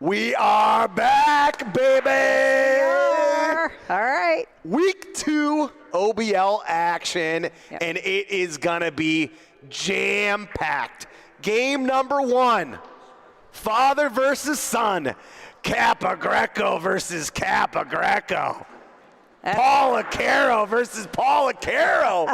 We are back, baby! We are. All right. Week 2 OBL action, and it is going to be jam-packed. Game number 1, father versus son. Kappa Greco versus Kappa Greco. Paula Caro versus Paula Caro.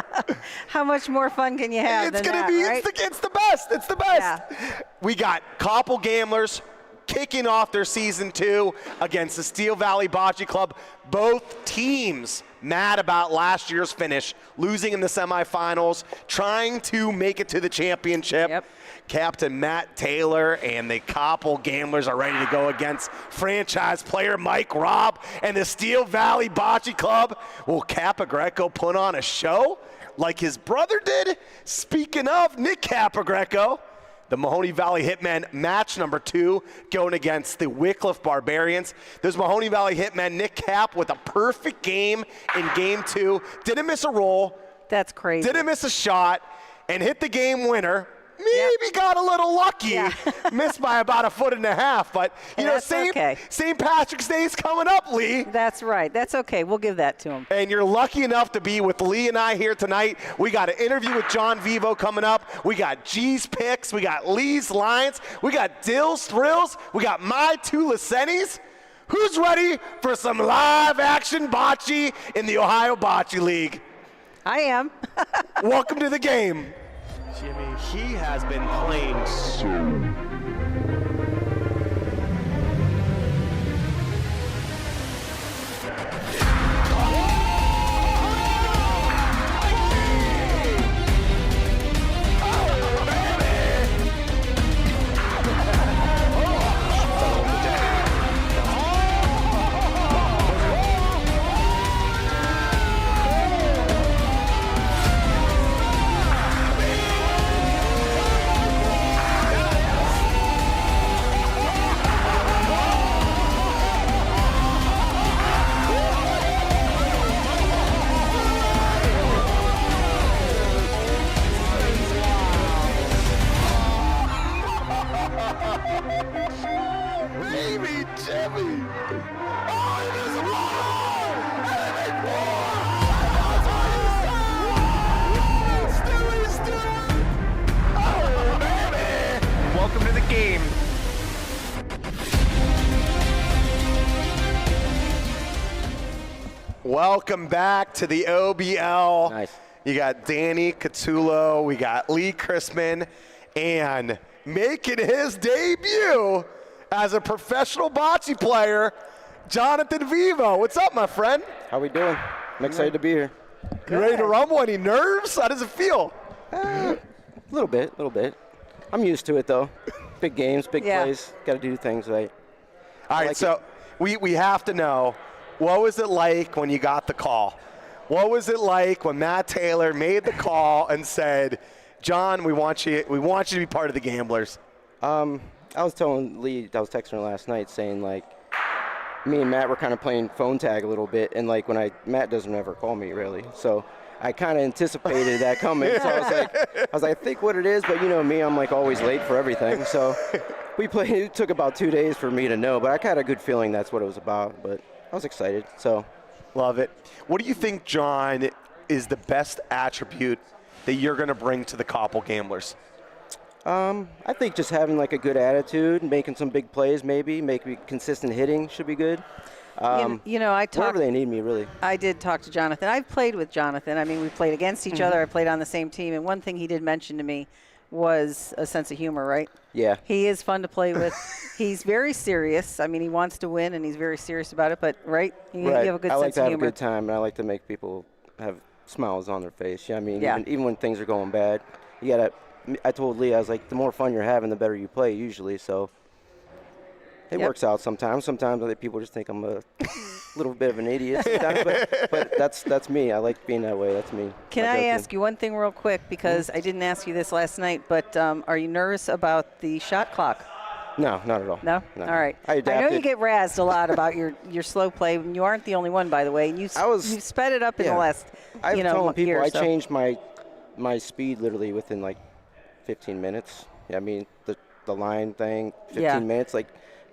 How much more fun can you have It's than going to that, be, right? it's the best. It's the best. Yeah. We got Koppel Gamblers kicking off their season 2 against the Steel Valley Bocce Club. Both teams mad about last year's finish, losing in the semifinals, trying to make it to the championship. Yep. Captain Matt Taylor and the Koppel Gamblers are ready to go against franchise player Mike Robb and the Steel Valley Bocce Club. Will Kappa Greco put on a show like his brother did? Speaking of Nick Kappa Greco, the Mahoning Valley Hitmen match number 2 going against the Wickliffe Barbarians. There's Mahoning Valley Hitmen, Nick Cap with a perfect game in game 2. Didn't miss a roll. That's crazy. Didn't miss a shot and hit the game winner. Maybe got a little lucky. Yeah. Missed by about 1.5 foot, but you know, St. Patrick's Day is coming up, Lee. That's right. That's okay. We'll give that to him. And you're lucky enough to be with Lee and I here tonight. We got an interview with John Vivo coming up. We got G's picks. We got Lee's lines. We got Dill's thrills. We got my 2 Licennies. Who's ready for some live action bocce in the Ohio Bocce League? I am. Welcome to the game. Jimmy, he has been playing so. Baby Jimmy! Oh, it is war! Oh, baby! Welcome to the game. Welcome back to the OBL. Nice. You got Danny Catullo, we got Lee Chrisman, and making his debut as a professional bocce player, Jonathan Vivo. What's up, my friend? How we doing? I'm excited to be here. You ready to rumble? Any nerves? How does it feel? A little bit. I'm used to it, though. Big games, big plays. Got to do things right. All right, so we have to know, what was it like when you got the call? What was it like when Matt Taylor made the call and said, John, we want you to be part of the Gamblers? I was telling Lee, I was texting her last night saying, like, me and Matt were kind of playing phone tag a little bit, and, like, Matt doesn't ever call me, really. So I kind of anticipated that coming. So I was like, I think what it is, but you know me, I'm, like, always late for everything. So we played. It took about 2 days for me to know, but I had a good feeling that's what it was about. But I was excited, so. Love it. What do you think, John, is the best attribute that you're going to bring to the Koppel Gamblers? I think just having like a good attitude, making some big plays, maybe consistent hitting should be good. You know, I talked. Wherever they need me, really. I did talk to Jonathan. I've played with Jonathan. I mean, we played against each other. I played on the same team. And one thing he did mention to me was a sense of humor, right? Yeah. He is fun to play with. He's very serious. I mean, he wants to win, and he's very serious about it. But, right? You have a good sense of humor. I like to have a good time, and I like to make people have smiles on their face. I mean, even when things are going bad, you got to. I told Lee, I was like, the more fun you're having, the better you play usually. So it works out sometimes. Sometimes other people just think I'm a little bit of an idiot sometimes, but that's me. I like being that way. That's me. Can I ask you one thing real quick? Because I didn't ask you this last night, but are you nervous about the shot clock? No, not at all. No? No. All right. I know you get razzed a lot about your slow play, and you aren't the only one, by the way. And you sped it up in the last I've told people year. I changed my speed literally within like 15 minutes. I mean, the line thing, 15 minutes. Like,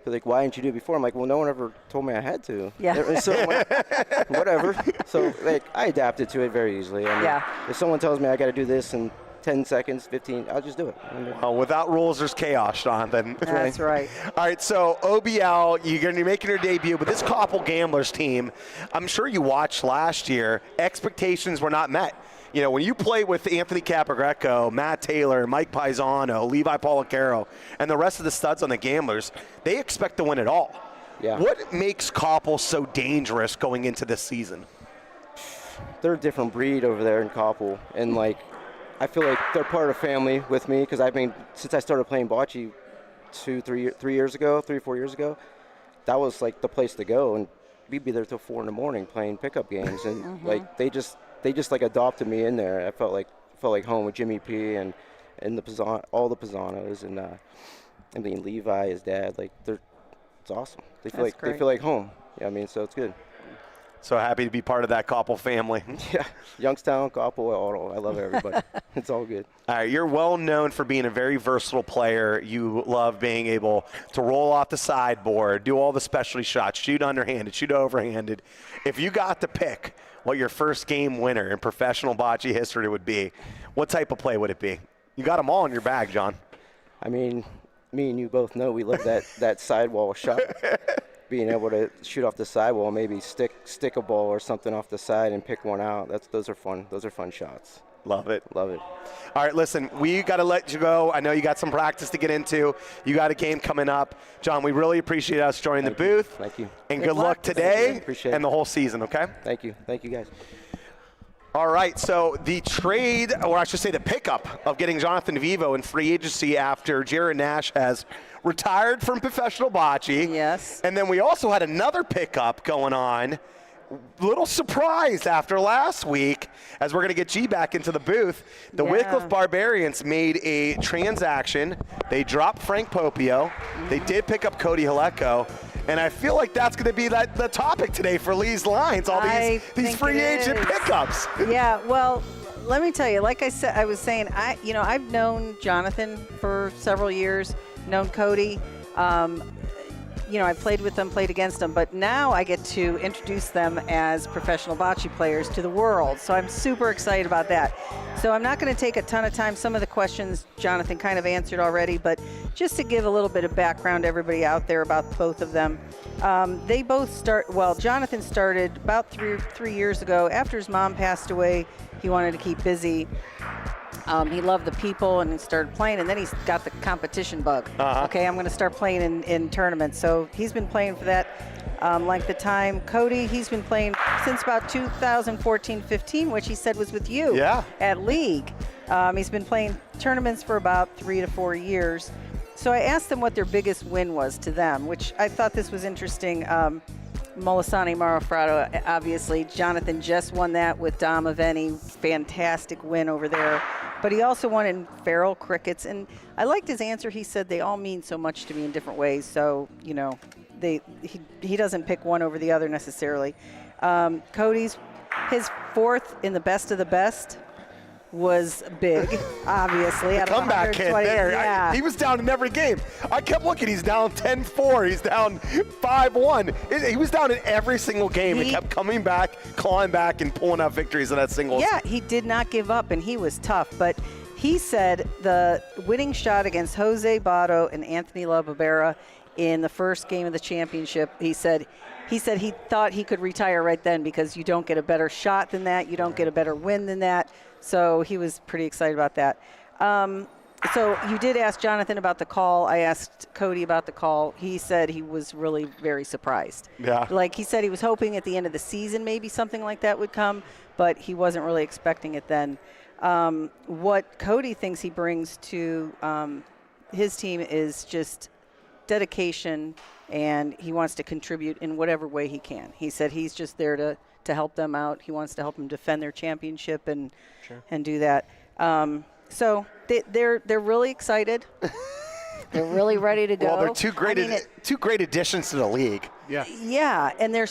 They're like, why didn't you do it before? I'm like, well, no one ever told me I had to. Yeah. So I'm like, whatever. So like, I adapted to it very easily. I mean, Yeah. if someone tells me I got to do this in 10 seconds, 15, I'll just do it. Well, without rules, there's chaos, Jonathan. That's right. All right, so OBL, you're making your debut, but this Koppel Gamblers team, I'm sure you watched last year, expectations were not met. You know, when you play with Anthony Capogreco, Matt Taylor, Mike Paisano, Levi Policaro, and the rest of the studs on the Gamblers, they expect to win it all. Yeah. What makes Koppel so dangerous going into this season? They're a different breed over there in Koppel, and like, I feel like they're part of family with me because since I started playing bocce 3 years ago, 4 years ago, that was like the place to go, and we'd be there till 4 a.m. playing pickup games, and like they just like adopted me in there. I felt like home with Jimmy P and all the Pizzanos, and I mean Levi, his dad, like it's awesome. They feel like home. Yeah, I mean, so it's good. So happy to be part of that Koppel family. Yeah, Youngstown, Koppel, I love everybody. It's all good. All right, you're well known for being a very versatile player. You love being able to roll off the sideboard, do all the specialty shots, shoot underhanded, shoot overhanded. If you got to pick what your first game winner in professional bocce history would be, what type of play would it be? You got them all in your bag, John. I mean, me and you both know we love that sidewall shot. Being able to shoot off the sidewall, maybe stick a ball or something off the side and pick one out. Those are fun. Those are fun shots. Love it. Love it. All right, listen, we got to let you go. I know you got some practice to get into. You got a game coming up. John, we really appreciate us joining the booth. Thank you. And good luck today Appreciate it. and the whole season, okay? Thank you. Thank you, guys. All right, so the trade, or I should say the pickup of getting Jonathan Vivo in free agency after Jared Nash has retired from professional bocce. Yes. And then we also had another pickup going on. Little surprise after last week, as we're going to get G back into the booth. The Wickliffe Barbarians made a transaction. They dropped Frank Popio. They did pick up Cody Helco. And I feel like that's going to be the topic today for Lee's Lines, all these free agent pickups. Yeah, well, let me tell you, like I was saying, I've known Jonathan for several years, known Cody. I've played with them, played against them, but now I get to introduce them as professional bocce players to the world. So I'm super excited about that. So I'm not going to take a ton of time. Some of the questions Jonathan kind of answered already, but just to give a little bit of background to everybody out there about both of them. They both Jonathan started about three years ago. After his mom passed away, he wanted to keep busy. He loved the people and he started playing, and then he's got the competition bug. Okay, I'm going to start playing in tournaments. So he's been playing for that length of time. Cody, he's been playing since about 2014-15, which he said was with you at League. He's been playing tournaments for about 3 to 4 years. So I asked them what their biggest win was to them, which I thought this was interesting. Molisani Marafrato, obviously. Jonathan just won that with Dom Aveni. Fantastic win over there. But he also won in feral crickets. And I liked his answer. He said they all mean so much to me in different ways. So, he doesn't pick one over the other necessarily. Cody's, his fourth in the best of the best was big, obviously. The comeback kid there. Yeah. He was down in every game. I kept looking. He's down 10-4. He's down 5-1. He was down in every single game and kept coming back, clawing back, and pulling out victories in that singles. Yeah, he did not give up, and he was tough. But he said the winning shot against Jose Botto and Anthony LaBarbera in the first game of the championship, he said he thought he could retire right then because you don't get a better shot than that. You don't get a better win than that. So he was pretty excited about that. So you did ask Jonathan about the call. I asked Cody about the call. He said he was really very surprised. Yeah. Like he said he was hoping at the end of the season maybe something like that would come, but he wasn't really expecting it then. What Cody thinks he brings to his team is just dedication, and he wants to contribute in whatever way he can. He said he's just there to help them out. He wants to help them defend their championship and do that. So they're really excited. They're really ready to go. Well, they're two great additions to the league. Yeah, and they're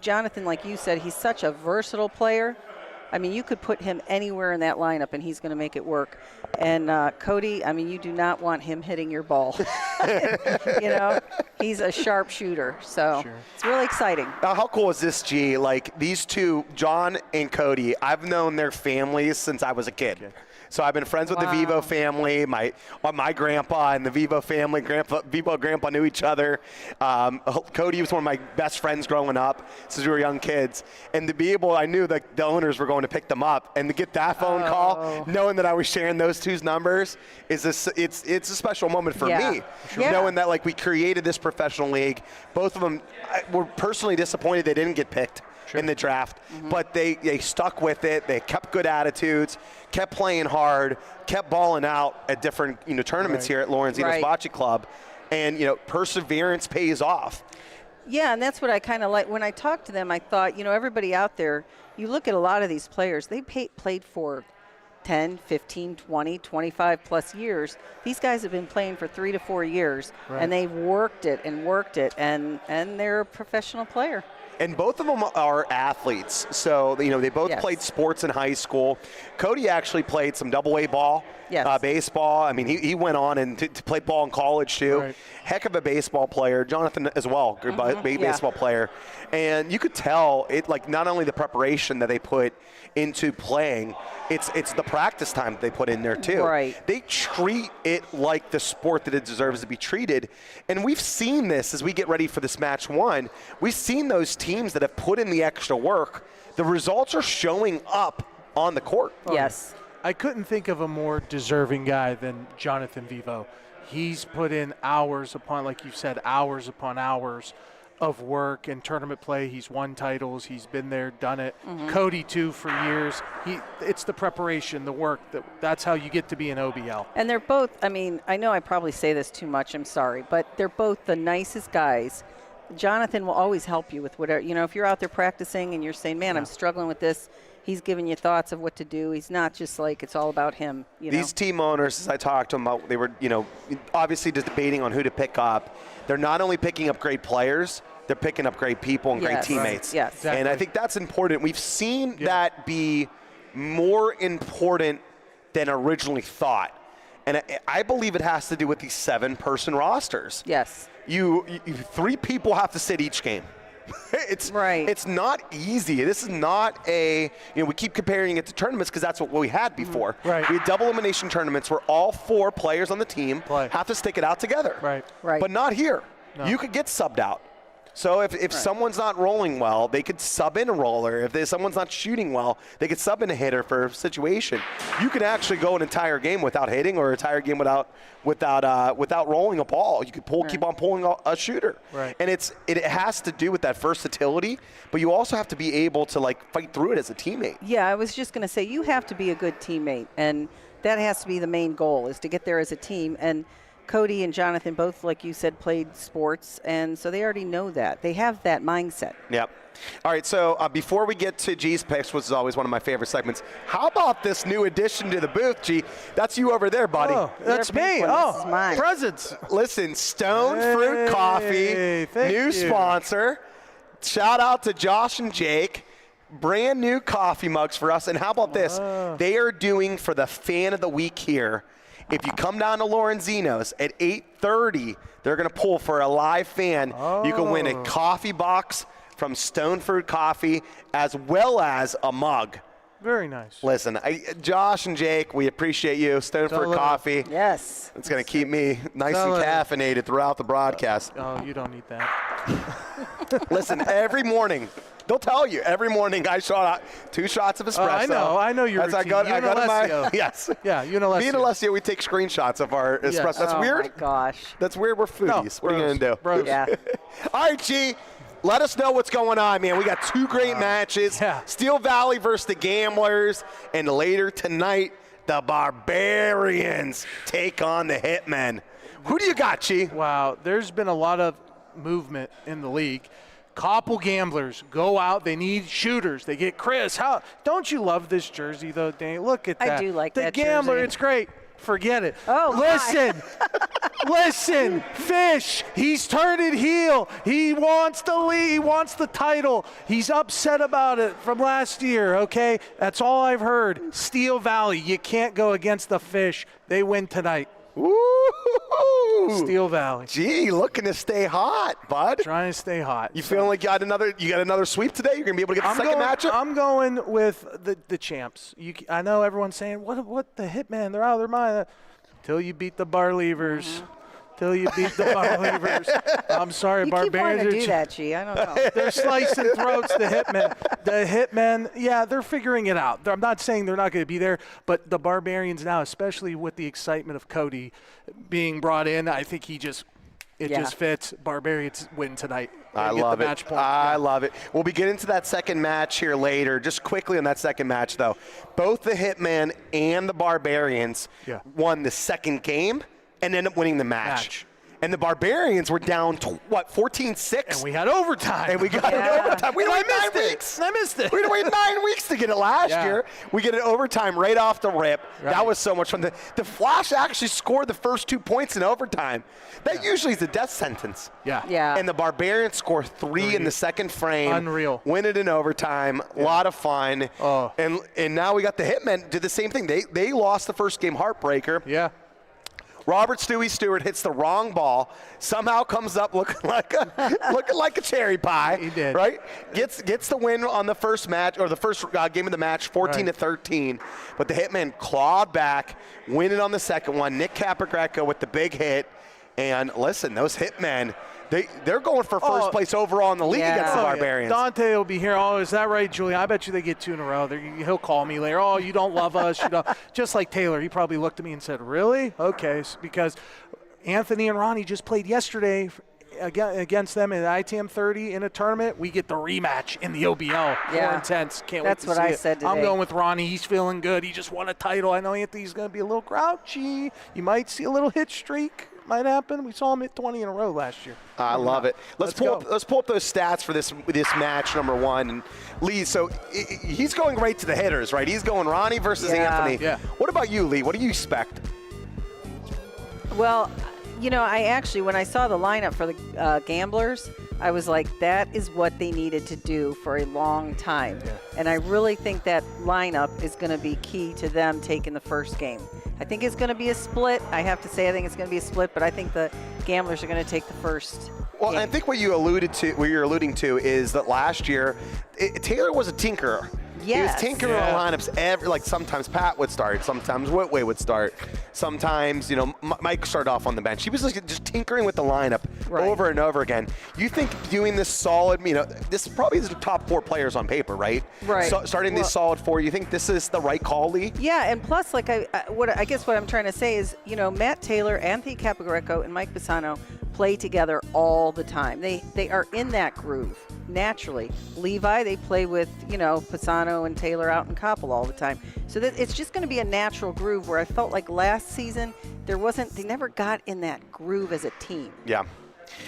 Jonathan, like you said, he's such a versatile player. I mean, you could put him anywhere in that lineup, and he's going to make it work. And Cody, I mean, you do not want him hitting your ball. You know, he's a sharp shooter, so it's really exciting. Now, how cool is this, G? Like, these two, John and Cody, I've known their families since I was a kid. So I've been friends with the Vivo family, my grandpa and the Vivo family. Vivo and grandpa knew each other. Cody was one of my best friends growing up since we were young kids. And to be able, I knew that the owners were going to pick them up, and to get that phone call, knowing that I was sharing those two's numbers, it's a special moment for me. Knowing that, like, we created this professional league. Both of them were personally disappointed they didn't get picked in the draft, but they stuck with it. They kept good attitudes, kept playing hard, kept balling out at different tournaments here at Lorenzino's Bocce Club, and perseverance pays off. Yeah, and that's what I kind of like. When I talked to them, I thought, everybody out there, you look at a lot of these players, they played for 10, 15, 20, 25 plus years. These guys have been playing for 3 to 4 years, and they've worked it, and they're a professional player. And both of them are athletes. So, they both played sports in high school. Cody actually played some double-A ball, baseball. I mean, he went on and to play ball in college, too. Heck of a baseball player. Jonathan as well, good baseball player. And you could tell, not only the preparation that they put into playing, it's the practice time they put in there, too. They treat it like the sport that it deserves to be treated. And we've seen this as we get ready for this match one. We've seen those teams that have put in the extra work. The results are showing up on the court. Yes. I couldn't think of a more deserving guy than Jonathan Vivo. He's put in hours upon, like you said, hours upon hours of work and tournament play. He's won titles. He's been there, done it. Cody, too, for years. It's the preparation, the work. That's how you get to be an OBL. And they're both, I mean, I know I probably say this too much, I'm sorry, but they're both the nicest guys. Jonathan will always help you with whatever, if you're out there practicing and you're saying, man, I'm struggling with this, he's giving you thoughts of what to do. He's not just like it's all about him. These team owners, as I talked to them about, they were, obviously just debating on who to pick up. They're not only picking up great players, they're picking up great people and great teammates. Yes. Exactly. And I think that's important. We've seen that be more important than originally thought. And I believe it has to do with these 7-person rosters. Yes. You 3 people have to sit each game. It's not easy. This is not we keep comparing it to tournaments because that's what we had before. We had double elimination tournaments where all 4 players on the team have to stick it out together. But not here. No. You could get subbed out. So if someone's not rolling well, they could sub in a roller. If someone's not shooting well, they could sub in a hitter for a situation. You can actually go an entire game without hitting, or an entire game without rolling a ball. You could keep on pulling a shooter. And it has to do with that versatility, but you also have to be able to fight through it as a teammate. Yeah, I was just going to say you have to be a good teammate, and that has to be the main goal, is to get there as a team. And Cody and Jonathan both, like you said, played sports, and so they already know that. They have that mindset. Yep. All right, so before we get to G's picks, which is always one of my favorite segments, how about this new addition to the booth, G? That's you over there, buddy. Oh, that's me. This is mine. Presents. Listen, Stone Fruit Coffee, new sponsor. Shout out to Josh and Jake. Brand new coffee mugs for us. And how about this? They are doing for the fan of the week here. If you come down to Lorenzino's at 8:30, they're going to pull for a live fan. You can win a coffee box from Stone Fruit Coffee as well as a mug. Very nice. Listen, Josh and Jake, we appreciate you. Stone Fruit Coffee. Yes. It's going to keep me nice and caffeinated throughout the broadcast. Oh, you don't need that. Listen, every morning, they'll tell you, every morning I shot out 2 shots of espresso. I know your routine. I go to my, yes. Yeah, you know. Me and Alessio, we take screenshots of our espresso. That's weird. Oh, my gosh. That's weird. We're foodies. What are you going to do? Bros. Yeah. All right, G. Let us know what's going on, man. We got 2 great matches. Steel Valley versus the Gamblers. And later tonight, the Barbarians take on the Hitmen. Who do you got, G? Wow, there's been a lot of movement in the league. Koppel Gamblers go out. They need shooters. They get Chris. Don't you love this jersey, though, Dane? Look at that. I do like the that Gambler, jersey. it's great. Forget it. Oh, listen. Listen, Fish, he's turned it heel. He wants the lead. He wants the title. He's upset about it from last year, okay? That's all I've heard. Steel Valley, you can't go against the Fish. They win tonight. Woo! Steel Valley. Gee, looking to stay hot, bud. Trying to stay hot. You feeling like you got another sweep today? You're going to be able to get the second matchup? I'm going with the champs. I know everyone's saying, what the Hitmen? They're out of their mind. Till you beat the Barleavers. Till you beat the Barleavers. I'm sorry, You Barbarians. keep wanting to do that, G. I don't know. They're slicing throats, the Hitmen. The Hitmen, yeah, they're figuring it out. I'm not saying they're not going to be there, but the Barbarians now, especially with the excitement of Cody being brought in, I think just fits. Barbarians win tonight. I love it. Match point. I love it. We'll be getting to that second match here later. Just quickly on that second match, though. Both the Hitmen and the Barbarians won the second game and ended up winning the match. And the Barbarians were down, 14-6? And we had overtime. And we got it overtime. We had to wait 9 weeks. I missed it. We had to wait 9 weeks to get it last year. We get it overtime right off the rip. Right. That was so much fun. The Flash actually scored the first 2 points in overtime. That usually is a death sentence. Yeah. And the Barbarians score three in the second frame. Unreal. Win it in overtime. A lot of fun. Oh. And now we got the Hitmen did the same thing. They lost the first game, heartbreaker. Yeah. Robert Stewie Stewart hits the wrong ball, somehow comes up looking like a cherry pie. He did. Right? Gets the win on the first match, or the first game of the match, 14-13. But the Hitmen clawed back, win it on the second one. Nick Capogreco with the big hit. And listen, those Hitmen, they're going for first place overall in the league against the Barbarians. Dante will be here. Oh, is that right, Julian? I bet you they get 2 in a row. He'll call me later. Oh, you don't love us. You don't. Just like Taylor, he probably looked at me and said, really? Okay, because Anthony and Ronnie just played yesterday against them in ITM 30 in a tournament. We get the rematch in the OBL. More intense. Can't wait to see it. That's what I said today. I'm going with Ronnie. He's feeling good. He just won a title. I know Anthony's going to be a little grouchy. You might see a little hit streak. Might happen. We saw him hit 20 in a row last year. I love it. Let's pull up those stats for this match number one. And Lee, so he's going right to the hitters, right? He's going Ronnie versus Anthony. Yeah. What about you, Lee? What do you expect? Well, I actually, when I saw the lineup for the Gamblers, I was like, that is what they needed to do for a long time. Yeah. And I really think that lineup is going to be key to them taking the first game. I think it's going to be a split. I have to say I think it's going to be a split, but I think the Gamblers are going to take the first game. I think what you're alluding to is that last year, Taylor was a tinkerer. Yes. He was tinkering on lineups sometimes Pat would start, sometimes Whitway would start, sometimes, Mike started off on the bench. He was just tinkering with the lineup over and over again. You think doing this solid, this probably is the top 4 players on paper, right? Right. So starting these solid 4, you think this is the right call, Lee? Yeah, and plus, I guess what I'm trying to say is, Matt Taylor, Anthony Capogreco, and Mike Pisano play together all the time. They are in that groove naturally. Levi, they play with, Pisano and Taylor out in Koppel all the time. So it's just going to be a natural groove where I felt like last season they never got in that groove as a team. Yeah.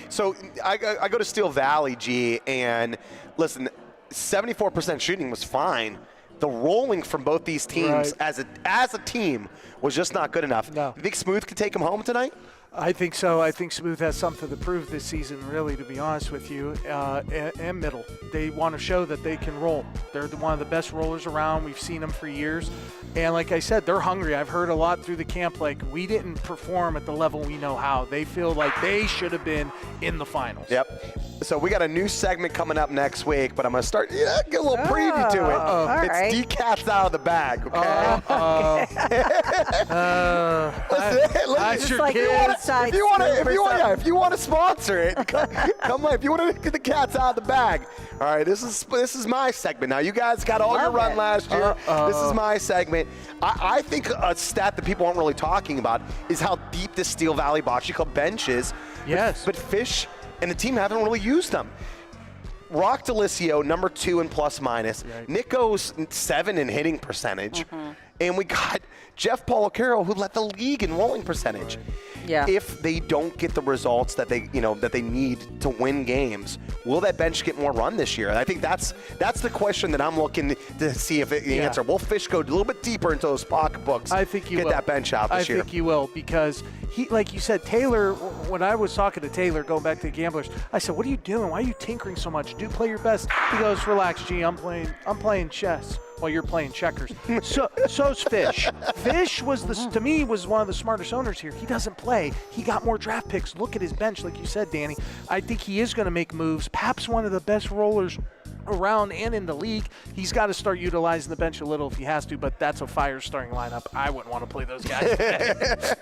So I go to Steel Valley, G, and listen, 74% shooting was fine. The rolling from both these teams as a team was just not good enough. No. You think Smooth could take him home tonight? I think so. I think Smooth has something to prove this season, really, to be honest with you, and Middle. They want to show that they can roll. They're one of the best rollers around. We've seen them for years. And like I said, they're hungry. I've heard a lot through the camp, we didn't perform at the level we know how. They feel like they should have been in the finals. Yep. So we got a new segment coming up next week, but I'm going to start, get a little preview to it. All right. Decats out of the bag, okay? That's your like kid. If you want to sponsor it, come on. If you want to get the cats out of the bag. All right, this is my segment. Now, you guys got all your run last year. This is my segment. I think a stat that people aren't really talking about is how deep this Steel Valley Bocce Club bench is. Yes. But Fish and the team haven't really used them. Rock Delisio, number 2 in plus minus. Right. Nico's 7 in hitting percentage. And we got Jeff Polacaro, who led the league in rolling percentage. Right. Yeah. if they don't get the results that they need to win games, will that bench get more run this year? And I think that's the question that I'm looking to see if the answer. Will Fish go a little bit deeper into those pocketbooks? I think he get will. that bench out this year. I think he will, because he, like you said, Taylor. When I was talking to Taylor, going back to the Gamblers, I said, "What are you doing? Why are you tinkering so much? Play your best." He goes, "Relax, G. I'm playing chess while you're playing checkers." So's Fish. Fish was to me was one of the smartest owners here. He doesn't play. He got more draft picks. Look at his bench, like you said, Danny. I think he is going to make moves. Pap's one of the best rollers around and in the league. He's got to start utilizing the bench a little if he has to, but that's a fire starting lineup. I wouldn't want to play those guys today.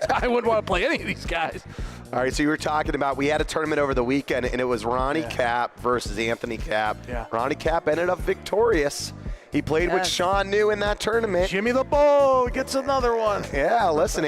I wouldn't want to play any of these guys. All right, so you were talking about, we had a tournament over the weekend, and it was Ronnie Cap versus Anthony Cap. Yeah. Ronnie Cap ended up victorious. He played with Sean New in that tournament. Jimmy the Bull gets another one. Yeah, listen,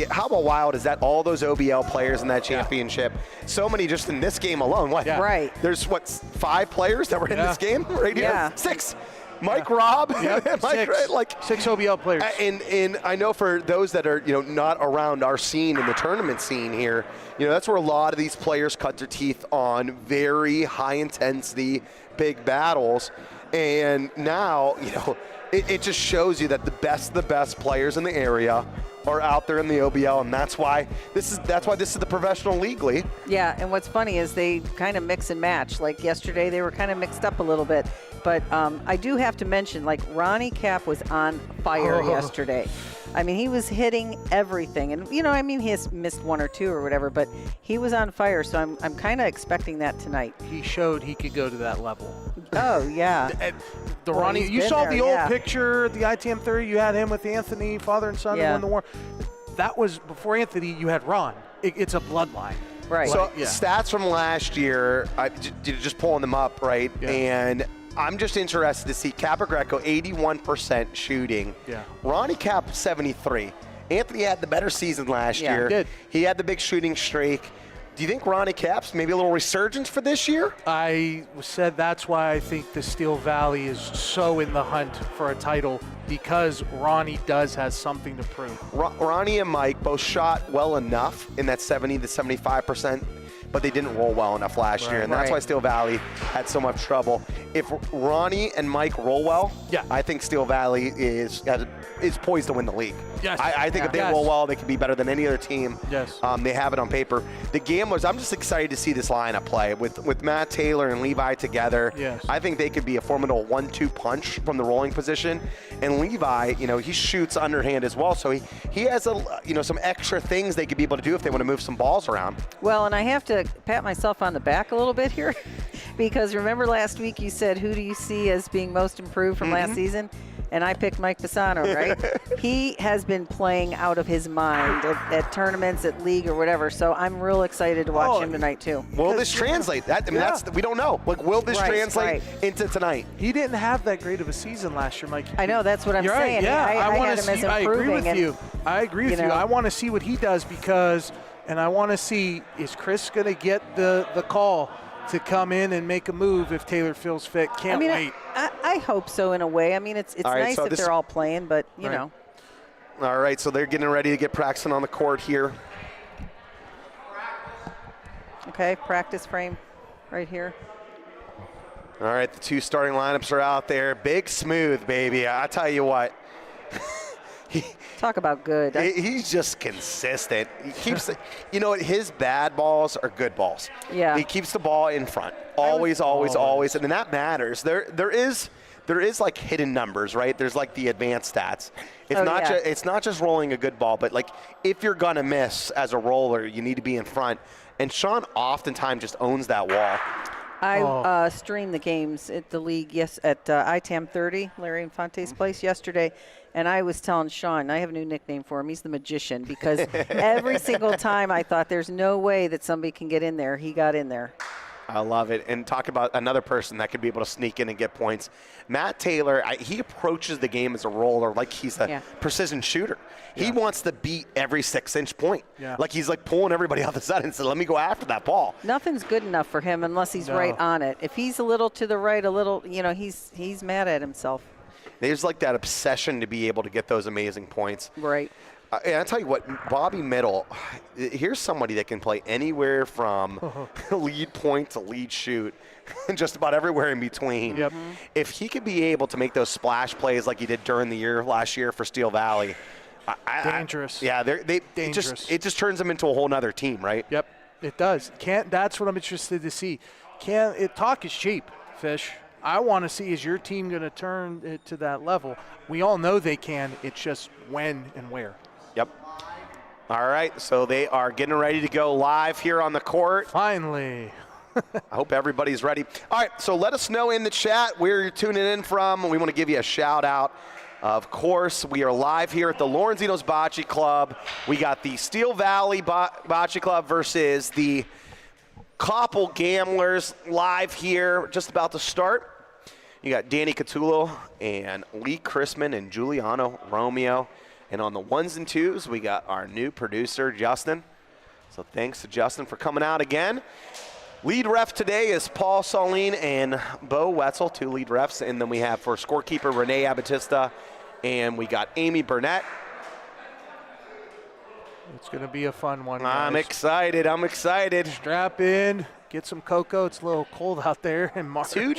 how about wild is that? All those OBL players in that championship. So many just in this game alone. What? Yeah. Right. There's, 5 players that were in this game right here? Yeah. 6. Mike Robb. Yep. Mike, 6. right? 6 OBL players. And I know for those that are not around our scene in the tournament scene here, that's where a lot of these players cut their teeth on very high intensity, big battles. And now, it just shows you that the best players in the area are out there in the OBL, and that's why this is the professional league, Lee. Yeah, and what's funny is they kind of mix and match. Like yesterday, they were kind of mixed up a little bit. But I do have to mention, like, Ronnie Cap was on fire yesterday. I mean, he was hitting everything. And, he has missed 1 or 2 or whatever, but he was on fire. So I'm kind of expecting that tonight. He showed he could go to that level. Oh, yeah. The Well, Ronnie, he's you been saw there, the old yeah. picture, the ITM 30, you had him with Anthony, father and son, who won the war. That was before Anthony, you had Ron. It's a bloodline. Right. So stats from last year, just pulling them up, right? Yeah. And I'm just interested to see Capogreco 81% shooting. Yeah. Ronnie Cap 73. Anthony had the better season last year. He did. He had the big shooting streak. Do you think Ronnie Cap's maybe a little resurgence for this year? I said that's why I think the Steel Valley is so in the hunt for a title, because Ronnie has something to prove. Ronnie and Mike both shot well enough in that 70 to 75%, but they didn't roll well enough last year, and that's why Steel Valley had so much trouble. If Ronnie and Mike roll well, I think Steel Valley is poised to win the league. Yes. I think if they roll well, they could be better than any other team. Yes. They have it on paper. The Gamblers, I'm just excited to see this lineup play with Matt Taylor and Levi together. Yes. I think they could be a formidable 1-2 punch from the rolling position. And Levi, he shoots underhand as well, so he has some extra things they could be able to do if they want to move some balls around. Well, and I have to pat myself on the back a little bit here because remember last week you said, who do you see as being most improved from last season? And I picked Mike Pisano, right? He has been playing out of his mind at tournaments, at league, or whatever. So I'm real excited to watch him tonight too. Will this translate? We don't know. Will this translate into tonight? He didn't have that great of a season last year, Mike. I know, that's what I'm You're saying. Right. Yeah, I had him as I agree improving. with you. I agree with you. I want to see what he does and I want to see, is Chris going to get the call to come in and make a move if Taylor feels fit? Can't wait. I hope so in a way. I mean, it's nice if they're all playing, but, you know. All right, so they're getting ready to get Braxton on the court here. Okay, practice frame right here. All right, the 2 starting lineups are out there. Big Smooth, baby. I tell you what. Talk about good. He's just consistent. He keeps his bad balls are good balls. Yeah. He keeps the ball in front. Always. And that matters. There is like hidden numbers, right? There's like the advanced stats. It's not just rolling a good ball, but like if you're gonna miss as a roller, you need to be in front. And Sean oftentimes just owns that wall. I streamed the games at the league, at ITAM 30, Larry Infante's place yesterday, and I was telling Sean, I have a new nickname for him, he's the magician, because every single time I thought there's no way that somebody can get in there, he got in there. I love it. And talk about another person that could be able to sneak in and get points. Matt Taylor, he approaches the game as a roller like he's a precision shooter. Yeah. He wants to beat every 6-inch point. Yeah. Like he's like pulling everybody off the side and said, let me go after that ball. Nothing's good enough for him unless he's right on it. If he's a little to the right, he's mad at himself. There's like that obsession to be able to get those amazing points. Right. And I'll tell you what, Bobby Middle, here's somebody that can play anywhere from lead point to lead shoot, and just about everywhere in between. Yep. If he could be able to make those splash plays like he did during the year last year for Steel Valley, Dangerous. Dangerous. It just turns them into a whole nother team, right? Yep, it does. That's what I'm interested to see. Talk is cheap, Fish. I want to see, is your team going to turn it to that level? We all know they can. It's just when and where. Yep. All right, so they are getting ready to go live here on the court. Finally. I hope everybody's ready. All right, so let us know in the chat where you're tuning in from. We want to give you a shout out. Of course, we are live here at the Lorenzino's Bocce Club. We got the Steel Valley Bocce Club versus the Koppel Gamblers live here, just about to start. You got Danny Catullo and Lee Chrisman and Giuliano Romeo. And on the ones and twos, we got our new producer, Justin. So thanks to Justin for coming out again. Lead ref today is Paul Saline and Bo Wetzel, 2 lead refs. And then we have for scorekeeper Renee Abatista, and we got Amy Burnett. It's going to be a fun one, guys. I'm excited. Strap in, get some cocoa. It's a little cold out there in March. Two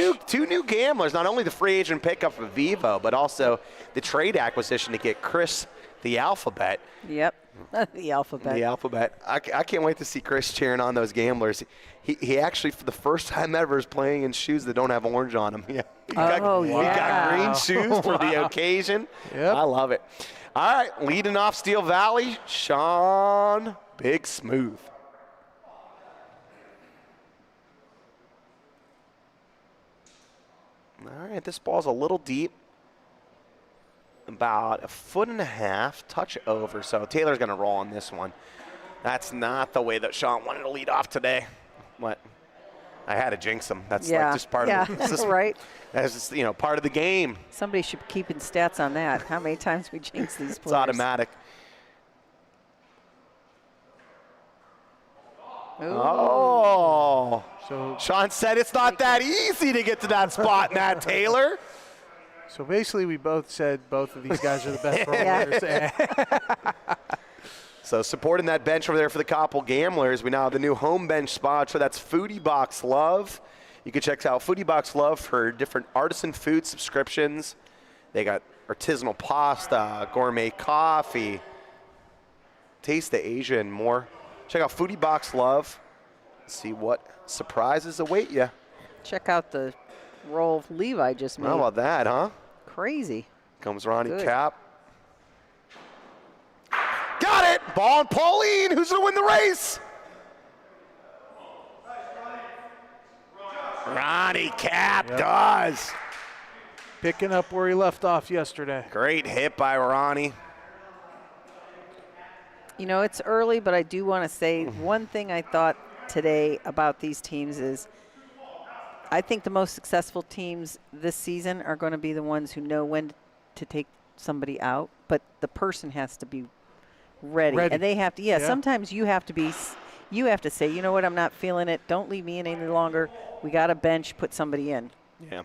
new gamblers, not only the free agent pickup of Vivo, but also the trade acquisition to get Chris the Alphabet. Yep, the Alphabet. The Alphabet. I can't wait to see Chris cheering on those gamblers. He actually, for the first time ever, is playing in shoes that don't have orange on them. Yeah. He got green shoes for the occasion. Yep. I love it. All right, leading off Steel Valley, Sean Big Smooth. All right, this ball's a little deep. About 1.5 feet, touch over. So Taylor's going to roll on this one. That's not the way that Sean wanted to lead off today. What? I had to jinx him. That's like just part of it. Right. That's just, part of the game. Somebody should be keeping stats on that. How many times we jinx these players? It's automatic. Ooh. Oh. So Sean said it's not that easy to get to that spot, Matt Taylor. So basically, we both said both of these guys are the best rollers. So supporting that bench over there for the Koppel Gamblers, we now have the new home bench spot. So that's Foodie Box Love. You can check out Foodie Box Love for different artisan food subscriptions. They got artisanal pasta, gourmet coffee, taste the Asia, and more. Check out Foodie Box Love. See what surprises await you. Check out the roll Levi just made. How about that, huh? Crazy. Comes Ronnie Good. Cap. Got it! Ball and Pauline. Who's going to win the race? Ronnie Cap does. Picking up where he left off yesterday. Great hit by Ronnie. It's early, but I do want to say one thing I thought today about these teams is I think the most successful teams this season are going to be the ones who know when to take somebody out, but the person has to be ready. And they have to, sometimes you have to say, you know what, I'm not feeling it. Don't leave me in any longer. We got a bench, put somebody in. Yeah.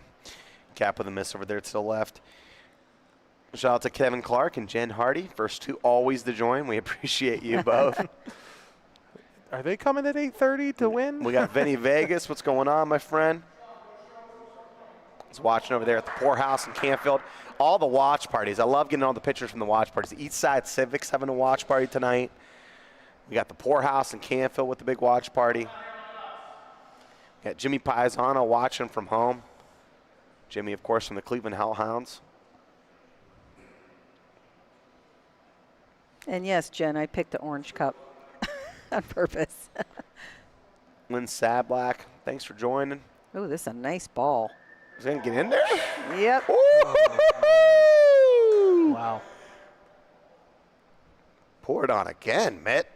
Cap with a miss over there to the left. Shout out to Kevin Clark and Jen Hardy. First 2 always to join. We appreciate you both. Are they coming at 8:30 to win? We got Vinny Vegas. What's going on, my friend? He's watching over there at the Poorhouse in Canfield. All the watch parties. I love getting all the pictures from the watch parties. The Eastside Civics having a watch party tonight. We got the Poorhouse in Canfield with the big watch party. We got Jimmy Paisano watching from home. Jimmy, of course, from the Cleveland Hellhounds. And yes, Jen, I picked the orange cup on purpose. Lynn Sablack, thanks for joining. Oh, this is a nice ball. Is he going to get in there? Yep. Wow. Pour it on again, Mitt.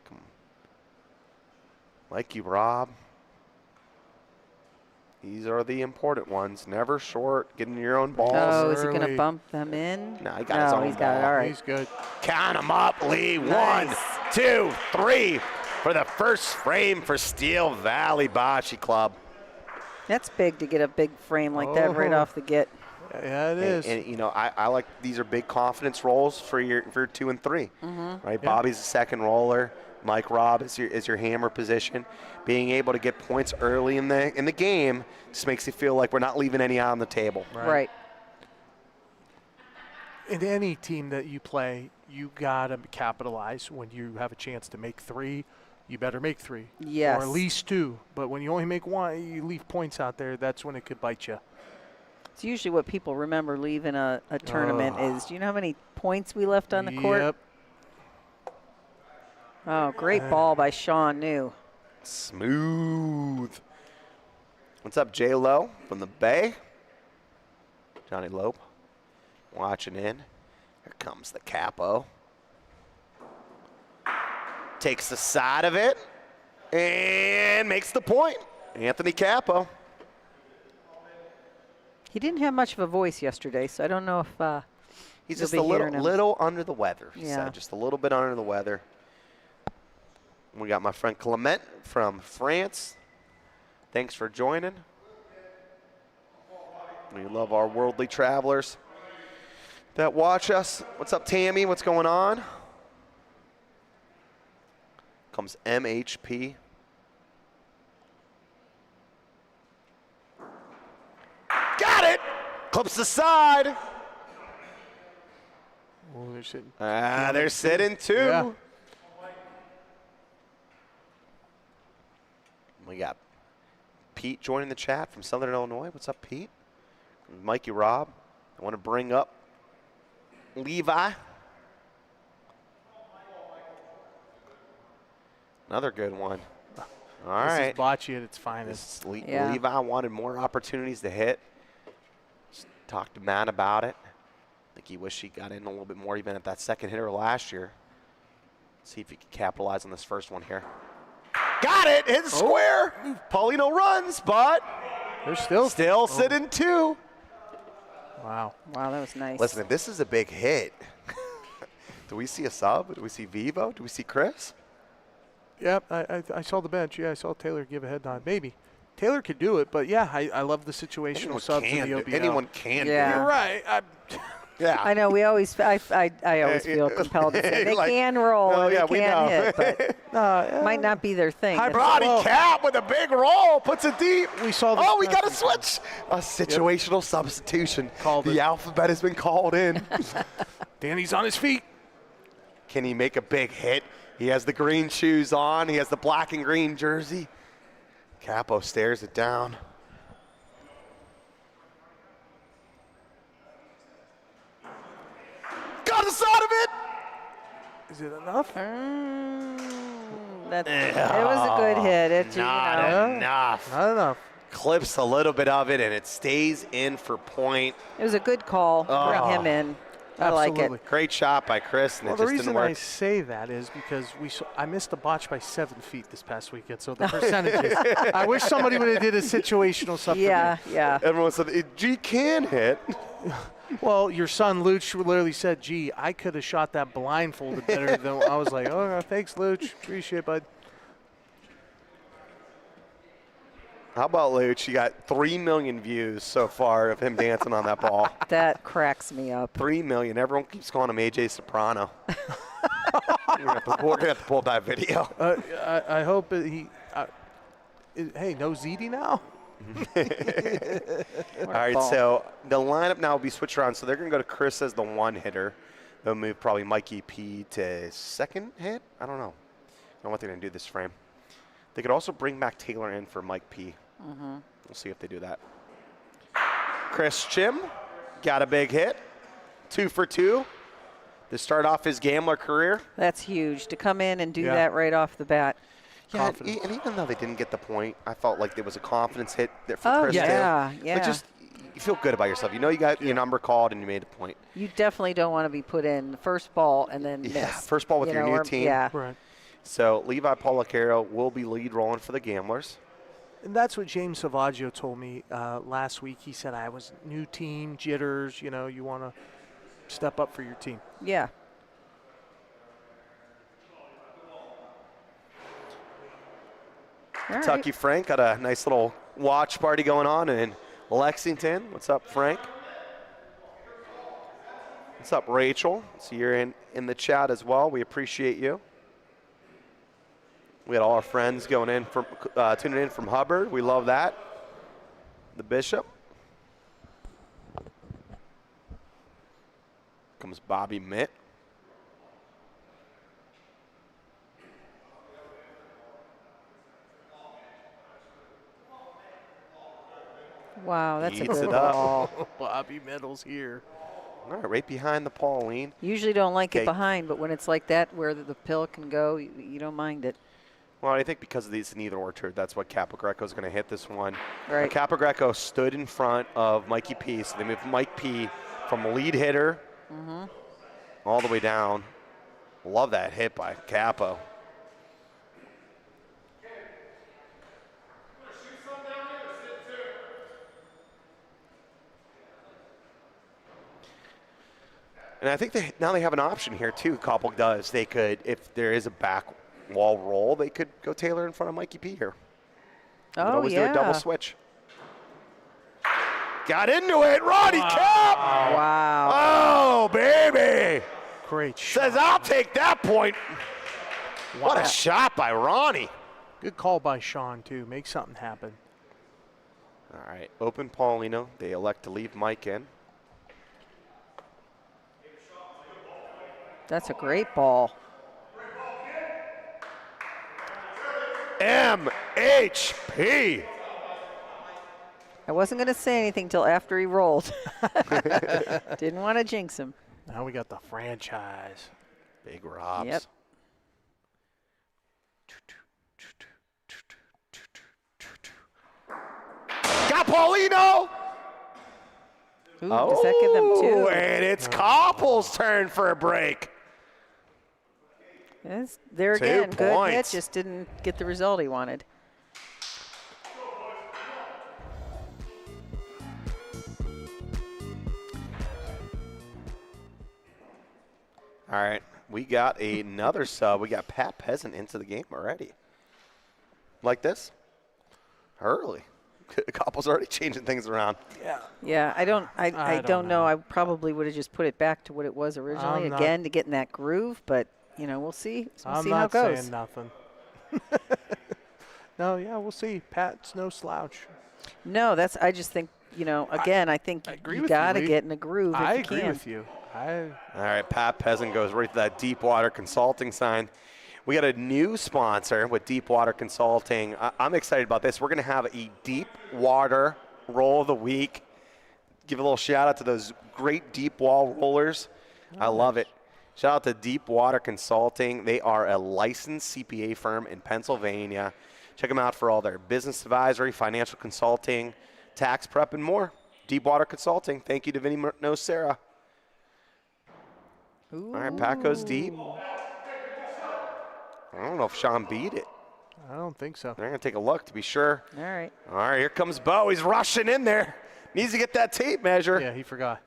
Come on. Like you, Rob. These are the important ones. Never short, getting your own balls. Oh, is he going to Early. bump them in? No, he got his own he's got it. ball. All right. He's good. Count them up, Lee. Nice. 1, 2, 3 for the first frame for Steel Valley Bocce Club. That's big to get a big frame like that right Oh. off the get. Yeah, it is. And you know, I like these are big confidence rolls for your 2 and 3, right? Bobby's the second roller. Mike Robb is your hammer position. Being able to get points early in the game just makes you feel like we're not leaving any on the table. Right. In any team that you play, you gotta capitalize when you have a chance to make 3. You better make 3, Yes. or at least 2. But when you only make 1, you leave points out there. That's when it could bite you. It's usually what people remember leaving a tournament is, do you know how many points we left on the court? Yep. Oh, great ball by Sean New. Smooth. What's up, J-Lo from the Bay? Johnny Lope watching in. Here comes the capo. Takes the side of it and makes the point. Anthony Capo. He didn't have much of a voice yesterday, so I don't know if He's you'll just be a hearing him. little under the weather. He Yeah. said, just a little bit under the weather. We got my friend Clement from France. Thanks for joining. We love our worldly travelers that watch us. What's up, Tammy? What's going on? Comes MHP. Got it! Clips the side. Oh, they're sitting. They're sitting too. Yeah. We got Pete joining the chat from Southern Illinois. What's up, Pete? Mikey Robb. I want to bring up Levi. Another good one. All right. This is bocce at its finest. Yeah. Levi wanted more opportunities to hit. Just talked to Matt about it. I think he wished he got in a little bit more even at that second hitter last year. See if he can capitalize on this first one here. Got it! Hit the square! Paulino runs, but They're still sitting 2. Wow. Wow, that was nice. Listen, if this is a big hit, do we see a sub? Do we see Vivo? Do we see Chris? Yep, I saw the bench. Yeah, I saw Taylor give a head nod. Maybe. Taylor could do it, but yeah, I love the situational subs in the OBL. Anyone can Yeah. do You're right. Yeah. I know. I always feel compelled to say they Like, can roll. oh, Or yeah, they we can know. hit, but might not be their thing. High Body Well- cap with a big roll, puts it deep. We saw this Oh, we got a last week. switch. A situational substitution. Called the it. alphabet has been called in. Danny's on his feet. Can he make a big hit? He has the green shoes on. He has the black and green jersey. Capo stares it down. Got the side of it. Is it enough? It was a good hit. It, Not enough. Not enough. Clips a little bit of it, and it stays in for point. it was a good call. Bring him in. I like Absolutely. it. Great shot by Chris, and Well, it the just reason didn't work. I say that is because I missed the botch by 7 feet this past weekend, so the percentages. I wish somebody would have did a situational something. Yeah, yeah. Everyone said, G can hit. Well, your son Luch literally said, "Gee, I could have shot that blindfolded better than." I was like, "Oh, thanks, Luch. Appreciate it, bud." How about Luch? You got 3 million views so far of him dancing on that ball. That cracks me up. 3 million. Everyone keeps calling him AJ Soprano. We're gonna have to pull up that video. I hope he. Hey, no ZD now. All right, ball. so the lineup now will be switched around. So they're going to go to Chris as the one hitter. They'll move probably Mikey P to second hit. I don't know what they're going to do this frame. They could also bring back Taylor in for Mike P. We'll see if they do that. Chris Chim got a big hit. 2 for 2 to start off his gambler career. That's huge to come in and do Yeah. that right off the bat. Yeah, Confidence. and even though they didn't get the point, I felt like there was a confidence hit there for Oh, Chris yeah, too. yeah. Like just you feel good about yourself. You know you got your number called and you made a point. You definitely don't want to be put in the first ball and then Yeah, miss. first ball with you your know, new or- team. Yeah. Right. So Levi Polacaro will be lead rolling for the Gamblers. And that's what James Savaggio told me last week. He said, "I was new team jitters. You know, you want to step up for your team." Yeah. All right. Kentucky Frank got a nice little watch party going on in Lexington. What's up, Frank? What's up, Rachel? So you're in the chat as well. We appreciate you. We had all our friends going in from tuning in from Hubbard. We love that. The Bishop. Comes Bobby Mitt. Wow, that's a Eats good it up. ball. Bobby Middle's here. All right, right behind the Pauline. Usually don't like Okay. it behind, but when it's like that where the pill can go, you don't mind it. Well, I think because of these neither orchard, that's what Capogreco is going to hit this one. Right. Capogreco stood in front of Mikey P, so they moved Mike P from lead hitter all the way down. Love that hit by Capo. And I think now they have an option here too. Koppel does. They could, if there is a back wall roll, they could go Taylor in front of Mikey P here. They could Oh, always yeah. do a double switch. Got into it, Ronnie Cap. Wow. Oh, baby. Great shot. Says, I'll take that point. What a shot by Ronnie. Good call by Sean, too. Make something happen. All right, open Paulino. They elect to leave Mike in. That's a great ball. MHP. I wasn't going to say anything till after he rolled. Didn't want to jinx him. Now we got the franchise. Big Robs. Yep. Got Paulino. Ooh, does that give them two? And it's Koppel's turn for a break. Yes, there 2 again, good hit, points. just didn't get the result he wanted. All right, we got another sub. We got Pat Peasant into the game already. Like this? Early. Koppel's already changing things around. Yeah, I don't know. know. I probably would have just put it back to what it was originally I'm not- again to get in that groove, but you know, we'll see. We'll I'm see how not it goes. saying nothing. No, yeah, we'll see. Pat's no slouch. No, I just think, you know, again, I think I agree you with you, got to Lee. get in a groove if I you agree can. with you. All right, Pat Peasant goes right to that Deepwater Consulting sign. We got a new sponsor with Deepwater Consulting. I'm excited about this. We're going to have a Deepwater Roll of the Week. Give a little shout out to those great deep wall rollers. I love it. Shout out to Deepwater Consulting. They are a licensed CPA firm in Pennsylvania. Check them out for all their business advisory, financial consulting, tax prep, and more. Deepwater Consulting. Thank you to Vinny Nocera. Ooh. All right, Pat goes deep. I don't know if Sean beat it. I don't think so. They're going to take a look to be sure. All right. All right, here comes Bo. He's rushing in there. Needs to get that tape measure. Yeah, he forgot.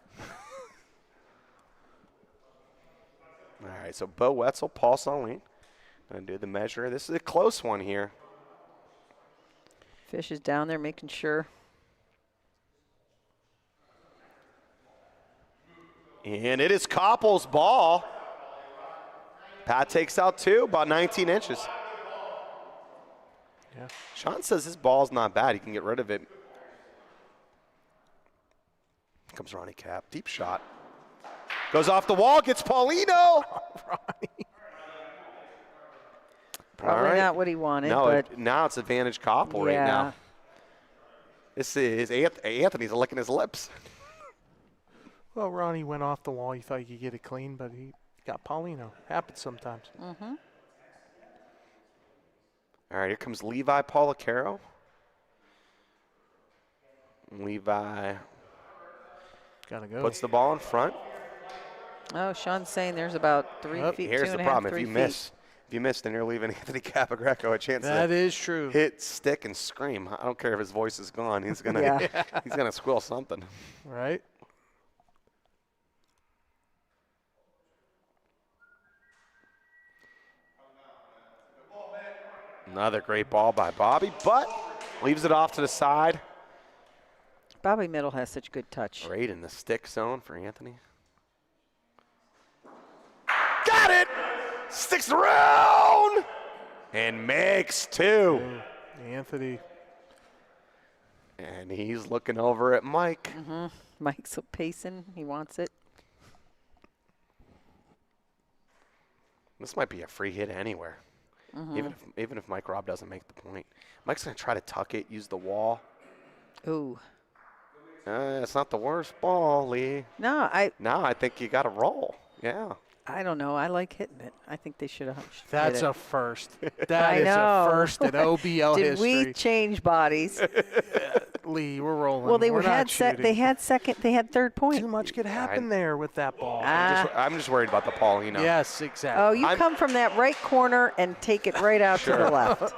All right, so Bo Wetzel, Paul Saline. Going to do the measure. This is a close one here. Fish is down there making sure. And it is Koppel's ball. Pat takes out two, about 19 inches. Yeah. Sean says his ball's not bad. He can get rid of it. Comes Ronnie Cap. Deep shot. Goes off the wall, gets Paulino. Probably All right. not what he wanted, No, but now it's advantage Koppel right yeah. now. This is Anthony's licking his lips. Well, Ronnie went off the wall. He thought he could get it clean, but he got Paulino. Happens sometimes. Mm-hmm. All right, here comes Levi Policaro. Levi Gotta go. puts the ball in front. Oh, Sean's saying there's about 3 Oh, feet, Here's 2 the and a half, problem. 3 If you feet. miss, then you're leaving Anthony Capogreco a chance That to is true. hit, stick, and scream. I don't care if his voice is gone. He's gonna Yeah. he's gonna squill something. Right? Another great ball by Bobby, but leaves it off to the side. Bobby Middle has such good touch. Right in the stick zone for Anthony. Sticks around and makes 2. Anthony. And he's looking over at Mike. Mike's pacing. He wants it. This might be a free hit anywhere. Even if Mike Robb doesn't make the point. Mike's going to try to tuck it, use the wall. Ooh. It's not the worst ball, Lee. No, I think you got to roll. Yeah. I don't know. I like hitting it. I think they should have. That's hit a it. first. That I is know. a first in OBL Did history. we change bodies? Lee, we're rolling. Well, they we're not shooting. they had second. They had third point. Too much could happen there with that ball. I'm just worried about the Paulino. Yes, exactly. Oh, you come from that right corner and take it right out to the left.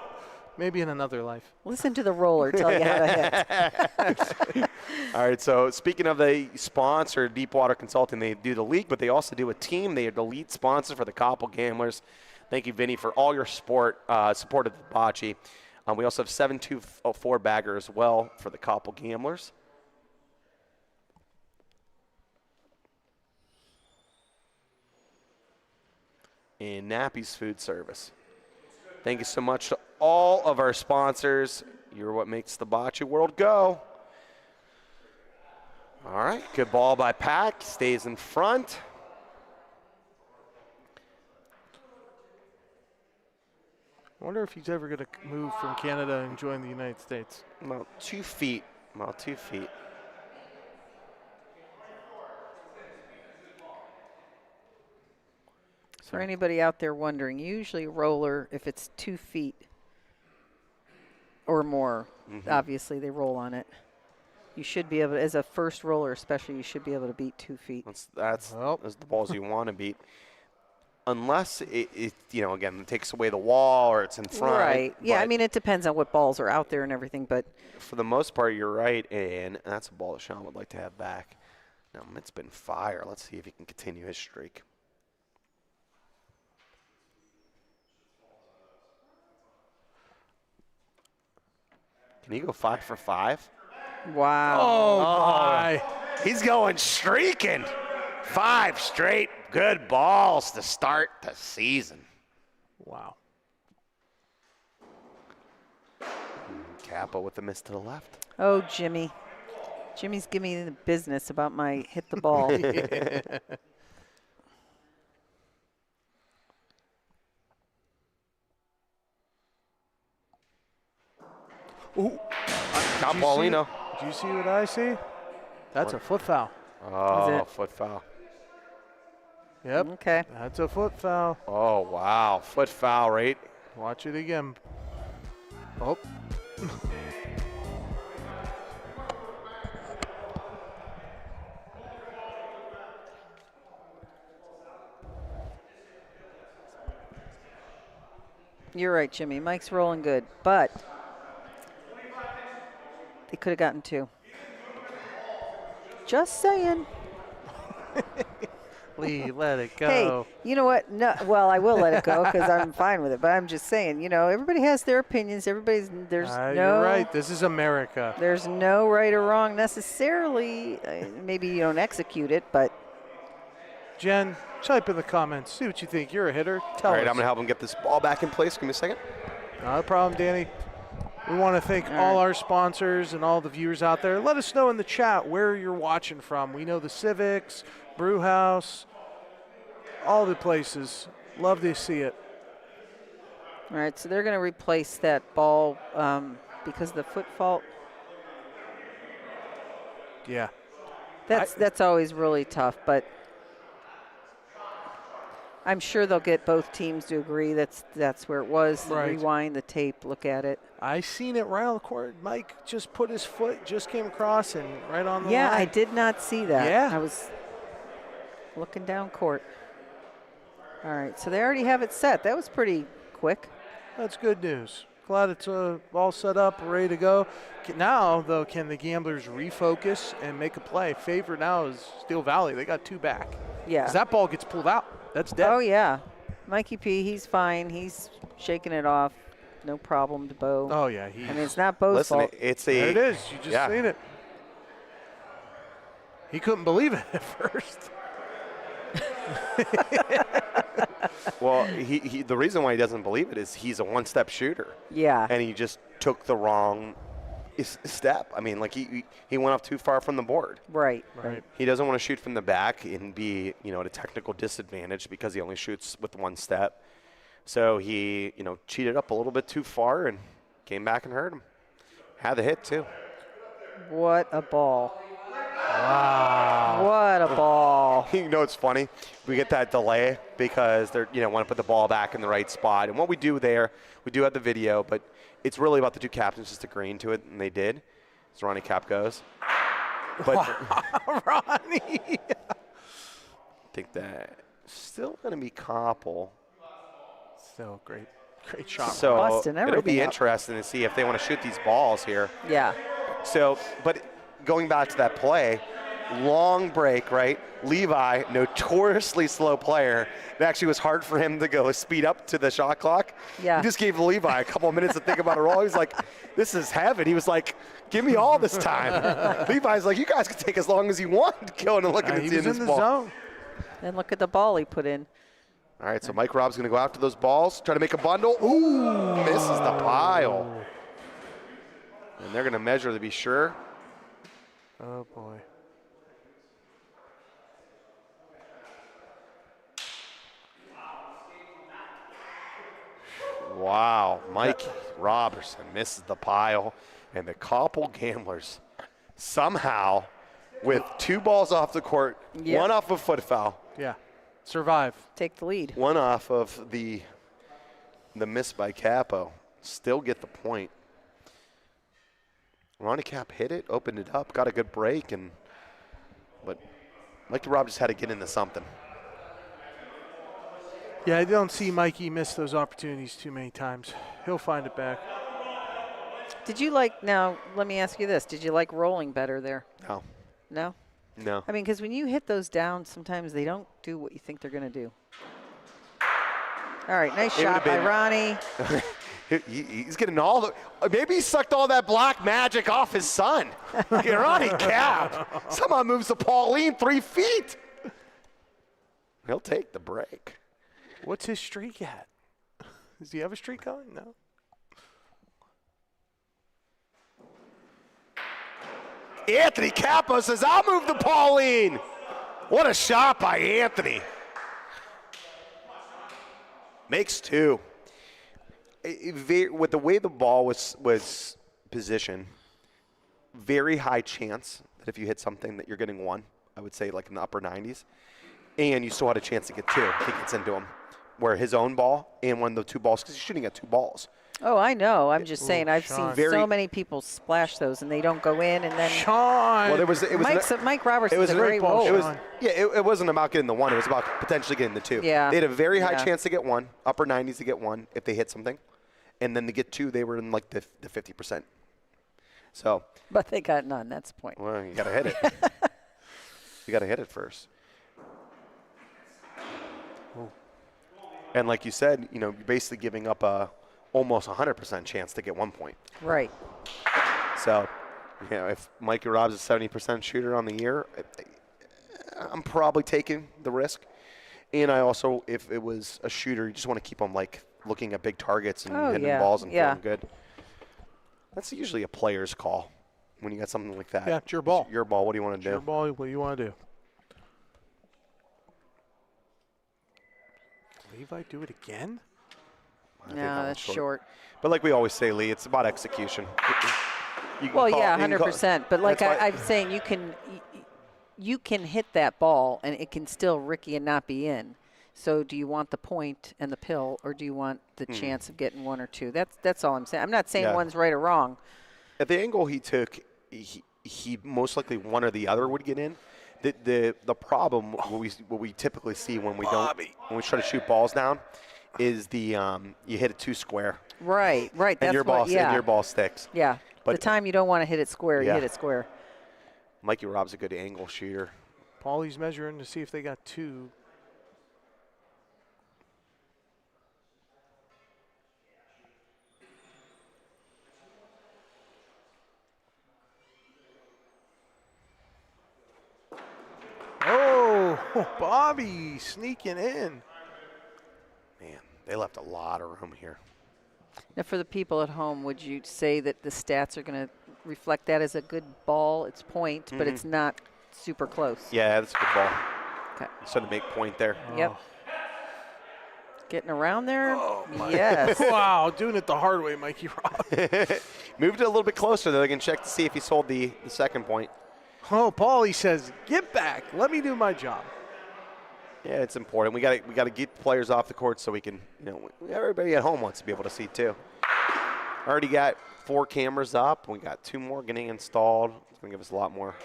Maybe in another life. Listen to the roller tell you how to hit. All right, so speaking of the sponsor, Deepwater Consulting, they do the league, but they also do a team. They are the lead sponsor for the Koppel Gamblers. Thank you, Vinny, for all your support of the bocce. We also have 724 bagger as well for the Koppel Gamblers. And Nappy's Food Service. Thank you so much to all of our sponsors. You're what makes the bocce world go. All right, good ball by Pat. Stays in front. I wonder if he's ever going to move from Canada and join the United States. About 2 feet. About 2 feet. For anybody out there wondering, usually a roller, if it's 2 feet or more, obviously they roll on it. You should be able to, as a first roller especially, you should be able to beat 2 feet. That's the balls you want to beat. Unless it, again, it takes away the wall or it's in front. Right. Yeah, I But mean, it depends on what balls are out there and everything, but for the most part, you're right, and that's a ball that Sean would like to have back. Now, it's been fire. Let's see if he can continue his streak. Can he go 5 for 5? wow. Oh, my. He's going streaking. 5 straight good balls to start the season. Wow. Kappa with the miss to the left. Oh, Jimmy. Jimmy's giving me the business about my hit the ball. Ooh. Got Paulino. Do you see what I see? That's a foot foul. Oh, it? foot foul. Yep. Okay. That's a foot foul. Oh, wow. Foot foul, right? Watch it again. Oh. You're right, Jimmy. Mike's rolling good, but they could have gotten 2. Just saying. Lee, let it go. Hey, you know what? No, well, I will let it go because I'm fine with it. But I'm just saying, everybody has their opinions. You're right. This is America. There's no right or wrong necessarily. Maybe you don't execute it, but Jen, type in the comments. See what you think. You're a hitter. Tell All right, us. I'm going to help him get this ball back in place. Give me a second. Not a problem, Danny. We want to thank all our sponsors and all the viewers out there. Let us know in the chat where you're watching from. We know the Civics, Brew House, all the places. Love to see it. all right. So they're going to replace that ball because of the foot fault. Yeah. That's always really tough, but I'm sure they'll get both teams to agree that's where it was. Right. Rewind the tape, look at it. I seen it right on the court. Mike just put his foot, just came across and right on the Yeah, line. I did not see that. Yeah. I was looking down court. All right, so they already have it set. That was pretty quick. That's good news. Glad it's all set up, ready to go. Now, though, can the Gamblers refocus and make a play? Favorite now is Steel Valley. They got 2 back. Yeah. 'Cause that ball gets pulled out. That's dead. Oh, yeah. Mikey P, he's fine. He's shaking it off. No problem to Bo. Oh, yeah. I mean, it's not Bo's Listen, fault. it's There it is. You just yeah. seen it. He couldn't believe it at first. Well, the reason why he doesn't believe it is he's a one-step shooter. Yeah. And he just took the wrong step. I mean, like he went off too far from the board. Right. He doesn't want to shoot from the back and be, at a technical disadvantage because he only shoots with one step. So he, cheated up a little bit too far and came back and hurt him. Had the hit, too. What a ball. Wow. What a ball. It's funny. We get that delay because they're, want to put the ball back in the right spot. And what we do there, we do have the video, but it's really about the two captains just agreeing to it, and they did. So Ronnie Cap goes. But Wow, Ronnie. I think that still going to be Koppel. Still great shot. So Busting it'll everything be up. interesting to see if they want to shoot these balls here. Yeah. So, but going back to that play, long break, right? Levi, notoriously slow player. It actually was hard for him to go speed up to the shot clock. Yeah. He just gave Levi a couple of minutes to think about a roll. He was like, this is heaven. He was like, give me all this time. Levi's like, you guys can take as long as you want going and looking at He this was in the ball. zone. And look at the ball he put in. All right, so Mike Rob's going to go after those balls, try to make a bundle. Ooh, misses the pile. And they're going to measure to be sure. Oh, boy. Wow, Mike Robertson misses the pile. And the Koppel Gamblers somehow, with two balls off the court, Yep. one off of foot foul, Yeah. Survive. Take the lead. one off of the miss by Capo, still get the point. Ronnie Cap hit it, opened it up, got a good break, but Mike Rob just had to get into something. Yeah, I don't see Mikey miss those opportunities too many times. He'll find it back. Did you now let me ask you this. Did you like rolling better there? No, No? no. I mean, because when you hit those down, sometimes they don't do what you think they're going to do. All right, nice It would've shot by been- Ronnie. He's getting all the. Maybe he sucked all that black magic off his son. Ronnie Cap somehow moves to Pauline 3 feet. He'll take the break. What's his streak at? Does he have a streak going? No. Anthony Capo says, I'll move to Pauline. What a shot by Anthony. Makes two. With the way the ball was positioned, very high chance that if you hit something that you're getting one. I would say like in the upper 90s. And you still had a chance to get two if he gets into him. Where his own ball and one of the two balls, because he's shooting at two balls. Oh, I know. I'm just saying I've Sean. seen so many people splash those and they don't go in and then Sean. Well, it was Mike Robertson's it was a a great ball roller. It was Sean. it wasn't about getting the one. It was about potentially getting the two. Yeah. They had a very high Yeah. chance to get one, upper 90s to get one if they hit something, and then to get two, they were in like the 50%. So, But they got none. That's the point. well, you got to hit it. You got to hit it first. And like you said, you're basically giving up a almost 100% chance to get 1 point. Right. So, if Mikey Rob's a 70% shooter on the year, I'm probably taking the risk. And I also, if it was a shooter, you just want to keep them looking at big targets and hitting balls and feeling good. That's usually a player's call when you got something like that. Yeah, it's your ball. It's your ball. What do you want to do? Your ball, what do you want to do? Levi do it again? I think No, that that's one's short. But like we always say, Lee, it's about execution. You can Well, call- yeah, you can call- 100%. But like that's why- I'm saying, you can hit that ball and it can still Ricky and not be in. So do you want the point and the pill, or do you want the chance of getting one or two? That's all I'm saying. I'm not saying Yeah. one's right or wrong. At the angle he took, he most likely one or the other would get in. The problem what we typically see when we try to shoot balls down is you hit it too square Right. That's and your ball what, yeah. and your ball sticks. Yeah. But- the time you don't want to hit it square, you Yeah. hit it square. Mikey Rob's a good angle shooter. Paulie's measuring to see if they got two. Oh, Bobby sneaking in. They left a lot of room here. Now, for the people at home, would you say that the stats are going to reflect that as a good ball? It's point, but it's not super close. Yeah, that's a good ball. Okay. Should have make point there. Yep. Getting around there? Oh, Yes. Wow, doing it the hard way, Mikey Rob. Moved it a little bit closer. They're going to check to see if he sold the second point. Oh, Paulie says, get back. Let me do my job. Yeah, it's important. We got to get players off the court so we can, everybody at home wants to be able to see too. Already got 4 cameras up. We got 2 more getting installed. It's going to give us a lot more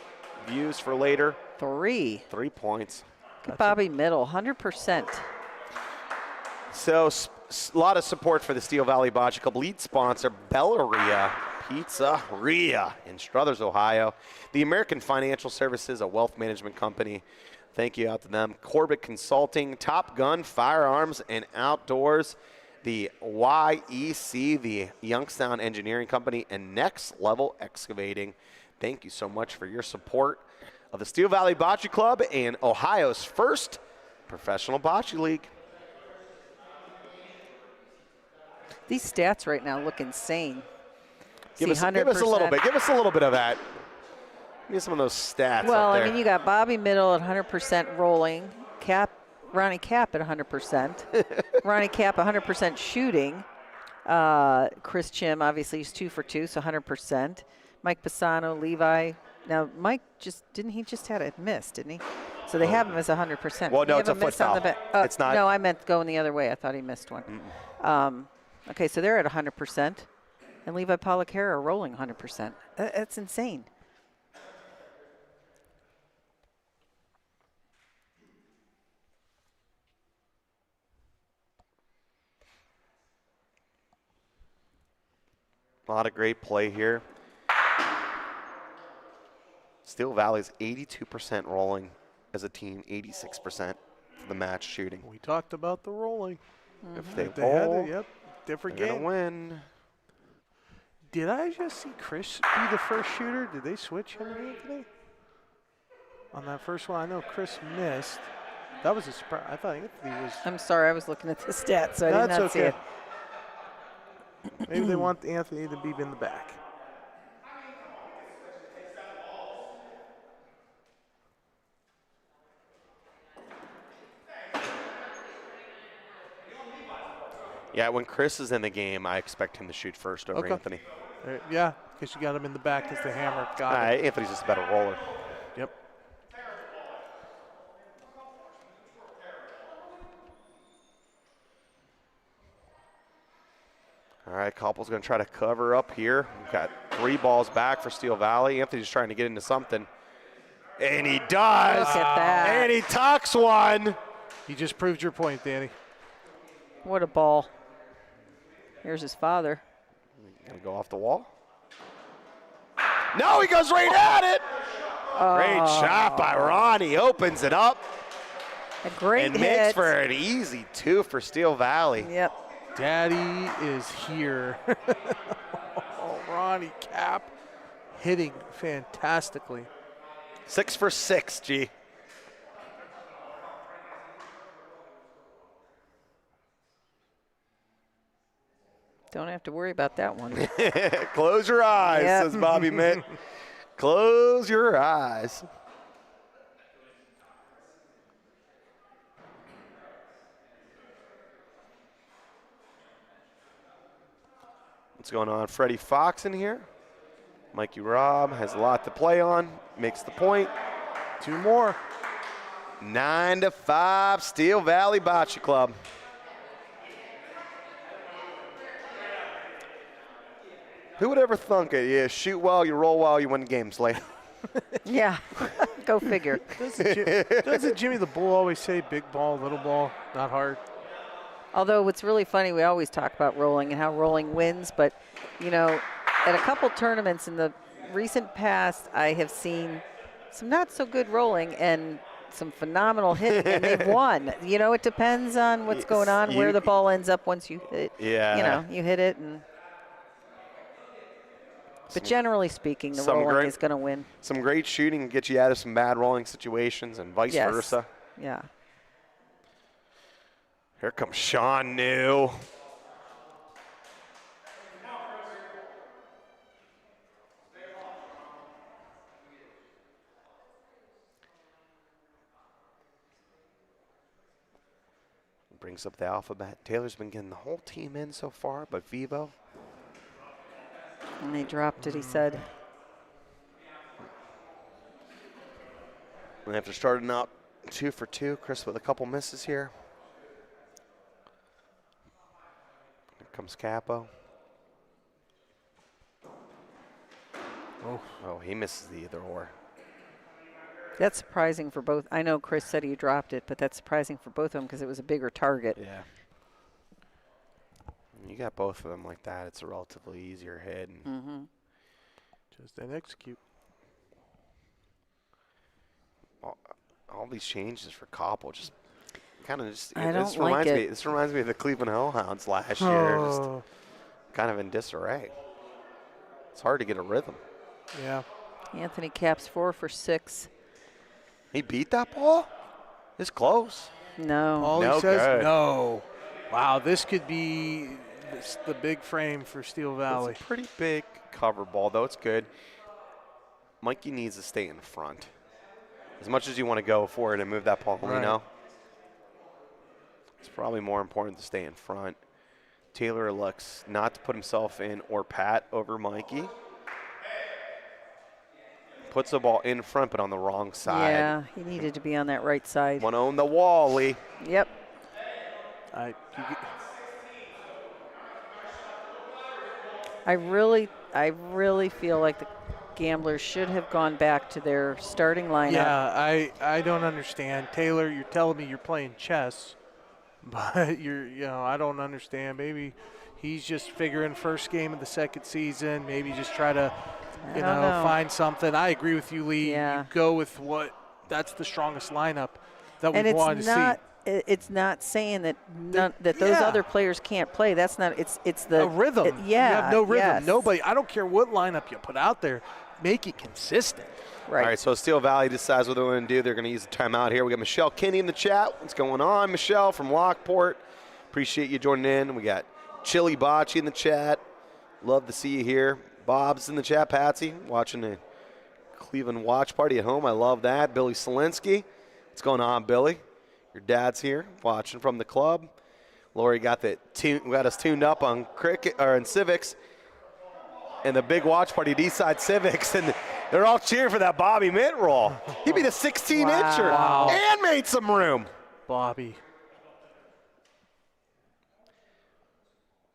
views for later. 3. 3 points. Good Bobby Middle, 100%. So a lot of support for the Steel Valley Bocce Club. Lead sponsor, Bellaria Pizzeria in Struthers, Ohio. The American Financial Services, a wealth management company. Thank you out to them. Corbett Consulting, Top Gun Firearms and Outdoors, the YEC, the Youngstown Engineering Company, and Next Level Excavating. Thank you so much for your support of the Steel Valley Bocce Club and Ohio's first professional bocce league. These stats right now look insane. Give us a little bit. Give us a little bit of that. Give me some of those stats. Well, up there. I mean, you got Bobby Middle at 100% rolling, Ronnie Cap at 100%, Ronnie Cap 100% shooting. Chris Chim, obviously, he's 2 for 2, so 100%. Mike Pisano, Levi. Now, Mike didn't he just had a miss, didn't he? So they have him as 100%. Well, no, it's a foot foul. It's not. No, I meant going the other way. I thought he missed one. Okay, so they're at 100%. And Levi Polacera are rolling 100%. That's insane. A lot of great play here. Steel Valley's 82% rolling as a team, 86% for the match shooting. We talked about the rolling. If they had roll, it, yep, different they're game. gonna win. Did I just see Chris be the first shooter? Did they switch him and Anthony? On that first one, I know Chris missed. That was a surprise. I thought Anthony was. I'm sorry, I was looking at the stats, so I did not see it. Maybe they want Anthony to be in the back. Yeah, when Chris is in the game, I expect him to shoot first over Anthony. Yeah, because you got him in the back as the hammer. Anthony's just a better roller. Yep. All right, Koppel's going to try to cover up here. We've got 3 balls back for Steel Valley. Anthony's trying to get into something. And he does. Look at that. And he tucks one. You just proved your point, Danny. What a ball. Here's his father. Gonna go off the wall. No, he goes right at it. Great shot by Ronnie. Opens it up. A great and hit. makes for an easy 2 for Steel Valley. Yep. Daddy is here. Ronnie Cap hitting fantastically. 6 for 6, G. Don't have to worry about that one. Close your eyes, says Bobby Mitt. Close your eyes. What's going on? Freddie Fox in here. Mikey Robb has a lot to play on. Makes the point. 2 more. 9-5, Steel Valley Bocce Club. Who would ever thunk it? You shoot well, you roll well, you win games later. Yeah, go figure. Doesn't Jimmy the Bull always say big ball, little ball, not hard? Although what's really funny, we always talk about rolling and how rolling wins, but, you know, at a couple tournaments in the recent past, I have seen some not so good rolling and some phenomenal hits, and they've won. You know, it depends on what's going on, where the ball ends up once you hit it. Yeah. You know, you hit it and... But generally speaking, the rolling is going to win. Some great shooting gets you out of some bad rolling situations and vice versa. Yeah. Here comes Sean New. Brings up the alphabet. Taylor's been getting the whole team in so far, but Vivo. And they dropped it, he said. And after starting out 2 for 2, Chris with a couple misses here. Here comes Capo. Oh, he misses the either or. That's surprising for both. I know Chris said he dropped it, but that's surprising for both of them because it was a bigger target. Yeah. You got both of them like that, it's a relatively easier hit. And Just then execute. all these changes for Koppel just kind of just. I don't like it. This reminds me of the Cleveland Hellhounds last year. Just kind of in disarray. It's hard to get a rhythm. Yeah. Anthony Caps 4 for 6. He beat that ball? It's close. No. All No he says, good. no. Wow, this could be the big frame for Steel Valley. It's a pretty big cover ball, though. It's good. Mikey needs to stay in front. As much as you want to go for it and move that ball, Right. it's probably more important to stay in front. Taylor looks not to put himself in or pat over Mikey. Puts the ball in front, but on the wrong side. Yeah, he needed to be on that right side. Want to own the wall, Lee. Yep. I really feel like the Gamblers should have gone back to their starting lineup. Yeah, I don't understand. Taylor, you're telling me you're playing chess, but I don't understand. Maybe he's just figuring first game of the second season, maybe just try to, I don't know. find something. I agree with you, Lee. Yeah. You go with that's the strongest lineup that And we wanted to see. It's not saying that that those Yeah. other players can't play. That's not. It's the A rhythm. yeah. You have no rhythm. yes. Nobody. I don't care what lineup you put out there. Make it consistent. Right. All right, so Steel Valley decides what they're going to do. They're going to use the timeout here. We got Michelle Kinney in the chat. What's going on, Michelle from Lockport? Appreciate you joining in. We got Chili Bocce in the chat. Love to see you here. Bob's in the chat. Patsy watching the Cleveland watch party at home. I love that. Billy Solinsky. What's going on, Billy? Your dad's here watching from the club. Lori got us tuned up on cricket or in civics. And the big watch party at Eastside Civics, and they're all cheering for that Bobby Mint roll. He beat a 16-incher Wow. and made some room. Bobby.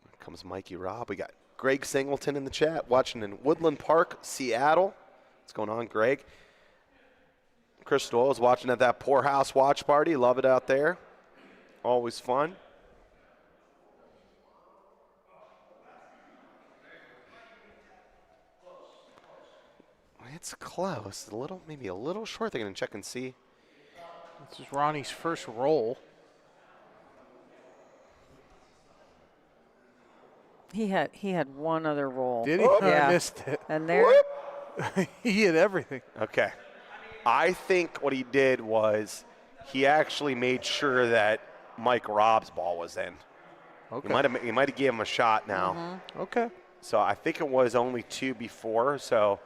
Here comes Mikey Robb. We got Greg Singleton in the chat, watching in Woodland Park, Seattle. What's going on, Greg? Chris Doyle is watching at that Poorhouse watch party. Love it out there. Always fun. It's close. Maybe a little short. They're going to check and see. This is Ronnie's first roll. He had one other roll. Did he? Yeah. I missed it. And there. He hit everything. Okay. I think what he did was he actually made sure that Mike Robb's ball was in. Okay. He might have gave him a shot now. Okay. So I think it was only 2 before. So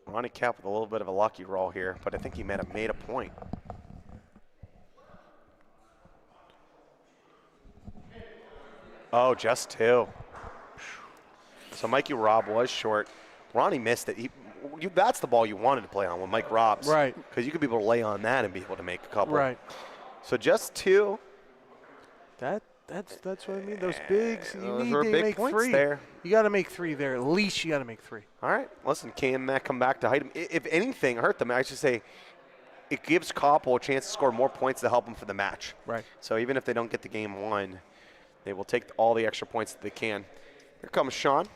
Ronnie Cap with a little bit of a lucky roll here, but I think he might have made a point. Oh, just 2. So Mikey Robb was short. Ronnie missed it. That's the ball you wanted to play on with Mike Robb's. Right. Because you could be able to lay on that and be able to make a couple. Right. So just 2. That's what I mean. Those bigs, you Those need were to big make points 3. there. You got to make 3 there. At least you got to make 3. All right. Listen, can that come back to hide them? If anything, hurt them. I should say it gives Koppel a chance to score more points to help them for the match. Right. So even if they don't get the game won, they will take all the extra points that they can. Here comes Sean.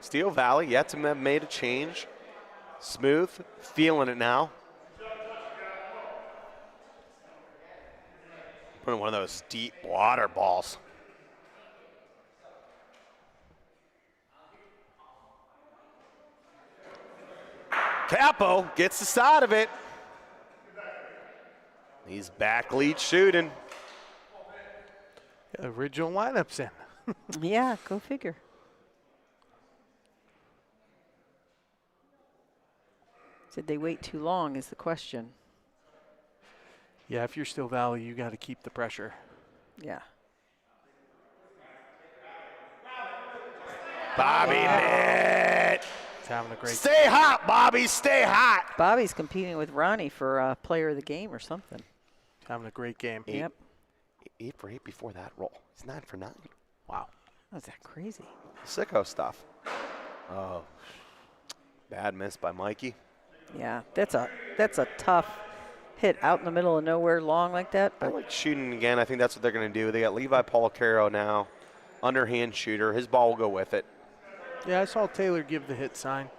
Steel Valley yet to have made a change. Smooth, feeling it now. Putting one of those deep water balls. Capo gets the side of it. He's back lead shooting. Original lineups in. Yeah, go figure. Did they wait too long is the question. Yeah, if you're still Valley, you got to keep the pressure. Yeah. Bobby Mitt. He's having a great Stay hot, Bobby. Stay hot. Bobby's competing with Ronnie for player of the game or something. having a great game. Yep. 8 for 8 before that roll. He's 9 for 9. Wow. How's that crazy? Sicko stuff. Oh. Bad miss by Mikey. Yeah, that's a tough hit out in the middle of nowhere long like that. I But like shooting again. I think that's what they're going to do. They got Levi Policaro now. Underhand shooter. His ball will go with it. Yeah, I saw Taylor give the hit sign.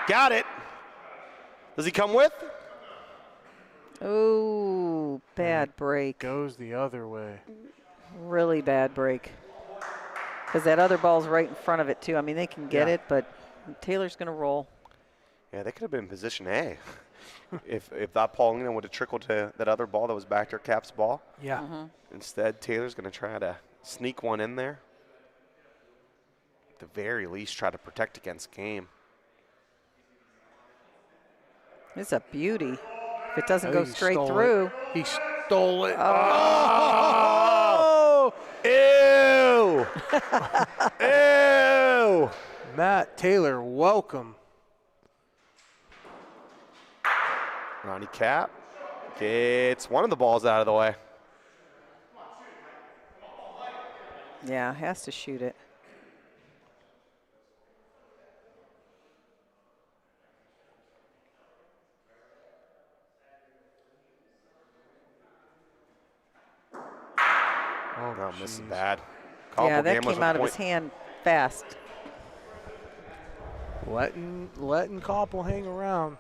Got it. Does he come with? oh, bad break. Goes the other way. Really bad break. Because that other ball's right in front of it, too. I mean, they can get Yeah. it, but Taylor's going to roll. Yeah, they could have been in position A. if that Paulino would have trickled to that other ball that was back there, Cap's ball. Yeah. Instead, Taylor's going to try to sneak one in there. At the very least, try to protect against game. It's a beauty. If it doesn't I go think he straight stole through. it. He stole it. Oh! Ew! Ew! Matt Taylor, welcome. Ronnie Cap gets one of the balls out of the way. Yeah, has to shoot it. Oh, No, this is jeez. bad. Yeah, that Gamblers came with out of point. his hand fast. Letting Koppel hang around.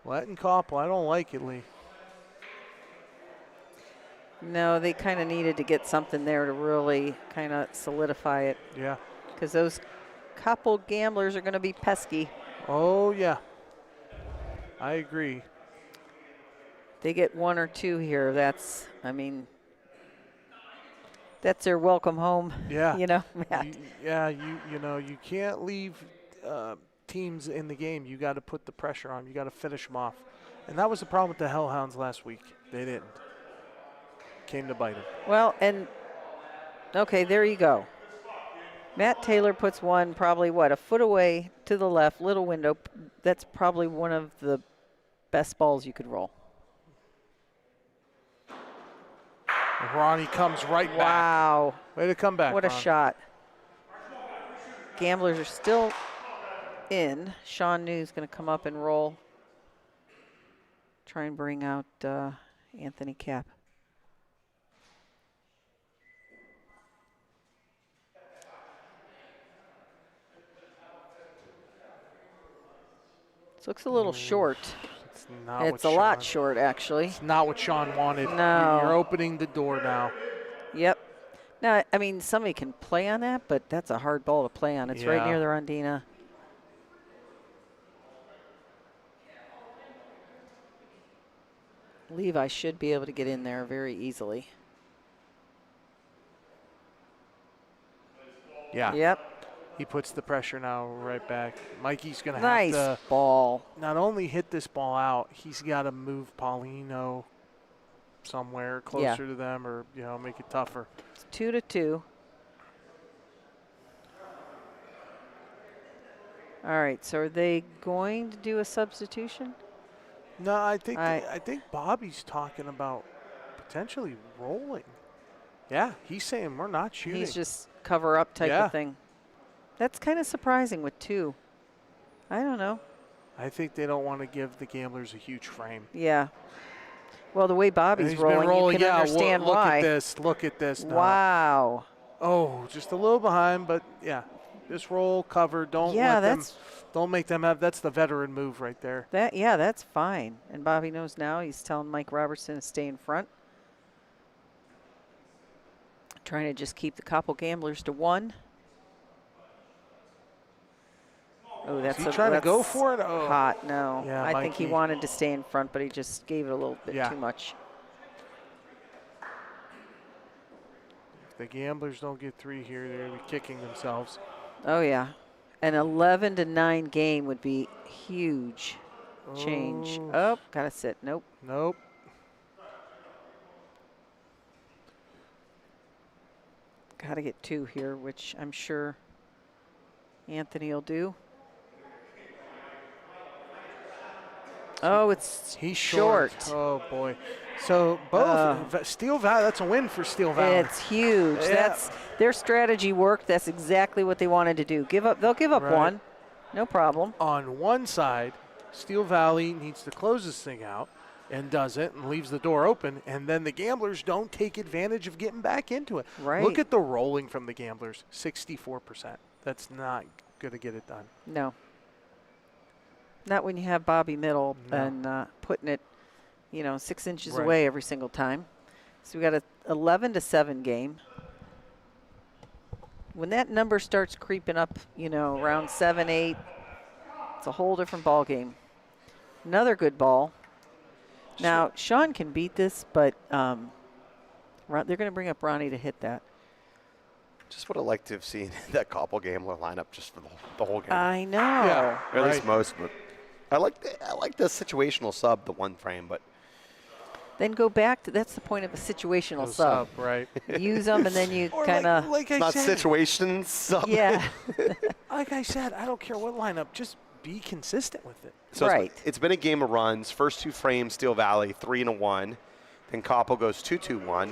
Letting Koppel. I don't like it, Lee. No, they kind of needed to get something there to really kind of solidify it. Yeah. Because those couple gamblers are going to be pesky. Oh, yeah. I agree. They get one or two here. That's, I mean, that's their welcome home. Yeah. You know, Matt. You know, you can't leave teams in the game. You got to put the pressure on. You got to finish them off. And that was the problem with the Hellhounds last week. They didn't. Came to bite them. Well, and okay, there you go. Matt Taylor puts one probably, what, a foot away to the left, little window. That's probably one of the best balls you could roll. And Ronnie comes right back. Wow. Way to come back, What a Ron. shot. Gamblers are still in. Sean New's going to come up and roll. Try and bring out Anthony Cap. This looks a little short. It's not It's a what lot Sean- short, actually. It's not what Sean wanted. No. You're opening the door now. Yep. Now, I mean, somebody can play on that, but that's a hard ball to play on. It's right Yeah. near the Rondina. Levi should be able to get in there very easily. Yeah. Yep. He puts the pressure now right back. Mikey's going to Nice have to ball. not only hit this ball out, he's got to move Paulino somewhere closer to them or, you know, make it tougher. It's 2-2. All right, so are they going to do a substitution? No, I think I- I think Bobby's talking about potentially rolling. Yeah, he's saying we're not shooting. He's just cover up type Yeah. of thing. That's kind of surprising with 2. I don't know. I think they don't want to give the gamblers a huge frame. Yeah. Well, the way And Bobby's he's been rolling, you can yeah, understand look why. at this. Look at this now. Wow. Oh, just a little behind, but yeah. Just roll, cover. Don't don't make them have. That's the veteran move right there. That's fine. And Bobby knows now. He's telling Mike Robertson to stay in front. Trying to just keep the Koppel Gamblers to 1. Oh, that's trying to go for it. Oh. Hot. No, Yeah, I think he wanted to stay in front, but he just gave it a little bit too much. If the Gamblers don't get 3 here, they're going to be kicking themselves. Oh yeah, an 11-9 game would be huge change. Oh, gotta sit. Nope. Nope. Gotta get 2 here, which I'm sure Anthony will do. Oh, he's short. Oh boy. So both Steel Valley. That's a win for Steel Valley. It's huge. Yeah. That's their strategy worked. That's exactly what they wanted to do. They'll give up 1. No problem. On one side, Steel Valley needs to close this thing out and doesn't and leaves the door open, and then the Gamblers don't take advantage of getting back into it. Right. Look at the rolling from the Gamblers, 64%. That's not going to get it done. No. Not when you have Bobby middle and putting it, 6 inches away every single time. So we got a 11-7 game. When that number starts creeping up, around 7, 8, it's a whole different ball game. Another good ball. Now, Sean can beat this, but they're going to bring up Ronnie to hit that. Just would have liked to have seen that Koppel Gambler lineup just for the whole game. I know. Yeah, or at least most, but I like the situational sub, the 1 frame, but Then go back to, that's the point of a situational sub. Right. Use them and then you Or kind of. like I not said, situation sub. Yeah. like I said, I don't care what lineup, just be consistent with it. So Right. it's been a game of runs. First 2 frames, Steel Valley 3-1. Then Koppel goes 2-2-1.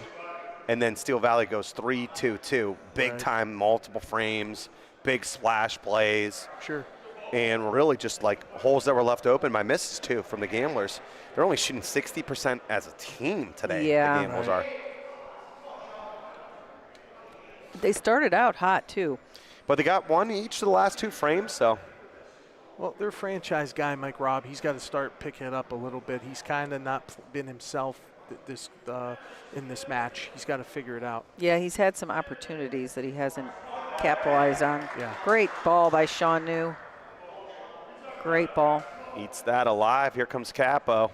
And then Steel Valley goes 3-2-2. Big time, multiple frames, big splash plays. Sure. And really just like holes that were left open by misses too from the Gamblers. They're only shooting 60% as a team today. Yeah. The Gamblers are. They started out hot too. But they got 1 each of the last 2 frames, so. Well, their franchise guy, Mike Robb, he's got to start picking it up a little bit. He's kind of not been himself in this match. He's got to figure it out. Yeah, he's had some opportunities that he hasn't capitalized on. Yeah. Great ball by Sean New. Great ball. Eats that alive. Here comes Capo.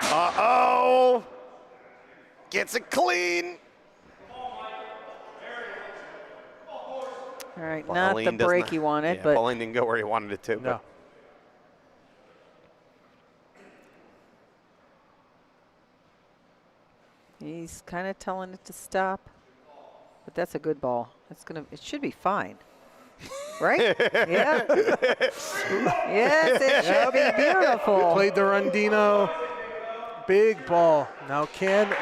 Uh-oh. Gets it clean. All right, Well, not Helene the break doesn't- he wanted, yeah, but Pauline didn't go where he wanted it to. No. But he's kind of telling it to stop. But that's a good ball. It should be fine. Right? Yeah. Yes, it should be beautiful. Played the Rondino. Big ball. Now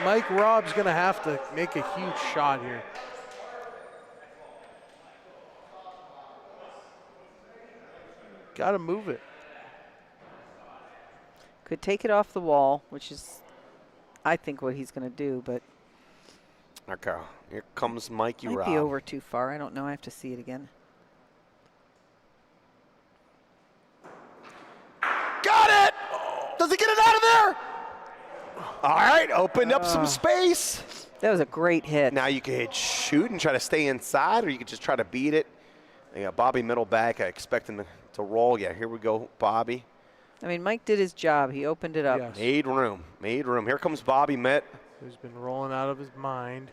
Mike Robb's going to have to make a huge shot here. Got to move it. Could take it off the wall, which is, I think, what he's going to do, but okay, here comes Mikey might Robb. be over too far. I don't know. I have to see it again. Got it! Does he get it out of there? All right, opened up some space. That was a great hit. Now you could shoot and try to stay inside, or you could just try to beat it. They got Bobby middle back. I expect him to roll. Yeah, here we go, Bobby. I mean, Mike did his job. He opened it up. Yes. Made room, made room. Here comes Bobby Mitt. Who's been rolling out of his mind.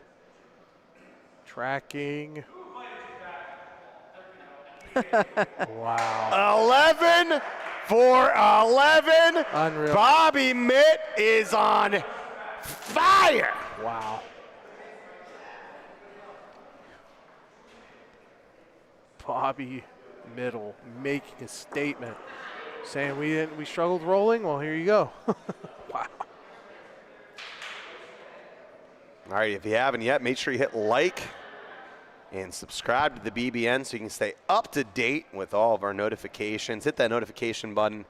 Tracking. Wow. 11 for 11. Unreal. Bobby Mitt is on fire. Wow. Bobby Middle making a statement, saying we struggled rolling. Well, here you go. Wow. All right, if you haven't yet, make sure you hit like and subscribe to the BBN so you can stay up to date with all of our notifications. Hit that notification button.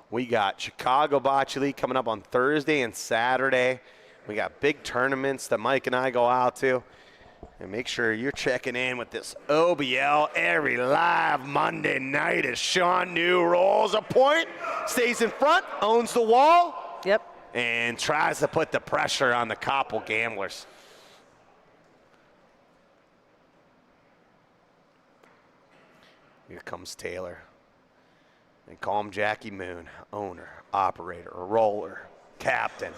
We got Chicago Bocce League coming up on Thursday and Saturday. We got big tournaments that Mike and I go out to. And make sure you're checking in with this OBL every live Monday night as Sean New rolls a point, stays in front, owns the wall. Yep. And tries to put the pressure on the Koppel Gamblers. Here comes Taylor. They call him Jackie Moon, owner, operator, roller, captain.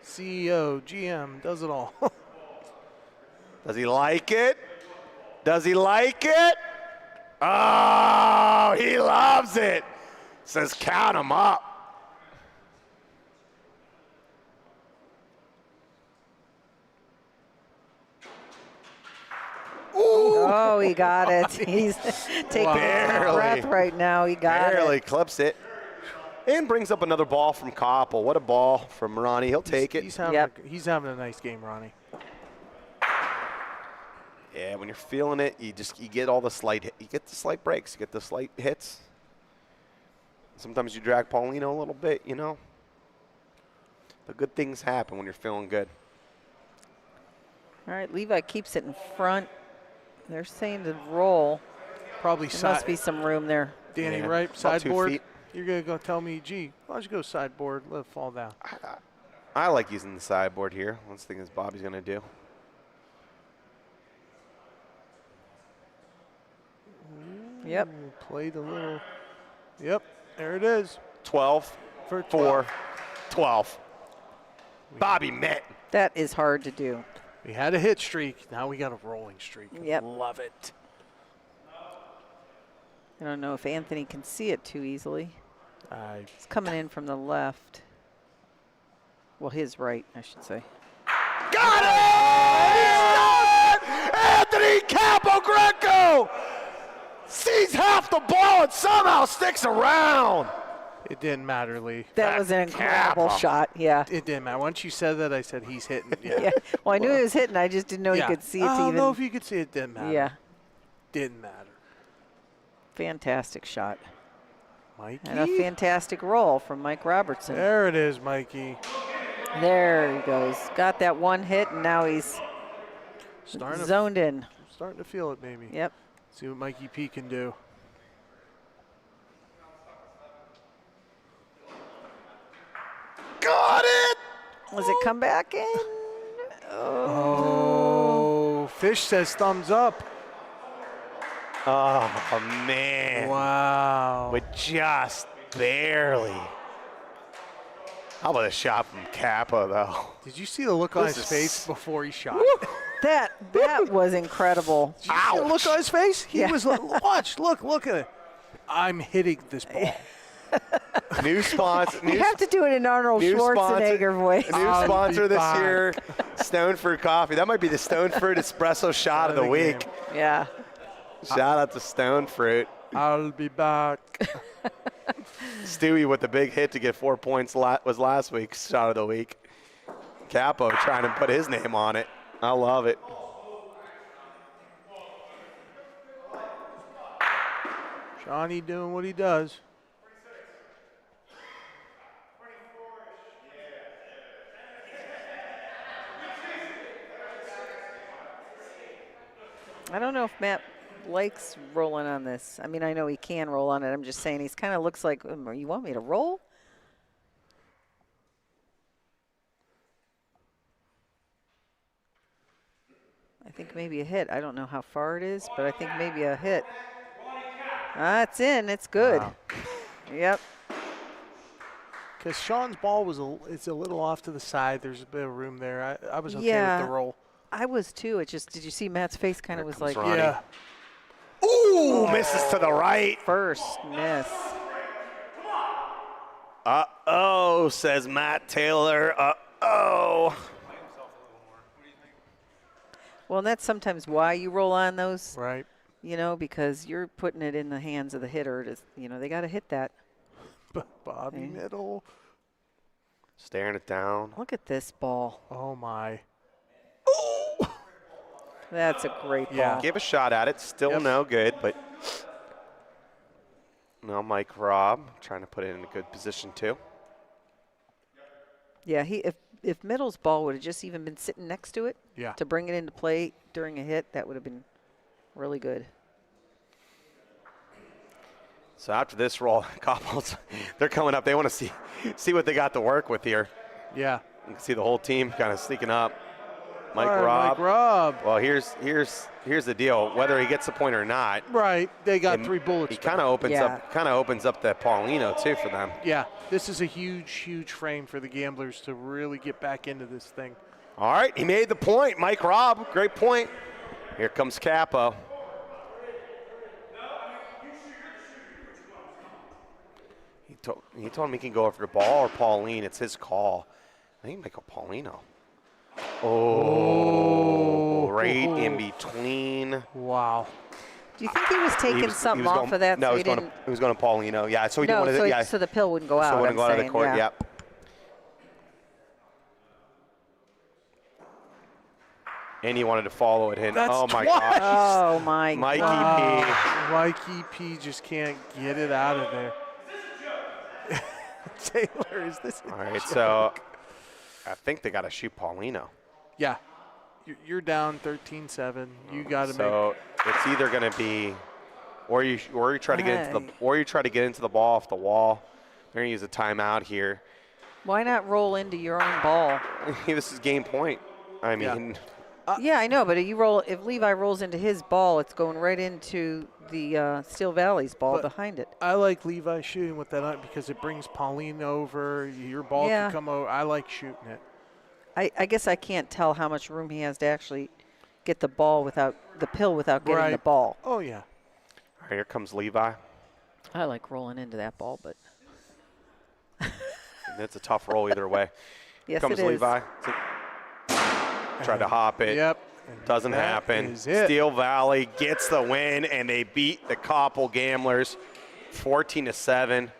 CEO, GM, does it all. Does he like it? Does he like it? Oh, he loves it. Says count him up. Oh, he got it. He's taking a breath right now. He got Barely it. clips it. And brings up another ball from Koppel. What a ball from Ronnie. He'll take it. He's having a nice game, Ronnie. Yeah, when you're feeling it, you get all the slight you get the slight breaks, you get the slight hits. Sometimes you drag Paulino a little bit, you know. The good things happen when you're feeling good. All right, Levi keeps it in front. They're saying to roll. Probably There side. must be some room there. Danny, Yeah, right? about 2 Sideboard. feet. You're going to go tell me, gee, why don't you go sideboard, let it fall down. I like using the sideboard here. Let's think is Bobby's going to do. Yep. Ooh, played a little. Yep, there it is. 12, For 4, 12. Bobby met. That is hard to do. We had a hit streak. Now we got a rolling streak. Yep. Love it. I don't know if Anthony can see it too easily. I It's coming in from the left. Well, his right, I should say. Got it! Anthony Capogreco sees half the ball and somehow sticks around. It didn't matter, Lee. That was an incredible Kappa. shot. Yeah. It didn't matter. Once you said that, I said he's hitting. Yeah. Yeah. Well, I knew he was hitting. I just didn't know he could see it I to don't even. know if you could see it. Didn't matter. Yeah. Didn't matter. Fantastic shot. Mikey. And a fantastic roll from Mike Robertson. There it is, Mikey. There he goes. Got that one hit, and now he's zoned in. Starting to feel it, maybe. Yep. See what Mikey P can do. Got it! Was it come back in? Oh, Fish says thumbs up. Oh, man. Wow. With just barely. How about a shot from Kappa, though? Did you see the look on This his is face before he shot? That was incredible. Did you see the look on his face? He Yeah. was like, watch, look at it. I'm hitting this ball. New sponsor. You have to do it in Arnold Schwarzenegger voice. New I'll sponsor be this back. year, Stone Fruit Coffee. That might be the Stone Fruit Espresso shot of the week. game. Yeah. Shout out to Stone Fruit. I'll be back. Stewie with the big hit to get 4 points was last week's shot of the week. Capo trying to put his name on it. I love it. Johnny doing what he does. I don't know if Matt likes rolling on this. I mean, I know he can roll on it. I'm just saying he's kind of looks like, you want me to roll? I think maybe a hit. I don't know how far it is, but I think maybe a hit. It's in. It's good. Wow. Yep. Because Sean's ball was it's a little off to the side. There's a bit of room there. I was okay Yeah. with the roll. I was too. It just, did you see Matt's face kind of was comes like, Ronnie. Yeah. Ooh, misses to the right. first miss. Uh-oh, says Matt Taylor. Uh-oh. Well, and that's sometimes why you roll on those, Right. you know, because you're putting it in the hands of the hitter. They got to hit that. Bobby Okay. Middle. Staring it down. Look at this ball. Oh, my. That's a great Yeah. ball. Give a shot at it. Still Yep. no good, but now Mike Robb trying to put it in a good position too. Yeah, if Middle's ball would have just even been sitting next to it to bring it into play during a hit, that would have been really good. So after this roll, Koppel's, they're coming up. They want to see what they got to work with here. Yeah. You can see the whole team kind of sneaking up. Mike All right, Robb. Mike Robb. Well, here's the deal. Whether he gets the point or not, Right. They got 3 bullets. he kind of opens up that Paulino too for them. Yeah. This is a huge, huge frame for the Gamblers to really get back into this thing. All right, he made the point. Mike Robb, great point. Here comes Capo. He told him he can go after the ball or Pauline. It's his call. I think Michael Paulino. Oh, right in between. Wow. Do you think he was taking something off of that? No, so he was going to Paulino. Yeah, so he didn't want to. So the pill wouldn't go out. So it wouldn't go out of the court. Yeah. Yep. And he wanted to follow it in. That's oh my twice. gosh. Oh my Mikey God. Mikey P just can't get it out of there. Taylor, is this? All right, so I think they got to shoot Paulino. Yeah. You're down 13-7. You got to make. So it's either going to be, or you try to get into the ball off the wall. They're going to use a timeout here. Why not roll into your own ball? This is game point. I mean. Yeah, I know, but if Levi rolls into his ball, it's going right into the Steel Valley's ball behind it. I like Levi shooting with that because it brings Pauline over. Your ball can come over. I like shooting it. I guess I can't tell how much room he has to actually get the ball without getting the ball. Oh, yeah. All right, here comes Levi. I like rolling into that ball, but it's a tough roll either way. Yes, Here comes it is. Levi. Tried to hop it. Yep. Doesn't happen. Steel Valley gets the win, and they beat the Koppel Gamblers 14-7.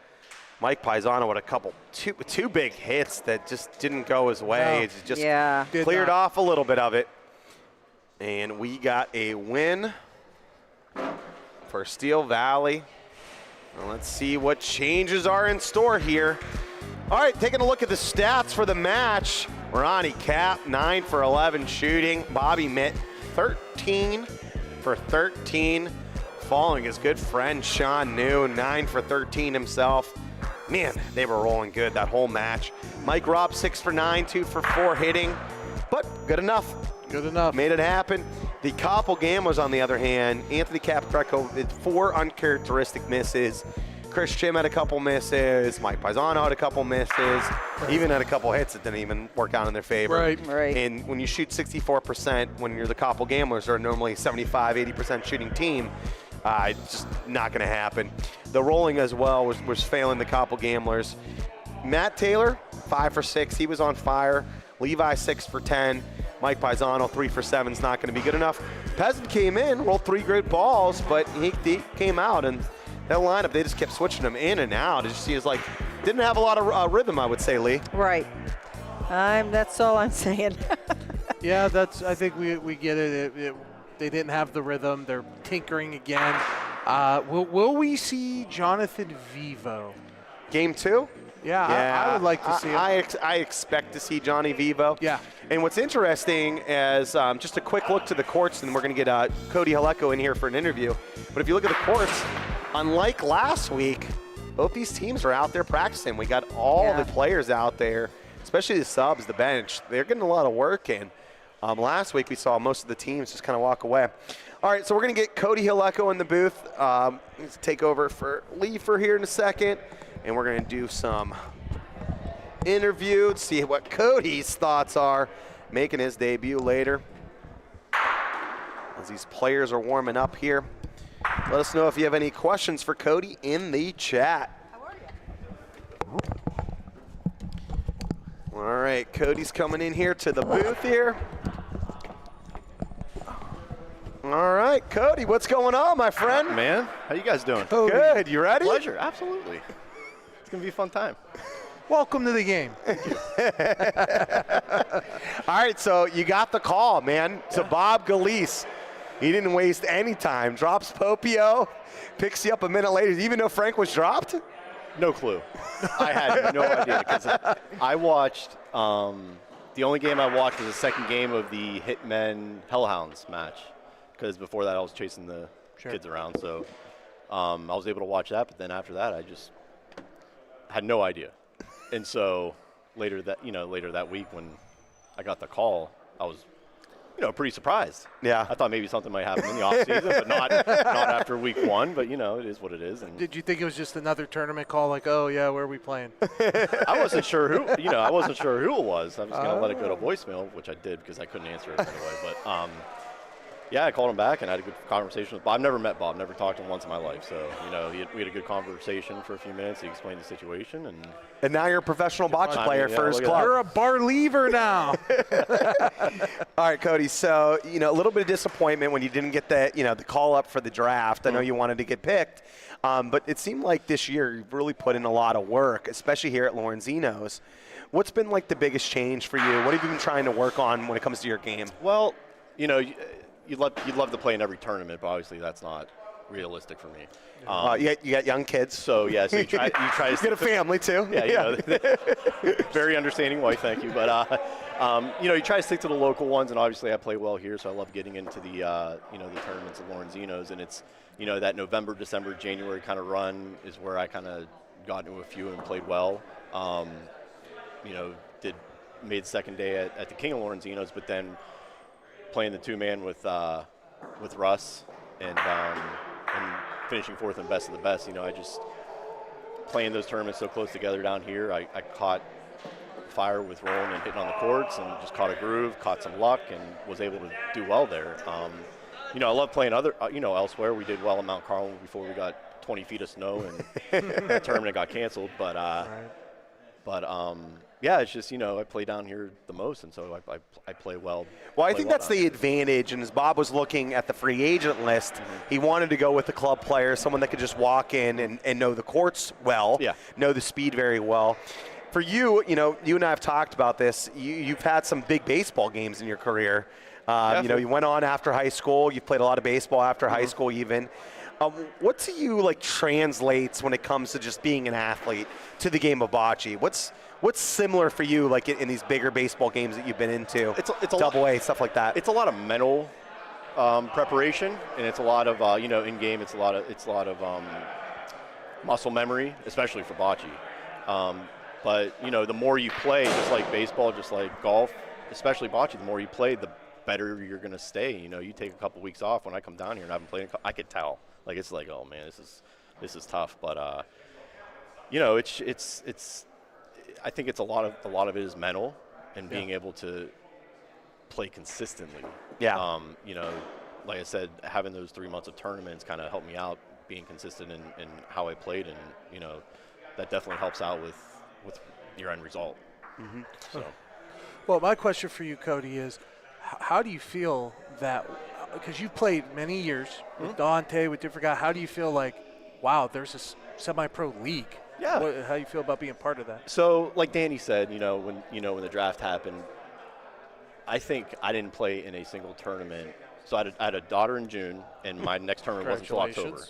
Mike Paisano with two big hits that just didn't go his way. It just cleared off a little bit of it. And we got a win for Steel Valley. Well, let's see what changes are in store here. All right, taking a look at the stats for the match. Ronnie Cap, 9 for 11 shooting. Bobby Mitt, 13 for 13. Following his good friend Sean New, 9 for 13 himself. Man, they were rolling good that whole match. Mike Robb, 6 for 9, 2 for 4 hitting, but good enough. Good enough. Made it happen. The Koppel Gamblers, on the other hand, Anthony Capgreco with 4 uncharacteristic misses. Chris Chim had a couple misses. Mike Paisano had a couple misses. Even had a couple hits that didn't even work out in their favor. Right. And when you shoot 64%, when you're the Koppel Gamblers, are normally 75, 80% shooting team, it's just not going to happen. The rolling as well was failing the Koppel Gamblers. Matt Taylor, 5 for 6. He was on fire. Levi, 6 for 10. Mike Paisano, 3 for 7 is not going to be good enough. Peasant came in, rolled 3 great balls, but he came out, and that lineup, they just kept switching them in and out. It just seems like didn't have a lot of rhythm, I would say, Lee. Right. That's all I'm saying. Yeah, I think we get it. They didn't have the rhythm. They're tinkering again. Will we see Jonathan Vivo? Game 2? Yeah, I would like to see him. I expect to see Johnny Vivo. Yeah. And what's interesting is just a quick look to the courts, and we're going to get Cody Helco in here for an interview. But if you look at the courts, unlike last week, both these teams are out there practicing. We got all the players out there, especially the subs, the bench. They're getting a lot of work in. Last week, we saw most of the teams just kind of walk away. All right, so we're going to get Cody Helco in the booth. He's take over for Lee for here in a second, and we're going to do some interview to see what Cody's thoughts are making his debut later. As these players are warming up here. Let us know if you have any questions for Cody in the chat. How are you? All right, Cody's coming in here to the booth here. All right, Cody, what's going on, my friend? Man, how you guys doing? Cody. Good, you ready? Pleasure, absolutely. It's gonna be a fun time. Welcome to the game. All right, so you got the call, man. So Bob Galise, he didn't waste any time. Drops Popio, picks you up a minute later. Did you even know Frank was dropped? No clue. I had no idea because I watched. The only game I watched was the second game of the Hitmen Hellhounds match, because before that I was chasing the kids around. So I was able to watch that, but then after that I just had no idea. And so later that week when I got the call, I was pretty surprised. Yeah. I thought maybe something might happen in the off season, but not after week 1. But it is what it is. And Did you think it was just another tournament call? Like, oh yeah, where are we playing? I wasn't sure who. I wasn't sure who it was. I was gonna let it go to voicemail, which I did because I couldn't answer it right away. But yeah, I called him back and I had a good conversation with Bob. I've never met Bob, never talked to him once in my life. So, we had a good conversation for a few minutes. He explained the situation. And now you're a professional bocce player for his club. You're a bar leaver now. All right, Cody. So, a little bit of disappointment when you didn't get the call up for the draft. I know you wanted to get picked. But it seemed like this year you've really put in a lot of work, especially here at Lorenzino's. What's been like the biggest change for you? What have you been trying to work on when it comes to your game? Well, you'd love to play in every tournament, but obviously that's not realistic for me. You got young kids. So you try to you get a family too. Yeah, very understanding wife, thank you. But you try to stick to the local ones, and obviously I play well here, so I love getting into the the tournaments at Lorenzino's, and it's that November, December, January kind of run is where I kind of got into a few and played well. Made second day at the King of Lorenzino's, but then playing the 2-man with Russ and finishing fourth and best of the best. I just playing those tournaments so close together down here. I caught fire with rolling and hitting on the courts, and just caught a groove, caught some luck, and was able to do well there. I love playing elsewhere. We did well in Mount Carmel before we got 20 feet of snow and the tournament got canceled. But yeah, it's just, I play down here the most, and so I play well. Well, I think that's the advantage, and as Bob was looking at the free agent list, he wanted to go with a club player, someone that could just walk in and know the courts well, know the speed very well. For you, you and I have talked about this. You've had some big baseball games in your career. You went on after high school. You've played a lot of baseball after high school even. What to you translates when it comes to just being an athlete to the game of bocce? What's similar for you, like in these bigger baseball games that you've been into? It's double A, stuff like that. It's a lot of mental preparation, and it's a lot of in game. It's a lot of muscle memory, especially for bocce. But the more you play, just like baseball, just like golf, especially bocce, the more you play, the better you're going to stay. You take a couple weeks off. When I come down here and I haven't played, I could tell. Like, it's like, oh man, this is tough. But it's I think it's a lot of it is mental and being able to play consistently. Yeah. Like I said, having those 3 months of tournaments kind of helped me out, being consistent in how I played, and that definitely helps out with your end result. Mm-hmm. So. Well, my question for you, Cody, is how do you feel that, because you've played many years with Dante, with different guys, how do you feel like, wow, there's a semi-pro league? Yeah. How do you feel about being part of that? So, like Danny said, when the draft happened, I think I didn't play in a single tournament. So I had a daughter in June, and my next tournament wasn't until October.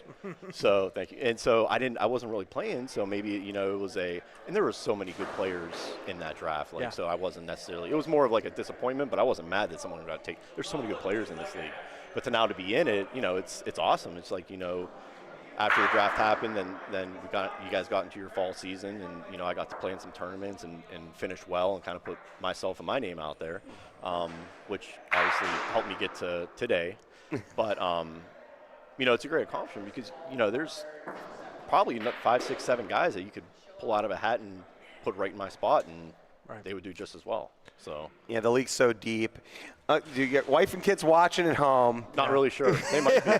So thank you. And so I wasn't really playing. So maybe it was and there were so many good players in that draft. So I wasn't necessarily. It was more of like a disappointment, but I wasn't mad that someone got taken. There's so many good players in this league, but to now to be in it, it's awesome. It's like after the draft happened, then you guys got into your fall season, and I got to play in some tournaments and finish well and kind of put myself and my name out there, which obviously helped me get to today. But it's a great accomplishment because there's probably 5, 6, 7 guys that you could pull out of a hat and put right in my spot, and they would do just as well. So yeah, the league's so deep. Do you get wife and kids watching at home? Not really sure. They might be.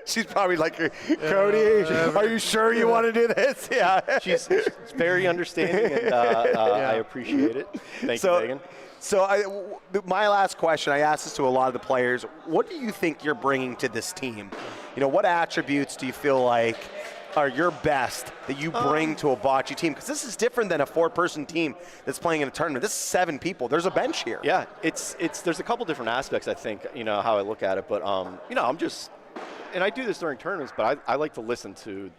She's probably like, Cody, are you sure you want to do this? Yeah. She's very understanding, and I appreciate it. Thank you, Megan. So my last question, I asked this to a lot of the players. What do you think you're bringing to this team? What attributes do you feel like are your best that you bring to a bocce team? Because this is different than a 4-person team that's playing in a tournament. This is 7 people. There's a bench here. Yeah, there's a couple different aspects, I think, how I look at it. But, I'm just – and I do this during tournaments, but I like to listen to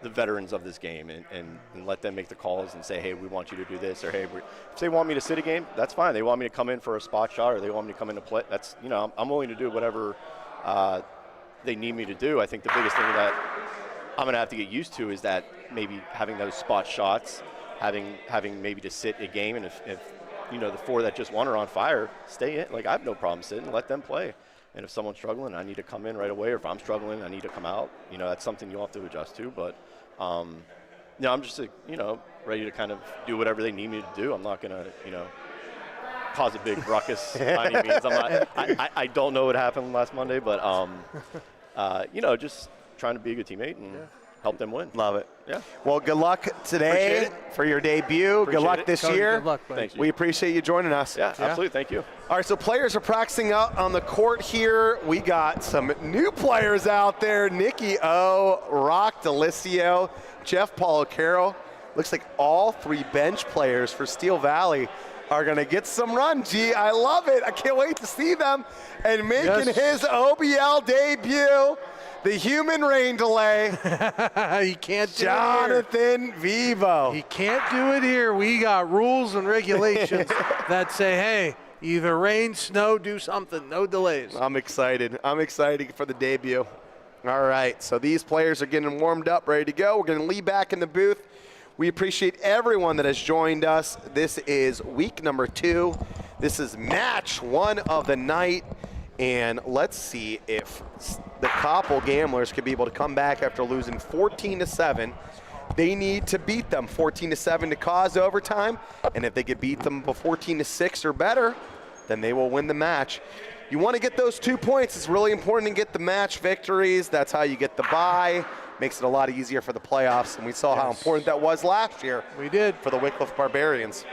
the veterans of this game and let them make the calls and say, hey, we want you to do this, or hey, if they want me to sit a game, that's fine. They want me to come in for a spot shot, or they want me to come in to play. That's, you know, I'm willing to do whatever they need me to do. I think the biggest thing that I'm going to have to get used to is that maybe having those spot shots, having maybe to sit a game, and if you know the 4 that just won are on fire, stay in. Like, I have no problem sitting, let them play. And if someone's struggling, I need to come in right away, or if I'm struggling, I need to come out. You know, that's something you'll have to adjust to. But, you know, I'm just, you know, ready to kind of do whatever they need me to do. I'm not going to, you know, cause a big ruckus by any means. I don't know what happened last Monday, but, you know, just trying to be a good teammate and help them win. Love it. Yeah. Well, good luck today for your debut. Good luck this Cody, year. good luck, buddy. Thank you. We appreciate you joining us. Yeah, absolutely. Thank you. All right, so players are practicing out on the court here. We got some new players out there. Nikki O, Rock Delicio, Jeff Polacaro. Looks like all 3 bench players for Steel Valley are going to get some run. Gee, I love it. I can't wait to see them. And making his OBL debut, the human rain delay, He can't do it here. Jonathan Vivo. He can't do it here. We got rules and regulations that say, hey, either rain, snow, do something. No delays. I'm excited. I'm excited for the debut. All right, so these players are getting warmed up, ready to go. We're going to leave back in the booth. We appreciate everyone that has joined us. This is week number 2. This is match 1 of the night. And let's see if the Koppel Gamblers could be able to come back after losing 14-7. They need to beat them 14-7 to cause overtime. And if they could beat them 14-6 or better, then they will win the match. You want to get those 2 points. It's really important to get the match victories. That's how you get the bye. Makes it a lot easier for the playoffs. And we saw how important that was last year. We did. For the Wickliffe Barbarians.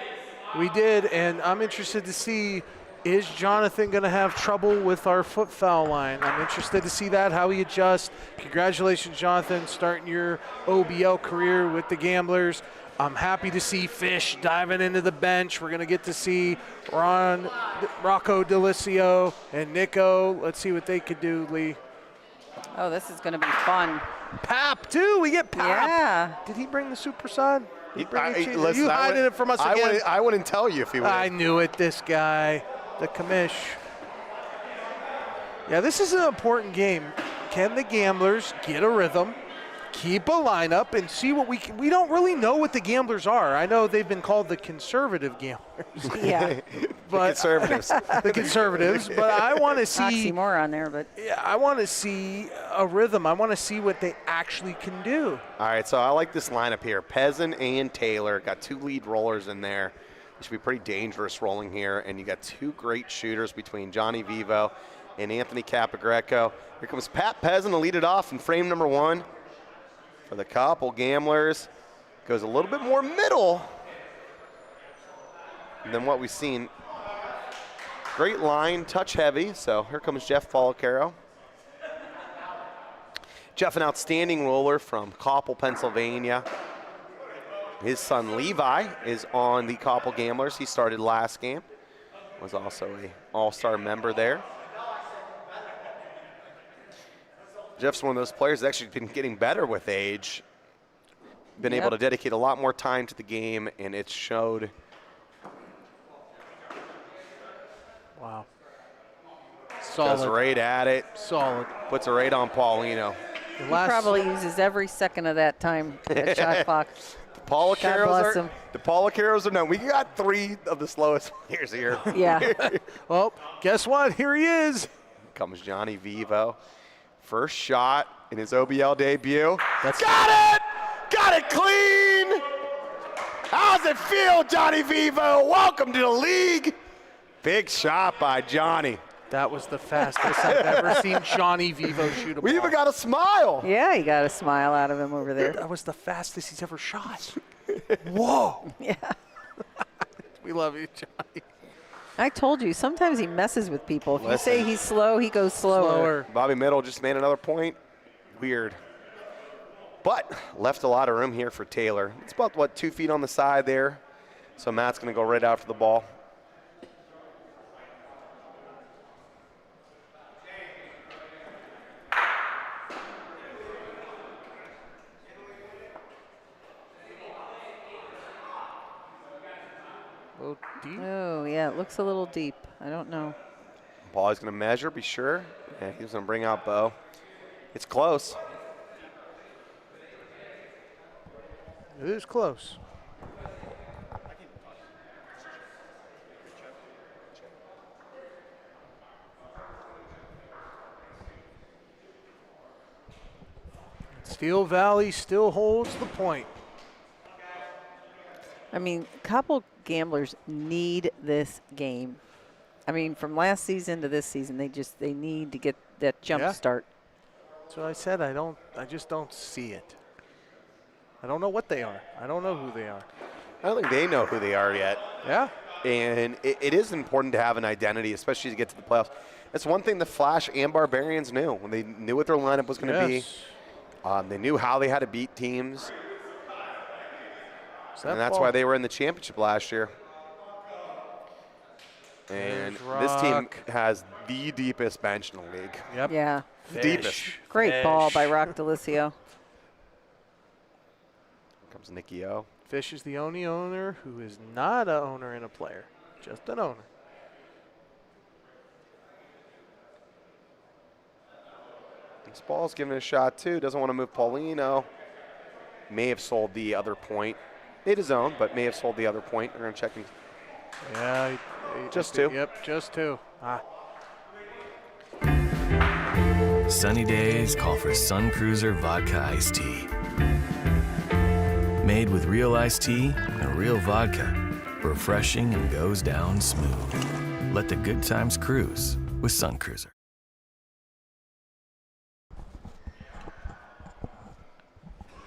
We did, and I'm interested to see, is Jonathan going to have trouble with our foot foul line? I'm interested to see that, how he adjusts. Congratulations, Jonathan, starting your OBL career with the Gamblers. I'm happy to see Fish diving into the bench. We're going to get to see Rocco Delicio and Nico. Let's see what they could do, Lee. Oh, this is going to be fun. Pap, too. We get Pap. Yeah. Did he bring the Super Sod? Did he bring the cheese? Are Listen, you hiding it from us again? I wouldn't tell you if he would. I knew it, this guy, the commish. Yeah, this is an important game. Can the Gamblers get a rhythm, keep a lineup, and see what we don't really know what the Gamblers are. I know they've been called the conservative Gamblers. Yeah. The conservatives. The conservatives, but I want to see Oxymoron there, but yeah, I want to see a rhythm. I want to see what they actually can do. All right, so I like this lineup here. Peasant and Taylor got 2 lead rollers in there. It should be pretty dangerous rolling here. And you got 2 great shooters between Johnny Vivo and Anthony Capagreco. Here comes Pat Peasant to lead it off in frame number 1 for the Koppel Gamblers. Goes a little bit more middle than what we've seen. Great line, touch heavy. So here comes Jeff Polacaro. Jeff, an outstanding roller from Koppel, Pennsylvania. His son Levi is on the Koppel Gamblers. He started last game. Was also an all-star member there. Jeff's one of those players that's actually been getting better with age. Been able to dedicate a lot more time to the game, and it showed. Wow. Solid. Does right at it. Solid. Puts it right on Paulino. he probably uses every second of that time at shot clock. The Polaccaros him. are known. We got 3 of the slowest players here. Yeah. Well, guess what? Here he is. Comes Johnny Vivo. First shot in his OBL debut. That's Got it! Got it clean! How's it feel, Johnny Vivo? Welcome to the league. Big shot by Johnny. That was the fastest I've ever seen Johnny Vivo shoot a ball. We even got a smile. Yeah, he got a smile out of him over there. That was the fastest he's ever shot. Whoa. Yeah. We love you, Johnny. I told you, sometimes he messes with people. If you Listen. say he's slow, he goes slower. Bobby Middle just made another point. Weird. But left a lot of room here for Taylor. It's about, 2 feet on the side there. So Matt's going to go right after the ball. A little deep. Oh, yeah, it looks a little deep. I don't know. Ball is going to measure, be sure. Yeah, he's going to bring out Bo. It's close. It is close. Steel Valley still holds the point. I mean, Koppel gamblers need this game. I mean, from last season to this season, they need to get that jump start. So I said I just don't see it. I don't know what they are. I don't know who they are. I don't think they know who they are yet. Yeah. And it is important to have an identity, especially to get to the playoffs. That's one thing the Flash and Barbarians knew. When they knew what their lineup was going to be. They knew how they had to beat teams. And that's why they were in the championship last year. And this team has the deepest bench in the league. Yep. Yeah. Deepest. Great ball by Rock Delisio. Here comes Nicky O. Fish is the only owner who is not an owner and a player, just an owner. This ball's giving it a shot too. Doesn't want to move Paulino. May have sold the other point. Made his own, but may have sold the other point. We're going to check. Yeah. Just two. Yep, just two. Sunny days call for Sun Cruiser Vodka Iced Tea. Made with real iced tea and real vodka. Refreshing and goes down smooth. Let the good times cruise with Sun Cruiser.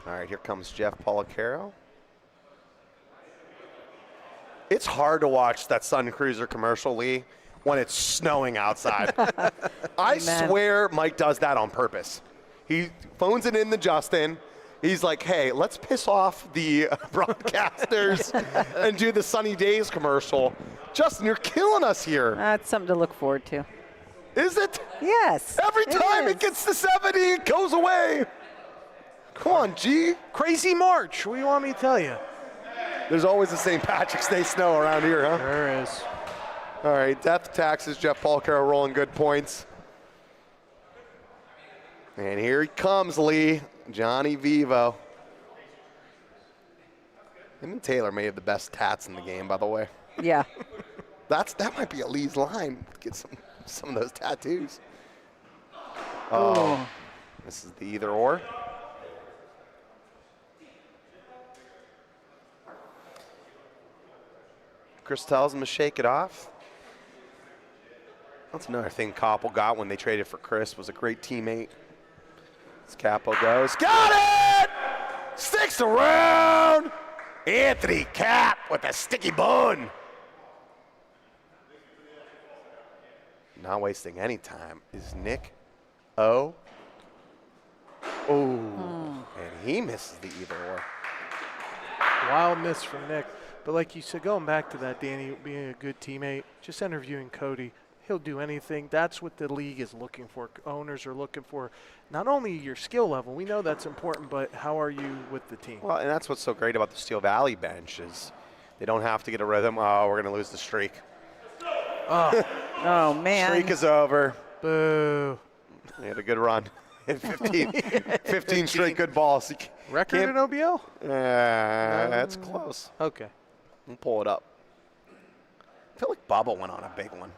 All right, here comes Jeff Policaro. It's hard to watch that Sun Cruiser commercial, Lee, when it's snowing outside. I swear Mike does that on purpose. He phones it in to Justin. He's like, hey, let's piss off the broadcasters and do the Sunny Days commercial. Justin, you're killing us here. That's something to look forward to. Is it? Yes. Every time it gets to 70, it goes away. Come on, G. Crazy March. What do you want me to tell you? There's always the St. Patrick's Day snow around here, huh? There is. All right, death taxes, Jeff Policaro rolling good points. And here he comes, Lee. Johnny Vivo. Him and Taylor may have the best tats in the game, by the way. Yeah. That might be a Lee's line. Get some of those tattoos. Oh, this is the either or. Chris tells him to shake it off. That's another thing Koppel got when they traded for Chris, was a great teammate. As Capo goes, got it! Sticks around! Anthony Cap with a sticky bun. Not wasting any time is Nick O. And he misses the either or. Wild miss from Nick. But like you said, going back to that, Danny, being a good teammate, just interviewing Cody, he'll do anything. That's what the league is looking for. Owners are looking for not only your skill level, we know that's important, but how are you with the team? Well, and that's what's so great about the Steel Valley bench is they don't have to get a rhythm. Oh, we're going to lose the streak. Oh, man. Streak is over. Boo. They had a good run. 15 straight good balls. Record in OBL? That's close. Okay. We'll pull it up. I feel like Bubba went on a big one.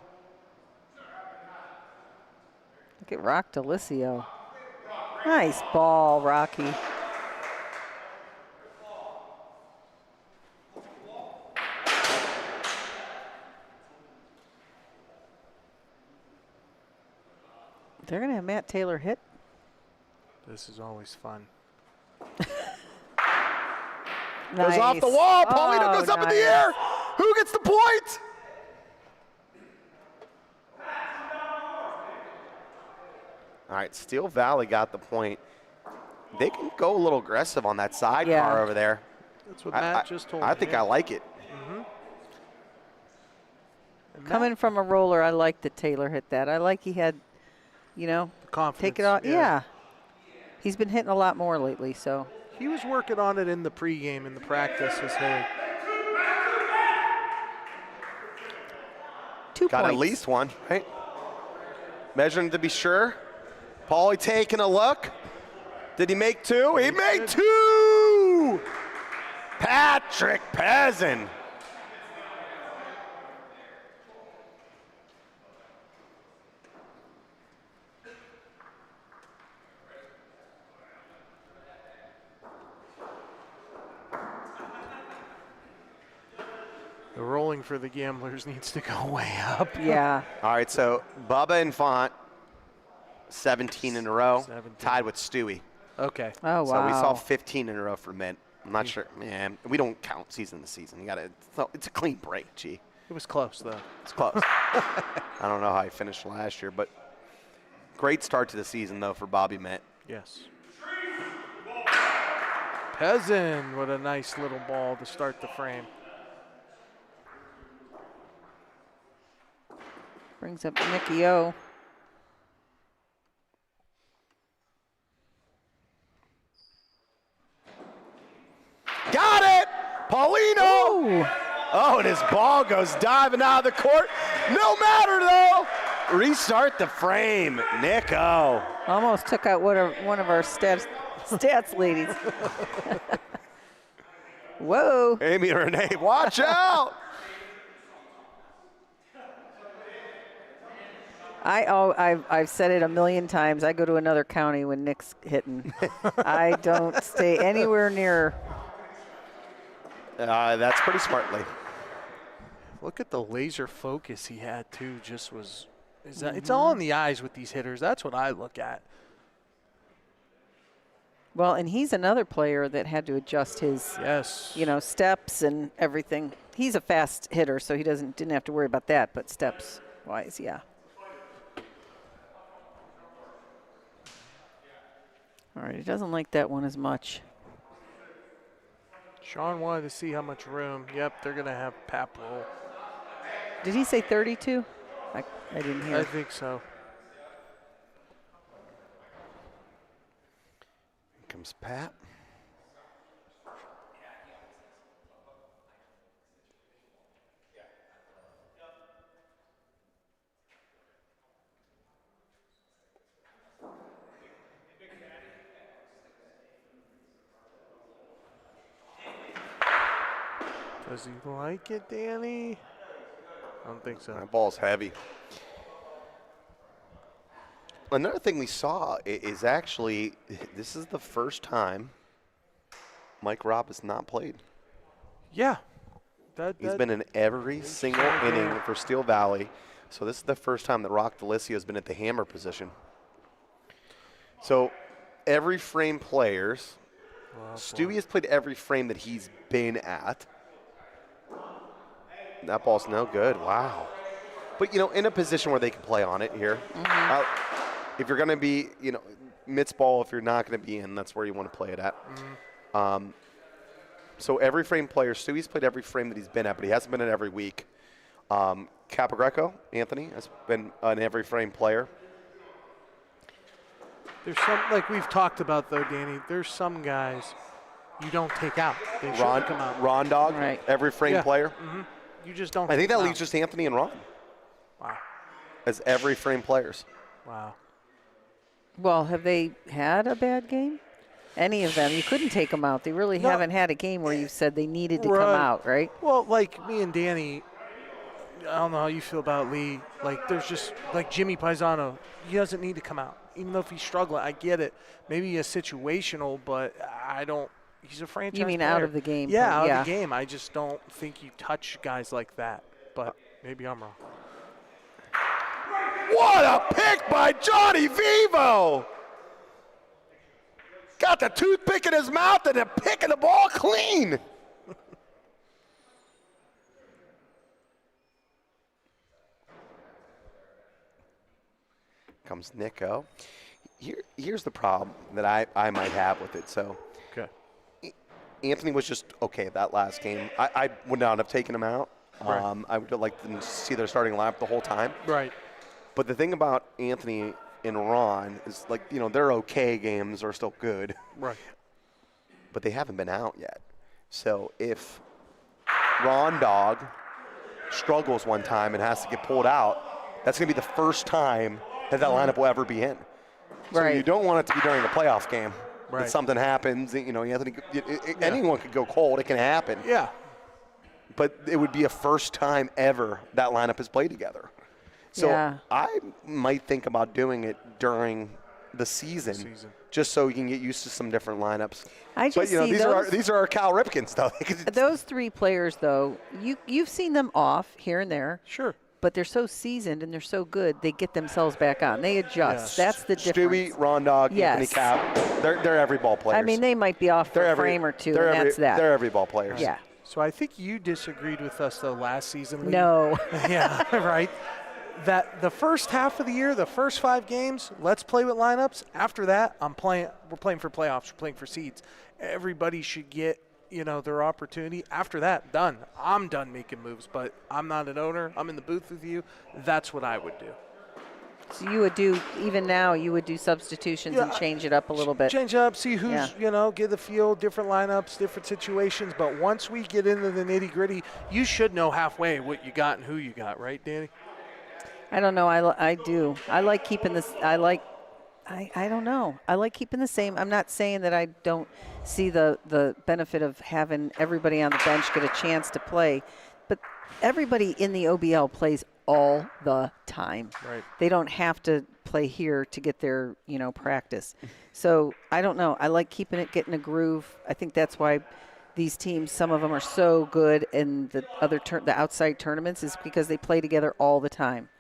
Look at Rock Delisio. Nice ball, Rocky. They're going to have Matt Taylor hit. This is always fun. Goes off the wall. Paulino goes up in the air. Who gets the point? All right, Steel Valley got the point. They can go a little aggressive on that sidecar over there. That's what Matt just told me. I think I like it. Coming from a roller, I like that Taylor hit that. I like he had, confidence. take it off. Yeah. He's been hitting a lot more lately, so. He was working on it in the pregame, in the practice. Got points. at least one, right? Measuring to be sure. Paulie taking a look. Did he make two? He made two! Patrick Pezin. The rolling for the gamblers needs to go way up. Yeah. All right, so Bubba and Font, 17 in a row, 17. tied with Stewie. Okay. Oh, wow. So we saw 15 in a row for Mint. I'm not sure. Man, we don't count season to season. You gotta. It's a clean break, G. It was close, though. It's close. I don't know how he finished last year, but great start to the season, though, for Bobby Mint. Yes. Pezin with a nice little ball to start the frame. Brings up Nicky O. Got it! Paulino! Oh, and his ball goes diving out of the court. No matter, though. Restart the frame. Nico. Almost took out one of our stats ladies. Whoa. Amy Renee, watch out! I've said it a million times. I go to another county when Nick's hitting. I don't stay anywhere near. That's pretty smartly. Look at the laser focus he had, too. It's all in the eyes with these hitters. That's what I look at. Well, and he's another player that had to adjust his, steps and everything. He's a fast hitter, so he didn't have to worry about that. But steps-wise, yeah. All right, he doesn't like that one as much. Sean wanted to see how much room. Yep, they're going to have Pap roll. Did he say 32? I didn't hear. I think so. Here comes Pat. Does he like it, Danny? I don't think so. That ball's heavy. Another thing we saw is actually, this is the first time Mike Robb has not played. Yeah. He's been in every single inning for Steel Valley. So this is the first time that Rock Delisio has been at the hammer position. So every frame players, Stewie has played every frame that he's been at. That ball's no good. Wow. But, in a position where they can play on it here. If you're going to be, Mitt's ball, if you're not going to be in, that's where you want to play it at. So every frame player, Stewie's played every frame that he's been at, but he hasn't been in every week. Capagreco, Anthony, has been an every frame player. There's some, like we've talked about, though, Danny, there's some guys you don't take out. They shouldn't come out. Ron Dog, Right. every frame player. Mm-hmm. You just don't. I think that them leaves out. just Anthony and Ron Wow. as every frame players. Wow. Well, have they had a bad game? Any of them? You couldn't take them out. They really haven't had a game where you said they needed to come out, right? Well, like me and Danny, I don't know how you feel about Lee. Like, there's just, like Jimmy Paisano, he doesn't need to come out. Even though if he's struggling, I get it. Maybe a situational, but I don't. He's a franchise You mean player. out of the game? Yeah, out of the game. I just don't think you touch guys like that. But maybe I'm wrong. What a pick by Johnny Vivo! Got the toothpick in his mouth and picking the ball clean. Comes Nico. Here's the problem that I might have with it. So, Okay. Anthony was just okay that last game. I would not have taken him out. Right. I would have liked them to see their starting lineup the whole time. Right. But the thing about Anthony and Ron is, like, their okay games are still good. Right. But they haven't been out yet. So if Ron Dog struggles one time and has to get pulled out, that's going to be the first time that lineup will ever be in. So Right. you don't want it to be during a playoff game. Right. If something happens, anyone could go cold. It can happen. Yeah. But it would be a first time ever that lineup has played together. So Yeah. I might think about doing it during the season, just so we can get used to some different lineups. I just but see these are our Cal Ripkens, though. those 3 players, though, you've seen them off here and there. Sure. But they're so seasoned and they're so good, they get themselves back on. They adjust. Yes. That's the difference. Stewie, Rondog, Yes. Anthony Cap, they're every ball players. I mean, they might be off for a frame or two, and that's that. They're every ball players. Yeah. So I think you disagreed with us, though, last season. Lee. No. Yeah, right. That the first half of the year, the first 5 games, let's play with lineups. After that, we're playing for playoffs, we're playing for seeds. Everybody should get, their opportunity. After that, done. I'm done making moves, but I'm not an owner. I'm in the booth with you. That's what I would do. So you would do, even now, you would do substitutions and change it up a little bit. Change up, see who's, get the feel, different lineups, different situations. But once we get into the nitty-gritty, you should know halfway what you got and who you got, right, Danny? I don't know. I do. I like keeping this. I don't know. I like keeping the same. I'm not saying that I don't see the benefit of having everybody on the bench get a chance to play, but everybody in the OBL plays all the time. Right. They don't have to play here to get their, practice. So I don't know. I like keeping it, getting a groove. I think that's why these teams, some of them are so good in the outside tournaments, is because they play together all the time.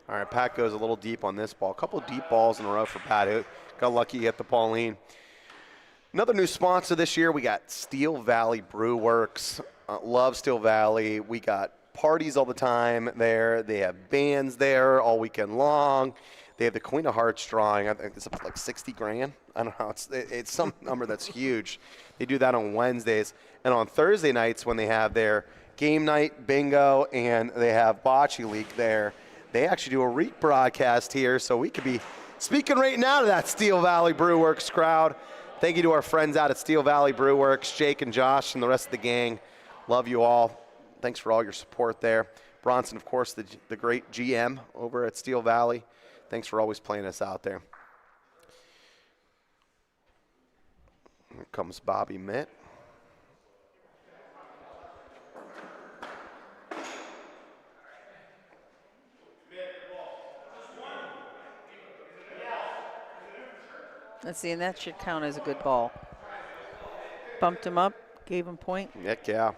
All right, Pat goes a little deep on this ball. A couple of deep balls in a row for Pat. Who got lucky to get the Pauline. Another new sponsor this year, we got Steel Valley Brew Works. Love Steel Valley. We got parties all the time there. They have bands there all weekend long. They have the Queen of Hearts drawing. I think it's like 60 grand. I don't know. It's some number that's huge. They do that on Wednesdays. And on Thursday nights when they have their game night, bingo, and they have Bocce League there, they actually do a rebroadcast here, so we could be speaking right now to that Steel Valley Brew Works crowd. Thank you to our friends out at Steel Valley Brew Works, Jake and Josh and the rest of the gang. Love you all. Thanks for all your support there. Bronson, of course, the great GM over at Steel Valley. Thanks for always playing us out there. Here comes Bobby Mitt. Let's see, and that should count as a good ball. Bumped him up, gave him point. Heck yeah.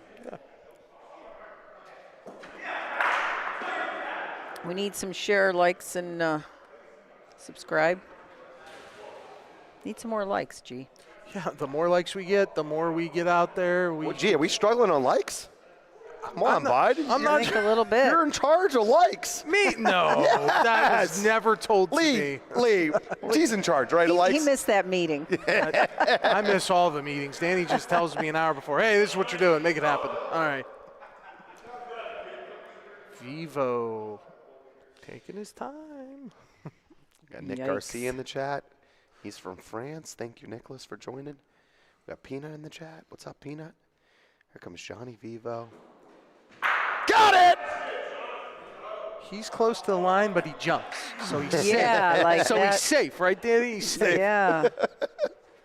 We need some share, likes, and subscribe. Need some more likes, G. Yeah, the more likes we get, the more we get out there. Well, gee, are we struggling on likes? Come on, bud. I think a little bit. You're in charge of likes. Me? No, that was never told to me. Lee, he's in charge, right? of likes. He missed that meeting. I miss all the meetings. Danny just tells me an hour before, hey, this is what you're doing. Make it happen. All right. Vivo taking his time. Got Nick Yikes. Garcia in the chat. He's from France. Thank you, Nicholas, for joining. We got Peanut in the chat. What's up, Peanut? Here comes Johnny Vivo. Got it! He's close to the line, but he jumps, so he's safe. Yeah, like so that. he's safe, right, Danny? He's safe. Yeah.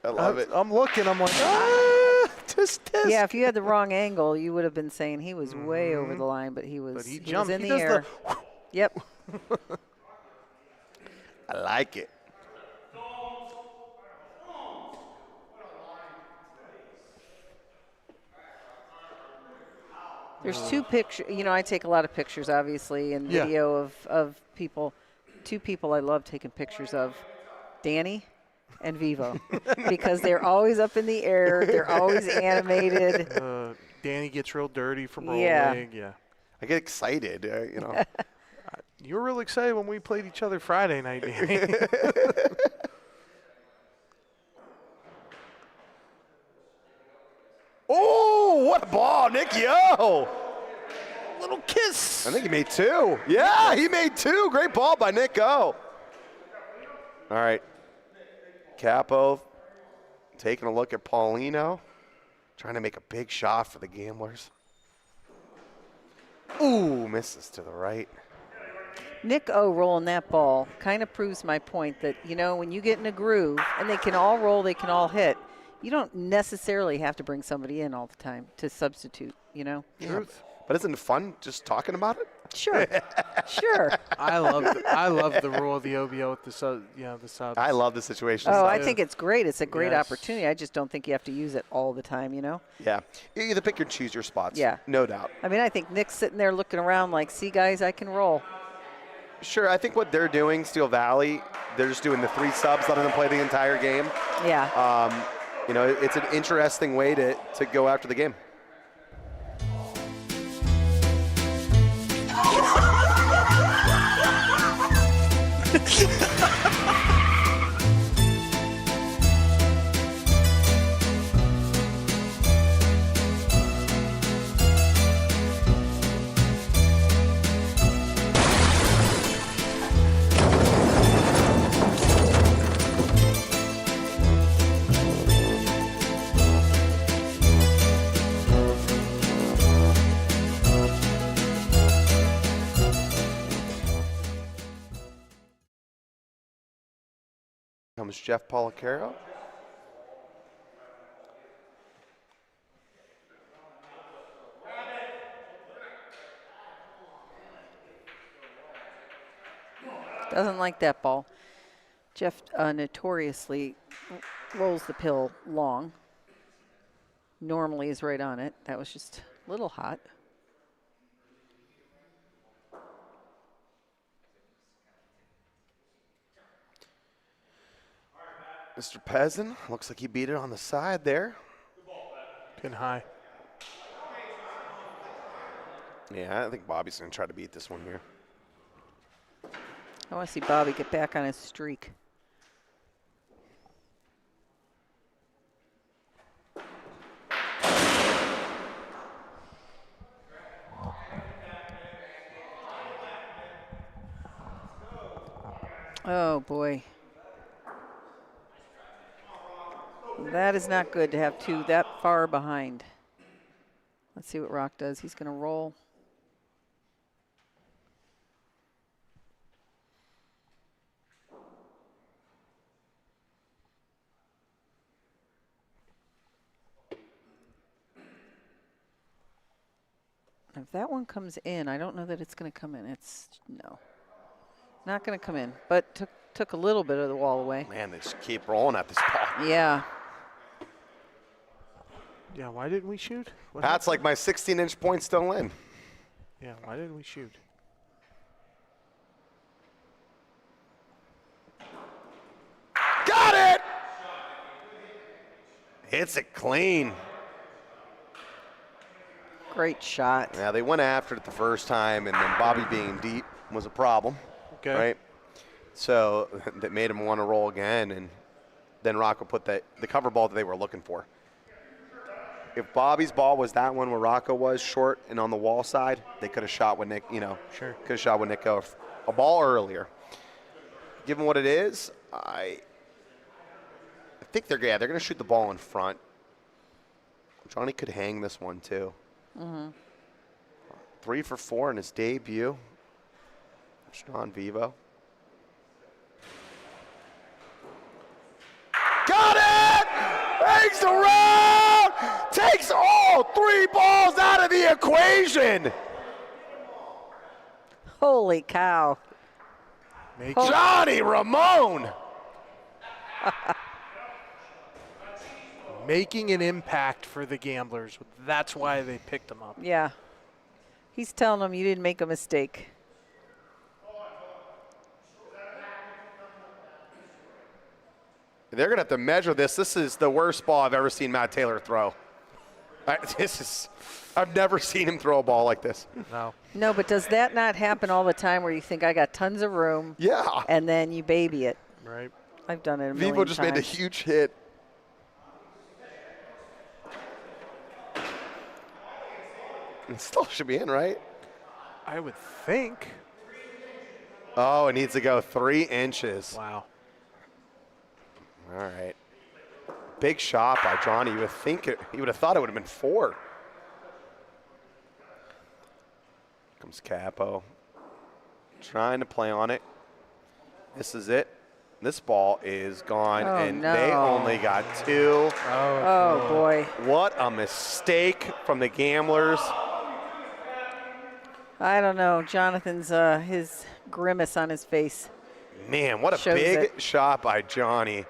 I love it. I'm looking. I'm like, just. Yeah, if you had the wrong angle, you would have been saying he was way over the line, but he was, But he was jumped. in He the does air. Yep. I like it. There's 2 pictures. I take a lot of pictures, obviously, and Yeah. video of people. 2 people I love taking pictures of, Danny and Vivo, because they're always up in the air. They're always animated. Danny gets real dirty from rolling. Yeah. Yeah. I get excited, You were real excited when we played each other Friday night, Danny. Oh, what a ball, Nick Yo! Little kiss. I think he made 2. Yeah, he made 2. Great ball by Nick Go. All right. Capo taking a look at Paulino. Trying to make a big shot for the Gamblers. Ooh, Ooh, misses to the right. Nick O rolling that ball kind of proves my point that, when you get in a groove and they can all roll, they can all hit, you don't necessarily have to bring somebody in all the time to substitute, Truth. But isn't it fun just talking about it? Sure. Sure. I love the rule of the OBO with the subs. I love the situation. Oh, I think it's great. It's a great Yes. opportunity. I just don't think you have to use it all the time, Yeah. You either pick or choose your spots. Yeah. No doubt. I mean, I think Nick's sitting there looking around like, see, guys, I can roll. Sure, I think what they're doing, Steel Valley, they're just doing the 3 subs, letting them play the entire game. Yeah. It's an interesting way to go after the game. Comes Jeff Policaro. Doesn't like that ball. Jeff notoriously rolls the pill long. Normally is right on it. That was just a little hot. Mr. Pezin, looks like he beat it on the side there. Pin high. Yeah, I think Bobby's going to try to beat this one here. I want to see Bobby get back on his streak. Oh, boy. That is not good to have 2 that far behind. Let's see what Rock does. He's going to roll. If that one comes in, I don't know that it's going to come in. No. Not going to come in, but took a little bit of the wall away. Man, they just keep rolling at this ball. Yeah. Yeah, why didn't we shoot? What That's happened? like my 16-inch point still in. Yeah, why didn't we shoot? Got it! Hits it clean. Great shot. Yeah, they went after it the first time, and then Bobby being deep was a problem. Okay. Right? So that made him want to roll again, and then Rocco put the cover ball that they were looking for. If Bobby's ball was that one where Rocco was short and on the wall side, they could have shot with Nick, Sure. could have shot with Nick a ball earlier. Given what it is, I think they're going to shoot the ball in front. Johnny could hang this one too. 3 for 4 in his debut. John Vivo. Got it! Hangs around! Takes all 3 balls out of the equation! Holy cow. Johnny Ramone! Making an impact for the Gamblers. That's why they picked him up. Yeah. He's telling them you didn't make a mistake. They're going to have to measure this. This is the worst ball I've ever seen Matt Taylor throw. I've never seen him throw a ball like this. No. No, but does that not happen all the time where you think I got tons of room Yeah. and then you baby it? Right. I've done it a million Vivo just times. made a huge hit. It still should be in, right? I would think. Oh, it needs to go 3 inches. Wow. All right. Big shot by Johnny. You would think you would have thought it would have been 4. Comes Capo. Trying to play on it. This is it. This ball is gone, and they only got 2. Oh, boy. What a mistake from the Gamblers. I don't know. Jonathan's his grimace on his face. Man, what a Shows big it. shot by Johnny.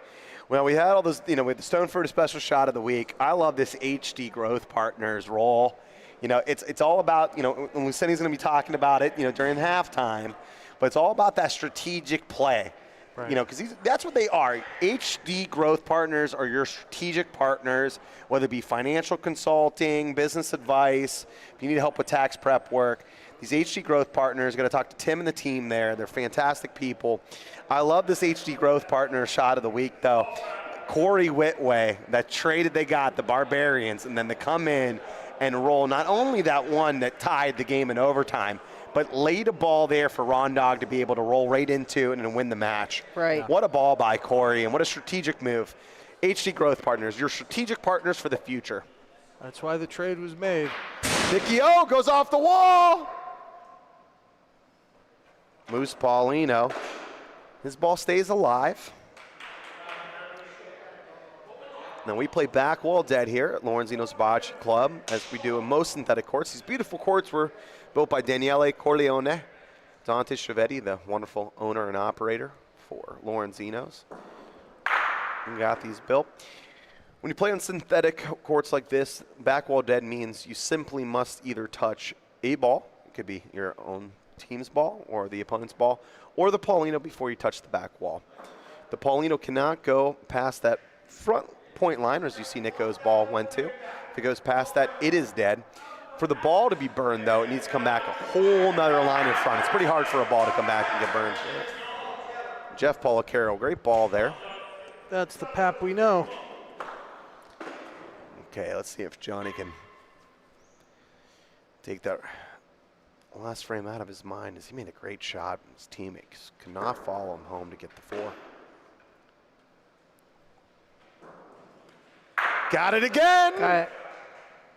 Well, we had all those, with the Stoneford special shot of the week. I love this HD Growth Partners role. It's all about, and Lucindy's going to be talking about it, during halftime, but it's all about that strategic play. Right. Because that's what they are. HD Growth Partners are your strategic partners, whether it be financial consulting, business advice, if you need help with tax prep work. These HD Growth Partners, going to talk to Tim and the team there. They're fantastic people. I love this HD Growth Partner shot of the week, though. Corey Whitway, that traded they got, the Barbarians, and then they come in and roll not only that one that tied the game in overtime, but laid a ball there for Rondog to be able to roll right into and win the match. Right. What a ball by Corey, and what a strategic move. HD Growth Partners, your strategic partners for the future. That's why the trade was made. Nicky O goes off the wall. Moose Paulino. His ball stays alive. Now we play back wall dead here at Lorenzino's Bocce Club, as we do in most synthetic courts. These beautiful courts were built by Daniele Corleone. Dante Chiavetti, the wonderful owner and operator for Lorenzino's. We got these built. When you play on synthetic courts like this, back wall dead means you simply must either touch a ball, it could be your own team's ball or the opponent's ball, or the Paulino before you touch the back wall. The Paulino cannot go past that front point line, as you see Nico's ball went to. If it goes past that, it is dead. For the ball to be burned, though, it needs to come back a whole nother line in front. It's pretty hard for a ball to come back and get burned. Jeff Polacaro, great ball there. That's the Pap we know. Okay, let's see if Johnny can take that last frame out of his mind, as he made a great shot. His teammates could not follow him home to get the 4. Got it again. Got it.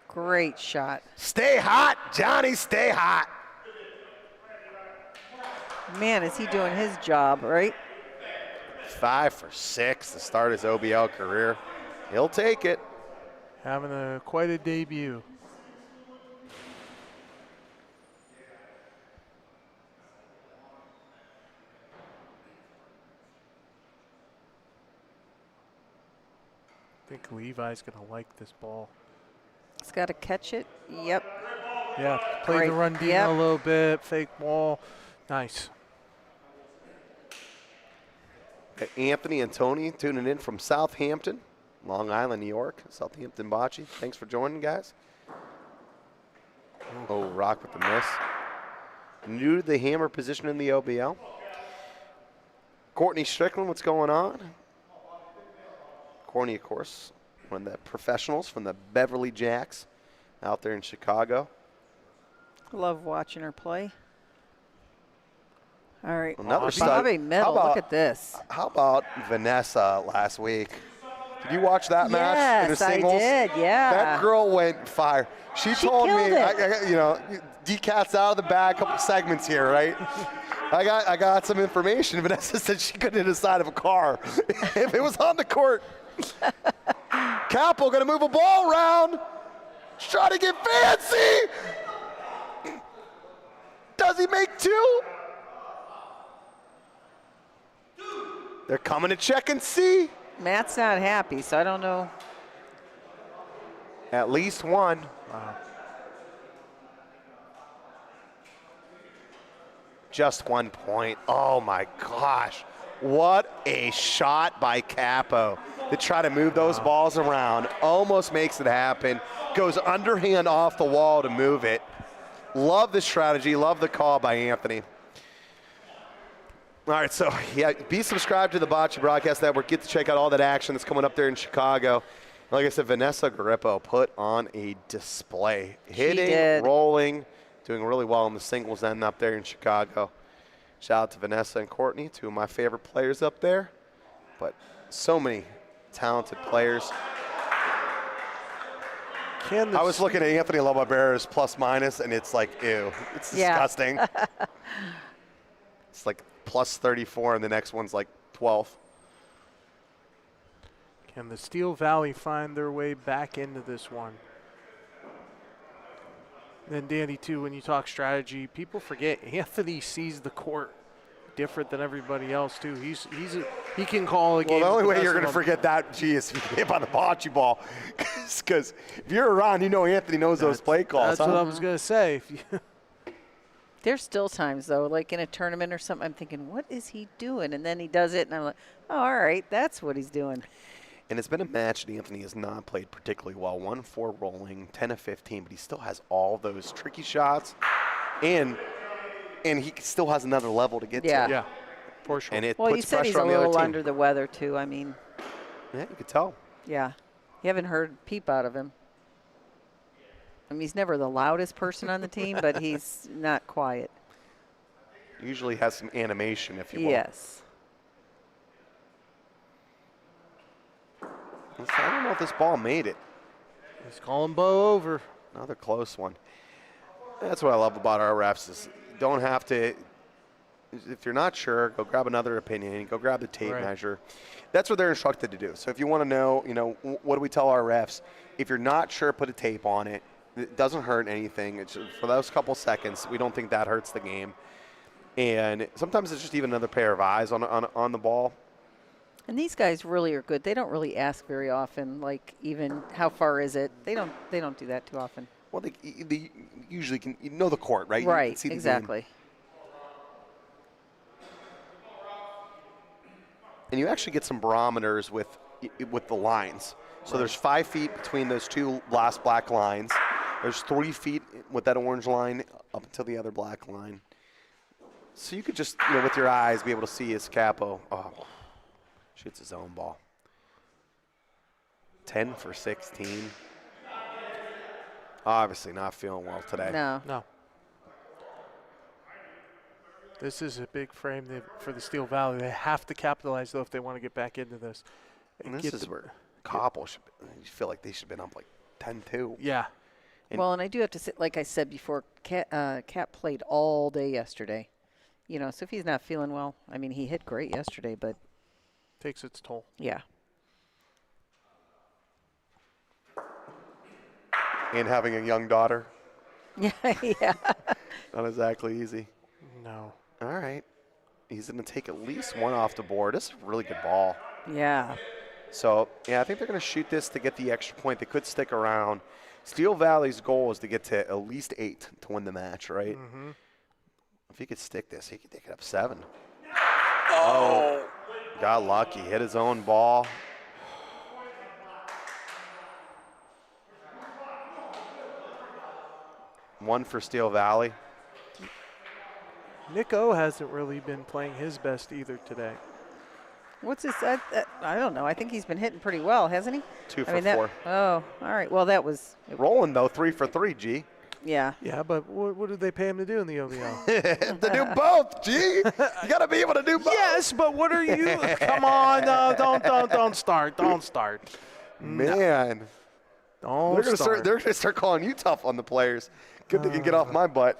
Great shot. Stay hot, Johnny, stay hot. Man, is he doing his job, right? 5 for 6 to start his OBL career. He'll take it. Having quite a debut. I think Levi's going to like this ball. He's got to catch it. Yep. Yeah, play Great. the run deep Yep. a little bit, fake ball. Nice. Got Anthony and Tony tuning in from Southampton, Long Island, New York. Southampton Bocce. Thanks for joining, guys. Oh, Rock with the miss. New to the hammer position in the OBL. Courtney Strickland, what's going on? Courtney, of course, one of the professionals from the Beverly Jacks out there in Chicago. Love watching her play. All right. Another stud. Bobby Middle, look at this. How about Vanessa last week? Did you watch that match in the Yes, I singles? did, yeah. That girl went fire. She told me, killed it. D-Cat's out of the bag, couple segments here, right? I got some information. Vanessa said she couldn't hit the side of a car if it was on the court. Koppel gonna move a ball around. She's trying to get fancy. Does he make 2? They're coming to check and see. Matt's not happy, so I don't know. At least 1. Wow. Just 1 point. Oh my gosh. What a shot by Capo to try to move those balls around. Almost makes it happen. Goes underhand off the wall to move it. Love the strategy. Love the call by Anthony. All right, so yeah, be subscribed to the Bocce Broadcast Network. Get to check out all that action that's coming up there in Chicago. Like I said, Vanessa Garippo put on a display. Hitting, rolling, doing really well in the singles end up there in Chicago. Shout out to Vanessa and Courtney, 2 of my favorite players up there. But so many talented players. I was looking at Anthony Lobabear's plus minus, and it's like, ew. It's disgusting. It's like plus 34, and the next one's like 12. Can the Steel Valley find their way back into this one? Then Danny, too, when you talk strategy, people forget Anthony sees the court different than everybody else, too. He can call a game. Well, the only way you're going to forget that, is if you hit on the bocce ball. Because if you're around, you know Anthony knows those play calls. That's what I was going to say. There's still times, though, like in a tournament or something, I'm thinking, what is he doing? And then he does it, and I'm like, oh, all right, that's what he's doing. And it's been a match that Anthony has not played particularly well. 1-4 rolling, 10 of 15, but he still has all those tricky shots. And he still has another level to get to. Yeah, for sure. And it Well, you puts said he's pressure a on the other little team. under the weather, too. I mean, Yeah, you could tell. yeah. You haven't heard a peep out of him. I mean, he's never the loudest person on the team, but he's not quiet. Usually has some animation, if you will. Yes. I don't know if this ball made it. He's calling Bo over. Another close one. That's what I love about our refs is you don't have to, if you're not sure, go grab another opinion, go grab the tape measure. That's what they're instructed to do. So if you want to know, what do we tell our refs? If you're not sure, put a tape on it. It doesn't hurt anything. It's for those couple seconds. We don't think that hurts the game. And sometimes it's just even another pair of eyes on the ball. And these guys really are good. They don't really ask very often, like even how far is it? They don't do that too often. Well, they usually can know the court, right? Right, You can see the exactly. game. And you actually get some barometers with the lines. So there's 5 feet between those two last black lines. There's 3 feet with that orange line up until the other black line. So you could just, with your eyes, be able to see his capo. Oh, shoots his own ball. 10 for 16. Obviously not feeling well today. No. This is a big frame for the Steel Valley. They have to capitalize, though, if they want to get back into this. And this is where Koppel should be. You feel like they should have been up like 10-2. Yeah. Well, and I do have to say, like I said before, Cat played all day yesterday. So if he's not feeling well, I mean, he hit great yesterday, but takes its toll. Yeah. And having a young daughter. Yeah. Not exactly easy. No. All right. He's going to take at least one off the board. This is a really good ball. Yeah. So, I think they're going to shoot this to get the extra point. They could stick around. Steel Valley's goal is to get to at least 8 to win the match, right? Mm-hmm. If he could stick this, he could take it up 7. Oh. Got lucky. Hit his own ball. One for Steel Valley. Nick O hasn't really been playing his best either today. What's his? I don't know. I think he's been hitting pretty well, hasn't he? 2 for 4. Oh, all right. Well, that was rolling though. 3 for 3. G. Yeah. Yeah, but what did they pay him to do in the OVL? To do both. G. You got to be able to do both. Yes, but what are you? Come on, don't start. Don't start. Man. Don't start. They're gonna start calling you tough on the players. Good they can get off my butt.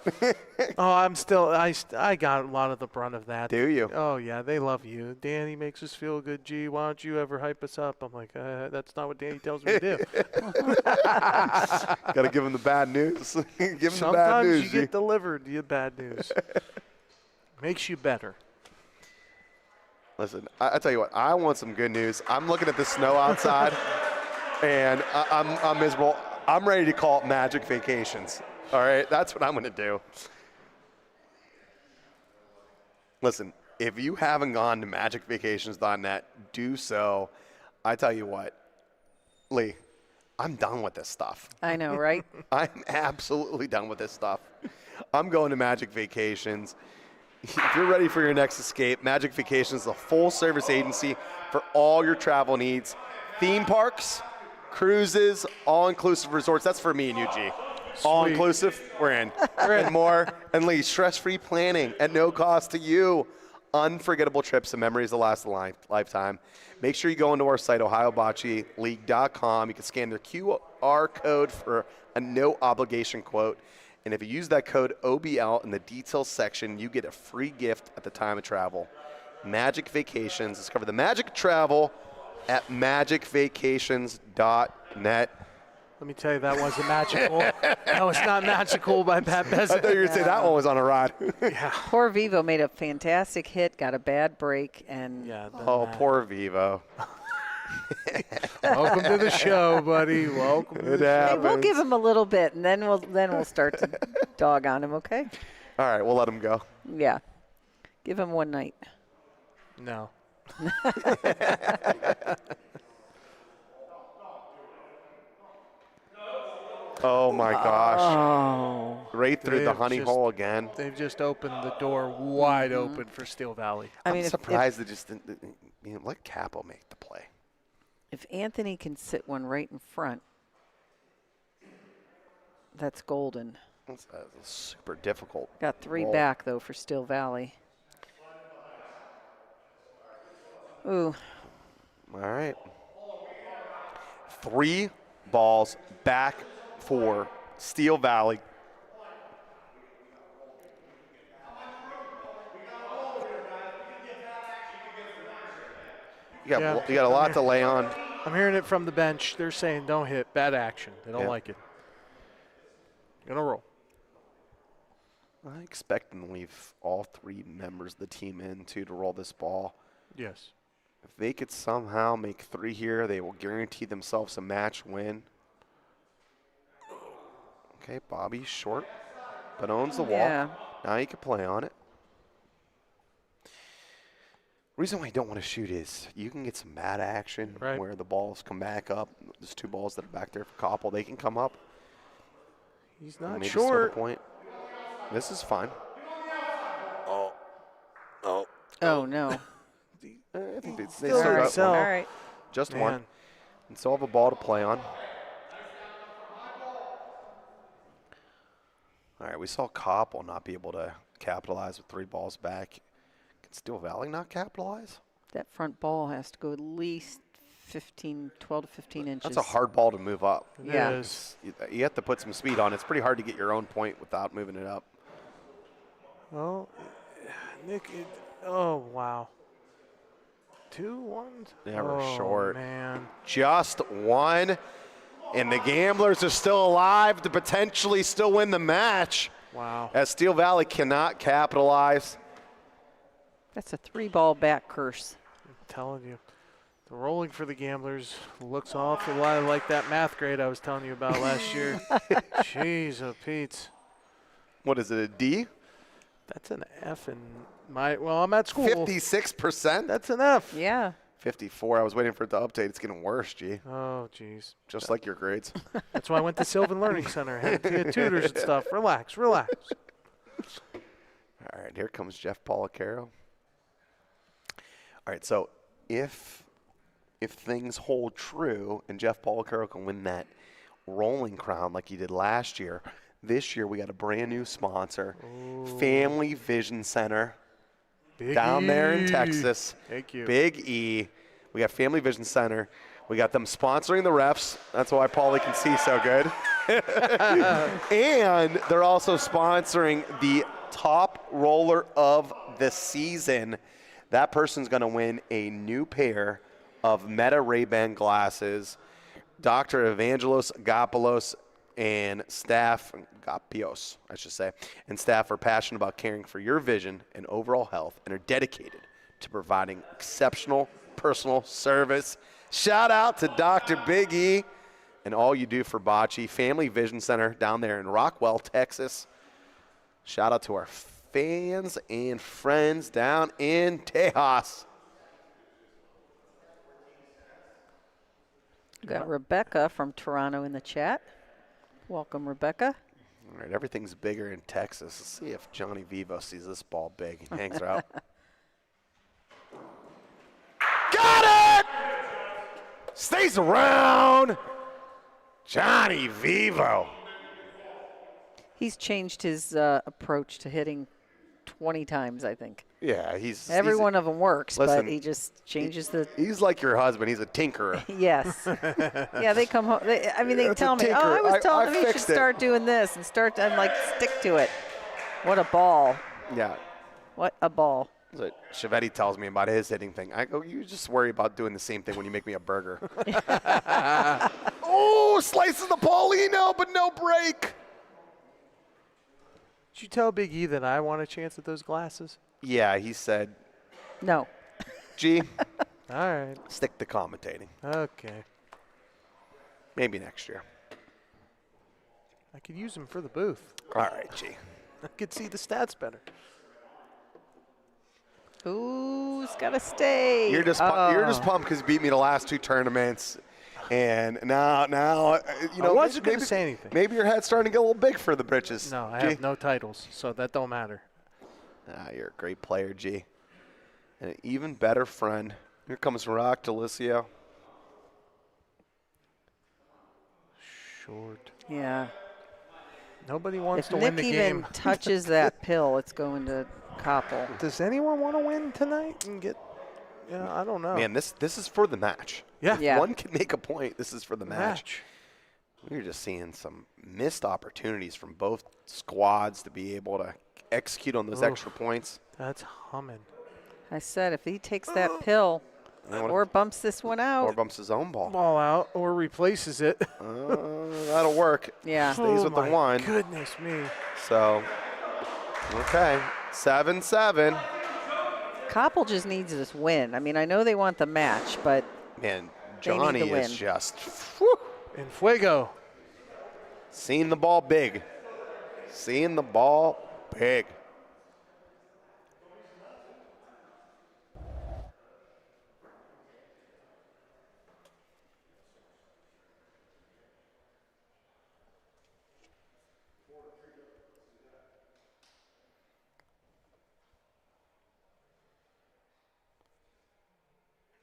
I got a lot of the brunt of that. Do you? Oh, yeah, they love you. Danny makes us feel good. Gee, why don't you ever hype us up? I'm like, that's not what Danny tells me to do. Got to give him the bad news. Give him the bad news. Sometimes you get delivered the bad news. Makes you better. Listen, I tell you what, I want some good news. I'm looking at the snow outside, and I'm miserable. I'm ready to call it Magic Vacations. All right, that's what I'm going to do. Listen, if you haven't gone to magicvacations.net, do so. I tell you what, Lee, I'm done with this stuff. I know, right? I'm absolutely done with this stuff. I'm going to Magic Vacations. If you're ready for your next escape, Magic Vacations is a full-service agency for all your travel needs. Theme parks, cruises, all-inclusive resorts. That's for me and you, G. All-inclusive, we're in. And more. And Lee, stress-free planning at no cost to you. unforgettable trips and memories that last a lifetime. Make sure you go into our site, OhioBocceLeague.com. You can scan their QR code for a no-obligation quote. And if you use that code OBL in the details section, you get a free gift at the time of travel. Magic Vacations. Discover the magic of travel at magicvacations.net. Let me tell you, that wasn't magical. That was not magical by Pat Bezek. I thought you were going to say that one was on a rod. Yeah. Poor Vivo made a fantastic hit, got a bad break, and Oh, poor Vivo. Welcome to the show, buddy. Welcome to the show. hey, we'll give him a little bit, and then we'll start to dog on him. Okay? All right, we'll let him go. Yeah. Give him one night. No. Oh, my gosh. Oh. Right through the They've honey just- hole again. They've just opened the door wide open for Steel Valley. I mean, I'm surprised they just didn't let Koppel make the play. if Anthony can sit one right in front, that's golden. That's super difficult. Got 3 roll. back, though, for Steel Valley. Ooh. All right. 3 balls back for Steel Valley. You got a lot to lay on. I'm hearing it from the bench. They're saying don't hit, bad action. They don't like it. Gonna roll. I expect them to leave all 3 members of the team in, too, to roll this ball. Yes. If they could somehow make 3 here, they will guarantee themselves a match win. Okay, Bobby short, but owns the wall. Yeah. Now you can play on it. Reason why you don't want to shoot is you can get some bad action where the balls come back up. There's 2 balls that are back there for Koppel. They can come up. He's not maybe steal the short. point. This is fine. Oh, no. I think they Still still got sell. one. All right. Just Man. one. And still have a ball to play on. All right, we saw Koppel not be able to capitalize with 3 balls back. Can Steel Valley not capitalize? That front ball has to go at least 12 to 15 inches. That's a hard ball to move up. Yeah. It is. You have to put some speed on it. It's pretty hard to get your own point without moving it up. Well, Nick, oh, wow. 2 ones? Yeah, we're short. Man. Just one. And the Gamblers are still alive to potentially still win the match. Wow. As Steel Valley cannot capitalize. That's a 3-ball back curse. I'm telling you. The rolling for the Gamblers looks awful lot like that math grade I was telling you about last year. Jeez, oh, Pete. What is it, a D? That's an F in my, well, I'm at school. 56%? That's an F. Yeah. 54. I was waiting for it to update. It's getting worse, G. Oh, jeez. Just like your grades. That's why I went to Sylvan Learning Center. Had to get tutors and stuff. Relax, relax. All right, here comes Jeff Policaro. All right, so if things hold true and Jeff Policaro can win that rolling crown like he did last year, this year we got a brand new sponsor, Family Vision Center. Big Down there in E. Texas. Thank you. Big E. We got Family Vision Center. We got them sponsoring the refs. That's why Paulie can see so good. And they're also sponsoring the top roller of the season. That person's going to win a new pair of Meta Ray-Ban glasses. Dr. Evangelos Gapelos and staff, Gapios, I should say, and staff are passionate about caring for your vision and overall health and are dedicated to providing exceptional personal service. Shout out to Dr. Big E and all you do for Bocce. Family Vision Center down there in Rockwell, Texas. Shout out to our fans and friends down in Tejas. We got Rebecca from Toronto in the chat. Welcome, Rebecca. All right, everything's bigger in Texas. Let's see if Johnny Vivo sees this ball big and hangs her out. Got it! Stays around. Johnny Vivo. He's changed his approach to hitting 20 times, I think. Yeah, Every one of them works, listen, but he just changes the. He's like your husband. He's a tinkerer. Yes. Yeah, they come home. They It's tell a me, tinker. I was telling I him you should fixed it." start doing this and start. I'm like, stick to it. What a ball. Yeah. What a ball. So Chiavetti tells me about his hitting thing. I go, you just worry about doing the same thing when you make me a burger. Oh, slices the Paulino, but no break. Did you tell Big E that I want a chance at those glasses? Yeah, he said, No. G, All right. stick to commentating. Okay. Maybe next year. I could use them for the booth. All right, G. I could see the stats better. Who's got to stay? You're just pumped because you beat me the last 2 tournaments. And now, you know, I wasn't going to say anything. Maybe your head's starting to get a little big for the britches. No, I G. have no titles, so that don't matter. You're a great player, G. And an even better friend. Here comes Rock Delisio. Short. Yeah. Nobody wants If to Nick win the even game. touches that pill, it's going to Koppel. Does anyone want to win tonight and get? Yeah, I don't know. Man, this is for the match. Yeah. If Yeah. one can make a point, this is for the match. We're just seeing some missed opportunities from both squads to be able to execute on those extra points. That's humming. I said if he takes that pill or bumps this one out. Or bumps his own ball. Ball out or replaces it. That'll work. Yeah. Stays with the my one. Goodness me. So, okay. 7-7. Koppel just needs this win. I mean, I know they want the match, but Man, They need Johnny the is win. just whew, In fuego. seeing the ball big. Seeing the ball big.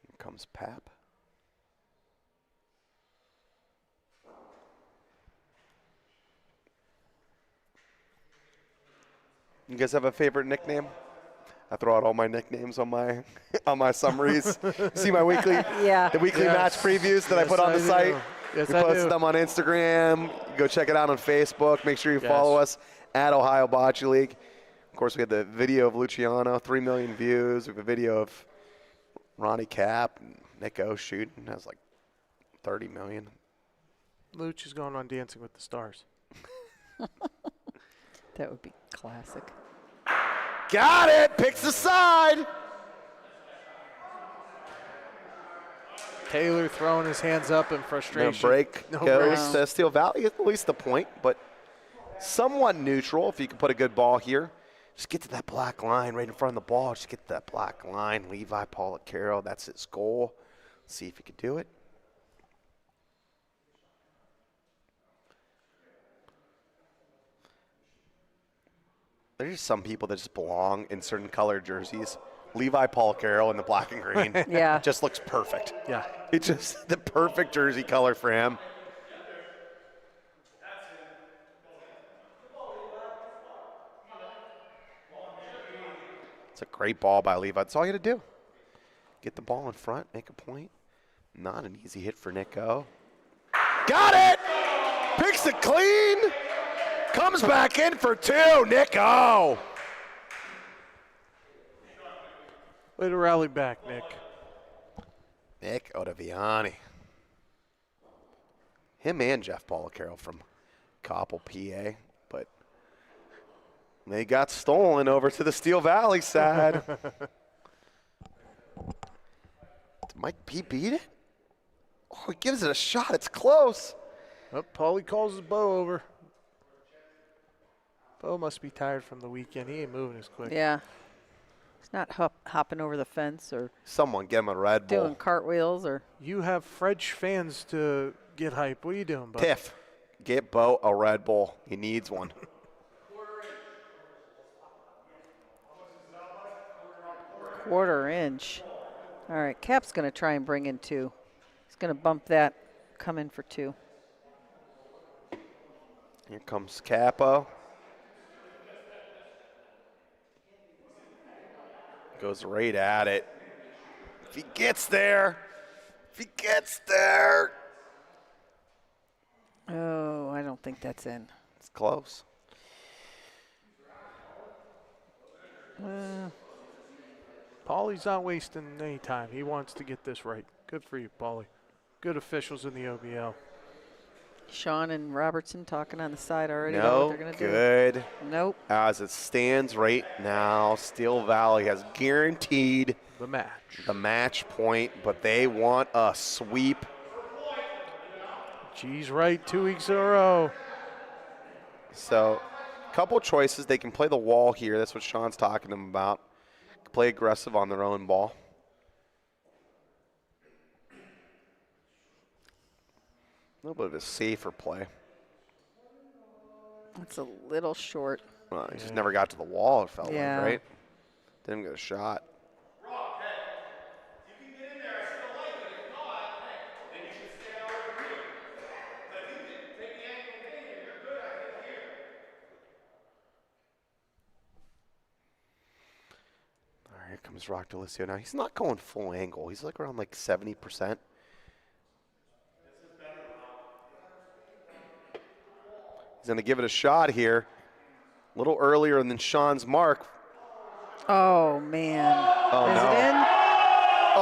Here comes Pap. You guys have a favorite nickname? I throw out all my nicknames on my on my summaries. See my weekly Yeah. the weekly Yes. match previews that I put on the do. site. Yes, We I posted do. them on Instagram. Go check it out on Facebook. Make sure you follow us at Ohio Bocce League. Of course, we had the video of Luciano, 3 million views. We have a video of Ronnie Cap and Nick O shooting. That was like 30 million. Luch is going on Dancing with the Stars. that would be classic. Got it. Picks the side. Taylor throwing his hands up in No frustration. break No goes break. to Steel Valley. At least the point, but somewhat neutral if you can put a good ball here. Just get to that black line right in front of the ball. Just get to that black line. Levi Polacaro, that's his goal. See if he can do it. There's just some people that just belong in certain colored jerseys. Levi Polacaro in the black and green. Yeah. Just looks perfect. Yeah. It's just the perfect jersey color for him. It's a great ball by Levi. That's all you got to do. Get the ball in front, make a point. Not an easy hit for Nico. Got it! Picks it clean. Comes back in for 2. Nico. Way to rally back, Nick. Nick Ottaviani. Him and Jeff Polacaro from Koppel, PA, but they got stolen over to the Steel Valley side. Did Mike P beat it? Oh, he gives it a shot. It's close. Oh, Paulie calls his Bo over. Bo must be tired from the weekend. He ain't moving as quick. Yeah. He's not hopping over the fence or Someone get him a Red Bull. doing cartwheels or. You have French fans to get hype. What are you doing, Bo? Tiff, get Bo a Red Bull. He needs one. Quarter inch. All right, Cap's going to try and bring in 2. He's going to bump that, come in for 2. Here comes Capo. Goes right at it. If he gets there. If he gets there. Oh, I don't think that's in. It's close. Paulie's not wasting any time. He wants to get this right. Good for you, Paulie. Good officials in the OBL. Sean and Robertson talking on the side already about No what they're going to do. good. Nope. As it stands right now, Steel Valley has guaranteed The match. the match point, but they want a sweep. G's right 2 weeks in a row. So, a couple choices. They can play the wall here. That's what Sean's talking to them about. Play aggressive on their own ball. A little bit of a safer play. It's a little short. Well, he just never got to the wall, it felt Yeah. like, right? Didn't get a shot. Here comes Rock Delisio now. He's not going full angle. He's like around like 70%. He's going to give it a shot here. A little earlier than Sean's mark. Oh, man. Oh, Is no. it in?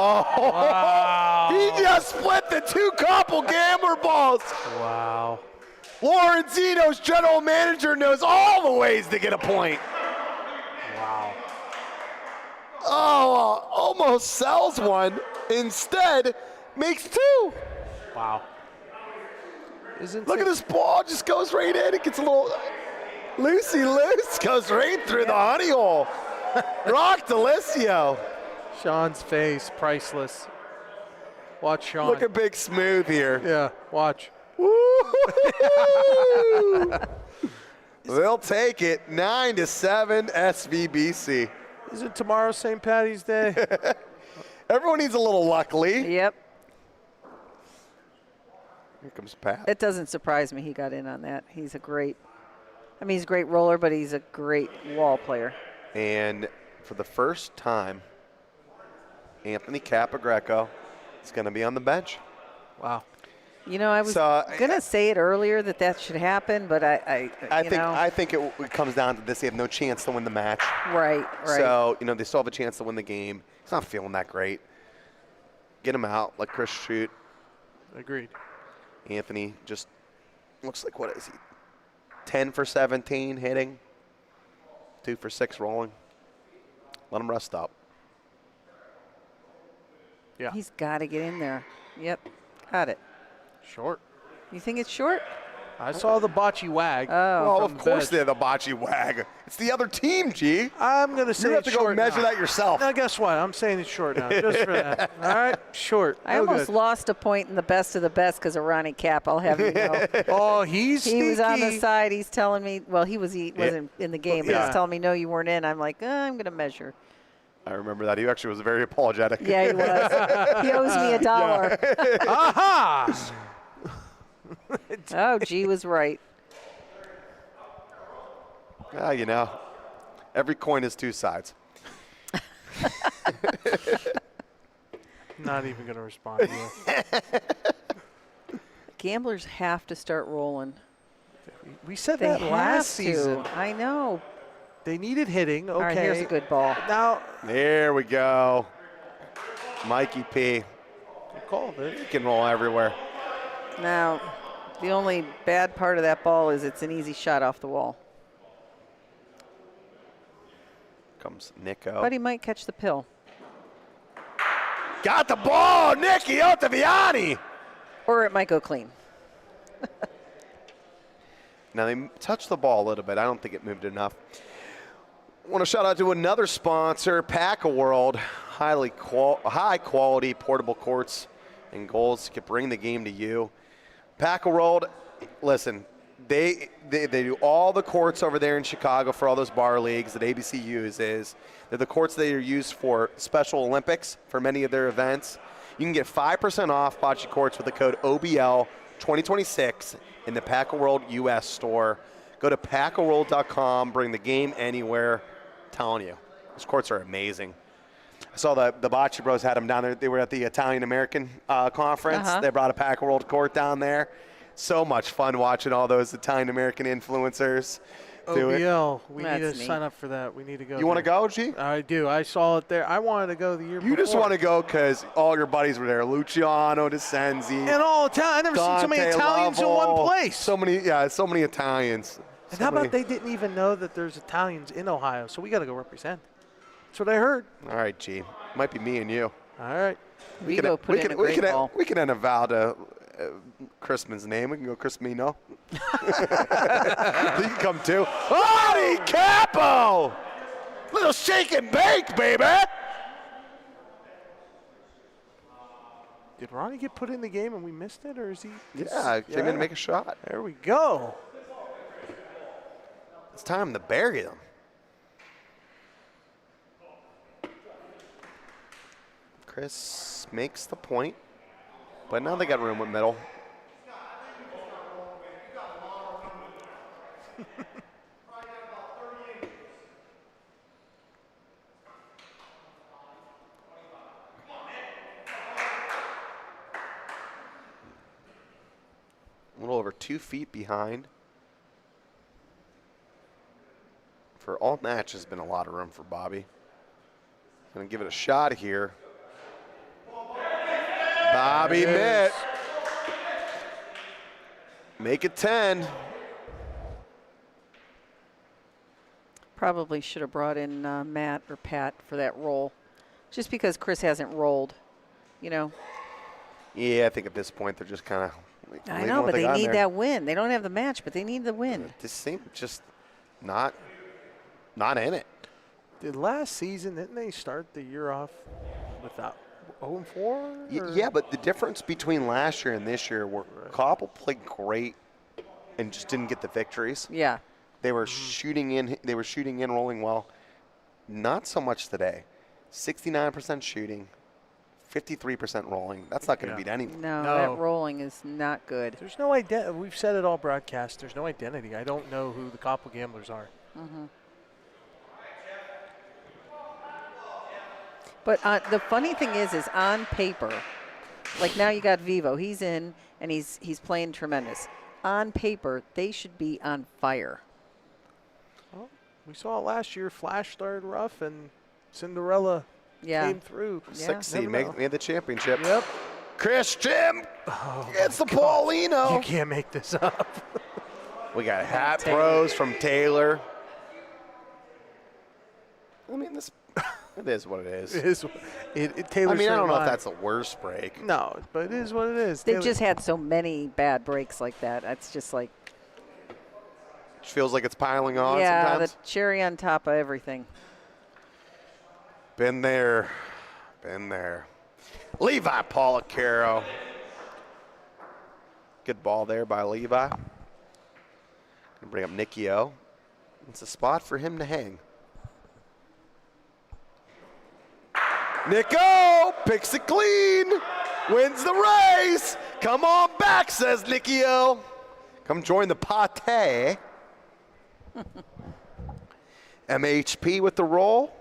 Oh, wow. He just split the two Koppel gambler balls. Wow. Lorenzino's general manager knows all the ways to get a point. Wow. Oh, almost sells one. Instead, makes two. Wow. Look at this ball, just goes right in. It gets a little loosey-loose, goes right through the honey hole. Rock Delisio. Sean's face, priceless. Watch Sean. Look at Big Smooth here. Yeah, watch. Woo! They'll take it. 9-7 SVBC. Isn't tomorrow St. Patty's Day? Everyone needs a little luckily. Yep. Here comes Pat. It doesn't surprise me he got in on that. He's a great roller, but he's a great wall player. And for the first time, Anthony Capagreco is going to be on the bench. Wow. You know, I was going to say it earlier that should happen, but I think it comes down to this. They have no chance to win the match. Right. So, they still have a chance to win the game. He's not feeling that great. Get him out. Let Chris shoot. Agreed. Anthony just looks like, what is he? 10 for 17 hitting. 2 for 6 rolling. Let him rest up. Yeah. He's got to get in there. Yep. Got it. Short. You think it's short? I saw the bocce wag. Oh. Well, from of the course bench. they're the bocce wag. It's the other team, G. I'm going to say You have it's to go short measure now. that yourself. Now, guess what? I'm saying it's short now, just for that. All right? Short. I No almost good. lost a point in the best of the best because of Ronnie Cap. I'll have you know. Oh, he's He was on the sneaky. side. He's telling me, well, he wasn't in the game, but Yeah. he's telling me, no, you weren't in. I'm like, I'm going to measure. I remember that. He actually was very apologetic. Yeah, he was. He owes me $1. Aha! Oh, G was right. Every coin has two sides. Not even going to respond to you. Gamblers have to start rolling. We said They that have last to. season. I know. They needed hitting. Okay. All right, here's a good ball. Now, There we go. Mikey P. you called it. He can roll everywhere. Now, the only bad part of that ball is it's an easy shot off the wall. Comes Nico. But he might catch the pill. Got the ball, Nicky Ottaviani. Or it might go clean. Now they touched the ball a little bit. I don't think it moved enough. Want to shout out to another sponsor, Pack-A-World. High quality portable courts and goals can bring the game to you. Pack-A-World, listen, they do all the courts over there in Chicago for all those bar leagues that ABC uses. They're the courts that are used for Special Olympics for many of their events. You can get 5% off bocce courts with the code OBL 2026 in the Pack-A-World US store. Go to packaworld.com, bring the game anywhere. I'm telling you, those courts are amazing. I saw the Bocce Bros had them down there. They were at the Italian American conference. They brought a pack of World Court down there. So much fun watching all those Italian American influencers do it. OBL, we need That's to neat. sign up for that. We need to go. You want to go, G? I do. I saw it there. I wanted to go the year before. You just want to go because all your buddies were there. Luciano, DeCenzi. And all Italian. I never seen so many Dante Italians in Lovell. one place. So many Italians. And So how many- about they didn't even know that there's Italians in Ohio? So we got to go represent. That's what I heard. All right, G. Might be me and you. All right. Vivo put in a great ball. We can end a Valda Chrisman's name. We can go Crispino. You can come too. Adi Capo! Little shake and bake, baby! Did Ronnie get put in the game and we missed it, or is he? Yeah, came in to make a shot. There we go. It's time to bury them. Chris makes the point, but now they got room with middle. A little over 2 feet behind. For all match has been a lot of room for Bobby. Gonna give it a shot here. Bobby Mitt. Make it 10. Probably should have brought in Matt or Pat for that roll, just because Chris hasn't rolled, you know. Yeah, I think at this point they're just kind of. I know, but they need that win. They don't have the match, but they need the win. This seems just not in it. Did last season, didn't they start the year off without 0-4? Yeah, but the difference between last year and this year were Koppel played great and just didn't get the victories. Yeah. They were shooting in, rolling well. Not so much today. 69% shooting, 53% rolling. That's not going to beat anyone. No, No. that rolling is not good. There's no identity. We've said it all broadcast. There's no identity. I don't know who the Koppel gamblers are. But the funny thing is on paper, like now you got Vivo. He's in, and he's playing tremendous. On paper, they should be on fire. Well, we saw it last year. Flash started rough, and Cinderella came through. Yeah. 6 seed, made the championship. Yep. Christian, it's the Paulino. You can't make this up. We got hat pros from Taylor. I mean, it is what it is. Taylor's I mean, I don't know if line. that's the worst break. No, but it is what it is. They've just had so many bad breaks like that. That's just like, It feels like it's piling on yeah, sometimes. the cherry on top of everything. Been there. Levi Policaro. Good ball there by Levi. Gonna bring up Nicky O. It's a spot for him to hang. Nico picks it clean, wins the race. Come on back, says Nicky O. Come join the pate. MHP with the roll.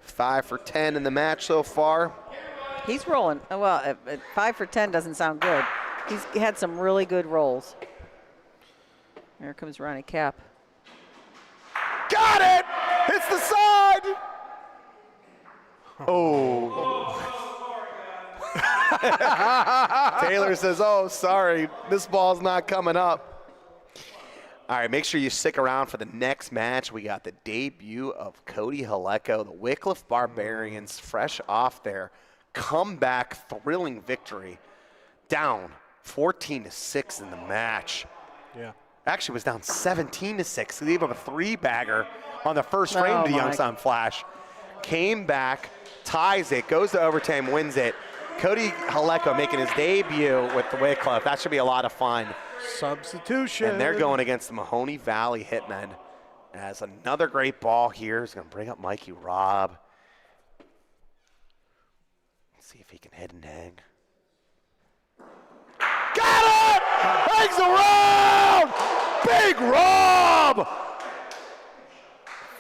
5 for 10 in the match so far. He's rolling. Well, 5 for 10 doesn't sound good. He's had some really good rolls. Here comes Ronnie Cap. Got it! Hits the side! Oh. Taylor says, oh, sorry, this ball's not coming up. All right, make sure you stick around for the next match. We got the debut of Cody Helco, the Wickliffe Barbarians, fresh off their comeback, thrilling victory. Down 14-6 in the match. Yeah. Actually, was down 17-6. They gave up a 3-bagger on the first frame to Youngstown Flash. Came back, ties it, goes to overtime, wins it. Cody Helco making his debut with the Wickliffe. That should be a lot of fun. Substitution. And they're going against the Mahoning Valley Hitmen. As another great ball here is going to bring up Mikey Robb. Let's see if he can hit and hang. Got it! Hangs around! Big Rob!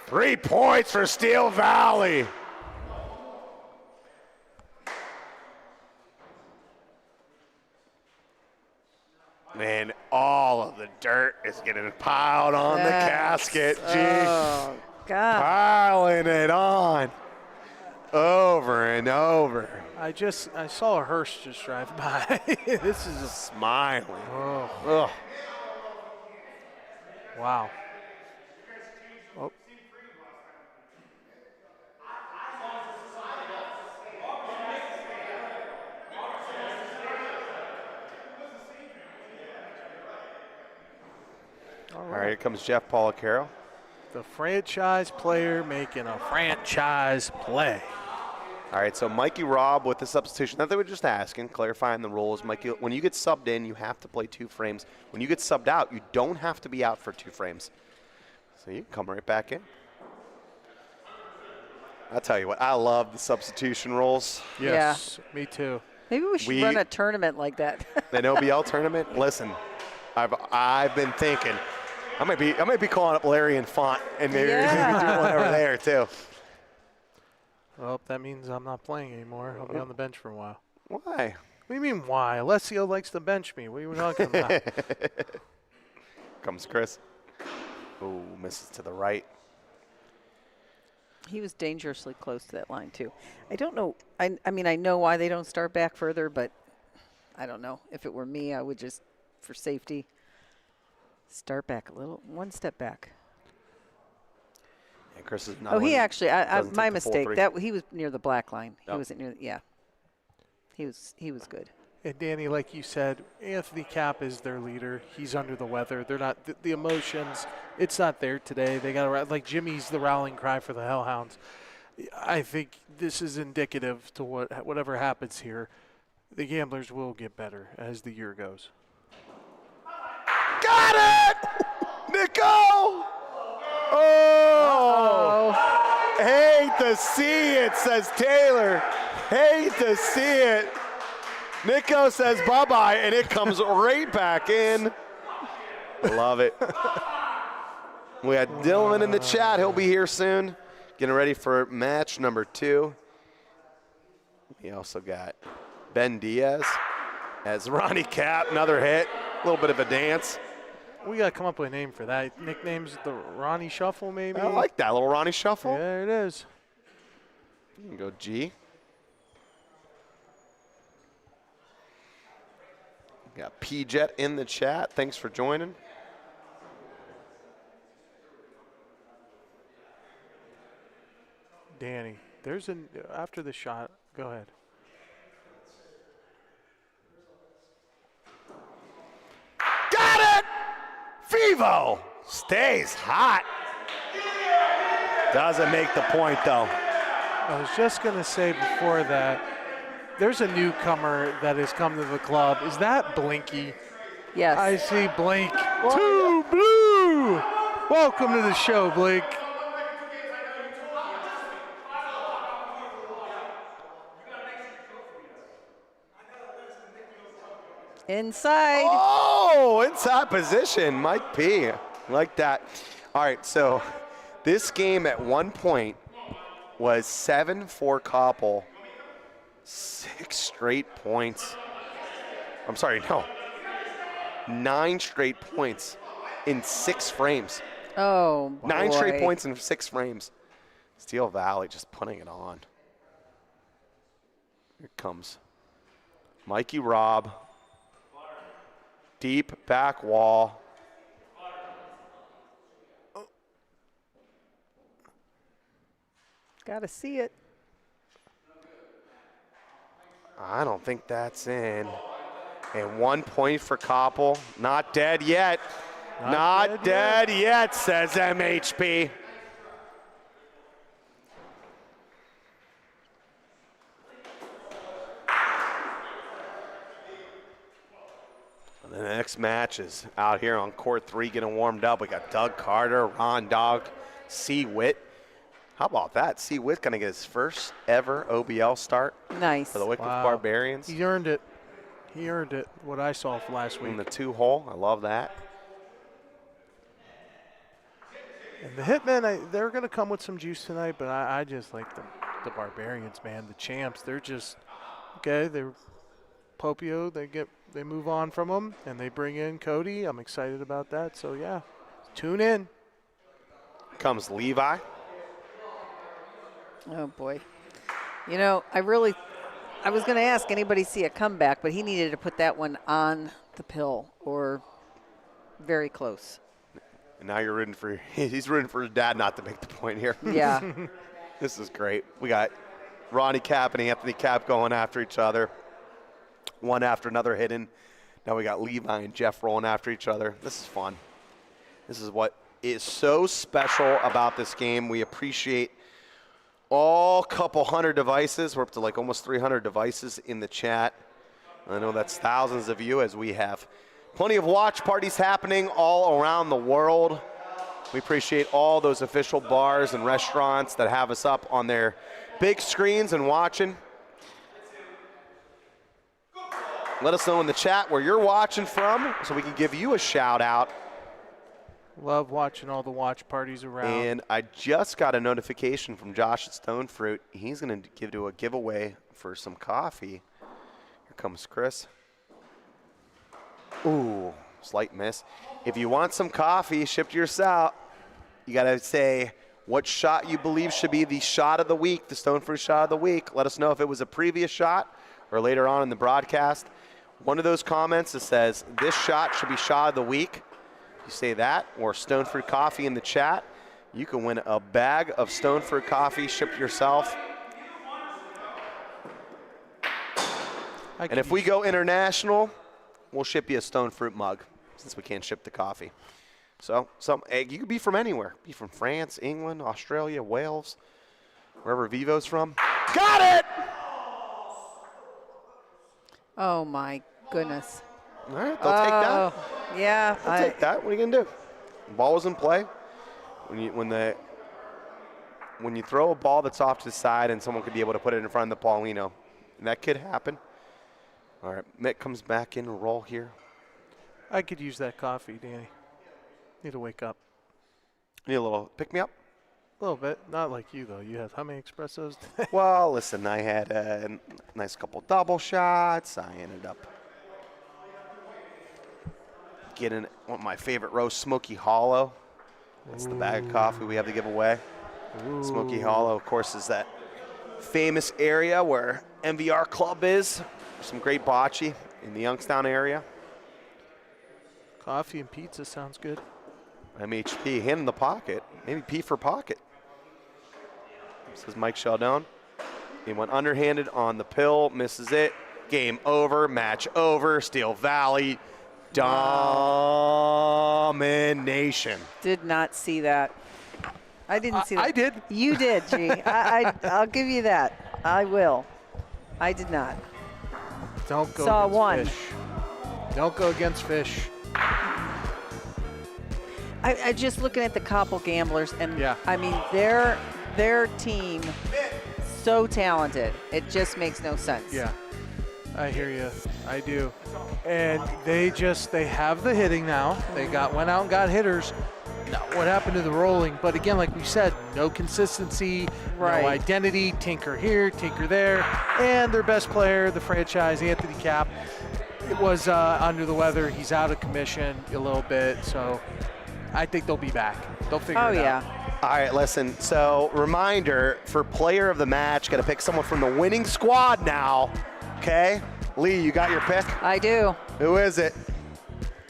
3 points for Steel Valley. And all of the dirt is getting piled on the casket. Oh, God. Piling it on over and over. I saw a hearse just drive by. This is Smiling. oh, wow. Oh. All right, here comes Jeff Policaro. The franchise player making a franchise play. All right, so Mikey Robb with the substitution. That they were just asking, clarifying the rules. Mikey, when you get subbed in, you have to play 2 frames. When you get subbed out, you don't have to be out for 2 frames. So you can come right back in. I'll tell you what, I love the substitution rules. Yes, me too. Maybe we should run a tournament like that. An OBL tournament. Listen, I've been thinking. I might be calling up Larry and Font and maybe do one over there too. Well, that means I'm not playing anymore. I'll be on the bench for a while. Why? What do you mean why? Alessio likes to bench me. What are you talking about? Comes Chris. Ooh, misses to the right. He was dangerously close to that line, too. I don't know. I mean, I know why they don't start back further, but I don't know. If it were me, I would just, for safety, start back a little, 1 step back. And Chris is not. Oh, he actually, my the full mistake. 3. He was near the black line. He Oh. wasn't near. Yeah, he was good. And Danny, like you said, Anthony Kapp is their leader. He's under the weather. They're not the emotions. It's not there today. They got like Jimmy's the rallying cry for the Hellhounds. I think this is indicative to whatever happens here. The Gamblers will get better as the year goes. Got it, Nico. Oh, hate to see it, says Taylor. Hate to see it. Nico says bye-bye, and it comes right back in. Love it. We had Dylan in the chat. He'll be here soon, getting ready for match number 2. We also got Ben Diaz as Ronnie Cap, another hit, a little bit of a dance. We got to come up with a name for that. Nickname's the Ronnie Shuffle, maybe? I like that little Ronnie Shuffle. There it is. You can go G. Got P-Jet in the chat. Thanks for joining. Danny, after the shot, go ahead. Got it! Vivo stays hot. Doesn't make the point, though. I was just going to say before that, there's a newcomer that has come to the club. Is that Blinky? Yes. I see Blink. Two blue. Welcome to the show, Blink. Inside. Oh, inside position, Mike P. Like that. All right, so this game at one point was 7 for Koppel. 6 straight points. I'm sorry, no. 9 straight points in 6 frames. Oh, 9 straight boy. points in 6 frames. Steel Valley just putting it on. Here comes Mikey Robb. Deep back wall. Gotta see it. I don't think that's in. And 1 point for Koppel. Not dead yet. Not dead yet, says MHP. And the next match is out here on court 3 getting warmed up. We got Doug Carter, Ron Dog, C. Witt. How about that? C. Witt going to get his first ever OBL start Nice. for the Wickliffe Barbarians. He earned it. He earned it, what I saw last week. In the 2-hole. I love that. And the Hitmen, they're going to come with some juice tonight, but I just like the Barbarians, man, the champs. They're just okay. They're Popio. They move on from them, and they bring in Cody. I'm excited about that. So yeah, tune in. Comes Levi. Oh boy. You know, I was going to ask anybody see a comeback, but he needed to put that one on the pill or very close. And now he's rooting for his dad not to make the point here. Yeah. This is great. We got Ronnie Cap and Anthony Cap going after each other. One after another hidden. Now we got Levi and Jeff rolling after each other. This is fun. This is what is so special about this game. We appreciate all couple hundred devices. We're up to like almost 300 devices in the chat. I know that's thousands of you as we have plenty of watch parties happening all around the world. We appreciate all those official bars and restaurants that have us up on their big screens and watching. Let us know in the chat where you're watching from so we can give you a shout out. Love watching all the watch parties around. And I just got a notification from Josh at Stone Fruit. He's going to do a giveaway for some coffee. Here comes Chris. Ooh, slight miss. If you want some coffee shipped to your cell, you got to say what shot you believe should be the shot of the week, the Stone Fruit shot of the week. Let us know if it was a previous shot or later on in the broadcast. One of those comments that says this shot should be shot of the week. You say that or Stone Fruit coffee in the chat, you can win a bag of Stone Fruit coffee shipped yourself. And if we go international, we'll ship you a Stone Fruit mug since we can't ship the coffee. So you could be from anywhere. Be from France, England, Australia, Wales, wherever Vivo's from. Got it! Oh my goodness. All right, they'll take that. Yeah. I'll take that. What are you gonna do? The ball was in play. When you throw a ball that's off to the side and someone could be able to put it in front of the Paulino, and that could happen. All right, Mick comes back in and roll here. I could use that coffee, Danny. Need to wake up. Need a little pick me up. A little bit. Not like you though. You have how many espressos? Well, listen, I had a nice couple double shots. I ended up getting my favorite roast, Smoky Hollow. That's the bag of coffee we have to give away. Ooh. Smoky Hollow, of course, is that famous area where MVR Club is. Some great bocce in the Youngstown area. Coffee and pizza sounds good. MHP, hand in the pocket. Maybe P for pocket. This is Mike Sheldon. He went underhanded on the pill, misses it. Game over, match over. Steel Valley domination. Did not see that. I didn't see that. I did. You did, G. I'll give you that. I will. I did not. Don't go Saw against one. fish. Don't go against fish. I just looking at the Koppel Gamblers, and yeah. I mean their team so talented. It just makes no sense. Yeah, I hear you. I do. And they have the hitting now. They went out and got hitters. Now, what happened to the rolling? But again, like we said, no consistency, right. No identity. Tinker here, tinker there, and their best player, the franchise, Anthony Cap, it was under the weather. He's out of commission a little bit, so I think they'll be back. They'll figure it out. Oh, yeah. All right, listen. So, reminder for player of the match, got to pick someone from the winning squad now. Okay? Lee, you got your pick? I do. Who is it?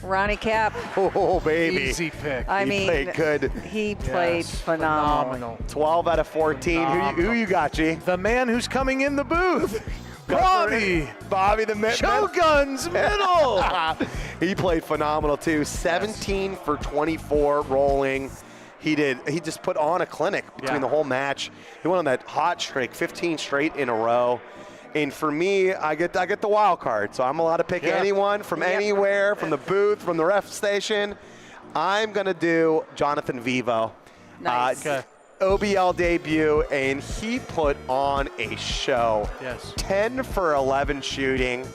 Ronnie Cap. Oh, baby. Easy pick. I He mean, played good. He played phenomenal. 12 out of 14. Who you got, G? The man who's coming in the booth. Bobby the Shogun's middle. He played phenomenal too. 17 for 24 rolling. He just put on a clinic between the whole match. He went on that hot streak, 15 straight in a row. And for me, I get the wild card. So I'm allowed to pick anyone from anywhere, from the booth, from the ref station. I'm gonna do Jonathan Vivo. Nice. Okay. OBL debut, and he put on a show. Yes. 10 for 11 shooting.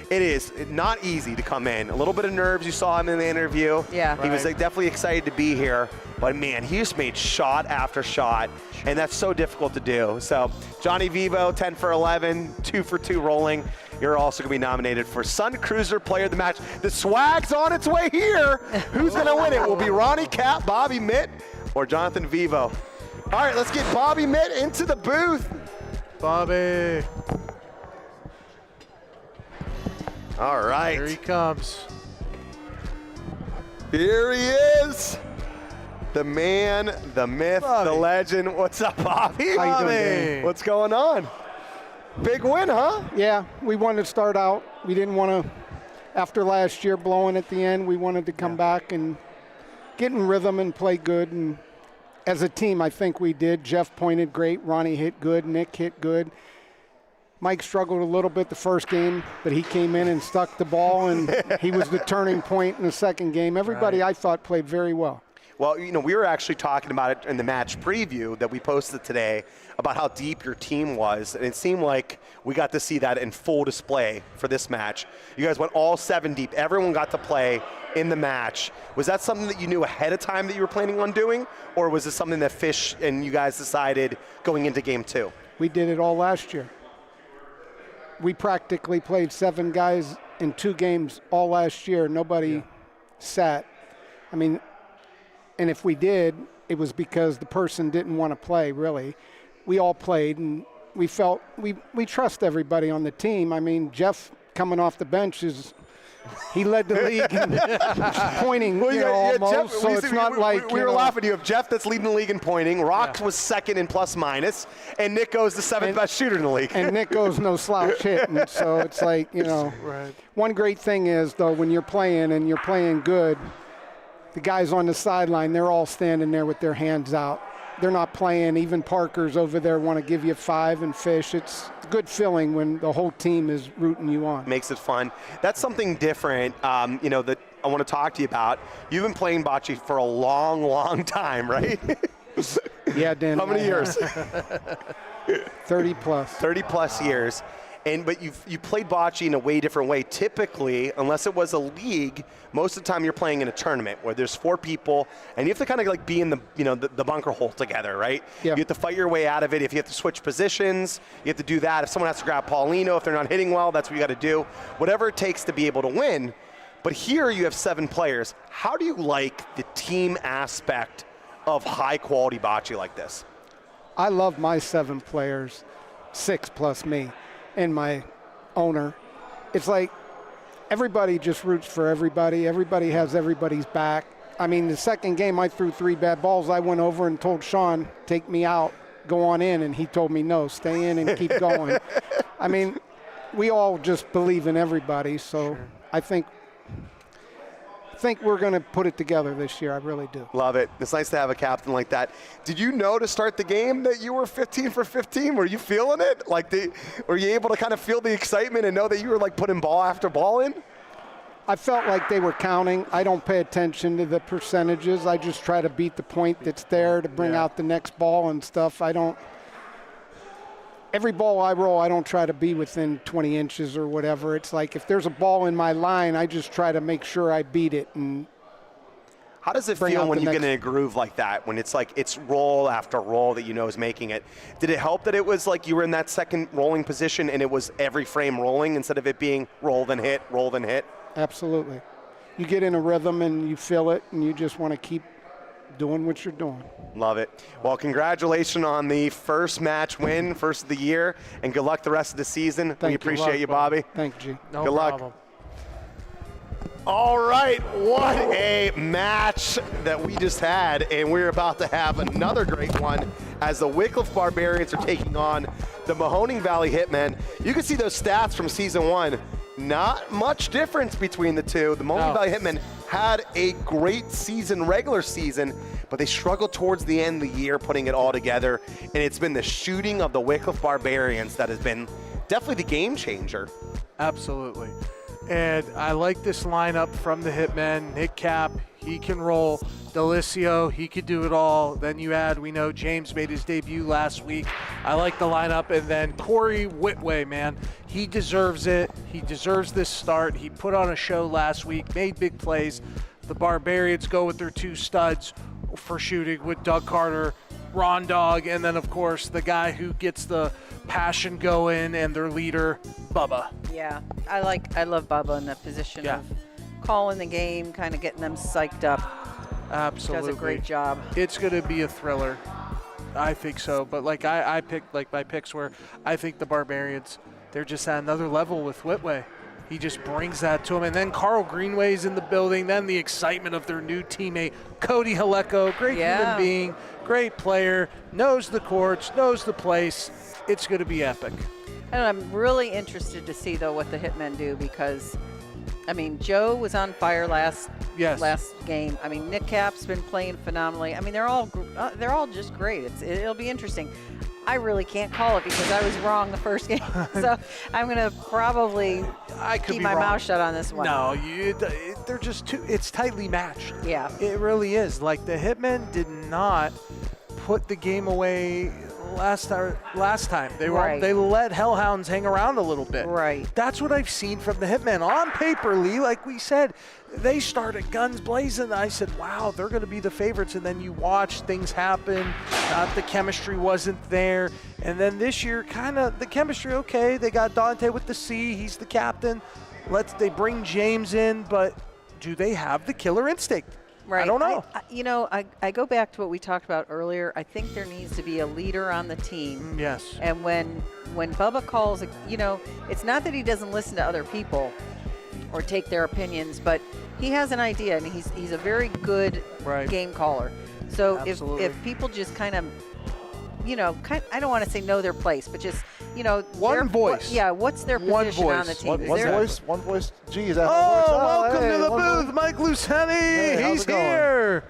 It is not easy to come in. A little bit of nerves. You saw him in the interview. Yeah. He was like, definitely excited to be here. But, man, he just made shot after shot, and that's so difficult to do. So, Johnny Vivo, 10 for 11, 2 for 2 rolling. You're also going to be nominated for Sun Cruiser Player of the Match. The swag's on its way here. Who's going to win it? Will it be Ronnie Cap, Bobby Mitt, or Jonathan Vivo? All right, let's get Bobby Mitt into the booth. Bobby. All right. Here he comes. Here he is. The man, the myth, Bobby. the legend. What's up, Bobby? How you doing, Danny? What's going on? Big win, huh? Yeah, we wanted to start out. We didn't want to, after last year blowing at the end, we wanted to come back and get in rhythm and play good. And as a team, I think we did. Jeff pointed great. Ronnie hit good. Nick hit good. Mike struggled a little bit the first game, but he came in and stuck the ball, and he was the turning point in the second game. Everybody, I thought, played very well. Well, you know, we were actually talking about it in the match preview that we posted today about how deep your team was, and it seemed like we got to see that in full display for this match. You guys went all 7 deep. Everyone got to play in the match. Was that something that you knew ahead of time that you were planning on doing, or was it something that Fish and you guys decided going into game 2? We did it all last year. We practically played 7 guys in 2 games all last year. Nobody sat. I mean, and if we did, it was because the person didn't want to play, really. We all played, and we felt we trust everybody on the team. I mean, Jeff coming off the bench he led the league in pointing, almost. Jeff, so it's not like we were laughing. You have Jeff that's leading the league in pointing. Rock was second in plus minus, and Nick goes the 7th best shooter in the league. And Nick goes no slouch hitting. So it's like, Right. One great thing is, though, when you're playing and you're playing good, the guys on the sideline, they're all standing there with their hands out. They're not playing. Even Parker's over there want to give you 5 and Fish. It's a good feeling when the whole team is rooting you on. Makes it fun. That's something different, that I want to talk to you about. You've been playing bocce for a long, long time, right? Yeah, Dan. How many years? 30 plus. 30 plus years. But you played bocce in a way different way. Typically, unless it was a league, most of the time you're playing in a tournament where there's 4 people, and you have to kind of like be in the bunker hole together, right? Yeah. You have to fight your way out of it. If you have to switch positions, you have to do that. If someone has to grab Paulino, if they're not hitting well, that's what you got to do. Whatever it takes to be able to win. But here you have 7 players. How do you like the team aspect of high quality bocce like this? I love my 7 players, 6 plus me, and my owner. It's like everybody just roots for everybody. Everybody has everybody's back. I mean, the second game I threw 3 bad balls. I went over and told Sean, take me out, go on in, and he told me no, stay in and keep going. I mean, we all just believe in everybody, so sure. I think we're going to put it together this year. I really do. Love it. It's nice to have a captain like that. Did you know to start the game that you were 15 for 15? Were you feeling it? Were you able to kind of feel the excitement and know that you were like putting ball after ball in? I felt like they were counting. I don't pay attention to the percentages. I just try to beat the point that's there to bring out the next ball and stuff. Every ball I roll, I don't try to be within 20 inches or whatever. It's like if there's a ball in my line, I just try to make sure I beat it. And how does it feel when you get in a groove like that, when it's like it's roll after roll that you know is making it? Did it help that it was like you were in that second rolling position and it was every frame rolling instead of it being roll then hit, roll then hit? Absolutely. You get in a rhythm and you feel it and you just want to keep doing what you're doing. Love it. Well, congratulations on the first match win, first of the year, and good luck the rest of the season. We appreciate you, Bobby. Thank you. No good luck. problem. All right, what a match that we just had, and we're about to have another great one as the Wickliffe Barbarians are taking on the Mahoning Valley Hitmen. You can see those stats from season 1. Not much difference between the two. The Mahoning Valley Hitmen had a great season, regular season, but they struggled towards the end of the year putting it all together, and it's been the shooting of the Wickliffe Barbarians that has been definitely the game changer. Absolutely. And I like this lineup from the Hitmen. Nick Cap, He can roll. Delicio, he could do it all. Then you add, we know James made his debut last week. I like the lineup. And then Corey Whitway, man, he deserves it. He deserves this start. He put on a show last week, made big plays. The Barbarians go with their 2 studs for shooting with Doug Carter, Ron Dog, and then, of course, the guy who gets the passion going and their leader, Bubba. Yeah, I love Bubba in the position of calling the game, kind of getting them psyched up. Absolutely. Does a great job. It's going to be a thriller. I think so. But like I picked, like my picks were, I think the Barbarians, they're just at another level with Whitway. He just brings that to him. And then Carl Greenway's in the building. Then the excitement of their new teammate, Cody Helco. Great human being, great player, knows the courts, knows the place. It's going to be epic. And I'm really interested to see, though, what the Hitmen do because, I mean, Joe was on fire last game. I mean, Nick Cap's been playing phenomenally. I mean, they're all just great. It'll be interesting. I really can't call it because I was wrong the first game, so I'm gonna probably keep my mouth shut on this one. No, they're just too. It's tightly matched. Yeah, it really is. Like the Hitmen did not put the game away last time. They let Hellhounds hang around a little bit. Right. That's what I've seen from the Hitmen on paper, Lee. Like we said, they started guns blazing. I said, wow, they're going to be the favorites. And then you watch things happen. The chemistry wasn't there. And then this year, kind of the chemistry, okay. They got Dante with the C. He's the captain. They bring James in, but do they have the killer instinct? Right. I don't know. I go back to what we talked about earlier. I think there needs to be a leader on the team. Yes. And when Bubba calls, it's not that he doesn't listen to other people or take their opinions, but he has an idea, and he's a very good game caller. So if people just kind of, I don't want to say know their place, but just, one voice. What's their position on the team? One voice. Geez, that welcome hey, to the booth, Mike Luceni. Hey, he's here.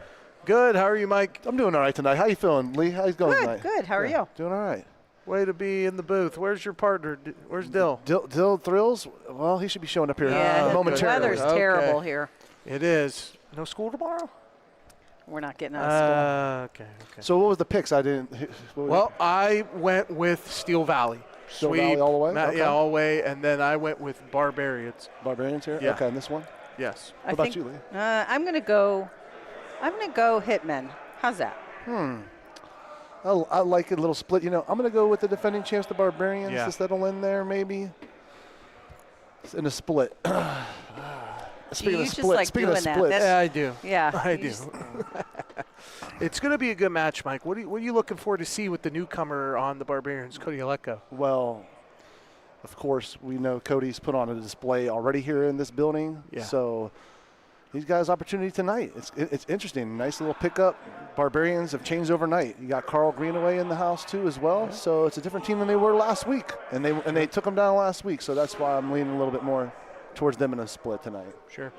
Good. How are you, Mike? I'm doing all right tonight. How you feeling, Lee? How's it going tonight? Good. How are you? Doing all right. Way to be in the booth. Where's your partner? Where's Dill? Dill Thrills? Well, he should be showing up here The momentarily. weather's terrible here. It is. No school tomorrow? We're not getting out of school. Okay. So what was the picks? I didn't. I went with Steel Valley. Steel Valley all the way? Okay. Yeah, all the way. And then I went with Barbarians. Barbarians here? Yeah. Okay, and this one? Yes. What about you, Lee? I'm gonna go Hitmen. How's that? I like a little split. I'm going to go with the defending champs, the Barbarians, to settle in there maybe. In a split. Speaking of splits. Yeah, I do. Yeah, I do. It's going to be a good match, Mike. What are you looking forward to see with the newcomer on the Barbarians, Cody Helco? Well, of course, we know Cody's put on a display already here in this building. Yeah. So he's got his opportunity tonight. It's interesting. Nice little pickup. Barbarians have changed overnight. You got Carl Greenaway in the house too as well. Yeah. So it's a different team than they were last week, and they took them down last week. So that's why I'm leaning a little bit more towards them in a split tonight. Sure.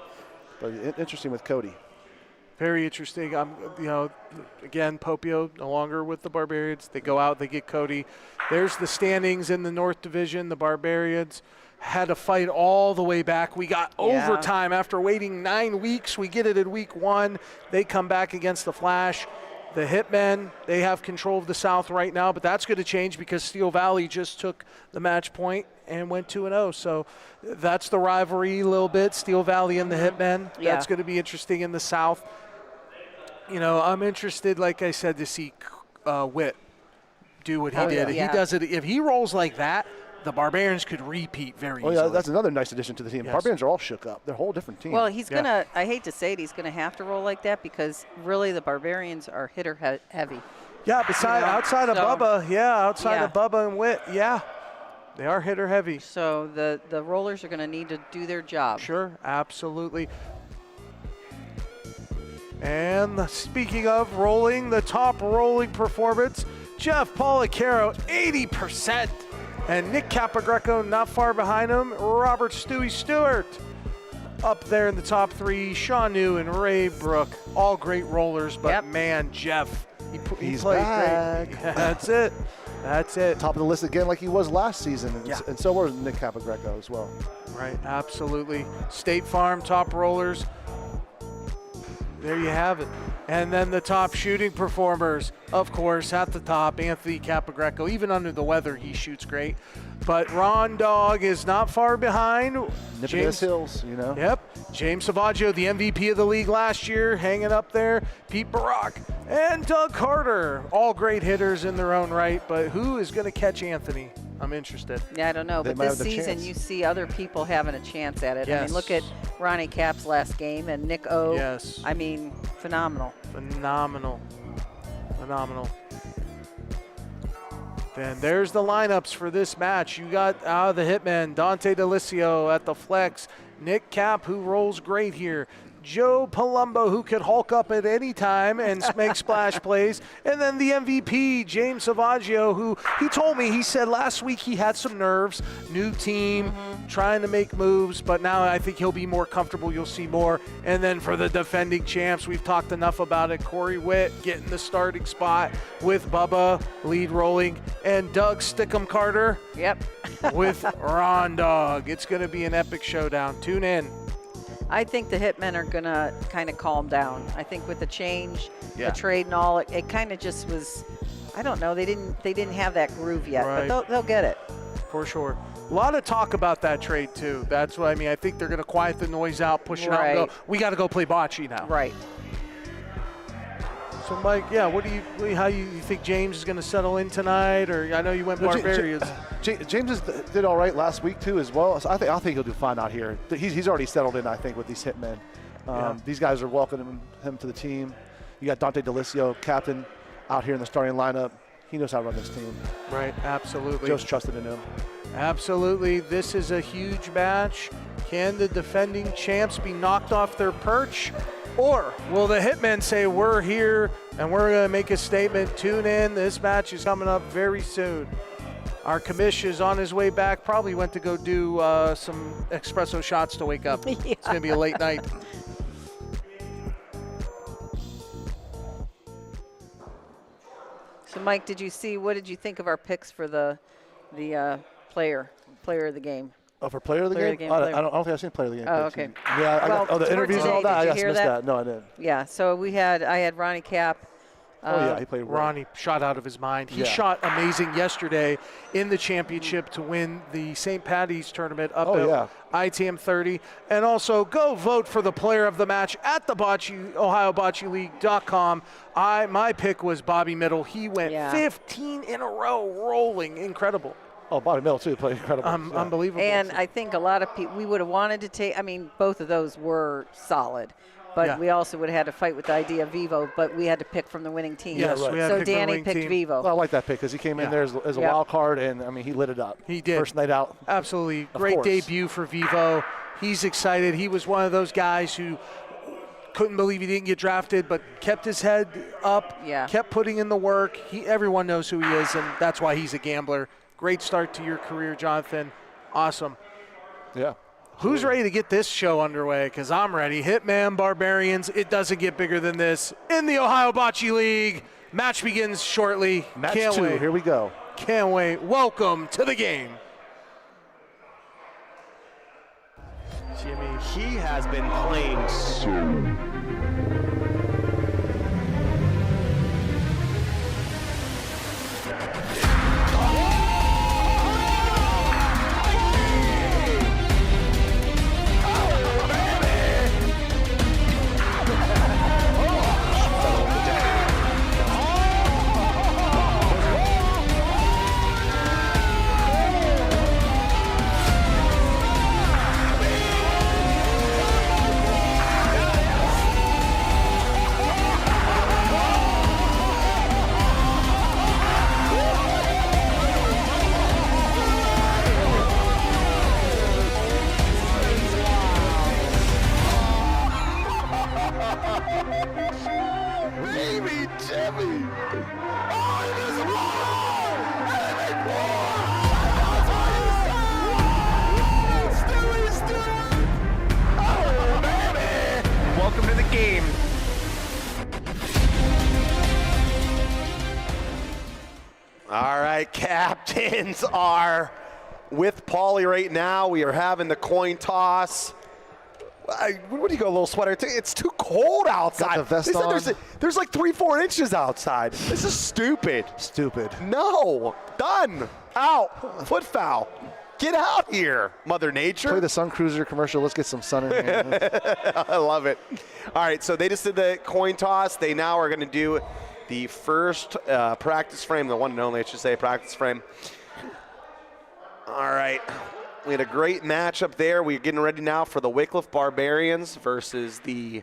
But interesting with Cody. Very interesting. Again, Popio no longer with the Barbarians. They go out, they get Cody. There's the standings in the North Division. The Barbarians had to fight all the way back. We got overtime after waiting 9 weeks. We get it in week 1. They come back against the Flash. The Hitmen, they have control of the South right now, but that's going to change because Steel Valley just took the match point and went 2-0. So that's the rivalry a little bit, Steel Valley and the Hitmen. Yeah. That's going to be interesting in the South. I'm interested, like I said, to see Witt do what he did. Yeah. He does it. If he rolls like that, the Barbarians could repeat very easily. Oh, yeah, that's another nice addition to the team. Yes. Barbarians are all shook up. They're a whole different team. Well, he's going to, I hate to say it, he's going to have to roll like that because really the Barbarians are hitter heavy. Yeah, outside of Bubba and Witt, they are hitter heavy. So the rollers are going to need to do their job. Sure, absolutely. And speaking of rolling, the top rolling performance, Jeff Policaro, 80%. And Nick Capagreco not far behind him. Robert Stewie Stewart up there in the top 3. Sean New and Ray Brook, all great rollers. But man, Jeff, he played back. great. Yeah, that's it. Top of the list again like he was last season. And so was Nick Capagreco as well. Right, absolutely. State Farm top rollers. There you have it. And then the top shooting performers, of course, at the top, Anthony Capogreco. Even under the weather, he shoots great. But Ron Dog is not far behind. Nipping his heels, you know. Yep. James Savaggio, the MVP of the league last year, hanging up there. Pete Barak and Doug Carter, all great hitters in their own right. But who is going to catch Anthony? I'm interested. Yeah, I don't know. They But might this have the season, chance. you see other people having a chance at it. I Yes. mean, look at Ronnie Cap's last game and Nick O. Yes. I mean, phenomenal. Phenomenal. Then there's the lineups for this match. You got the Hitmen, Dante DeLisio at the flex, Nick Cap, who rolls great here, Joe Palumbo, who could hulk up at any time and make splash plays, and then the MVP, James Savaggio, who he told me, he said last week he had some nerves, new team, trying to make moves, but now I think he'll be more comfortable. You'll see more. And then for the defending champs, we've talked enough about it. Corey Witt getting the starting spot with Bubba lead rolling, and Doug Stickum Carter Yep. with Ron Dog. It's going to be an epic showdown. Tune in. I think the Hitmen are going to kind of calm down. I think with the change, Yeah. the trade and all, it kind of just was, I don't know, they didn't have that groove yet, Right. but they'll get it. For sure. A lot of talk about that trade, too. That's what I mean. I think they're going to quiet the noise out, push it out, and go, Right. we got to go play bocce now. Right. So, Mike, yeah, how you think James is going to settle in tonight? Or I know you went Barbarians. James did all right last week too, as well. So I think he'll do fine out here. He's already settled in, I think, with these Hitmen. These guys are welcoming him to the team. You got Dante DeLisio, captain, out here in the starting lineup. He knows how to run this team. Right, absolutely. Joe's trusted in him. Absolutely. This is a huge match. Can the defending champs be knocked off their perch? Or will the Hitmen say, we're here and we're going to make a statement? Tune in. This match is coming up very soon. Our commish is on his way back. Probably went to go do some espresso shots to wake up. It's going to be a late night. So, Mike, what did you think of our picks for the player of the game? Oh, for player of the Player game? of the game, I player. don't think I've seen player of the game. Oh, picks. okay. Yeah, Well, the for interviews and all today, that. did I you hear missed that? No, I didn't. Yeah, so I had Ronnie Cap. Yeah, he played well. Ronnie shot out of his mind. He Yeah. shot amazing yesterday in the championship to win the St. Patty's tournament up Oh, at yeah. ITM 30. And also go vote for the player of the match at the Ohio Bocce League.com. My pick was Bobby Middle. He went 15 in a row rolling. Incredible. Oh, Bobby Middle, too. Played incredible. Yeah. Unbelievable. And I think a lot of people, we would have wanted to take, I mean, both of those were solid. But Yeah. we also would have had to fight with the idea of Vivo, but we had to pick from the winning team. Yes, right. we had to So pick the Danny winning picked team. Vivo. Well, I like that pick because he came in Yeah. there as a Yep. wild card, and, I mean, he lit it up. He did. First night out. Absolutely. Of Great course. debut for Vivo. He's excited. He was one of those guys who couldn't believe he didn't get drafted, but kept his head up, Yeah. kept putting in the work. Everyone knows who he is, and that's why he's a gambler. Great start to your career, Jonathan. Awesome. Yeah. Who's ready to get this show underway? Because I'm ready. Hitman, Barbarians. It doesn't get bigger than this. In the Ohio Bocce League. Match begins shortly. Match Can't 2. wait. Here we go. Can't wait. Welcome to the game. Jimmy, he has been playing so. Baby Jimmy! Oh, it is Oh, baby! Welcome to the game. All right, captains are with Paulie right now. We are having the coin toss. What do you go, a little sweater? It's too cold outside. Got the vest They said on. there's like 3-4 inches outside. This is stupid. Stupid. No. Done. Out. Foot foul. Get out here, Mother Nature. Play the Sun Cruiser commercial. Let's get some sun in here. I love it. All right, so they just did the coin toss. They now are going to do the first practice frame, the one and only, I should say, practice frame. All right. We had a great matchup there. We're getting ready now for the Wickliffe Barbarians versus the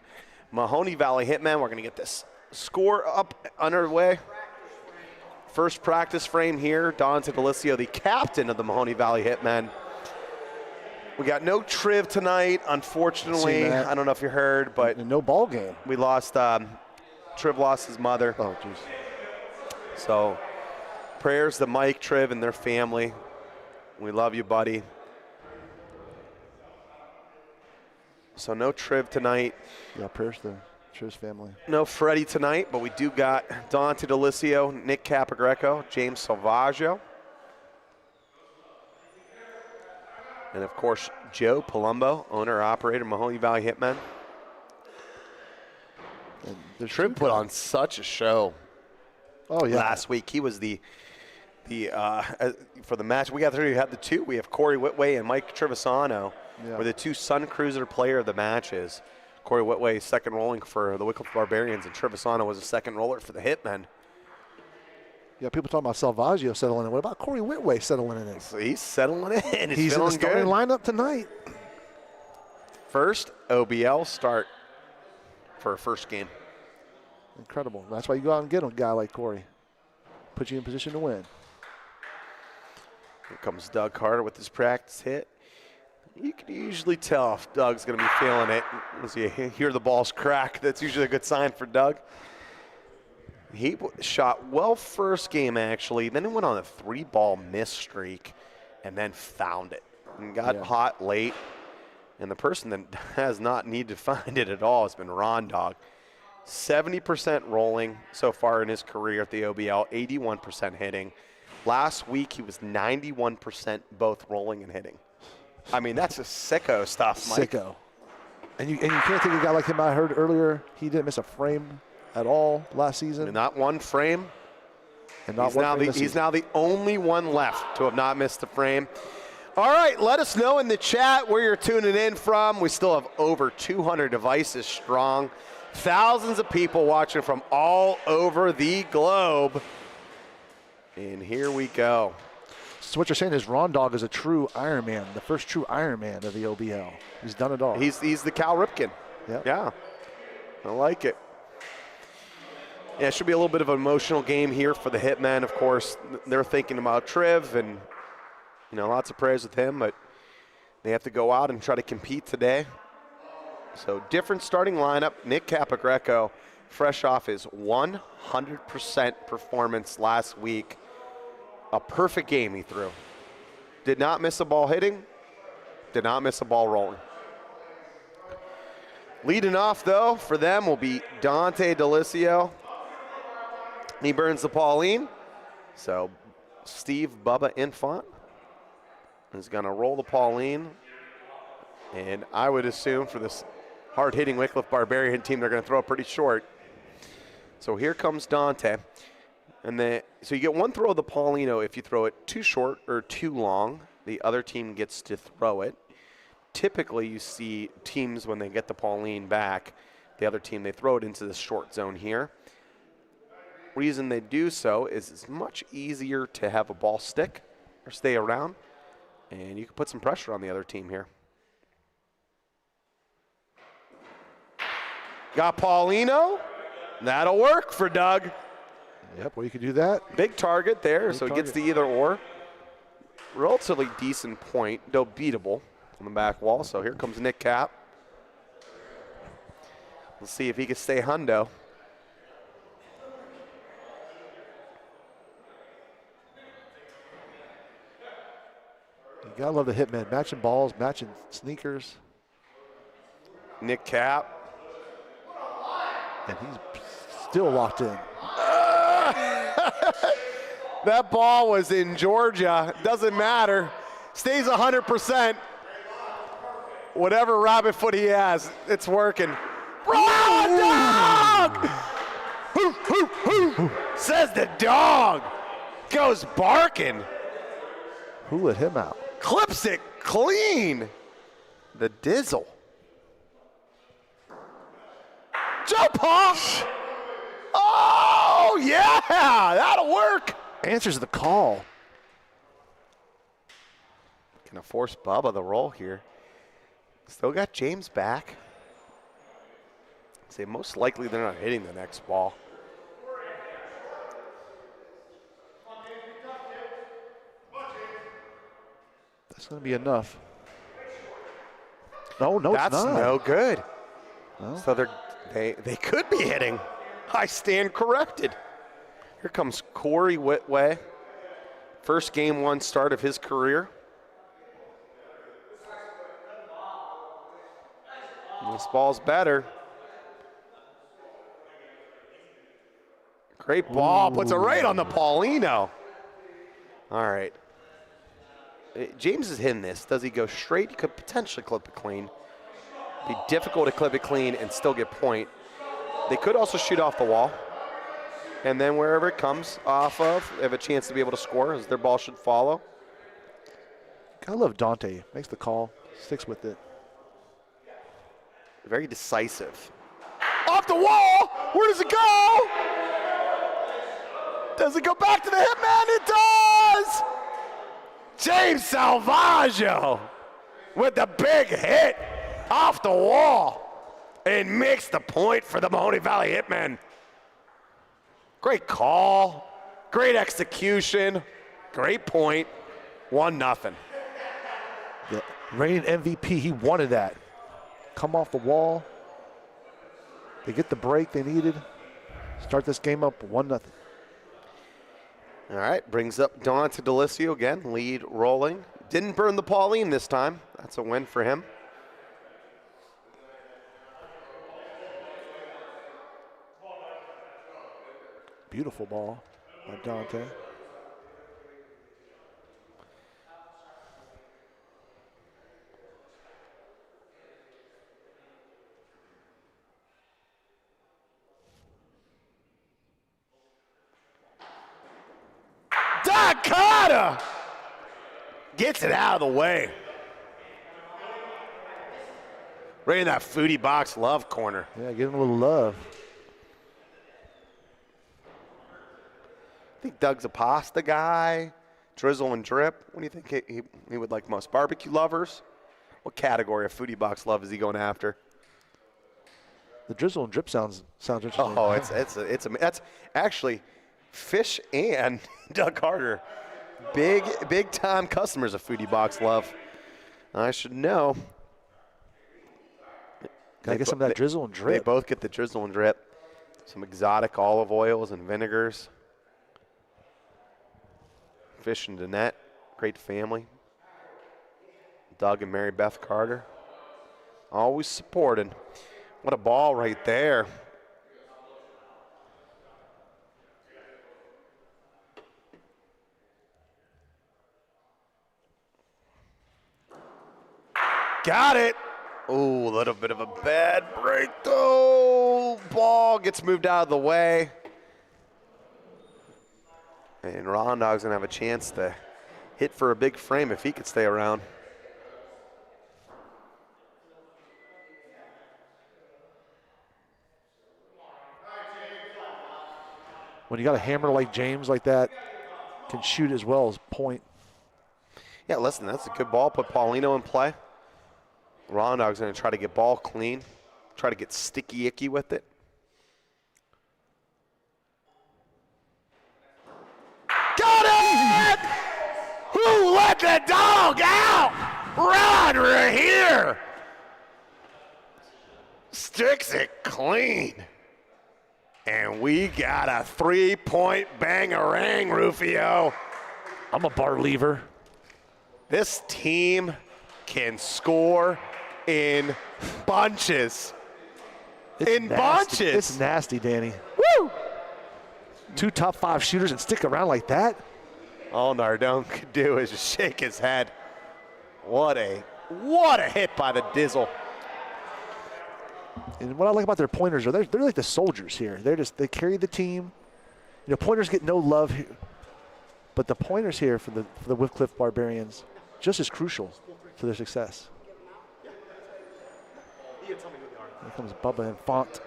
Mahoning Valley Hitmen. We're going to get this score up underway. First practice frame here. Dante Delicio, the captain of the Mahoning Valley Hitmen. We got no triv tonight, unfortunately. I don't know if you heard, but no ball game. We lost. Triv lost his mother. Oh, jeez. So prayers to Mike, Triv, and their family. We love you, buddy. So no Triv tonight. Yeah, prayers to Triv's family. No Freddie tonight, but we do got Dante Delicio, Nick Capagreco, James Salvaggio. And, of course, Joe Palumbo, owner-operator, Mahoning Valley Hitmen. Triv put on such a show last week. He was the for the match. We had the two. We have Corey Whitway and Mike Trevisano. Were the two Sun Cruiser player of the matches. Corey Whitway, second rolling for the Wickliffe Barbarians, and Trevisano was a second roller for the Hitmen. Yeah, people talking about Salvaggio settling in. What about Corey Whitway settling in? So he's settling in. He's in the starting lineup tonight. First OBL start for a first game. Incredible. That's why you go out and get a guy like Corey. Put you in position to win. Here comes Doug Carter with his practice hit. You can usually tell if Doug's going to be feeling it. As you hear the balls crack, that's usually a good sign for Doug. He shot well first game, actually. Then he went on a 3-ball miss streak and then found it and got hot late. And the person that has not needed to find it at all has been Ron Dog. 70% rolling so far in his career at the OBL, 81% hitting. Last week, he was 91% both rolling and hitting. I mean, that's a sicko stuff, Mike. Sicko. And you can't take a guy like him. I heard earlier he didn't miss a frame at all last season. Not one frame. And not he's now the only one left to have not missed a frame. All right, let us know in the chat where you're tuning in from. We still have over 200 devices strong. Thousands of people watching from all over the globe. And here we go. So what you're saying is Ron Dog is a true Ironman, the first true Ironman of the OBL. He's done it all. He's the Cal Ripken. Yep. Yeah, I like it. Yeah, it should be a little bit of an emotional game here for the Hitmen. Of course, they're thinking about Triv and, lots of prayers with him, but they have to go out and try to compete today. So different starting lineup. Nick Capagreco, fresh off his 100% performance last week. A perfect game he threw. Did not miss a ball hitting. Did not miss a ball rolling. Leading off, though, for them will be Dante Delicio. He burns the Pauline. So Steve Bubba Infant is going to roll the Pauline. And I would assume for this hard-hitting Wickliffe Barbarian team, they're going to throw it pretty short. So here comes Dante. And so you get one throw of the Paulino if you throw it too short or too long. The other team gets to throw it. Typically, you see teams when they get the Pauline back, the other team, they throw it into the short zone here. Reason they do so is it's much easier to have a ball stick or stay around, and you can put some pressure on the other team here. Got Paulino. That'll work for Doug. Yep, well, you could do that. Big target there, Big so target. it gets the either or. Relatively decent point, though beatable on the back wall. So here comes Nick Cap. Let's see if he can stay hundo. You gotta love the Hitmen. Matching balls, matching sneakers. Nick Cap. And he's still locked in. That ball was in Georgia. Doesn't matter. Stays 100%. whatever rabbit foot he has, it's working. Raw dog! Hoo, hoo, hoo, says the dog. Goes barking. Who let him out? Clips it clean. The Dizzle. Jump off. Oh, yeah, that'll work. Answers the call. Gonna force Bubba the roll here. Still got James back. Say most likely they're not hitting the next ball. That's going to be enough. No, it's That's not. no good. No. So they could be hitting. I stand corrected. Here comes Corey Whitway. First game 1 start of his career. This ball's better. Great ball. Puts it right on the Paulino. All right. James is hitting this. Does he go straight? He could potentially clip it clean. Be difficult to clip it clean and still get point. They could also shoot off the wall. And then wherever it comes off of, they have a chance to be able to score, as their ball should follow. I love Dante. Makes the call, sticks with it. Very decisive. Off the wall! Where does it go? Does it go back to the Hitman? It does! James Salvaggio with the big hit off the wall and makes the point for the Mahoning Valley Hitmen. Great call, great execution, great point, 1-0. The reigning MVP, he wanted that. Come off the wall. They get the break they needed. Start this game up 1-0. All right, brings up Dante Delisio again, lead rolling. Didn't burn the Pauline this time. That's a win for him. Beautiful ball by Dante. Dakota gets it out of the way. Right in that foodie box love corner. Yeah, give him a little love. I think Doug's a pasta guy, drizzle and drip. What do you think he would like most? Barbecue lovers? What category of foodie box love is he going after? The drizzle and drip sounds interesting. Oh, that's actually Fish and Doug Carter, big time customers of foodie box love. I should know. Gotta get some of that drizzle and drip. They both get the drizzle and drip. Some exotic olive oils and vinegars. Fish and Danette, great family. Doug and Mary Beth Carter, always supported. What a ball right there. Got it. Ooh, a little bit of a bad break though. Ball gets moved out of the way. And Rondog's gonna have a chance to hit for a big frame if he could stay around. When you got a hammer like James like that, can shoot as well as point. Yeah, listen, that's a good ball. Put Paulino in play. Rondog's gonna try to get ball clean, try to get sticky icky with it. Got it! Who let the dog out? Ron right here. Sticks it clean. And we got a 3-point bangarang, Rufio. I'm a bar lever. This team can score in bunches. It's nasty. Bunches. It's nasty, Danny. Woo! 2 top 5 shooters and stick around like that? All Nardone could do is just shake his head. What a What a hit by the Dizzle. And what I like about their pointers are they're like the soldiers here. They carry the team. You know, pointers get no love here, but the pointers here for the Wickliffe Barbarians just as crucial to their success. Here comes Bubba and Font.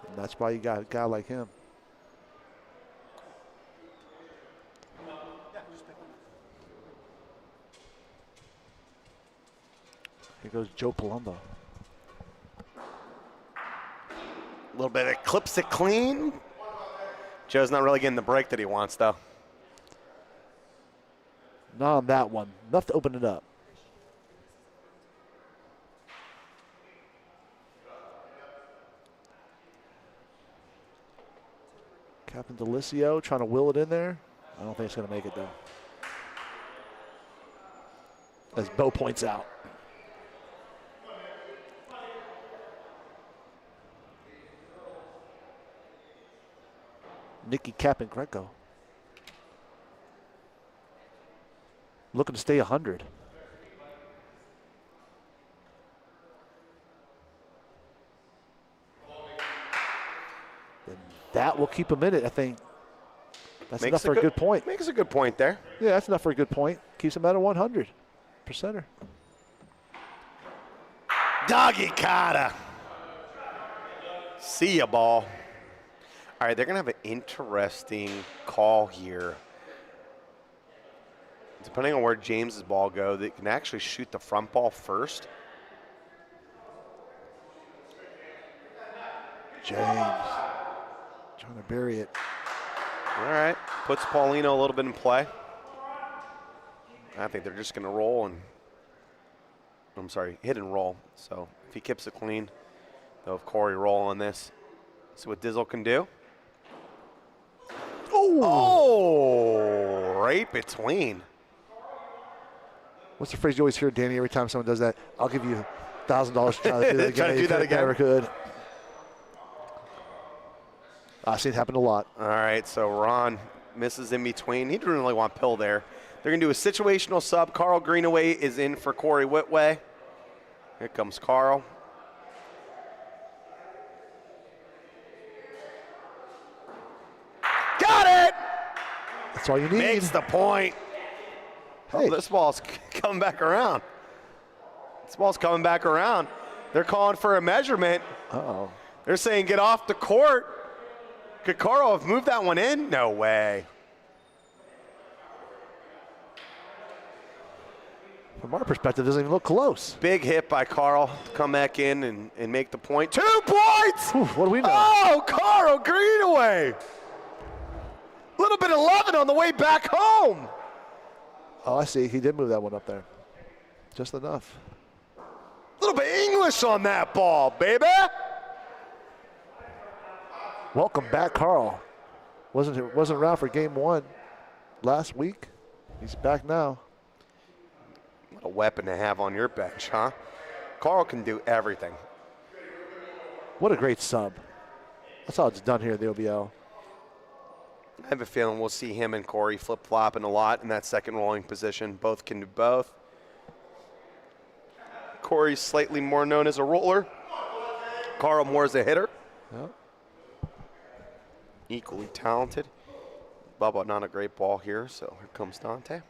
And that's why you got a guy like him. Here goes Joe Palumbo. A little bit of clips it clean. Joe's not really getting the break that he wants, though. Not on that one. Enough to open it up. Captain Delicio trying to will it in there. I don't think it's going to make it, though. As Bo points out. Nicky Cap and Greco. Looking to stay 100. And that will keep him in it, I think. That's enough for a good point. Makes a good point there. Yeah, that's enough for a good point. Keeps him at a 100 percenter. Doggy Kata. See ya, ball. All right, they're going to have an interesting call here. Depending on where James's ball goes, they can actually shoot the front ball first. James trying to bury it. All right, puts Paulino a little bit in play. I think they're just going to roll and, I'm sorry, hit and roll. So if he keeps it clean, they'll have Corey roll on this. See what Dizzle can do. Oh, right between. What's the phrase you always hear, Danny, every time someone does that? I'll give you $1,000 to try to do that again. Try to do that again. Never could. I've seen it happen a lot. All right, so Ron misses in between. He didn't really want Pill there. They're going to do a situational sub. Carl Greenaway is in for Corey Whitway. Here comes Carl. Got it! That's all you need. Makes the point. Hey. Oh, this ball's coming back around. This ball's coming back around. They're calling for a measurement. Uh-oh. They're saying get off the court. Could Carl have moved that one in? No way. From our perspective, it doesn't even look close. Big hit by Carl to come back in and make the point. 2 points! Whew, what do we know? Oh, Carl Greenaway. A little bit of loving on the way back home. Oh, I see. He did move that one up there. Just enough. A little bit English on that ball, baby. Welcome back, Carl. Wasn't around for game 1 last week. He's back now. What a weapon to have on your bench, huh? Carl can do everything. What a great sub. That's how it's done here at the OBL. I have a feeling we'll see him and Corey flip-flopping a lot in that second rolling position. Both can do both. Corey's slightly more known as a roller. Carl more as a hitter. Yep. Equally talented. Bubba, not a great ball here, so here comes Dante.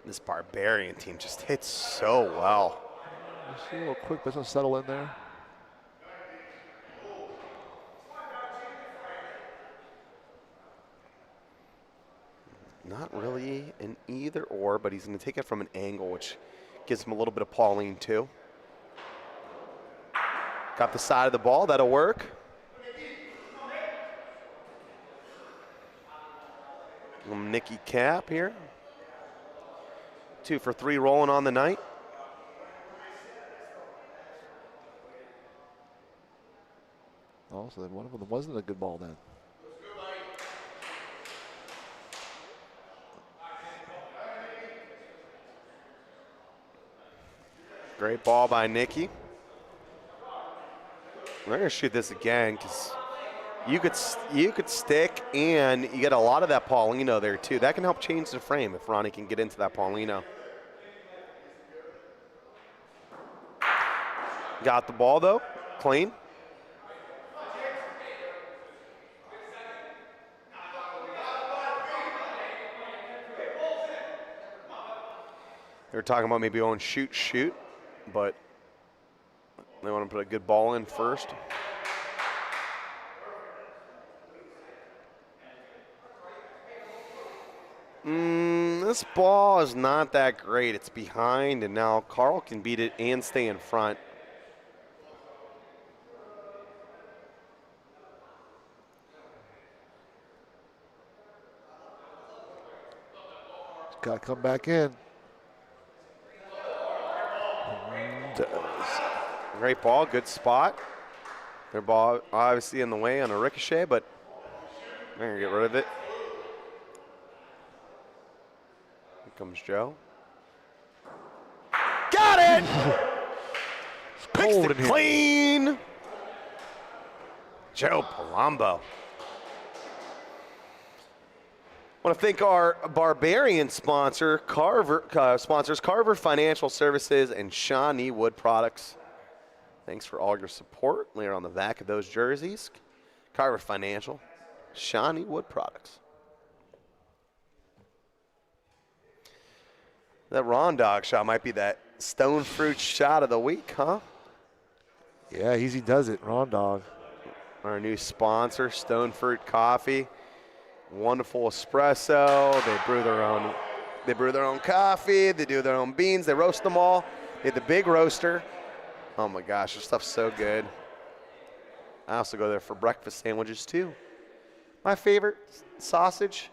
This Barbarian team just hits so well. Just a little quick business settle in there. Not really an either or, but he's going to take it from an angle, which gives him a little bit of Pauline too. Got the side of the ball, that'll work. Nicky Cap here. 2 for 3 rolling on the night. Oh, so then one of them wasn't a good ball then. Great ball by Nicky. We're going to shoot this again because you could stick, and you get a lot of that Paulino there too. That can help change the frame if Ronnie can get into that Paulino. Got the ball though, clean. They were talking about maybe going shoot, but they want to put a good ball in first. This ball is not that great. It's behind, and now Carl can beat it and stay in front. Got to come back in. Great ball, good spot. Their ball obviously in the way on a ricochet, but they're going to get rid of it. Here comes Joe. Got it! Picks it clean. Joe Palumbo. I want to thank our Barbarian sponsors, Carver Financial Services and Shawnee Wood Products. Thanks for all your support. Later on the back of those jerseys, Carver Financial, Shawnee Wood Products. That Ron Dog shot might be that stone fruit shot of the week, huh? Yeah, easy does it, Ron Dog. Our new sponsor, Stone Fruit Coffee. Wonderful espresso. They brew their own coffee. They do their own beans. They roast them all. They have the big roaster. Oh my gosh, their stuff's so good. I also go there for breakfast sandwiches too. My favorite, sausage,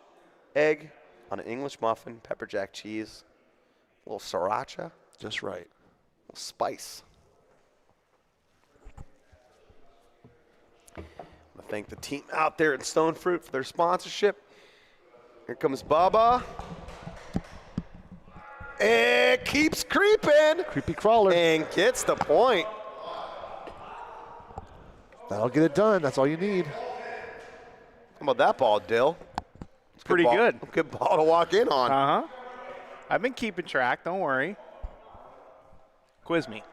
egg on an English muffin, pepper jack cheese, a little sriracha. Just right. A little spice. I thank the team out there at Stone Fruit for their sponsorship. Here comes Bubba. It keeps creeping. Creepy crawler. And gets the point. That'll get it done. That's all you need. How about that ball, Dill? It's Pretty good. Good ball to walk in on. Uh-huh. I've been keeping track. Don't worry. Quiz me.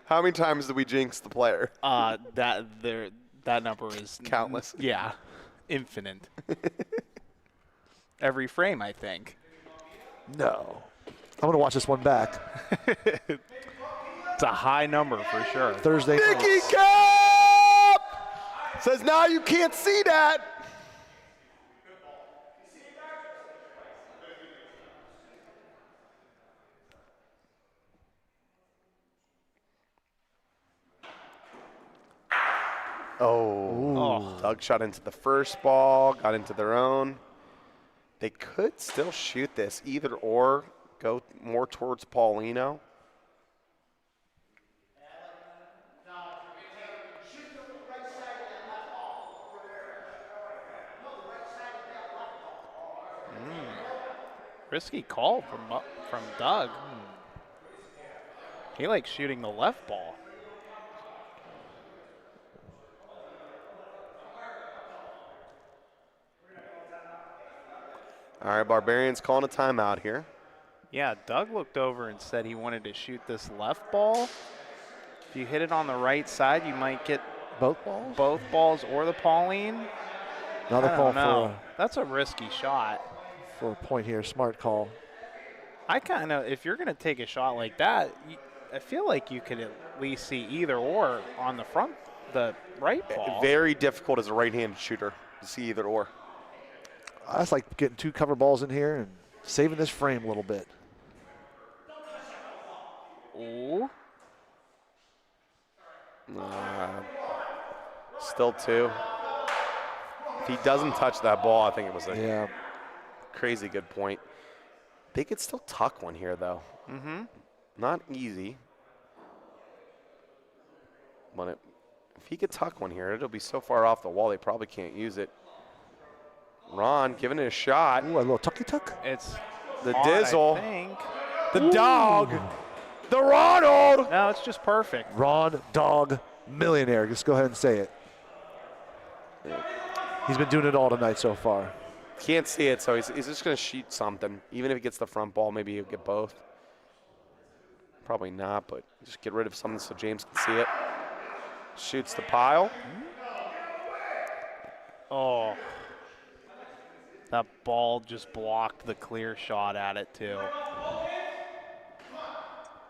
How many times did we jinx the player? That number is countless. Yeah, infinite. Every frame, I think. No. I'm going to watch this one back. It's a high number for sure. Thursday Mickey nights. Cup says now you can't see that. Oh, Doug shot into the first ball, got into their own. They could still shoot this either or, go more towards Paulino. Risky call from Doug. He likes shooting the left ball. All right, Barbarians calling a timeout here. Yeah, Doug looked over and said he wanted to shoot this left ball. If you hit it on the right side, you might get both balls? Both balls or the Pauline. Another call for that's a risky shot. For a point here, smart call. I kind of, if you're going to take a shot like that, I feel like you could at least see either or on the front, the right ball. Very difficult as a right-handed shooter to see either or. That's like getting two cover balls in here and saving this frame a little bit. Ooh. Still two. If he doesn't touch that ball, I think it was a crazy good point. They could still tuck one here, though. Mm-hmm. Not easy. But if he could tuck one here, it'll be so far off the wall they probably can't use it. Ron giving it a shot. Ooh, a little tucky tuck. It's the on, Dizzle. I think. The dog. The Ronald. No, it's just perfect. Ron Dog Millionaire. Just go ahead and say it. He's been doing it all tonight so far. Can't see it, so he's just going to shoot something. Even if he gets the front ball, maybe he'll get both. Probably not, but just get rid of something so James can see it. Shoots the pile. Oh. That ball just blocked the clear shot at it, too.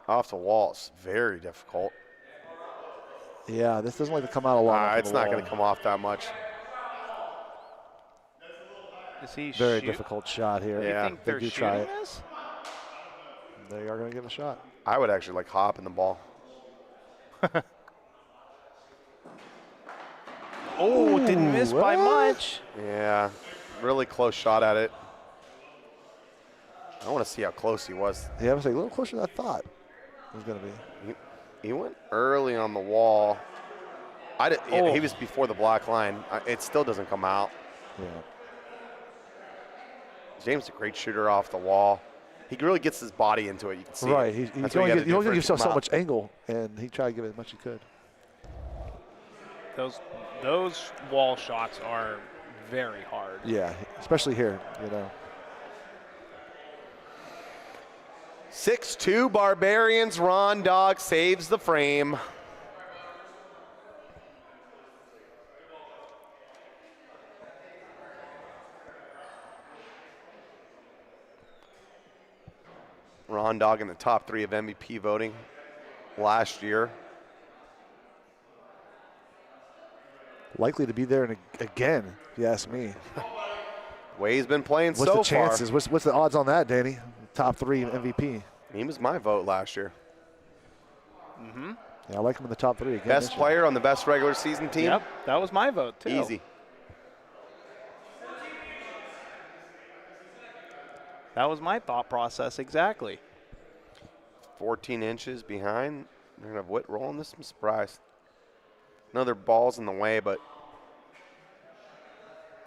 Off the wall. It's very difficult. Yeah, this doesn't like to come out a lot. It's not going to come off that much. Is he Very difficult shot here. Yeah. You think they're do try shooting it. this? They are going to give it a shot. I would actually like hop in the ball. Oh, didn't miss by much. Yeah, really close shot at it. I want to see how close he was. Yeah, I was like a little closer than I thought it was going to be. He went early on the wall. He was before the black line. It still doesn't come out. Yeah. James is a great shooter off the wall. He really gets his body into it. You can see Right. it. He That's only what you gotta give do for it to himself come so out. much angle, and he tried to give it as much as he could. Those wall shots are very hard. Yeah, especially here, you know. 6-2 Barbarians. Ron Dog saves the frame. Ron Dog in the top 3 of MVP voting last year. Likely to be there again, if you ask me. Way he's been playing What's so the chances? far. What's the odds on that, Danny? Top 3 MVP. He was my vote last year. Yeah, I like him in the top 3 again. Best this year. player on the best regular season team. Yep, that was my vote, too. Easy. That was my thought process, exactly. 14 inches behind. They're going to have Witt rolling this. I'm surprised. Another ball's in the way, but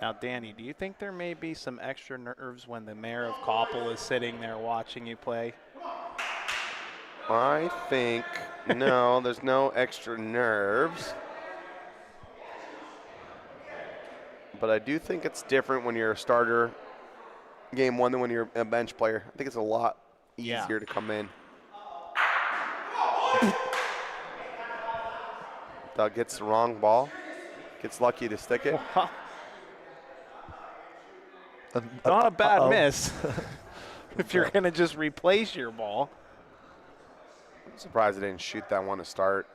Now, Danny, do you think there may be some extra nerves when the mayor of Koppel is sitting there watching you play? I think, no, there's no extra nerves. But I do think it's different when you're a starter game 1 than when you're a bench player. I think it's a lot easier to come in. Doug gets the wrong ball. Gets lucky to stick it. Not a bad miss if you're going to just replace your ball. I'm surprised I didn't shoot that one to start.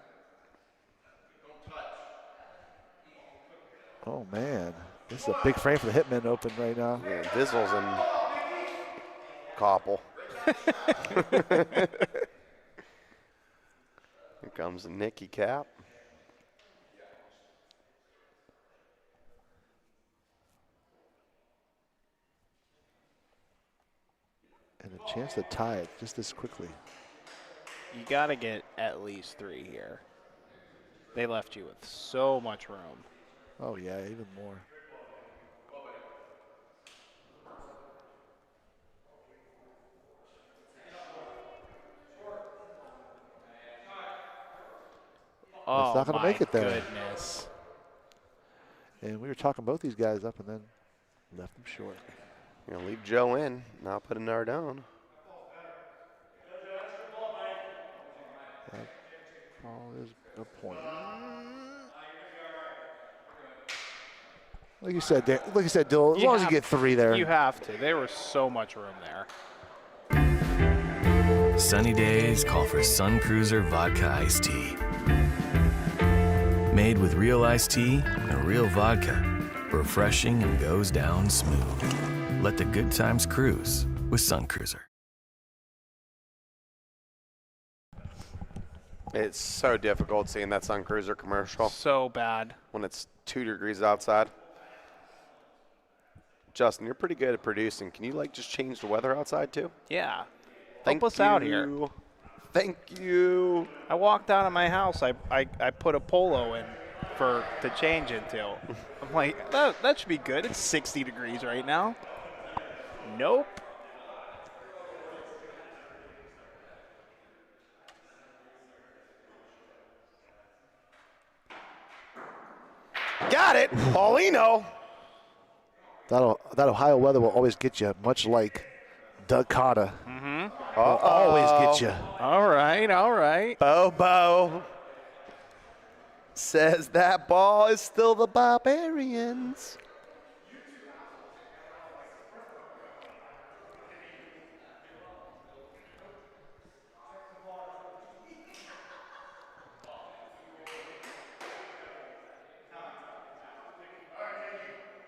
Oh, man. This is a big frame for the Hitmen open right now. Yeah, Dizzle's in Koppel. Here comes the Nicky cap. And a chance to tie it just this quickly. You got to get at least 3 here. They left you with so much room. Oh, yeah, even more. Oh, not going to make it there. Goodness. And we were talking both these guys up and then left them short. You're going to leave Joe in, not put another down. Oh, there's a point. Like you said, Dill, as long as you get 3 there. You have to. There was so much room there. Sunny days call for Sun Cruiser Vodka Iced Tea. Made with real iced tea and real vodka. Refreshing and goes down smooth. Let the good times cruise with Sun Cruiser. It's so difficult seeing that Sun Cruiser commercial So bad. when it's 2 degrees outside. Justin, you're pretty good at producing. Can you just change the weather outside too? Yeah. Thank Help us out here. you. Thank you. I walked out of my house. I put a polo in to change into. I'm like, that should be good. It's 60 degrees right now. Nope. Got it. Paulino. That Ohio weather will always get you, much like Doug Cotta. Will always get you. All right. Bobo says that ball is still the Barbarians.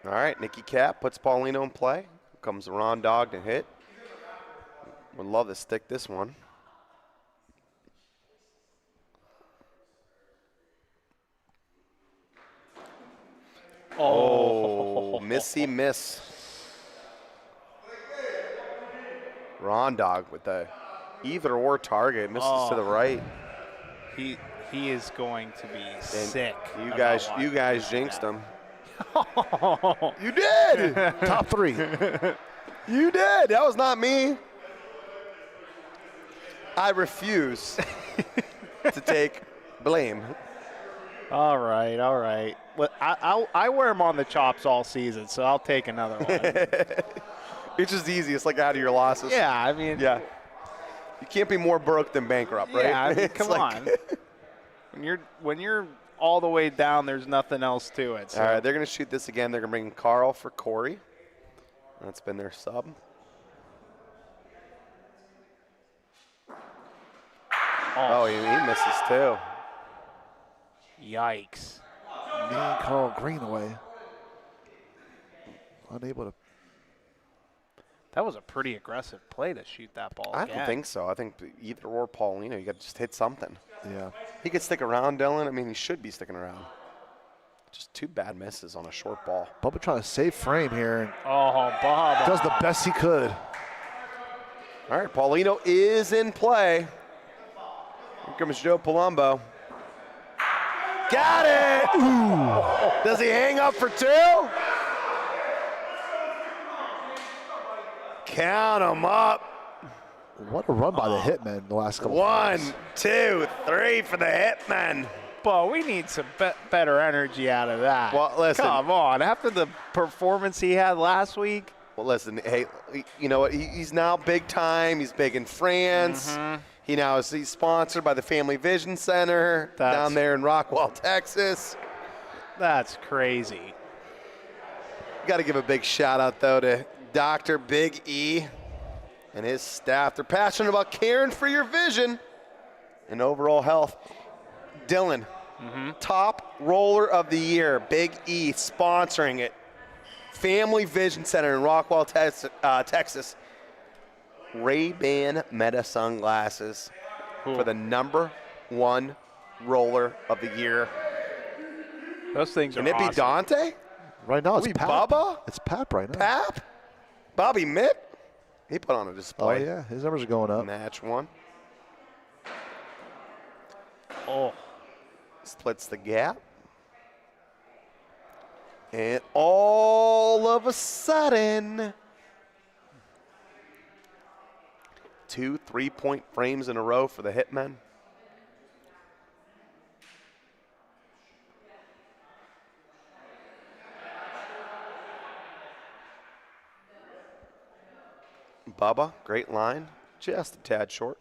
All right, Nicky Cap puts Paulino in play. Comes Ron Dog to hit. Would love to stick this one. Oh, missy miss. Ron Dog with the either or target. Misses to the right. He is going to be sick. You guys jinxed him. You did. Top 3. You did. That was not me. I refuse to take blame. All right. Well, I wear them on the chops all season, so I'll take another one. It's just easy. It's like out of your losses. Yeah, I mean. Yeah. You can't be more broke than bankrupt, right? Yeah, I mean, It's come like- on. When you're all the way down, there's nothing else to it. So. All right, they're going to shoot this again. They're going to bring Carl for Corey. That's been their sub. Oh, he misses too. Yikes. Me, Carl Greenaway. Unable to. That was a pretty aggressive play to shoot that ball. I don't think so. I think either or Paulino, you got to just hit something. Yeah. He could stick around, Dylan. I mean, he should be sticking around. Just 2 bad misses on a short ball. Bubba trying to save frame here. And Oh, Bob. does the best he could. All right, Paulino is in play. Here comes Joe Palumbo. Got it! Ooh. Does he hang up for 2? Count them up. What a run by the Hitmen the last couple. 1, 2, 3 for the Hitmen. But we need some better energy out of that. Well, listen. Come on. After the performance he had last week. Well, listen, hey, you know what? He's now big time. He's big in France. He's sponsored by the Family Vision Center down there in Rockwall, Texas. That's crazy. Got to give a big shout out, though, to Dr. Big E and his staff. They're passionate about caring for your vision and overall health. Dylan, top roller of the year, Big E sponsoring it. Family Vision Center in Rockwall, Texas. Ray-Ban Meta sunglasses for the #1 roller of the year. Those things are Can it be Dante? Right now it's Pap. Bubba? It's Pap right now. Pap? Bobby Mitt? He put on a Oh, display. yeah. His numbers are going up. Match 1. Oh. Splits the gap. And all of a sudden, 2 3-point frames in a row for the Hitmen. Bubba, great line, just a tad short.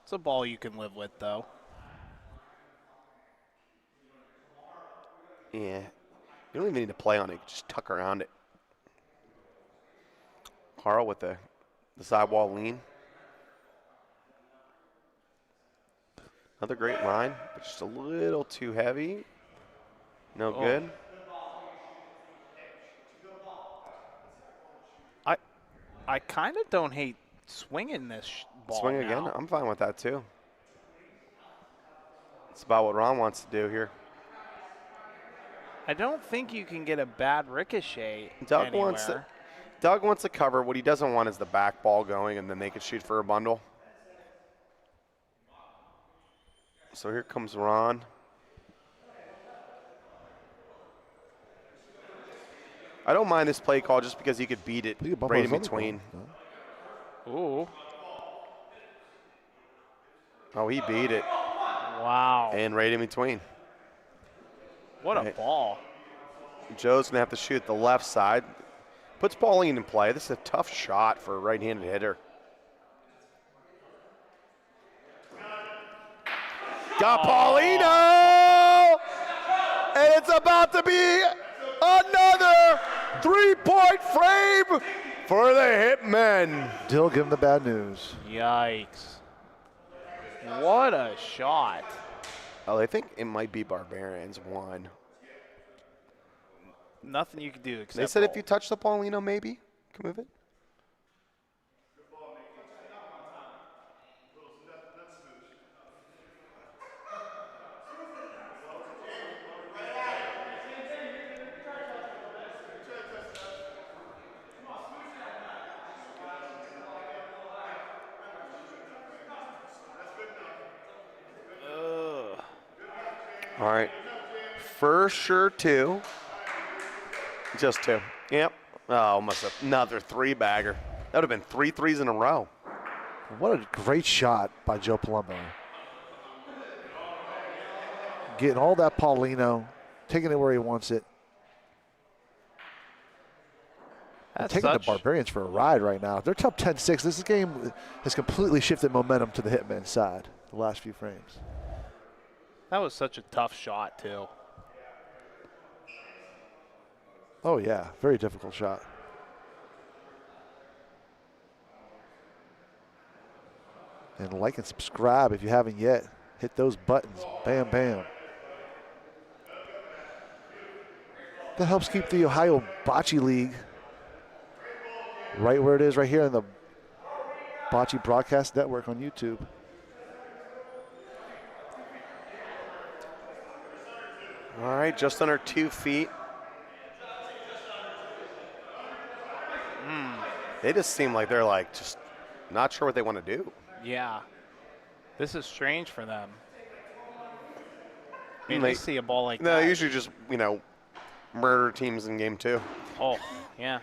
It's a ball you can live with, though. Yeah, you don't even need to play on it, just tuck around it. Carl with the sidewall lean. Another great line, but just a little too heavy. No good. I kind of don't hate swinging this ball. Swing now. again? I'm fine with that too. It's about what Ron wants to do here. I don't think you can get a bad ricochet Doug anywhere. wants to cover. What he doesn't want is the back ball going, and then they could shoot for a bundle. So here comes Ron. I don't mind this play call just because he could beat it He could bump right on in his other between. ball. Ooh. Oh, he beat it. Wow. And right in between. What a ball. Joe's going to have to shoot the left side. Puts Pauline in play. This is a tough shot for a right-handed hitter. Got Paulino! And it's about to be another three-point frame for the Hitmen. Dill, give him the bad news. Yikes. What a shot. Oh, I think it might be Barbarians one. Nothing you can do except They said roll. if you touch the Paulino, maybe you can move it. All right. For sure, 2. Just 2. Yep. Oh, almost another 3-bagger. That would have been 3 threes in a row. What a great shot by Joe Palumbo. Getting all that Paulino, taking it where he wants it. That's Taking the such- Barbarians for a ride right now. They're top 10-6. This game has completely shifted momentum to the Hitmen side the last few frames. That was such a tough shot, too. Oh, yeah. Very difficult shot. And like and subscribe if you haven't yet. Hit those buttons. Bam, bam. That helps keep the Ohio Bocce League right where it is, right here on the Bocce Broadcast Network on YouTube. All right, just under 2 feet. They just seem like they're like just not sure what they want to do. Yeah. This is strange for them. I mean, They- they see a ball like No, that. they usually just, murder teams in game 2. Oh, yeah.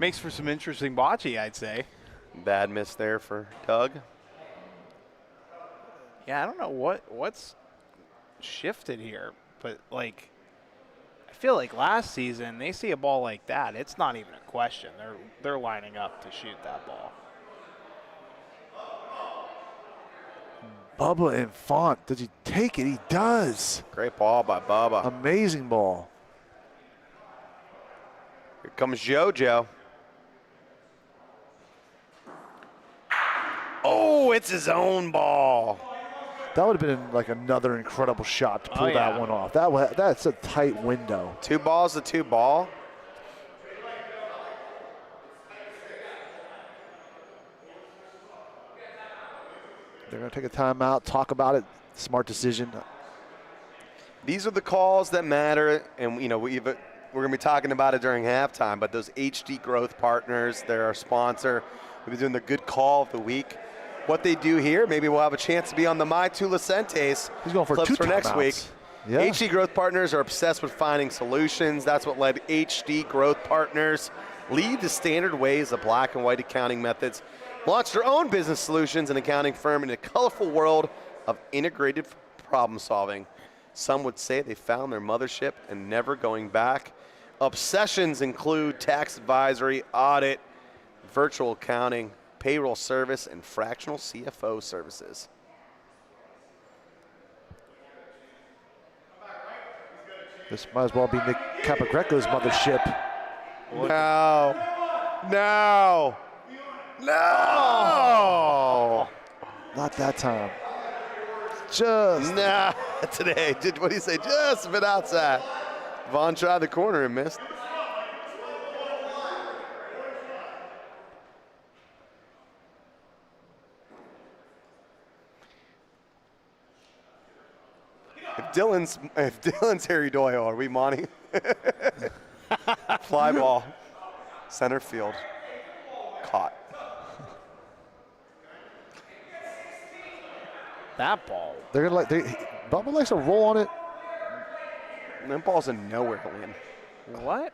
Makes for some interesting bocce, I'd say. Bad miss there for Doug. Yeah, I don't know what's shifted here, but like I feel like last season they see a ball like that, it's not even a question. They're lining up to shoot that ball. Bubba and Font. Does he take it? He does. Great ball by Bubba. Amazing ball. Here comes JoJo. Oh, it's his own ball. That would have been like another incredible shot to pull Oh, that yeah. one off. That's a tight window. 2 balls to 2 ball. They're going to take a timeout, talk about it. Smart decision. These are the calls that matter, and we're going to be talking about it during halftime. But those HD Growth Partners, they're our sponsor. We've been doing the good call of the week. What they do here, maybe we'll have a chance to be on the My Two Licentes He's going for clips 2 for next timeouts. week. Yeah. HD Growth Partners are obsessed with finding solutions. That's what led HD Growth Partners lead the standard ways of black and white accounting methods, launched their own business solutions and accounting firm in a colorful world of integrated problem solving. Some would say they found their mothership and never going back. Obsessions include tax advisory, audit, virtual accounting, payroll service, and fractional CFO services. This might as well be Nick Capagreco's mothership. No. Not that time. Just. Nah, today. What do you say? Just a bit outside. Vaughn tried the corner and missed. If Dylan's Harry Doyle, are we Monty? Fly ball, center field, caught. That ball. They're going to Bubba likes to roll on it. And that ball's in nowhere to win. What?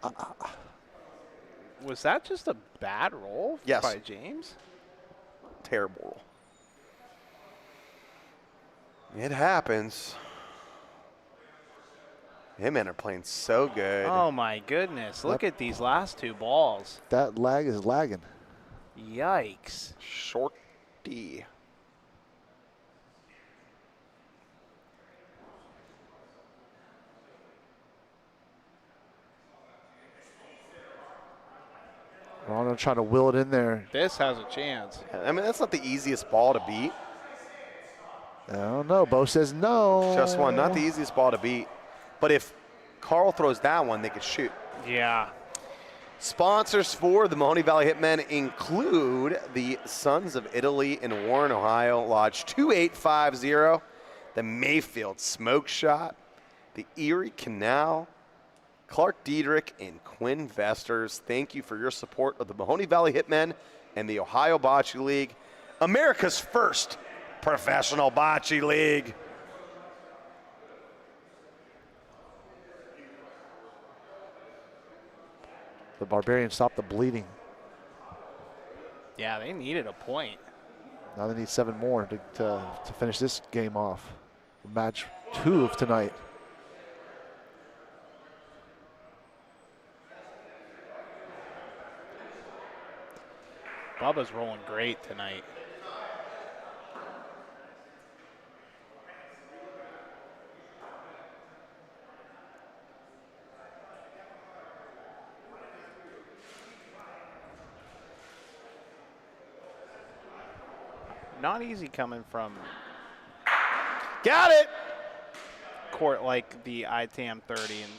Was that just a bad roll Yes. by James? Terrible roll. It happens. Hitmen are playing so good. Oh my goodness! Look at these last two balls. That lag is lagging. Yikes! Shorty. Ronald trying to will it in there. This has a chance. I mean, that's not the easiest ball to beat. I don't know. Bo says no. Just one, not the easiest ball to beat. But if Carl throws that one, they could shoot. Yeah. Sponsors for the Mahoning Valley Hitmen include the Sons of Italy in Warren, Ohio, Lodge 2850, the Mayfield Smoke Shot, the Erie Canal, Clark Diedrich, and Quinn Vesters. Thank you for your support of the Mahoning Valley Hitmen and the Ohio Bocce League, America's first professional bocce league. The Barbarians stopped the bleeding. Yeah, they needed a point. Now they need 7 more to finish this game off. Match 2 of tonight. Bubba's rolling great tonight. Not easy coming from Got it. court like the ITAM 30 and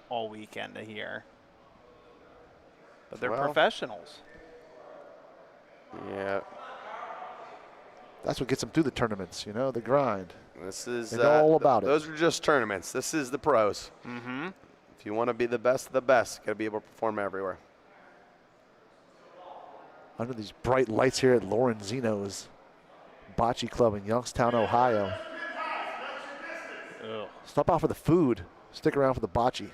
all weekend to here. But they're Well. professionals. Yeah, That's what gets them through the tournaments, you know, the grind. this is They know all about it. Those are just tournaments. This is the pros. Mm-hmm. If you want to be the best of the best, got to be able to perform everywhere. Under these bright lights here at Lorenzino's Bocce Club in Youngstown, Ohio. Ugh. Stop out for the food. Stick around for the bocce.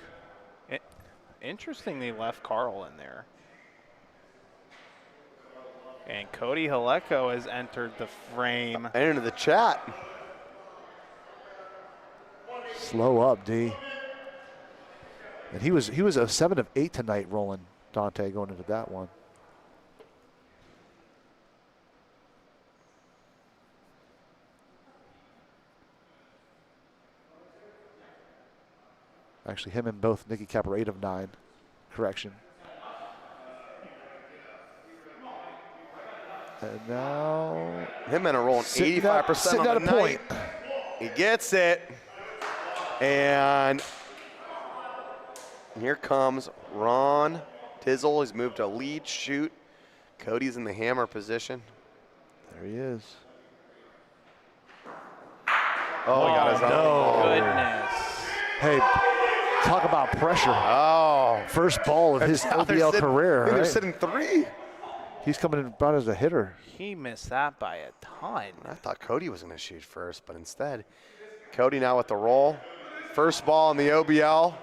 Interesting they left Carl in there. And Cody Helco has entered the frame. And into the chat. Slow up, D. And he was a 7 of 8 tonight rolling, Dante, going into that one. Actually, him and both Nicky Capper 8 of 9. Correction. And now Hitmen are rolling 85% sitting on at the a point. night. He gets it. And here comes Ron Tizzle. He's moved to lead shoot. Cody's in the hammer position. There he is. Oh, he got his own. Goodness. Hey, talk about pressure. Oh. First ball of his Now they're OBL sitting- career. They're Right? sitting 3. He's coming in about as a hitter. He missed that by a ton. I thought Cody was going to shoot first, but instead, Cody now with the roll. First ball in the OBL.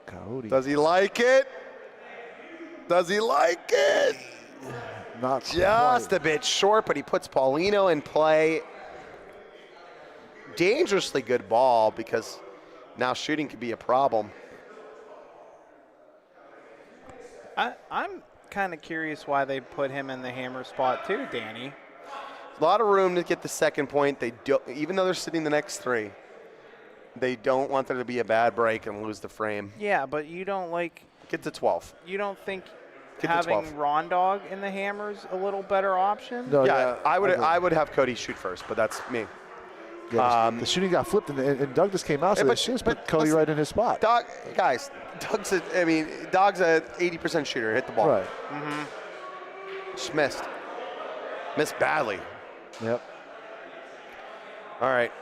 Cody. Does he like it? Does he like it? Not Just quite. a bit short, but he puts Paulino in play. Dangerously good ball because now shooting could be a problem. I'm kind of curious why they put him in the hammer spot too, Danny. A lot of room to get the second point. They don't, even though they're sitting the next 3, they don't want there to be a bad break and lose the frame. Yeah, but you don't Get to 12. you don't think Get to having 12. Rondog in the hammer's a little better option? No, Yeah, I would agree. have Cody shoot first, but that's me. Yeah, the shooting got flipped, and Doug just came out, so Yeah, they just put Cody listen, right in his spot. Dog's a 80% shooter. Hit the ball. Right. Just missed. Missed badly. Yep. All right.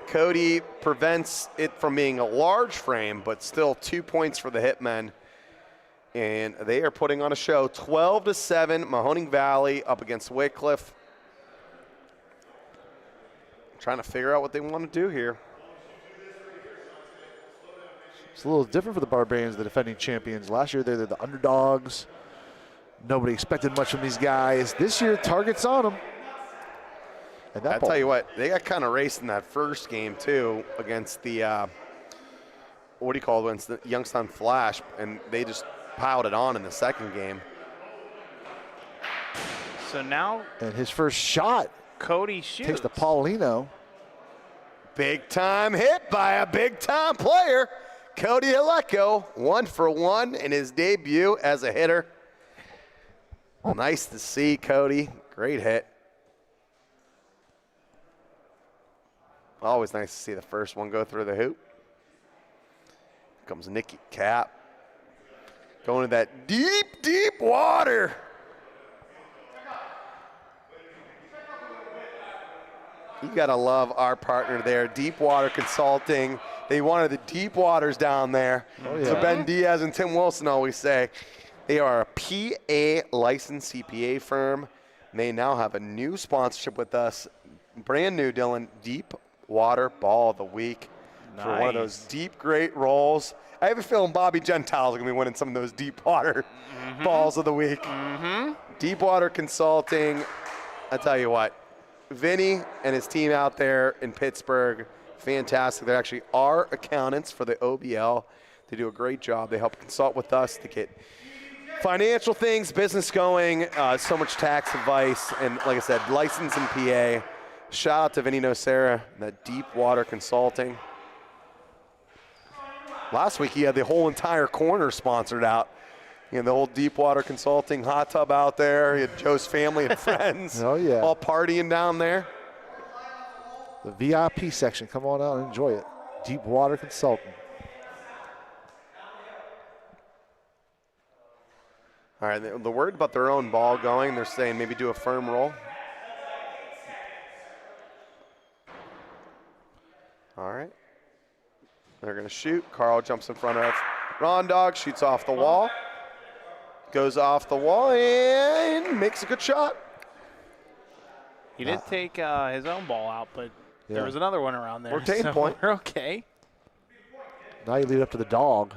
Cody prevents it from being a large frame, but still 2 points for the Hitmen. And they are putting on a show. 12-7, Mahoning Valley up against Wickliffe. Trying to figure out what they want to do here. It's a little different for the Barbarians, the defending champions. Last year, they're the underdogs. Nobody expected much from these guys. This year, targets on them. And that I ball, tell you what, they got kind of raced in that first game too against the what do you call it? Against the Youngstown Flash, and they just piled it on in the second game. So now and his first shot Cody shoots. takes the Paulino. Big time hit by a big time player. Cody Helco, 1 for 1 in his debut as a hitter. Nice to see, Cody. Great hit. Always nice to see the first one go through the hoop. Here comes Nicky Cap. Going to that deep, deep water. You got to love our partner there, Deepwater Consulting. They wanted the deep waters down there. Oh, yeah. So Ben Diaz and Tim Wilson always say they are a PA licensed CPA firm. They now have a new sponsorship with us. Brand new, Dylan, Deepwater Ball of the Week. For one of those deep, great rolls. I have a feeling Bobby Gentile's going to be winning some of those Deepwater Balls of the Week. Deepwater Consulting, I tell you what, Vinny and his team out there in Pittsburgh, fantastic. They actually are accountants for the OBL. They do a great job. They help consult with us to get financial things, business going, so much tax advice, and like I said, licensed in PA. Shout out to Vinny Nocera, that Deepwater Consulting. Last week he had the whole entire corner sponsored out. You know, the whole Deepwater Consulting hot tub out there. He had Joe's family and friends Oh, yeah. all partying down there. The VIP section. Come on out and enjoy it. Deepwater Consulting. All right, the word about their own ball going, they're saying maybe do a firm roll. All right. They're going to shoot. Carl jumps in front of Rondog, shoots off the wall. Goes off the wall and makes a good shot. He did take his own ball out, but Yeah. there was another one around there. We're taking so point. We're okay. Now you leave it up to the dog.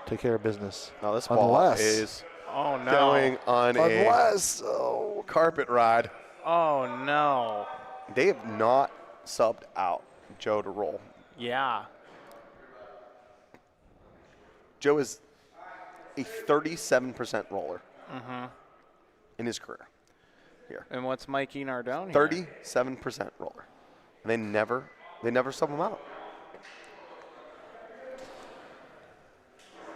Take care of business. Now this ball Unless- is Oh, no. going on Unless. a carpet ride. Oh, no. They have not subbed out Joe to roll. Yeah. Joe is a 37% roller in his career. Here, And what's Mikey Nardone here? 37% roller. And they never sub him out.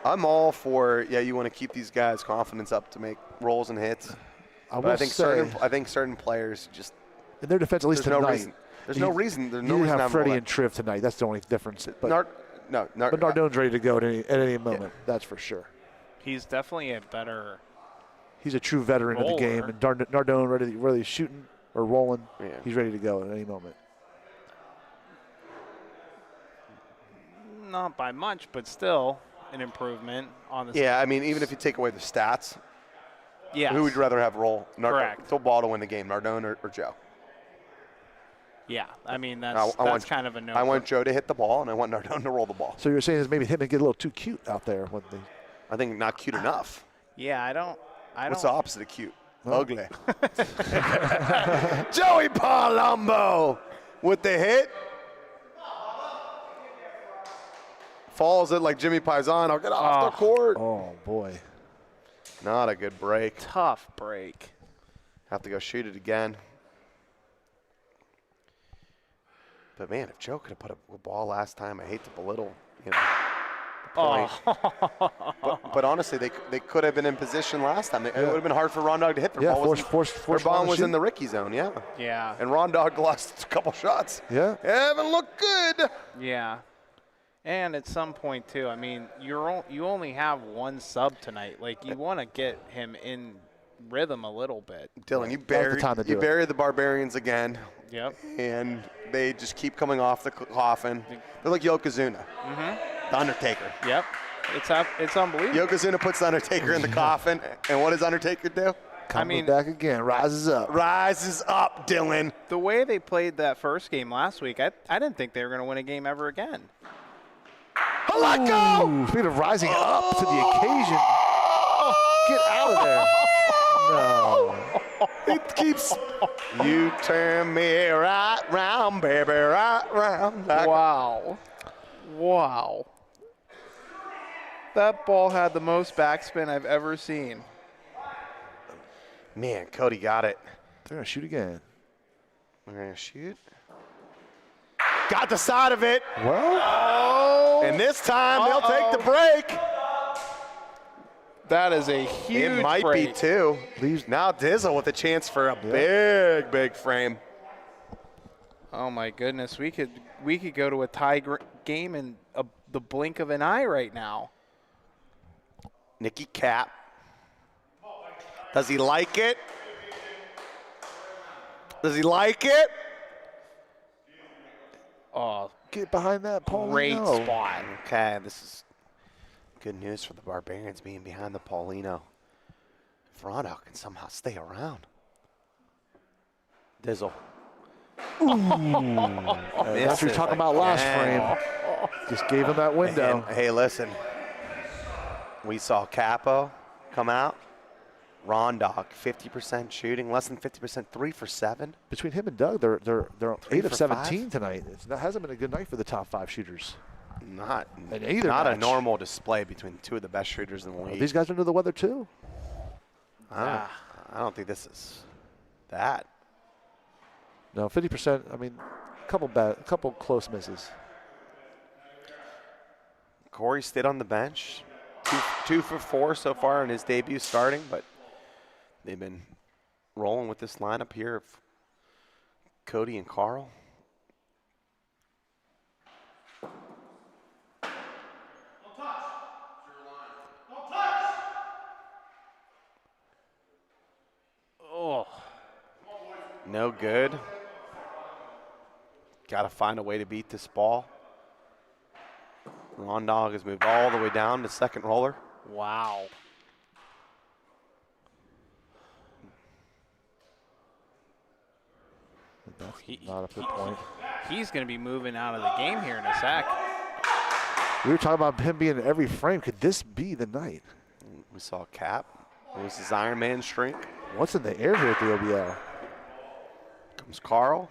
I'm all for, yeah, you want to keep these guys' confidence up to make rolls and hits. I But will I think say, certain players just in their defense, at least there's no tonight. reason. There's no reason. There's no you reason to have have Freddie him and Triv tonight. That's the only difference. But, but Nardone's ready to go at any moment. That's for sure. He's definitely a better. He's a true veteran of the game. Roller. And Nardone, whether he's shooting or rolling, Yeah. he's ready to go at any moment. Not by much, but still an improvement on the. Yeah, I mean, even if you take away the stats, Yes. who would you rather have roll? Correct. Throw ball to win the game, Nardone or Joe? Yeah. I mean, that's I want- kind of a no. I want Joe to hit the ball, and I want Nardone to roll the ball. So you're saying is maybe Hitmen get a little too cute out there when they. I think not cute enough. Yeah, I don't. What's the opposite of cute? Ugly. Joey Palumbo with the hit. Falls it like Jimmy Paisano. Get off the court. Oh boy. Not a good break. Tough break. Have to go shoot it again. But man, if Joe could have put up a ball last time, I hate to belittle, the point. But honestly, they could have been in position last time. It would have been hard for Rondog to hit. Their ball their bomb was in the Ricky zone, yeah. Yeah. And Rondog lost a couple shots. Yeah. Haven't looked good. Yeah. And at some point too, I mean, you only have one sub tonight. Like you want to get him in rhythm a little bit. Dylan, you time to do it. buried the Barbarians again. Yep. And they just keep coming off the coffin. They're like Yokozuna, the Undertaker. Yep. It's unbelievable. Yokozuna puts the Undertaker in the coffin, and what does Undertaker do? Comes back again, rises up. Rises up, Dylan. The way they played that first game last week, I didn't think they were going to win a game ever again. Helco! Ooh, speaking of rising up to the occasion. Get out of there. No. It keeps. You turn me right round, baby, right round. Wow. Wow. That ball had the most backspin I've ever seen. Man, Cody got it. They're going to shoot again. We're going to shoot. Got the side of it. Well, And this time they'll take the break. That is a huge It might break. be two. Now Dizzle with a chance for a big frame. Oh my goodness, we could go to a tie game in the blink of an eye right now. Nicky Cap. Does he like it? Does he like it? Oh, get behind that Paulino. great spot. Okay, this is good news for the Barbarians being behind the Paulino. If Rondo can somehow stay around. Dizzle. That's what we were talking about last frame. Just gave him that window. And, hey, listen. We saw Capo come out. Rondog, 50% shooting, less than 50%, 3 for 7. Between him and Doug, they're 8 of for 17 5. tonight. That hasn't been a good night for the top 5 shooters. Not either a match. normal display between two of the best shooters in the league. These guys are under the weather too. I don't think this is that. No, 50%. I mean, a couple close misses. Corey stayed on the bench. Two for 4 so far in his debut starting, but they've been rolling with this lineup here of Cody and Carl. Oh, No good. Got to find a way to beat this ball. Rondog has moved all the way down to second roller. wow. That's not a good point. He's going to be moving out of the game here in a sec. We were talking about him being in every frame. Could this be the night? We saw Cap lose his Iron Man streak. What's in the air here at the OBL? Comes Carl.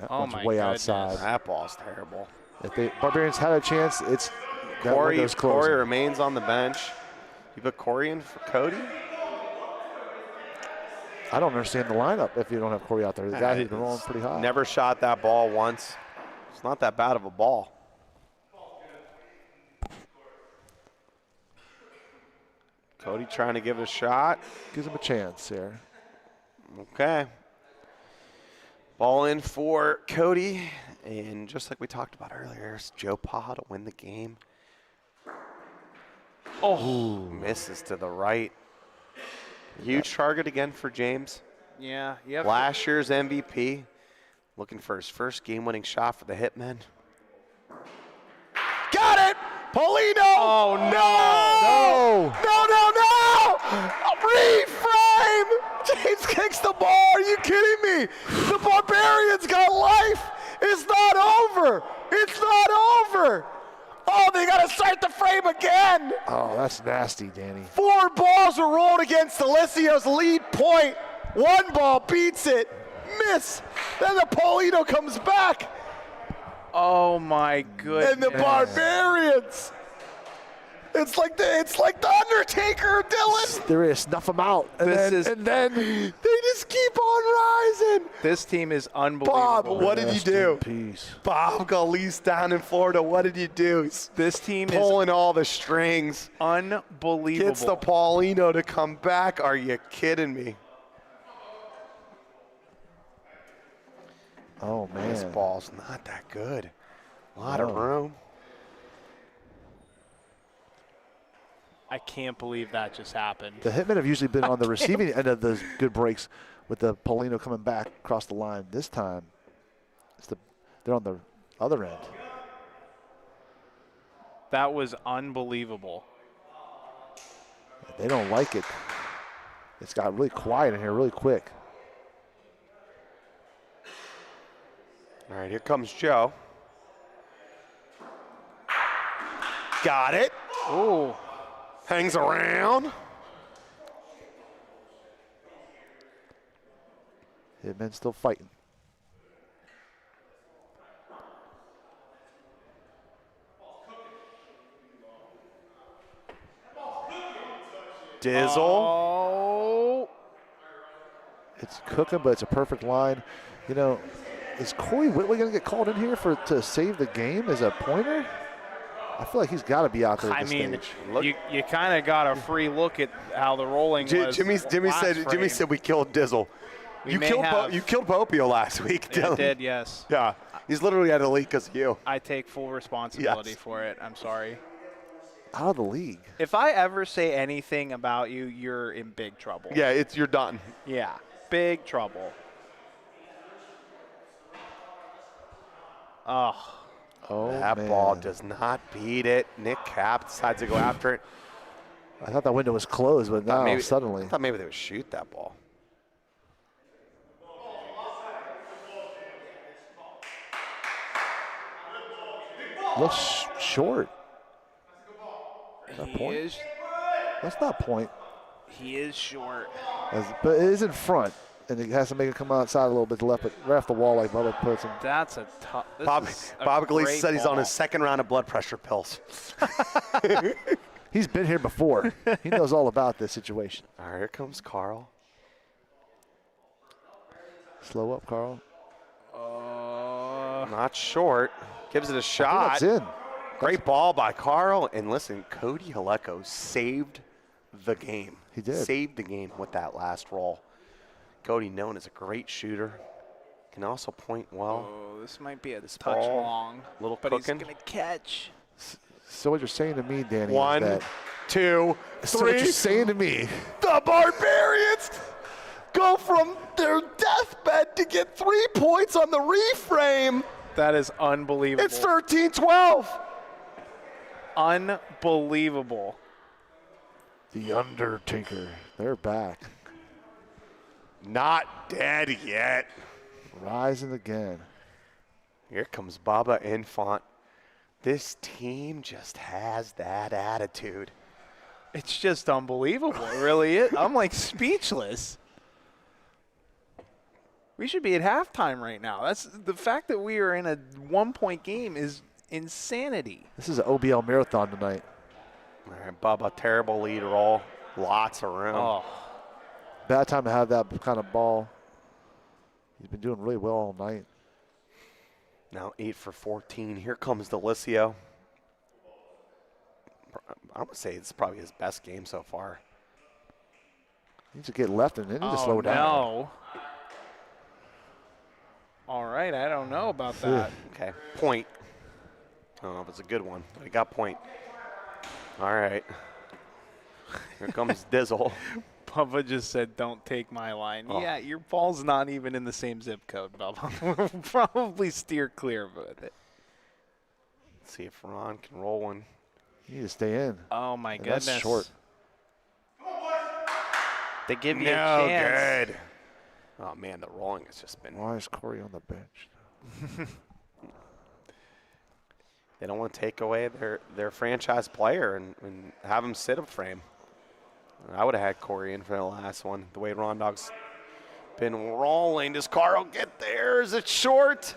That Oh one's my way goodness. outside. That ball's terrible. If the Barbarians had a chance, it's that Corey window's closing. remains on the bench. You put Corey in for Cody? I don't understand the lineup if you don't have Corey out there. The guy who's been rolling pretty high. Never shot that ball once. It's not that bad of a ball. Cody trying to give it a shot. Gives him a chance here. Okay. Ball in for Cody. And just like we talked about earlier, it's Joe Paha to win the game. Oh, misses to the right. Huge target again for James. Yeah, yep. Last year's MVP. Looking for his first game-winning shot for the Hitmen. Got it! Paulino! Oh, no! Reframe! James kicks the ball. Are you kidding me? The Barbarians got life. It's not over. It's not over. Oh, they got to start the frame again. Oh, that's nasty, Danny. 4 balls were rolled against Alessio's lead point. 1 ball beats it. Miss. Then the Paulino comes back. Oh my goodness. And the Barbarians. It's like the Undertaker, Dylan. There is. Snuff him out. And then They just keep on rising. This team is unbelievable. Bob, what did you rest do? in peace. Bob Galeese down in Florida. What did you do? He's This team is pulling all the strings. unbelievable. Gets the Paulino to come back. Are you kidding me? Oh, man. This ball's not that good. A lot of room. I can't believe that just happened. The Hitmen have usually been on the receiving end of those good breaks with the Paulino coming back across the line. This time, they're on the other end. That was unbelievable. They don't like it. It's got really quiet in here really quick. All right, here comes Joe. Got it. Oh, Hangs around. Hitmen still fighting. Dizzle. Oh. It's cooking, but it's a perfect line. You know, is Corey Whitley going to get called in here to save the game as a pointer? I feel like he's got to be out there at this stage. You kind of got a free look at how the rolling was. Jimmy said we killed Dizzle. You killed Popio last week, Dylan. I did, yes. Yeah, he's literally out of the league because of you. I take full responsibility for it. I'm sorry. Out of the league. If I ever say anything about you, you're in big trouble. Yeah, you're done. Yeah, big trouble. That man. ball does not beat it. Nick Cap decides to go after it. I thought that window was closed, but now suddenly. I thought maybe they would shoot that ball. Looks short. Is. That's not point. He is short. But it is in front, and it has to make it come outside a little bit to left, but right off the wall like Bubba puts him. That's a tough. Bob Gleason said he's on his second round of blood pressure pills. He's been here before. He knows all about this situation. All right, here comes Carl. Slow up, Carl. Not short. Gives it a shot. That's in. Great ball by Carl. And listen, Cody Helco saved the game. He did. Saved the game with that last roll. Cody, known as a great shooter, can also point well. Oh, this might be a touch ball, long. Little but cooking. he's going to catch. So what you're saying to me, Danny, One, is that 2, 3. so what you're saying to me, The Barbarians go from their deathbed to get 3 points on the reframe. That is unbelievable. It's 13-12. Unbelievable. The Undertaker, they're back. Not dead yet. Rising again. Here comes Baba Infant. This team just has that attitude. It's just unbelievable. It really is. I'm like speechless. We should be at halftime right now. That's the fact that we are in a 1-point game is insanity. This is an OBL marathon tonight. All right, Bubba, terrible lead roll. Lots of room. Oh, Bad time to have that kind of ball. He's been doing really well all night. Now 8 for 14. Here comes Delisio. I'm going to say it's probably his best game so far. He needs to get left and then need to slow down. No. All right, I don't know about that. Okay, point. Oh, it's a good one. I got point. All right. Here comes Dizzle. Bubba just said, "Don't take my line." Oh. Yeah, your ball's not even in the same zip code, Bubba. We'll probably steer clear of it. Let's see if Ron can roll one. You need to stay in. Oh, my And goodness. that's short. They give you No a chance. good. Oh, man, the rolling has just been. Why is Corey on the bench? They don't want to take away their franchise player and have him sit a frame. I would have had Corey in for the last one. The way Ron Dog's been rolling. Does Carl get there? Is it short?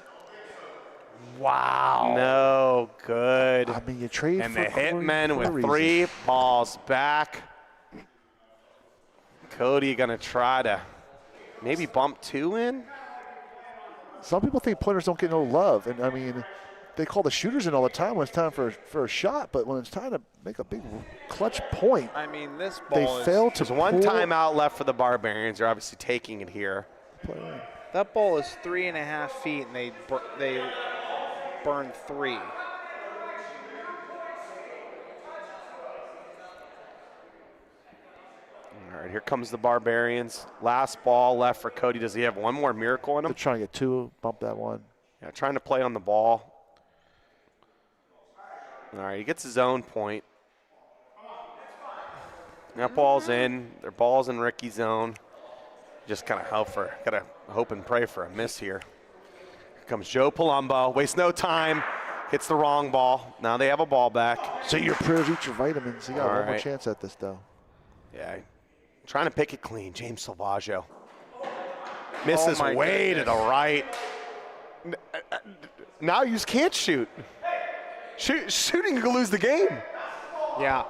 Wow. No good. I mean, you trade And for the Corey Hitmen for a with reason. 3 balls back. Cody going to try to maybe bump 2 in. Some people think pointers don't get no love, and I mean, they call the shooters in all the time when it's time for a shot, but when it's time to make a big clutch point, I mean, this they ball fail to There's one pull- timeout left for the Barbarians. They're obviously taking it here. That ball is 3.5 feet, and they burned 3. All right, here comes the Barbarians. Last ball left for Cody. Does he have one more miracle in They're him? trying to get 2, bump that one. Yeah, trying to play on the ball. All right, he gets his own point. That ball's in. Their ball's in Ricky's zone. Just kind of gotta hope and pray for a miss here. Here comes Joe Palumbo. Wastes no time. Hits the wrong ball. Now they have a ball back. So your prayers, eat your vitamins. You got All one more right. chance at this, though. Yeah. Trying to pick it clean. James Salvaggio. Misses my way to the right. Now you just can't shoot. Shooting, you can lose the game. Yeah.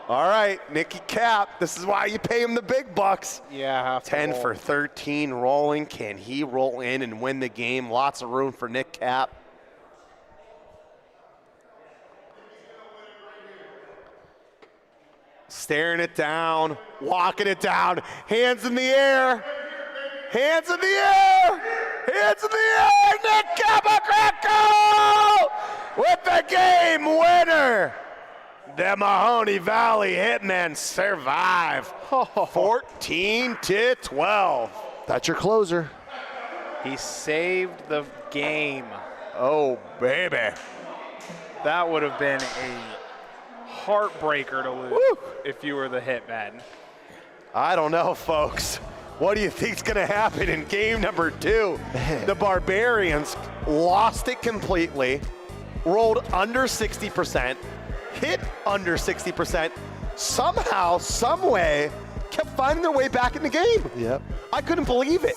All right, Nicky Cap. This is why you pay him the big bucks. Yeah, have to 10 roll. for 13 rolling. Can he roll in and win the game? Lots of room for Nick Cap. Staring it down, walking it down, hands in the air, hands in the air, hands in the air, Nick Capagreco with the game winner. The Mahoning Valley Hitmen survive 14-12. That's your closer. He saved the game. Oh, baby. That would have been a heartbreaker to lose if you were the Hitmen. I don't know, folks. What do you think's going to happen in game number 2? The Barbarians lost it completely, rolled under 60%, hit under 60%, somehow, some way, kept finding their way back in the game. Yep. I couldn't believe it.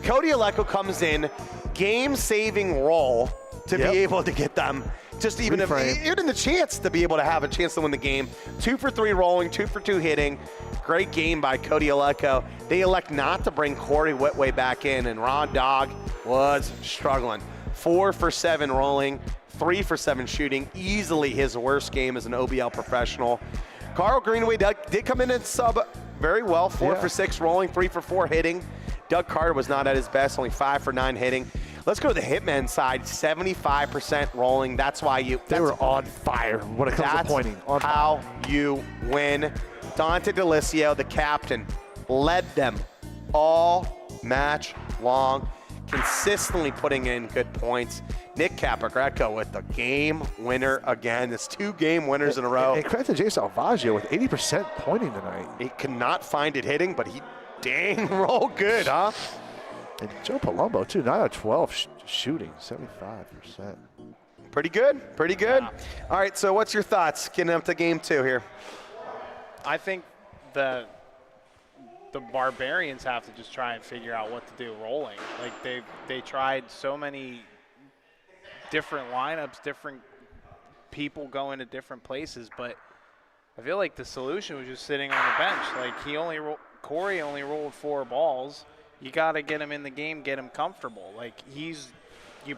Cody Helco comes in, game-saving roll to be able to get them just even the chance to be able to have a chance to win the game. 2 for 3 rolling, 2 for 2 hitting. Great game by Cody Helco. They elect not to bring Corey Whitway back in, and Ron Dog was struggling. 4 for 7 rolling, 3 for 7 shooting. Easily his worst game as an OBL professional. Carl Greenway did come in and sub very well. 4 for 6 rolling, 3 for 4 hitting. Doug Carter was not at his best, only 5 for 9 hitting. Let's go to the Hitmen side, 75% rolling. That's why They were on fire when it comes to pointing. On how you win. Dante DeLisio, the captain, led them all match long, consistently putting in good points. Nick Capagreco with the game winner again. It's 2 game winners in a row. And credit to Jay Salvaggio with 80% pointing tonight. He could not find it hitting, but he dang rolled good, huh? And Joe Palumbo, too, 9 out of 12 shooting, 75%. Pretty good, pretty good. All right, so what's your thoughts getting up to game 2 here? I think the Barbarians have to just try and figure out what to do rolling. Like they tried so many different lineups, different people going to different places, but I feel like the solution was just sitting on the bench. Like Corey only rolled 4 balls. You got to get him in the game, get him comfortable. Like you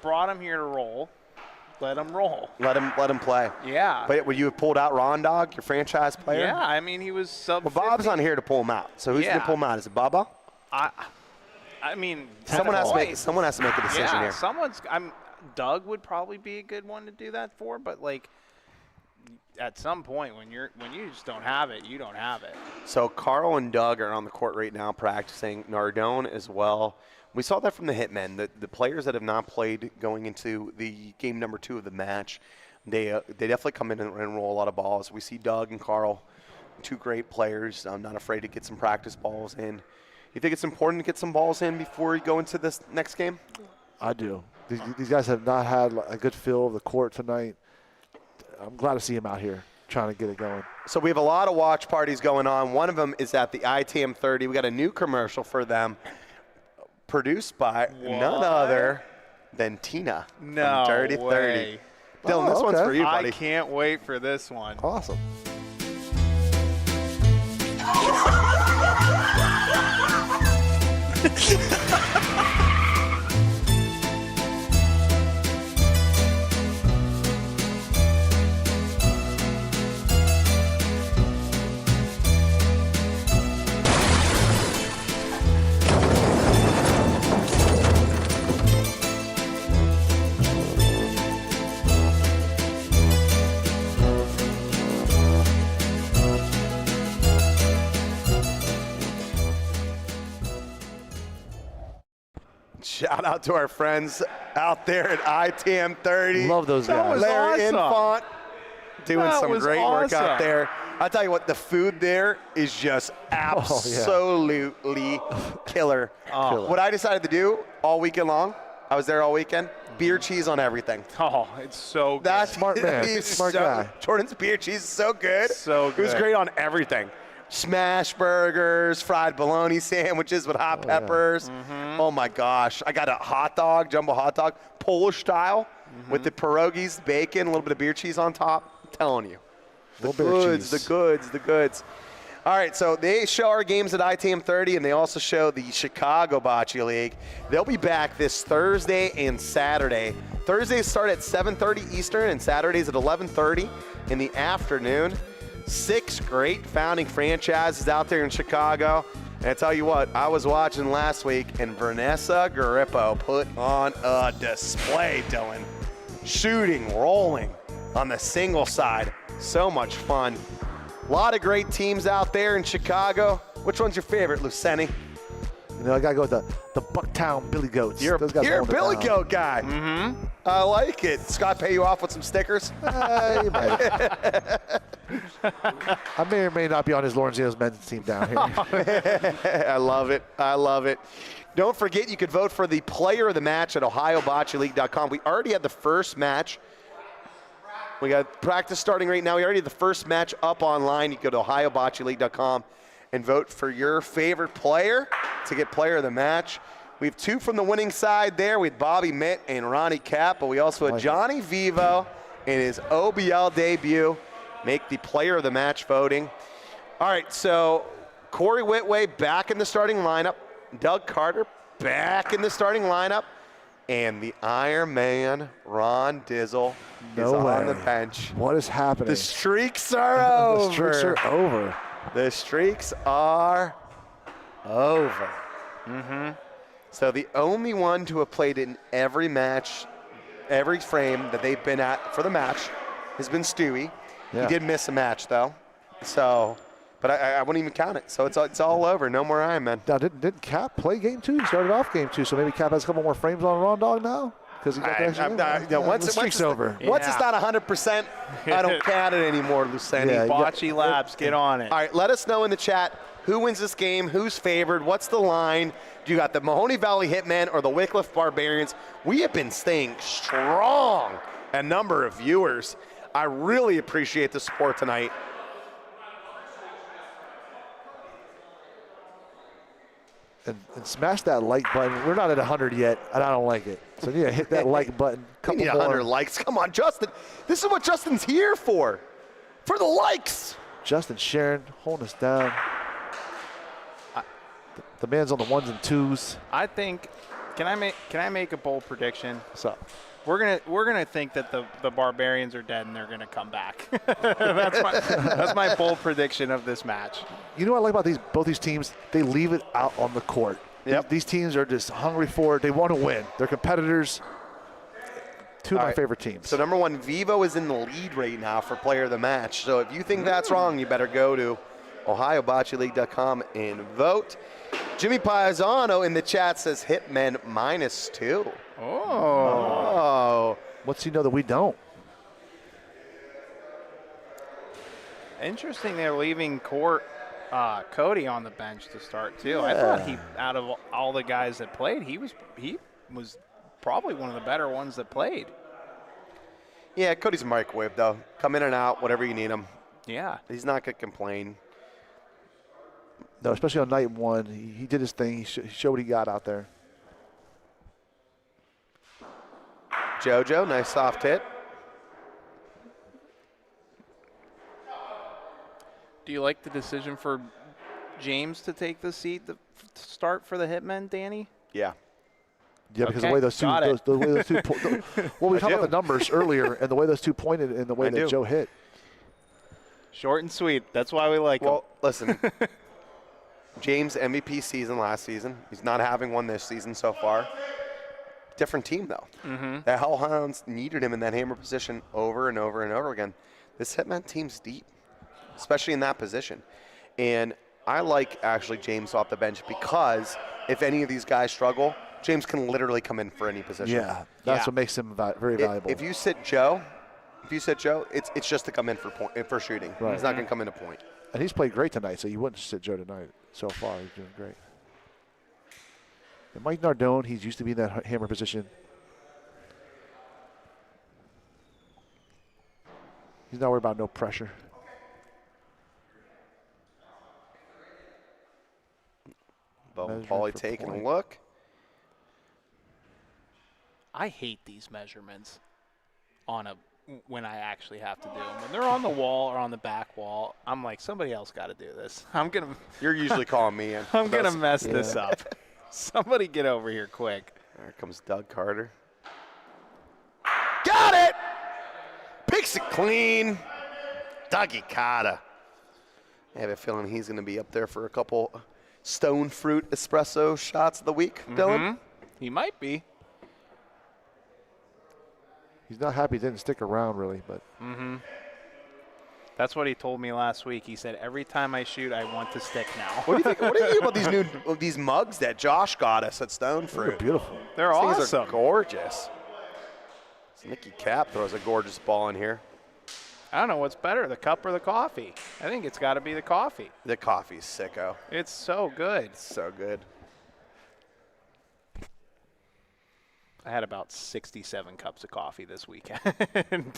brought him here to roll. Let him roll. Let him play. Yeah. But would you have pulled out Ron Dog, your franchise player? Yeah, I mean he was sub. Well, Bob's on here to pull him out. So who's going to pull him out? Is it Baba? I mean, Someone has to make a decision here. Doug would probably be a good one to do that for, but like at some point when you just don't have it, you don't have it. So Carl and Doug are on the court right now practicing. Nardone as well. We saw that from the Hitmen. The players that have not played going into the game number 2 of the match, they definitely come in and roll a lot of balls. We see Doug and Carl, 2 great players. I'm not afraid to get some practice balls in. You think it's important to get some balls in before you go into this next game? I do. These guys have not had a good feel of the court tonight. I'm glad to see him out here trying to get it going. So we have a lot of watch parties going on. One of them is at the ITM 30. We got a new commercial for them, produced by none other than Tina from Dirty 30. Dylan, this one's for you, buddy. I can't wait for this one. Awesome. Shout out to our friends out there at ITM 30. Love those guys. Larry awesome. Infant doing some great work out awesome. there. I'll tell you what, the food there is just absolutely killer. Oh. What I decided to do all weekend long, I was there all weekend, Beer cheese on everything. Oh, it's so good. That's Smart man. He's Smart so, guy. Jordan's beer cheese is so good. So It was good. great on everything. Smash burgers, fried bologna sandwiches with hot peppers. Oh my gosh. I got a hot dog, jumbo hot dog, Polish style with the pierogies, bacon, a little bit of beer cheese on top. I'm telling you. The goods, the goods, the goods. All right, so they show our games at ITM 30, and they also show the Chicago Bocce League. They'll be back this Thursday and Saturday. Thursdays start at 7:30 Eastern, and Saturdays at 11:30 in the afternoon. 6 great founding franchises out there in Chicago. And I tell you what, I was watching last week, and Vanessa Garippo put on a display, Dylan. Shooting, rolling on the single side. So much fun. A lot of great teams out there in Chicago. Which one's your favorite, Luceni? You know, I got to go with the Bucktown Billy Goats. You're Those guys a hold it Billy down. Goat guy. Mm-hmm. I like it. Scott pay you off with some stickers? You might. I may or may not be on his Lorenzino's men's team down here. I love it. I love it. Don't forget, you could vote for the player of the match at OhioBocceLeague.com. We already had the first match. We got practice starting right now. We already had the first match up online. You go to OhioBocceLeague.com and vote for your favorite player to get player of the match. We have 2 from the winning side there with Bobby Mitt and Ronnie Cap, but we also had Johnny Vivo in his OBL debut make the player of the match voting. All right, so Corey Whitway back in the starting lineup. Doug Carter back in the starting lineup. And the Iron Man, Ron Dizzle, is on the bench. What is happening? The streaks are over. The streaks are over. The streaks are over. So the only one to have played in every match, every frame that they've been at for the match has been Stewie. Yeah. He did miss a match, though. So, but I wouldn't even count it. So it's all over. No more Iron Man. Now, didn't Cap play game 2? He started off game 2, so maybe Cap has a couple more frames on Ron Dog now? Because he got the extra once the streak's over. Once it's not 100%, I don't count it anymore, Luceni. Yeah, Bocce Labs, get on it. All right, let us know in the chat who wins this game, who's favored, what's the line. Do you got the Mahoning Valley Hitmen or the Wickliffe Barbarians? We have been staying strong, a number of viewers. I really appreciate the support tonight. And smash that like button. We're not at 100 yet, and I don't like it. So you need to hit that like button. We need 100 likes. Come on, Justin. This is what Justin's here for the likes. Justin Sharon holding us down. The man's on the 1s and 2s. I think. Can I make a bold prediction? What's up? We're gonna think that the Barbarians are dead and they're gonna come back. that's my bold prediction of this match. You know what I like about both these teams? They leave it out on the court. Yep. These teams are just hungry for it. They want to win. They're competitors. 2 of my favorite teams. So number 1, Vivo is in the lead right now for player of the match. So if you think that's wrong, you better go to OhioBocceLeague.com and vote. Jimmy Paisano in the chat says Hitmen -2. Oh. What's he know that we don't? Interesting, they're leaving Cody on the bench to start too. I thought out of all the guys that played, he was probably one of the better ones that played. Yeah, Cody's a microwave though. Come in and out, whatever you need him. Yeah. He's not gonna complain. No, especially on night 1. He did his thing. He showed what he got out there. JoJo, nice soft hit. Do you like the decision for James to take the seat to start for the Hitmen, Danny? Yeah. Yeah, because Okay, the way those two, got it. the way those two, well, we talked do. about the numbers earlier, and the way those two pointed, and the way I that do. Joe hit. Short and sweet. That's why we like him. Well, listen. James MVP season last season. He's not having one this season so far. Different team though. The Hellhounds needed him in that hammer position over and over and over again. This Hitman team's deep, especially in that position. And I like actually James off the bench because if any of these guys struggle, James can literally come in for any position. Yeah, that's what makes him very valuable. If you sit Joe, it's just to come in for shooting. Right. He's not going to come in to point. And he's played great tonight, so you wouldn't sit Joe tonight. So far, he's doing great. And Mike Nardone, he's used to be in that hammer position. He's not worried about no pressure. Bo and Measuring Paulie for taking point. a look. I hate these measurements when I actually have to do them. When they're on the wall or on the back wall, I'm like, somebody else got to do this. You're usually calling me in. I'm gonna mess this up. Somebody get over here quick. There comes Doug Carter. Got it! Picks it clean. Dougie Cotta. I have a feeling he's going to be up there for a couple stone fruit espresso shots of the week, Dylan. He might be. He's not happy he didn't stick around, really, but That's what he told me last week. He said, every time I shoot, I want to stick now. What do you think? What do you think about these mugs that Josh got us at Stone they're Fruit? beautiful. They're These things awesome. are gorgeous. Nicky Cap throws a gorgeous ball in here. I don't know what's better, the cup or the coffee. I think it's got to be the coffee. The coffee's sicko. It's so good. So good. I had about 67 cups of coffee this weekend.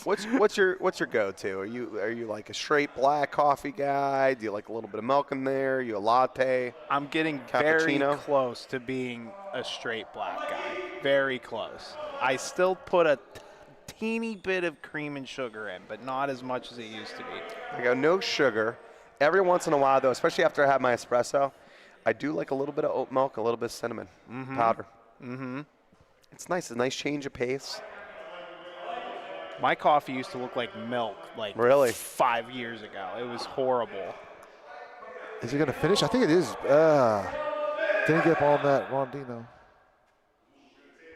What's your go-to? Are you like a straight black coffee guy? Do you like a little bit of milk in there? Are you a latte? I'm getting very Cappuccino? close to being a straight black guy. Very close. I still put a teeny bit of cream and sugar in, but not as much as it used to be. I go no sugar. Every once in a while, though, especially after I have my espresso, I do like a little bit of oat milk, a little bit of cinnamon powder. It's nice. A nice change of pace. My coffee used to look like milk like Really? 5 years ago. It was horrible. Is he going to finish? I think it is. Didn't get up on that Rondino.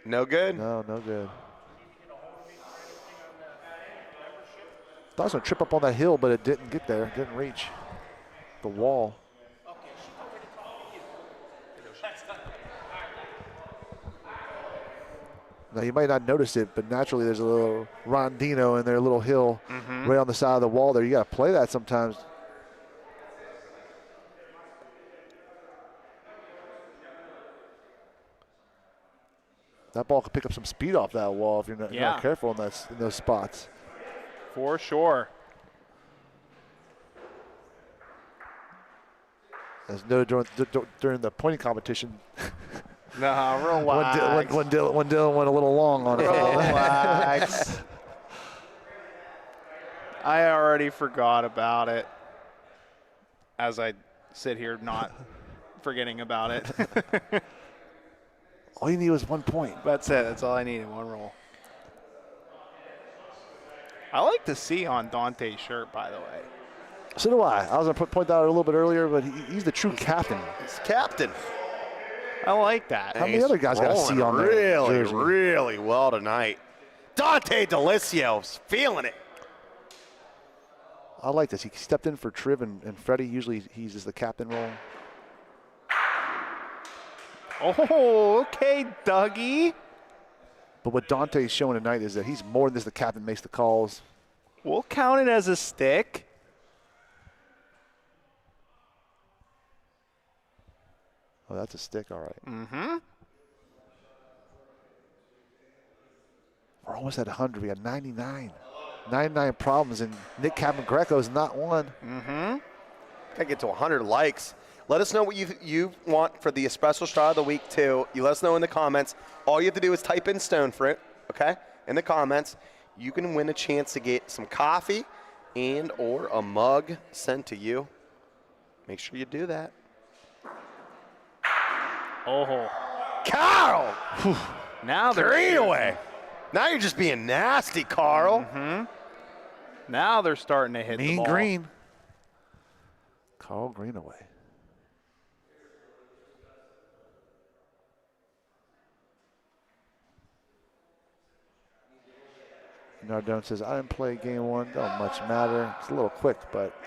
No good? No, no good. Thought I was going to trip up on that hill, but it didn't get there. Didn't reach the wall. Now, you might not notice it, but naturally there's a little Rondino in there, a little hill right on the side of the wall there. You got to play that sometimes. That ball could pick up some speed off that wall if you're not careful in those spots. For sure. As noted during the pointing competition, No, relax. when Dylan went a little long on it. Relax. I already forgot about it as I sit here not forgetting about it. All you need was 1 point. That's it. That's all I needed, one roll. I like the C on Dante's shirt, by the way. So do I. I was going to point that out a little bit earlier, but he's the true captain. He's captain. I like that. How many other guys got a C on there? Really, really well tonight. Dante Delicio's feeling it. I like this. He stepped in for Triv and Freddie. Usually he's just the captain role. Oh, okay, Dougie. But what Dante's showing tonight is that he's more than just the captain, makes the calls. We'll count it as a stick. Oh, that's a stick, all right. Mm-hmm. We're almost at 100. We got 99. 99 problems, and Nick Capagreco's not one. Mm-hmm. Gotta get to 100 likes. Let us know what you want for the espresso shot of the week, too. You let us know in the comments. All you have to do is type in Stone Fruit, okay, in the comments. You can win a chance to get some coffee and or a mug sent to you. Make sure you do that. Oh. Carl! Now they're Green shooting. away. Now you're just being nasty, Carl. Mm-hmm. Now they're starting to hit the Mean ball. Green. Carl Greenaway. Nardone says, I didn't play game one. Don't much matter. It's a little quick, but.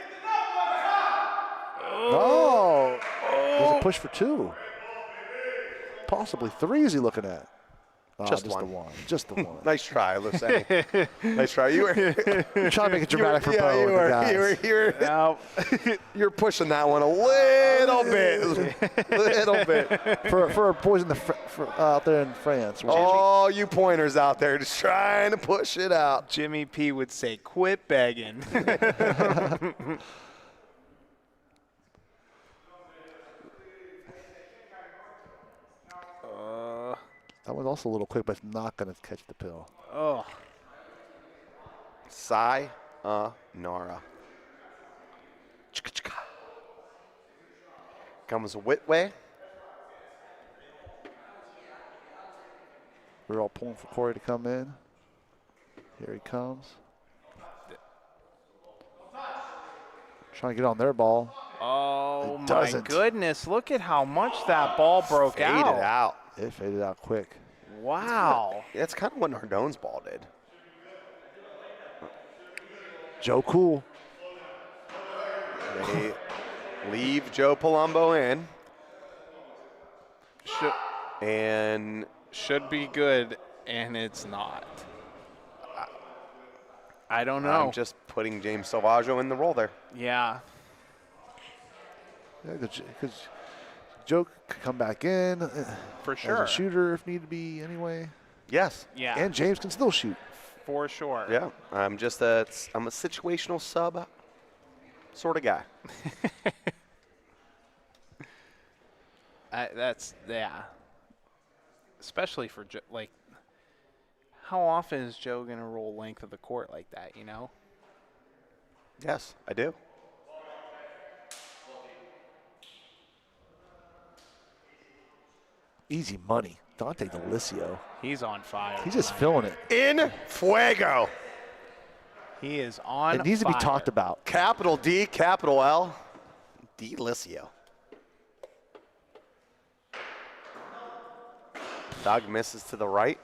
Oh! There's a push for two. Possibly three is he looking at? Just the one. one. Just the one. Nice try, Lucy. Nice try. You were Trying to make it dramatic for Bo and the guys. You're pushing that one a little bit. For our boys out there in France. All you pointers out there just trying to push it out. Jimmy P would say, quit begging. That was also a little quick, but it's not going to catch the pill. Oh. Nara. Comes Whitway. We're all pulling for Corey to come in. Here he comes. Trying to get on their ball. Oh, my goodness. Look at how much that ball broke Faded out. It faded out quick. Wow. That's kind of what Nardone's ball did. Joe Cool. They leave Joe Palumbo in. Should be good, and it's not. I don't know. I'm just putting James Salvaggio in the role there. Yeah. Because Joe could come back in. For sure. As a shooter if need to be anyway. Yes. Yeah. And James can still shoot. For sure. Yeah. I'm a situational sub sort of guy. Yeah. Especially for how often is Joe going to roll length of the court like that, you know? Yes, I do. Easy money. Dante DeLisio. He's on fire. He's just feeling it. In fuego. He is on It needs to be talked about. Capital D, capital L. DeLisio. Doug misses to the right.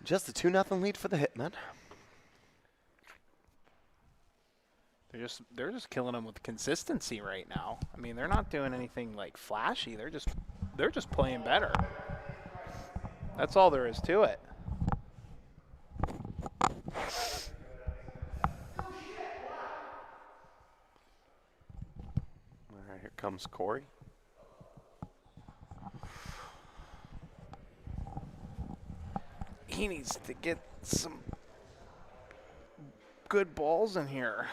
Just a 2-0 lead for the Hitmen. They're just killing them with consistency right now. I mean, they're not doing anything like flashy. They're just playing better. That's all there is to it. All right, here comes Corey. He needs to get some good balls in here.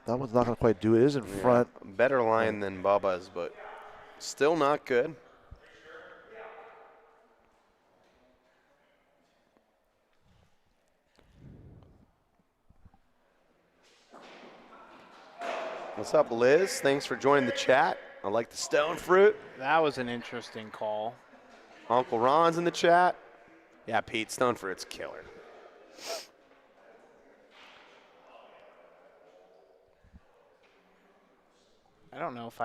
That one's not going to quite do it. It is in front. Better line than Bubba's, but still not good. What's up, Liz? Thanks for joining the chat. I like the stone fruit. That was an interesting call. Uncle Ron's in the chat. Yeah, Pete, stone fruit's killer. I don't know if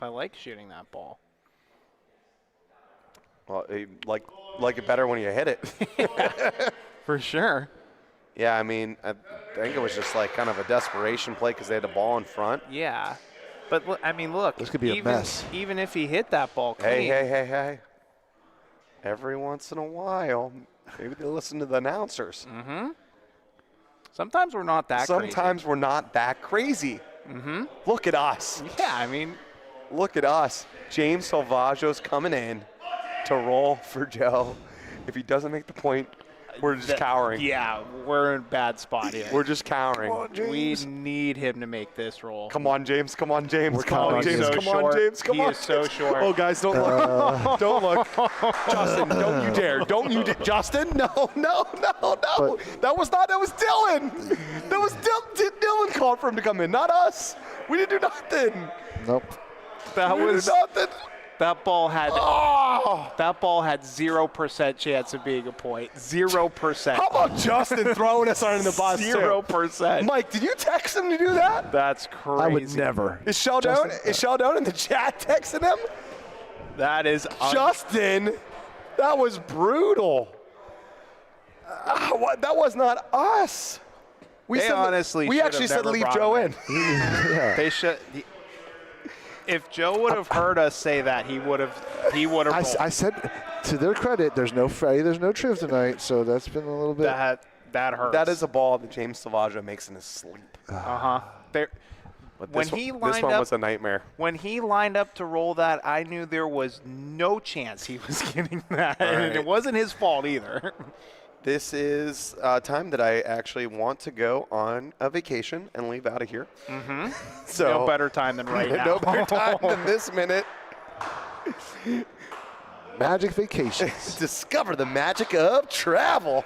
I like shooting that ball. Well, you like it better when you hit it. For sure. Yeah, I mean, I think it was just like kind of a desperation play because they had the ball in front. Yeah. But, I mean, look. This could be a mess. Even if he hit that ball clean. Hey. Every once in a while, maybe they listen to the announcers. Mm-hmm. Sometimes we're not that crazy. Sometimes we're not that crazy. Mm-hmm. Look at us. Yeah, I mean. Look at us. James Salvaggio's coming in to roll for Joe. If he doesn't make the point, we're just cowering. Yeah, we're in a bad spot here. We're just cowering. Come on, We James. need him to make this roll. Come on, James. Come on, James. We're Come on, counting James. on Come James. on, James. Come He on. is so short. Oh, guys, don't look. Don't look. Justin, don't you dare. Don't you dare. Justin, no. But- That was Dylan. That was Dylan called for him to come in, not us. We didn't do nothing. Nope. That We did was nothing. that ball had Oh. that ball had 0% chance of being a point. 0%. How about Justin throwing us under the bus, too? 0%. Mike, did you text him to do that? That's crazy. I would never. Is Sheldon in the chat texting him? That is Justin, that was brutal. That was not us. They honestly we should actually have said never leave brought Joe him in. Yeah. They should. If Joe would have heard us say that, he would have. I said, to their credit, there's no Freddie, there's no Triv tonight, so that's been a little bit. That hurts. That is a ball that James Salvaggio makes in his sleep. But When this one was a nightmare. When he lined up to roll that, I knew there was no chance he was getting that, All and right. it wasn't his fault either. This is time that I actually want to go on a vacation and leave out of here. Mm-hmm. So No better time than right now. No better time than this minute. Magic Vacations. Discover the magic of travel.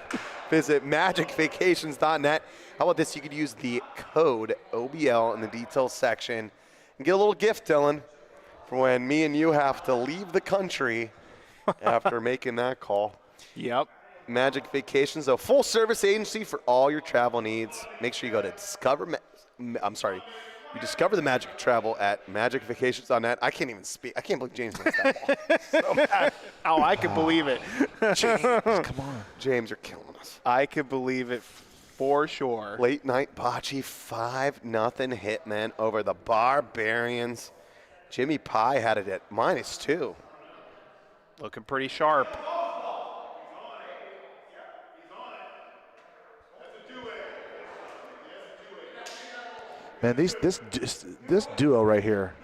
Visit magicvacations.net. How about this? You could use the code OBL in the details section and get a little gift, Dylan, for when me and you have to leave the country after making that call. Yep. Magic Vacations, a full-service agency for all your travel needs. Make sure you go to you discover the magic of travel at magicvacations.net. I can't even speak. I can't believe James missed that ball. So bad. Oh, I could believe it. James, come on. James, you're killing us. I could believe it for sure. Late night bocce, 5-0 Hitmen over the Barbarians. Jimmy Pye had it at -2. Looking pretty sharp. Man, this duo right here,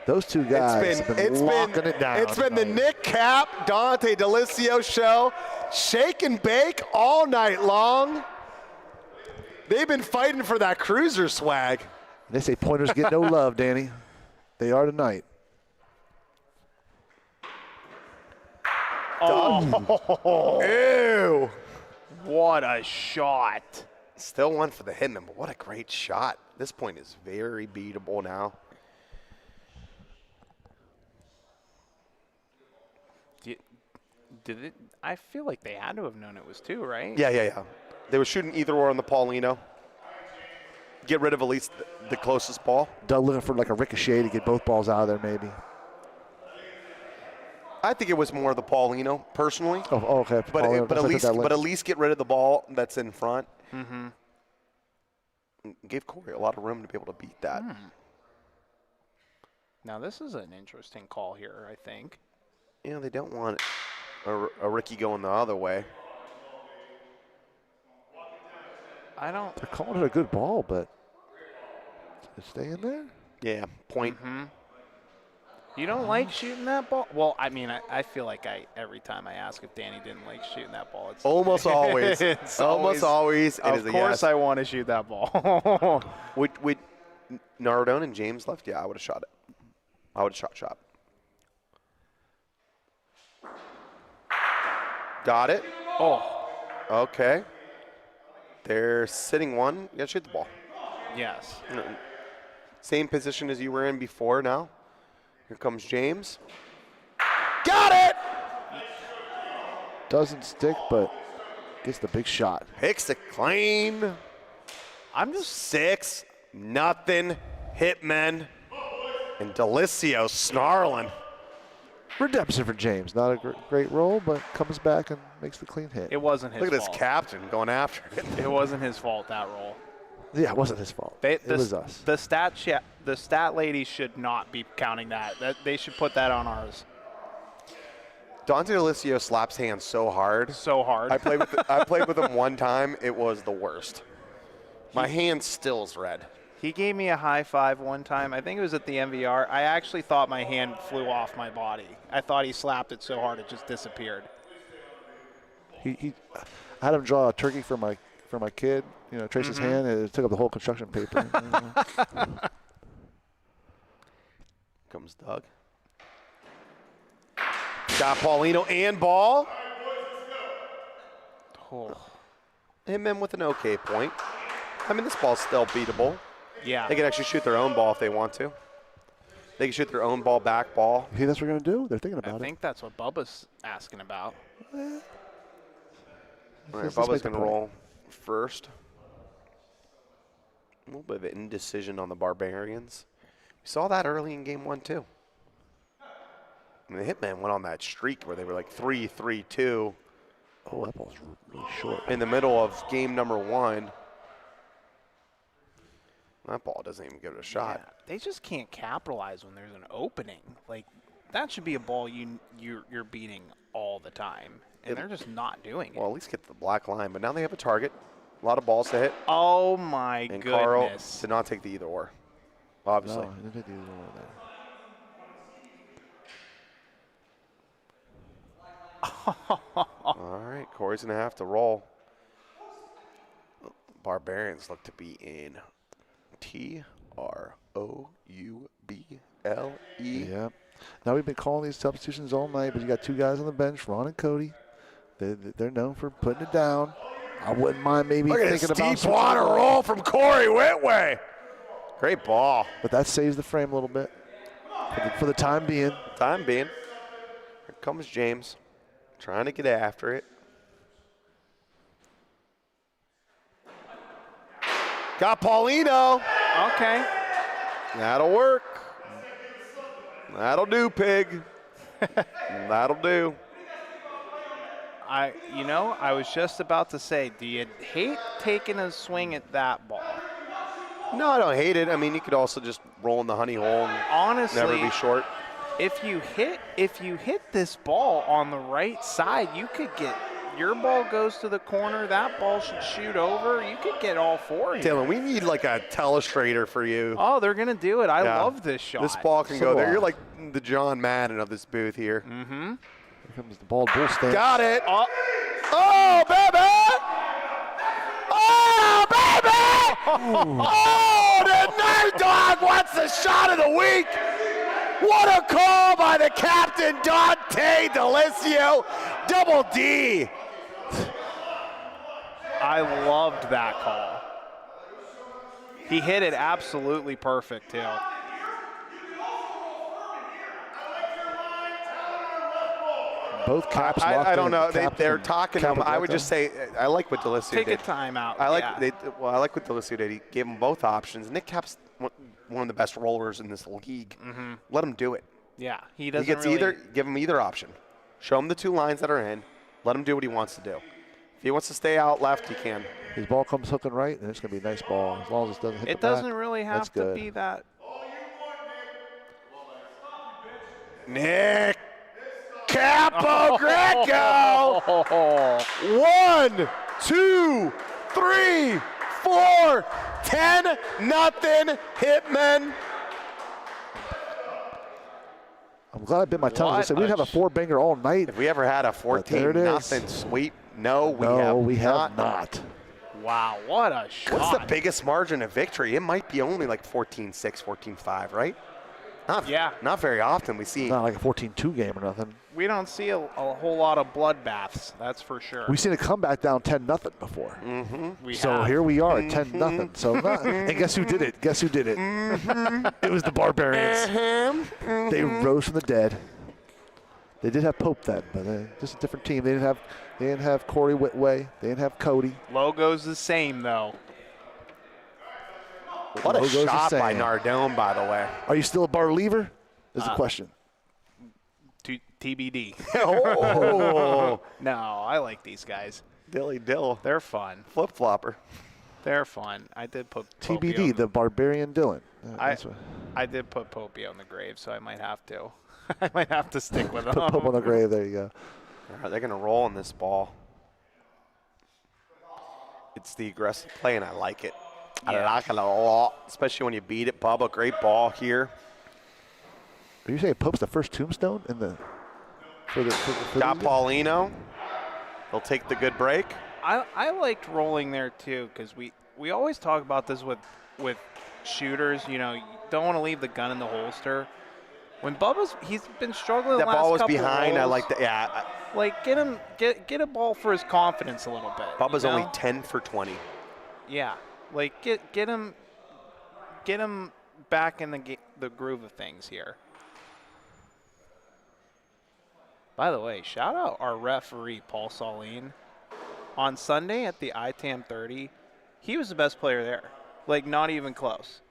those two guys have been locking it down. It's been the Nick Cap, Dante Delisio show. Shake and bake all night long. They've been fighting for that cruiser swag. They say pointers get no love, Danny. They are tonight. Oh, Ew. what a shot. Still one for the Hitmen, but what a great shot. This point is very beatable now. Did it? I feel like they had to have known it was 2, right? Yeah. They were shooting either or on the Paulino. Get rid of at least the closest ball. Doug looking for like a ricochet to get both balls out of there, maybe. I think it was more the Paulino, personally. Oh, okay. But Paulino, at least get rid of the ball that's in front. Mm-hmm. Gave Corey a lot of room to be able to beat that. Now this is an interesting call here, I think. You know, they don't want a Ricky going the other way. They're calling it a good ball, but does it stay in there? Yeah, point. Mm-hmm. You don't like shooting that ball? Well, I mean, I feel like every time I ask if Danny didn't like shooting that ball, it's Almost always. it's Almost always. It is Of a course yes. I want to shoot that ball. With Nardone and James left, yeah, I would have shot it. I would have shot. Got it. Oh, Okay. They're sitting one. You got to shoot the ball. yes. Same position as you were in before now. Here comes James. Got it! Doesn't stick, but gets the big shot. Picks it clean. I'm just 6-0 Hitmen. And Delisio snarling. Redemption for James. Not a great roll, but comes back and makes the clean hit. It wasn't his Look at fault. this captain going after it. It wasn't his fault, that roll. Yeah, it wasn't his fault. It was us. The stat lady should not be counting that. They should put that on ours. Dante Delisio slaps hands so hard. So hard. I played with him one time. It was the worst. My hand still is red. He gave me a high five one time. I think it was at the MVR. I actually thought my hand flew off my body. I thought he slapped it so hard it just disappeared. I had him draw a turkey for my kid. You know, trace his hand, and it took up the whole construction paper. Comes Doug. Got Paulino and ball. Oh. Hitmen with an okay point. I mean, this ball's still beatable. Yeah. They can actually shoot their own ball if they want to. They can shoot their own ball, back ball. You think that's what we're going to do? They're thinking I about it. think that's what Bubba's asking about. All right, Let's Bubba's make the going to point. roll first. A little bit of an indecision on the Barbarians. We saw that early in game 1, too. I mean, the Hitmen went on that streak where they were like 3-3-2 Oh, that ball's really short. in the middle of game number 1. That ball doesn't even give it a shot. Yeah, they just can't capitalize when there's an opening. Like, that should be a ball you're beating all the time, and they're just not doing it. Well, at least get to the black line. But now they have a target. A lot of balls to hit. Oh, my And goodness. Carl did not take the either or, obviously. No, he didn't take the either or there. All right, Corey's going to have to roll. Barbarians look to be in T-R-O-U-B-L-E. Yeah. Now we've been calling these substitutions all night, but you got two guys on the bench, Ron and Cody. They're known for putting it down. I wouldn't mind maybe Look at thinking this about deep water roll from Corey Whitway. Great ball. But that saves the frame a little bit for the time being. Here comes James, trying to get after it. Got Paulino. Okay. That'll work. That'll do, Pig. That'll do. I was just about to say, do you hate taking a swing at that ball? No, I don't hate it. I mean, you could also just roll in the honey hole and Honestly, never be short. If you hit this ball on the right side, you could get your ball goes to the corner. That ball should shoot over. You could get all four. Dylan, we need like a telestrator for you. Oh, they're gonna do it. I Yeah. love this shot. This ball can go there. You're like the John Madden of this booth here. Mm-hmm. Here comes the bald bull stance. Got it. Oh, baby! Oh, baby! Oh, the Nerd Dog wants the shot of the week. What a call by the captain, Dante Delisio. Double D. I loved that call. He hit it absolutely perfect, too. Both caps locked I don't in. know. Caps They're and talking cap them. I would Greco. just say I like what Delisio Take did. a timeout. I like yeah. I like what Delisio did. He gave them both options. Nick Cap's one of the best rollers in this league. Mm-hmm. Let him do it. Yeah, he He doesn't gets really. give him either option. Show him the two lines that are in. Let him do what he wants to do. If he wants to stay out left, he can. His ball comes hooking right, and it's going to be a nice ball. As long as it doesn't hit It the back, doesn't really that's have to good. be that. Nick Capo Greco. 1, 2, 3, 4, 10, nothing. Hitmen. I'm glad I bit my tongue. As I What said, we'd have a four-banger all night. If we ever had a there it is. 14-0 sweep, no, We have not. not. Wow, what a shot! What's the biggest margin of victory? It might be only like 14-6, 14-5, right? Not very often we see. Not like a 14-2 game or nothing. We don't see a whole lot of bloodbaths, that's for sure. We've seen it come back down 10-0 before. We So have. here we are at 10-0. So and guess who did it? Guess who did it? It was the Barbarians. They rose from the dead. They did have Pope then, but just a different team. They didn't have Corey Whitway. They didn't have Cody. Logo's the same though. What a Logo's the shot by same. Nardone, by the way. Are you still a bar lever? Is the question. TBD. Oh, No, I like these guys. Dilly Dill. They're fun. Flip-flopper. They're fun. I did put TBD, Popey the Barbarian Dylan. I did put Popey on the grave, so I might have to. I might have to stick with him. Put Pope on the grave. There you go. All right, they're going to roll on this ball. It's the aggressive play, and I like it. I Yeah. like it a lot, especially when you beat it. Bubba, great ball here. Are you saying Pope's the first tombstone in the for Got these guys? Paulino. He'll take the good break. I liked rolling there too, because we always talk about this with shooters. You know, you don't want to leave the gun in the holster. When he's been struggling. That the last ball was couple behind. I rolls. like that. Yeah. Like get a ball for his confidence a little bit. Bubba's you know? only 10 for 20. Yeah, like get him back in the groove of things here. By the way, shout out our referee Paul Saline. On Sunday at the ITAM 30, he was the best player there. Like not even close.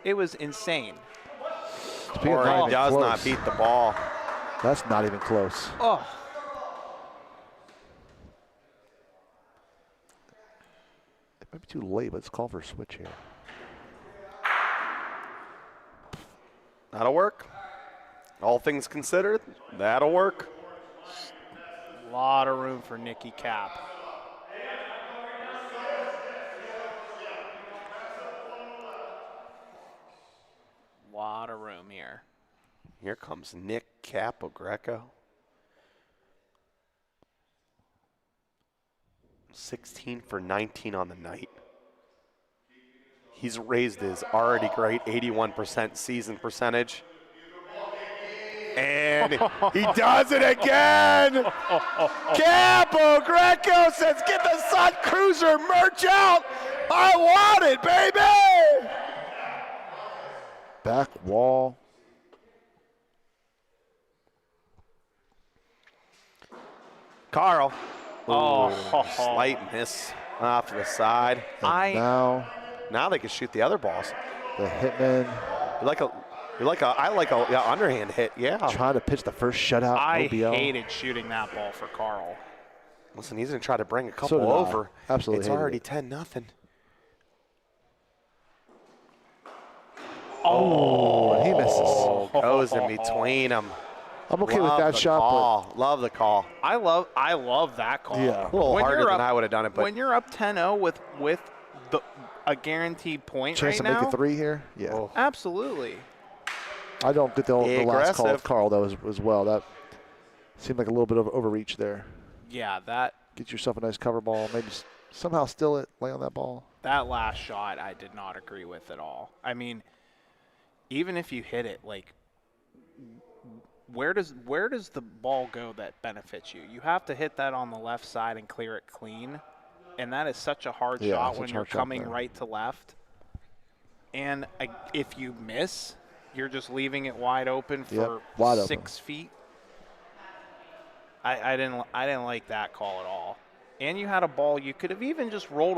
It was insane. Speaking of Or not he even does close, not beat the ball. That's not even close. Oh, It might be too late, but let's call for a switch here. That'll work. All things considered, that'll work. A lot of room for Nicky Cap. Lot of room here. Here comes Nick Capogreco. 16 for 19 on the night. He's raised his already great 81% season percentage. And he does it again! Capogreco says, get the Sun Cruiser merch out! I want it, baby! Back wall. Carl. Oh, Slight miss off to the side. And Now they can shoot the other balls. the Hitmen I like a underhand hit, yeah. trying to pitch the first shutout. I OBL. hated shooting that ball for Carl. Listen, he's going to try to bring a So couple did I. over. Absolutely It's hated already it. 10-0. Oh, he misses. Goes in between them. I'm okay with that shot, Call. Love the call. I love that call. Yeah. A little When harder you're than up- I would have done it, but when you're up 10-0 with a guaranteed but point chance right to make now, a three here. Yeah, Oh. absolutely. I don't get the last call Aggressive. of Carl though as well. That seemed like a little bit of overreach there. Yeah, that Get yourself a nice cover ball. Maybe somehow still it. Lay on that ball. last shot I did not agree with at all. I mean, even if you hit it, like, where does the ball go that benefits you? You have to hit that on the left side and clear it clean, and that is such a hard Yeah, shot such when a you're hard shot coming there. right to left. And if you miss, you're just leaving it wide open for Yep, wide open. 6 feet. I didn't like that call at all. And you had a ball, you could have even just rolled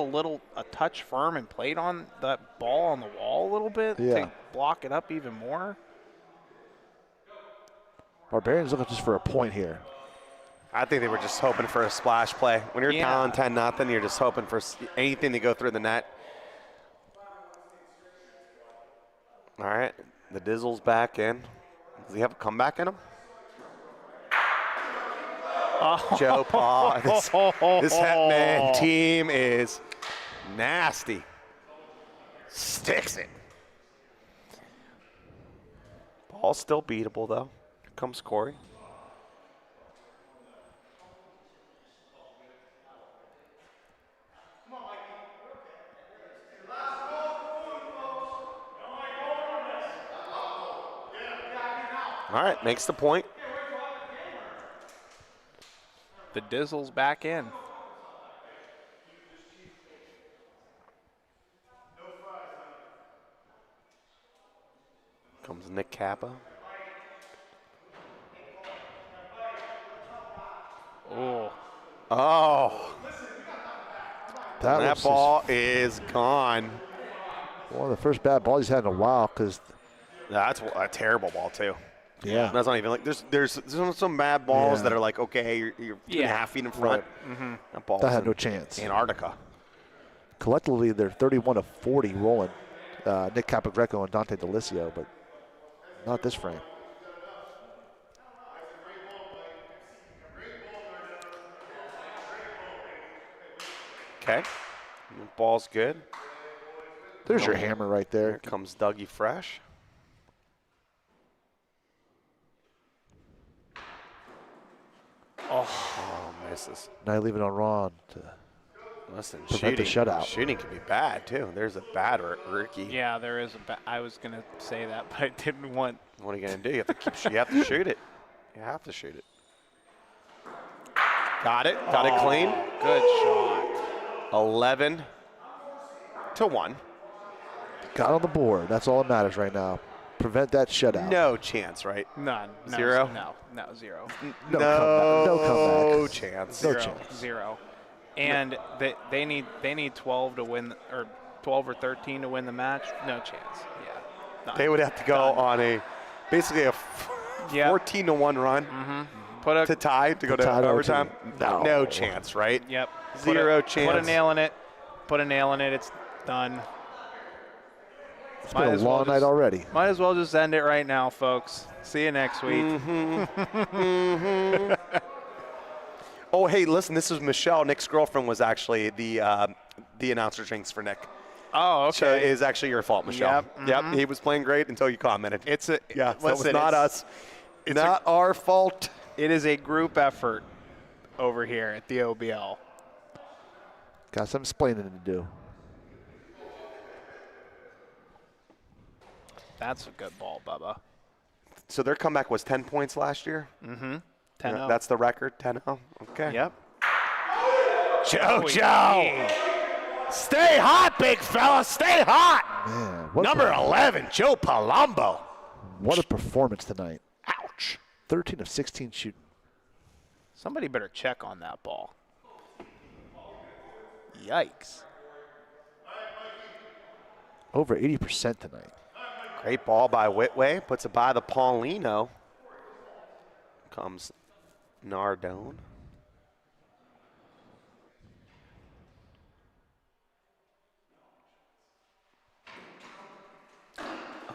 a touch firm and played on that ball on the wall a little bit Yeah. to block it up even more. Barbarians looking just for a point here. I think they were just hoping for a splash play. When you're down 10-0, you're just hoping for anything to go through the net. All right, the Dizzle's back in. Does he have a comeback in him? Joe Paul, this Hitman team is nasty. Sticks it. Ball's still beatable, though. Here comes Corey. All right, makes the point. The Dizzle's back in. Comes Nick Kappa. Oh, Oh, That that was ball is gone. one of the first bad balls he's had in a while. Because That's a terrible ball, too. yeah, That's not even like there's some bad balls Yeah. that are like, okay, you're 2.5 feet in front. That ball that had no chance. Antarctica. Collectively, they're 31 of 40 rolling. Nick Capogreco and Dante Delicio, but not this frame. Okay, ball's good. There's your hammer right Here there. comes Dougie Fresh. Oh, misses. Now you leave it on Ron. Listen, Prevent the shooting, shutout. shooting can be bad too. There's a bad rookie. yeah, there is I was going to say that, but I didn't want. What are you gonna do? You have to you have to shoot it. You have to shoot it. Got it. Got it clean. Good shot. 11-1. Got on the board. That's all that matters right now. Prevent that shutout. No chance, right? None. No, Zero? No, zero. No comeback. No comeback. chance. No Zero. chance. Zero. And they need 12 to win, or 12 or 13 to win the match. No chance. Yeah. None. They would have to go on basically a Yep. 14-1 run Put a to tie to go to tie to overtime. OT. No chance, right? Yep. Zero Put a chance. nail in it. Put a nail in it. It's done. It's been a long night already. Might as well just end it right now, folks. See you next week. Oh, hey, listen, this is Michelle. Nick's girlfriend was actually the announcer drinks for Nick. Oh, okay. So it is actually your fault, Michelle. Yep. He was playing great until you commented. Yeah, So it was listen, not us. It's not our fault. It is a group effort over here at the OBL. Got some explaining to do. That's a good ball, Bubba. So their comeback was 10 points last year? 10-0. That's the record, 10-0. Okay. Yep. Joe. Stay hot, big fella. Stay hot. Man, what Number 11, Joe Palumbo. What a performance tonight. Ouch. 13 of 16 shooting. Somebody better check on that ball. Yikes. Over 80% tonight. Great ball by Whitway. Puts it by the Paulino. Comes Nardone.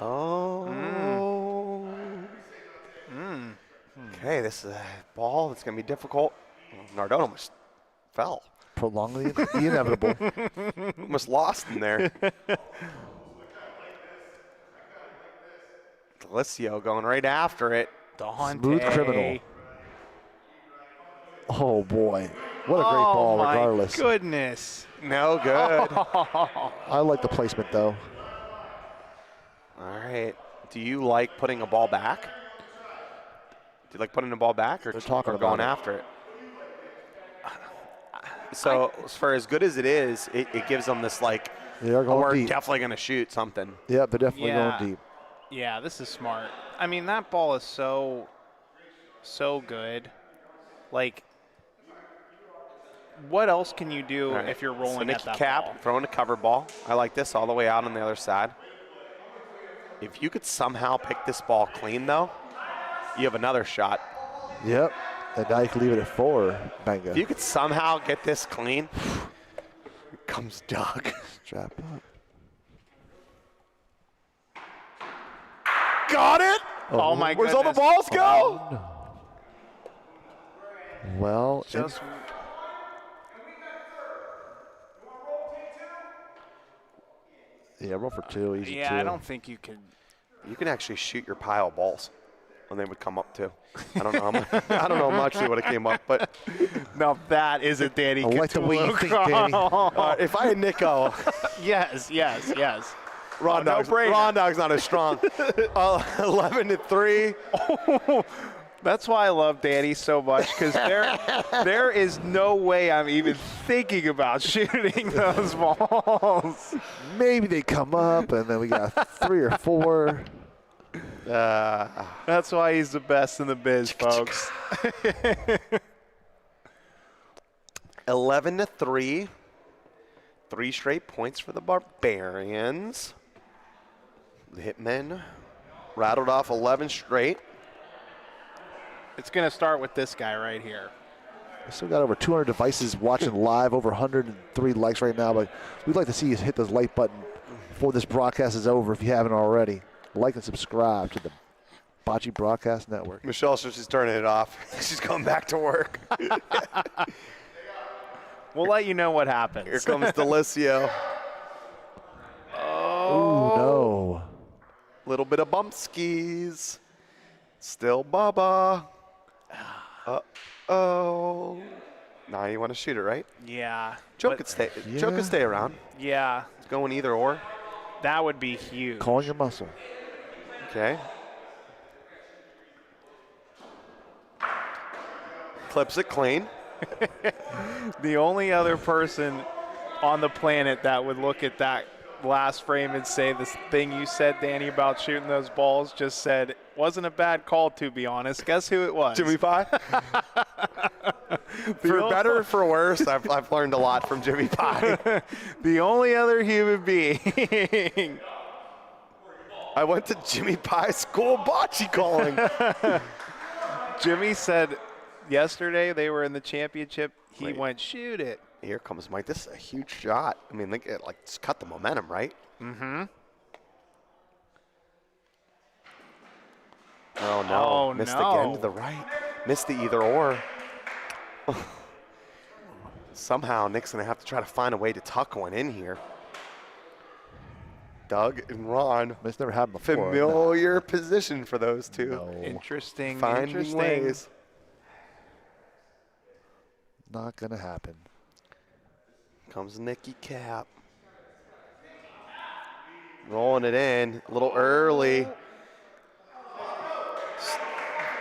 Oh. Okay, this is a ball that's going to be difficult. Nardone almost fell. Prolong the inevitable. Almost lost in there. Delisio going right after it. Dante. Smooth criminal. Oh, boy. What a great ball, regardless. Oh, my goodness. No good. I like the placement, though. All right. Do you like putting a ball back? Do you like putting the ball back or talking or about going it. after it? So for as good as it is, it gives them this like, They are going we're deep. definitely going to shoot something. Yeah, they're definitely Yeah. going deep. Yeah, this is smart. I mean, that ball is so good. Like, what else can you do All right. if you're rolling so at Nicky that Cap ball? throwing a cover ball. I like this all the way out on the other side. If you could somehow pick this ball clean, though, you have another shot. Yep. And now you can leave it at 4. Banga. If you could somehow get this clean, here comes Doug. Strap up. Got it? Oh my Where's goodness. all the balls go? No. Well, Just yeah, roll for 2. Easy 2. yeah, I don't think you could. You can actually shoot your pile of balls when they would come up too. I don't know how much. I don't know how much they would have came up, but Now that is a Danny I like the way you Cthulhu think, call. Danny. if I had Nico, Yes. Ron Dog's not as strong. 11-3. That's why I love Danny so much, because there is no way I'm even thinking about shooting those balls. Maybe they come up, and then we got 3 or 4. That's why he's the best in the biz, folks. 11-3. 3 straight points for the Barbarians. The Hitmen rattled off 11 straight. It's going to start with this guy right here. We still got over 200 devices watching live, over 103 likes right now, but we'd like to see you hit the like button before this broadcast is over if you haven't already. Like and subscribe to the Bocce Broadcast Network. Michelle says she's turning it off. She's going back to work. We'll let you know what happens. Here comes Delisio. Oh, no. Little bit of bump skis. Still Bubba. Uh-oh. Now you want to shoot it, right? Yeah. Joe but- could stay. Joe could stay around. Yeah, It's going either or. that would be huge. Calling your muscle. Okay. Clips it clean. The only other person on the planet that would look at that last frame and say this thing you said, Danny, about shooting those balls, just said, wasn't a bad call, to be honest. Guess who it was? Jimmy Pie. For better or for worse, I've learned a lot from Jimmy Pie. The only other human being. I went to Jimmy Pie school bocce calling. Jimmy said yesterday they were in the championship. He Wait. went, shoot it. Here comes Mike. This is a huge shot. I mean, just cut the momentum, right? Mm-hmm. Oh, no. Oh, Missed no. again to the right. Missed the either or. Somehow, Nick's going to have to try to find a way to tuck one in here. Doug and Ron. It's never happened before. Familiar position for those two. No. Interesting. Finding interesting. ways. Not going to happen. Comes Nicky Cap. Rolling it in a little early.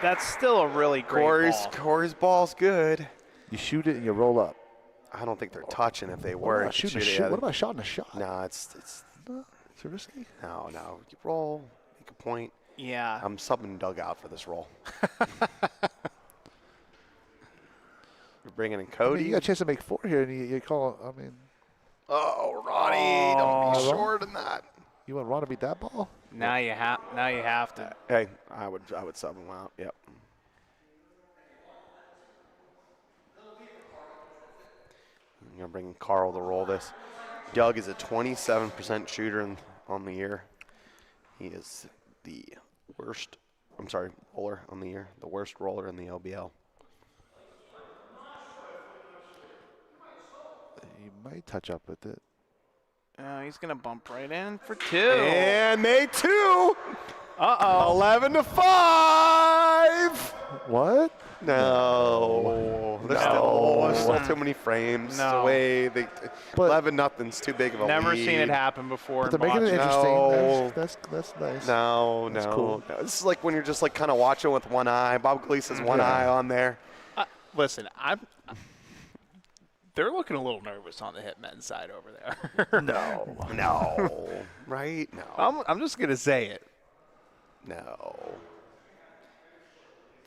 That's still a really great ball. Corey's ball's good. You shoot it and you roll up. I don't think they're touching. If they What were, about you could shooting a shoot it shot? the What other- about shot and a shot? No, it's Is it risky? no. You roll, make a point. Yeah. I'm subbing Doug out for this roll. We're bringing in I Cody. mean, you got a chance to make 4 here, and you call. I mean, Oh, Ronnie, don't be short in that. you want Ron to beat that ball? Now you have to. Hey, I would sub him out. Yep. I'm gonna bring Carl to roll this. Doug is a 27% shooter on the year. He is the worst. Roller on the year. The worst roller in the LBL. He might touch up with it. He's gonna bump right in for 2. And made 2. Uh-oh. 11-5. What? No. There's still too many frames. No. The way they But- 11-0's too big of a Never lead. seen it happen before. But they're making it in bocce. interesting. No. That's nice. No. That's cool. No. This is like when you're just like kind of watching with one eye. Bob Gleason has one eye on there. Listen, they're looking a little nervous on the Hitmen side over there. No. Right? No. I'm just gonna say it. No.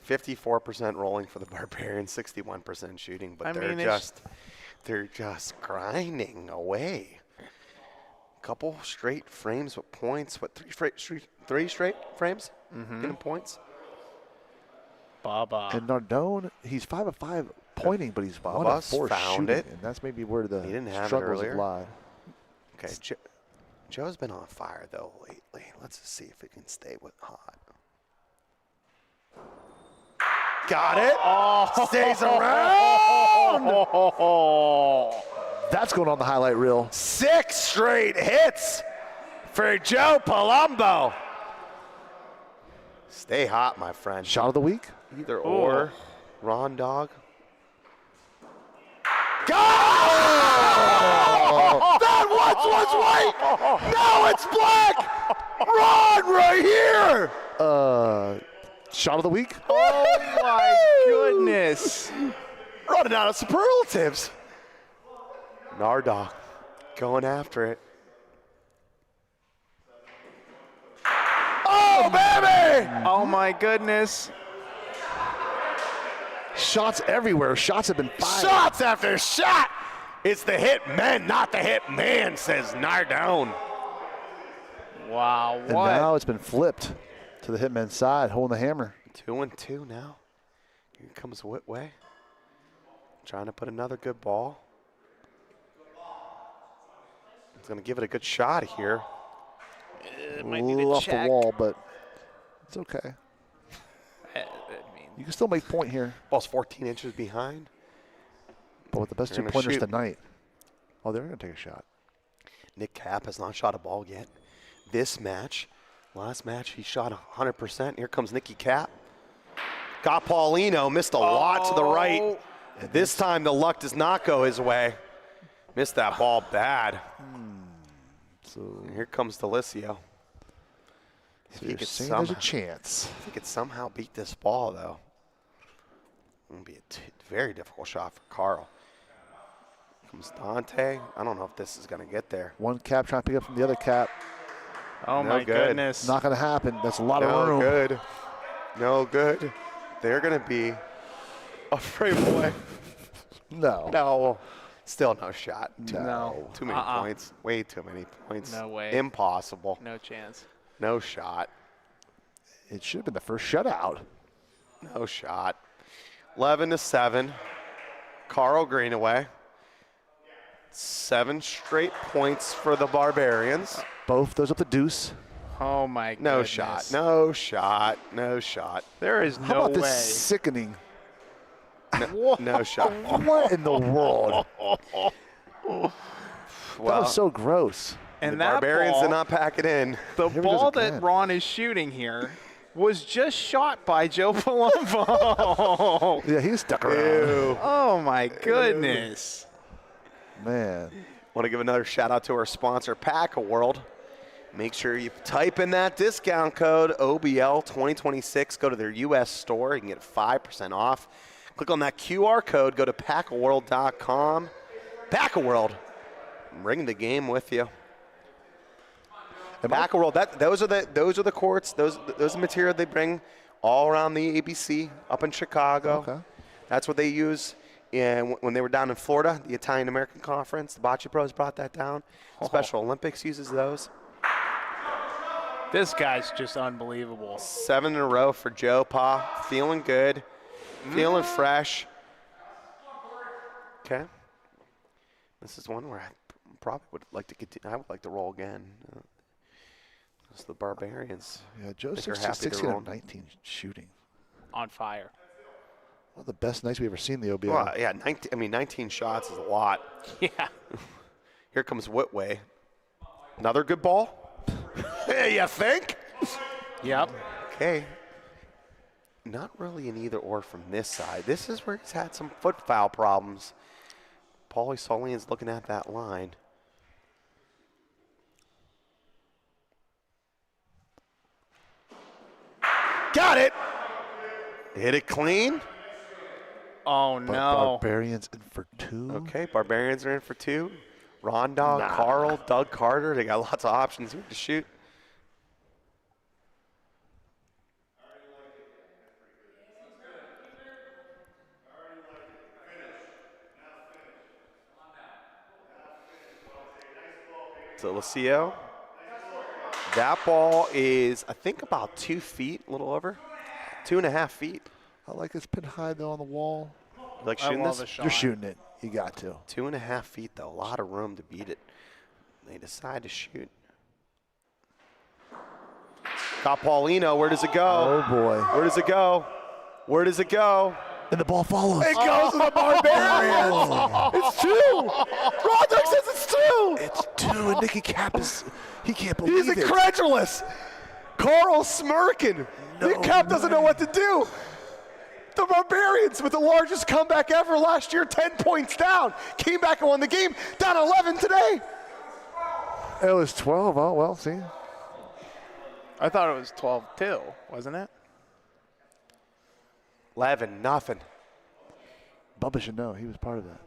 54% rolling for the Barbarians, 61% shooting, but they're just grinding away. Couple straight frames with points. What, three straight frames? Getting points. Baba. And Nardone, he's 5 of 5 pointing, but he's 1 of 4 found shooting, it. and that's maybe where the He didn't have it struggles earlier. lie. Okay, Joe's been on fire, though, lately. Let's just see if he can stay with hot. Got it. Stays around. That's going on the highlight reel. 6 straight hits for Joe Palumbo. Stay hot, my friend. Shot of the week? Either or. Ron Dog. Go! That once was white. Now it's black. Ron right here. Shot of the week? Oh my goodness. Running out of superlatives. Nardog going after it. Oh, baby! Oh my goodness. Shots everywhere. Shots have been fired. Shots after shot. It's the Hitmen, not the Hitman, says Nardone. Wow. And What? now it's been flipped to the Hitmen's side, holding the hammer. 2-2 now. Here comes Whitway. Trying to put another good ball. He's going to give it a good shot here. It A might need little a off check. the wall, but it's okay. I mean, You can still make point here, Ball's 14 inches behind. but with the best They're gonna 2-pointers shoot. tonight. Oh, they're going to take a shot. Nick Cap has not shot a ball yet. This match, last match, he shot 100%. Here comes Nicky Cap. Got Paulino, missed a lot to the right. This time the luck does not go his way. Missed that ball bad. So And here comes Delicio. If he you're could saying there's a somehow- chance. If he could somehow beat this ball, though, it would be a very difficult shot for Carl. Comes Dante. I don't know if this is going to get there. One cap trying to pick up from the other cap. oh No my good. goodness. Not going to happen. That's a lot of No room. good. No good. They're going to be a breakaway. No. No. Still no shot. No. Too many points. Way too many points. No way. Impossible. No chance. No shot. It should have been the first shutout. No shot. 11-7. Carl Greenaway. 7 straight points for the Barbarians. Both those up the deuce. Oh my No goodness. shot. No shot. No shot. There is How no about way. this sickening? No shot. What in the world? That was so gross. And the that Barbarians ball, did not pack it in. the Here he goes ball again. that Ron is shooting here was just shot by Joe Palumbo. Yeah, he stuck around. Ew. Oh my goodness. Man. Want to give another shout out to our sponsor, Pack-A-World. Make sure you type in that discount code OBL 2026. Go to their U.S. store. You can get 5% off. Click on that QR code. Go to packaworld.com. Pack-A-World. Bring the game with you. Pack-A-World. Those are the courts. Those are the material they bring all around the ABC up in Chicago. Okay. That's what they use. And when they were down in Florida, the Italian American Conference, the Bocce Pros brought that down. Special Olympics uses those. This guy's just unbelievable. 7 in a row for Joe Pa. Feeling good. Feeling fresh. Okay. This is one where I probably would like to continue. I would like to roll again. It's the Barbarians. Yeah, Joe's They're happy 16 to roll. of 19 shooting. On fire. One of the best nights we've ever seen in the OBL. Well, yeah, 19 shots is a lot. Yeah. Here comes Whitway. Another good ball. Hey, you think? Yep. Okay. Not really an either or from this side. This is where he's had some foot foul problems. Paulie Solian's looking at that line. Got it. Hit it clean. Oh But no. Barbarians in for 2. Okay, Barbarians are in for 2. Rondog, Carl, Doug Carter. They got lots of options here to shoot. So Lucio. That ball is, I think, about 2 feet, a little over. 2.5 feet. I like this pin high though on the wall. You like shooting love this? a shot. You're shooting it. You got to. 2.5 feet, though. A lot of room to beat it. They decide to shoot. Got Paulino. Where does it go? Oh boy. Where does it go? Where does it go? And the ball follows. It goes to the Barbarians. It's 2. Roderick says it's 2. It's 2, and Nicky Cap he can't believe He's it. incredulous. Carl's smirking. Nick Cap doesn't know what to do. The Barbarians, with the largest comeback ever last year, 10 points down, came back and won the game, down 11 today. It was 12. Oh, well, see. I thought it was 12-2, wasn't it? 11, nothing. Bubba should know. He was part of that.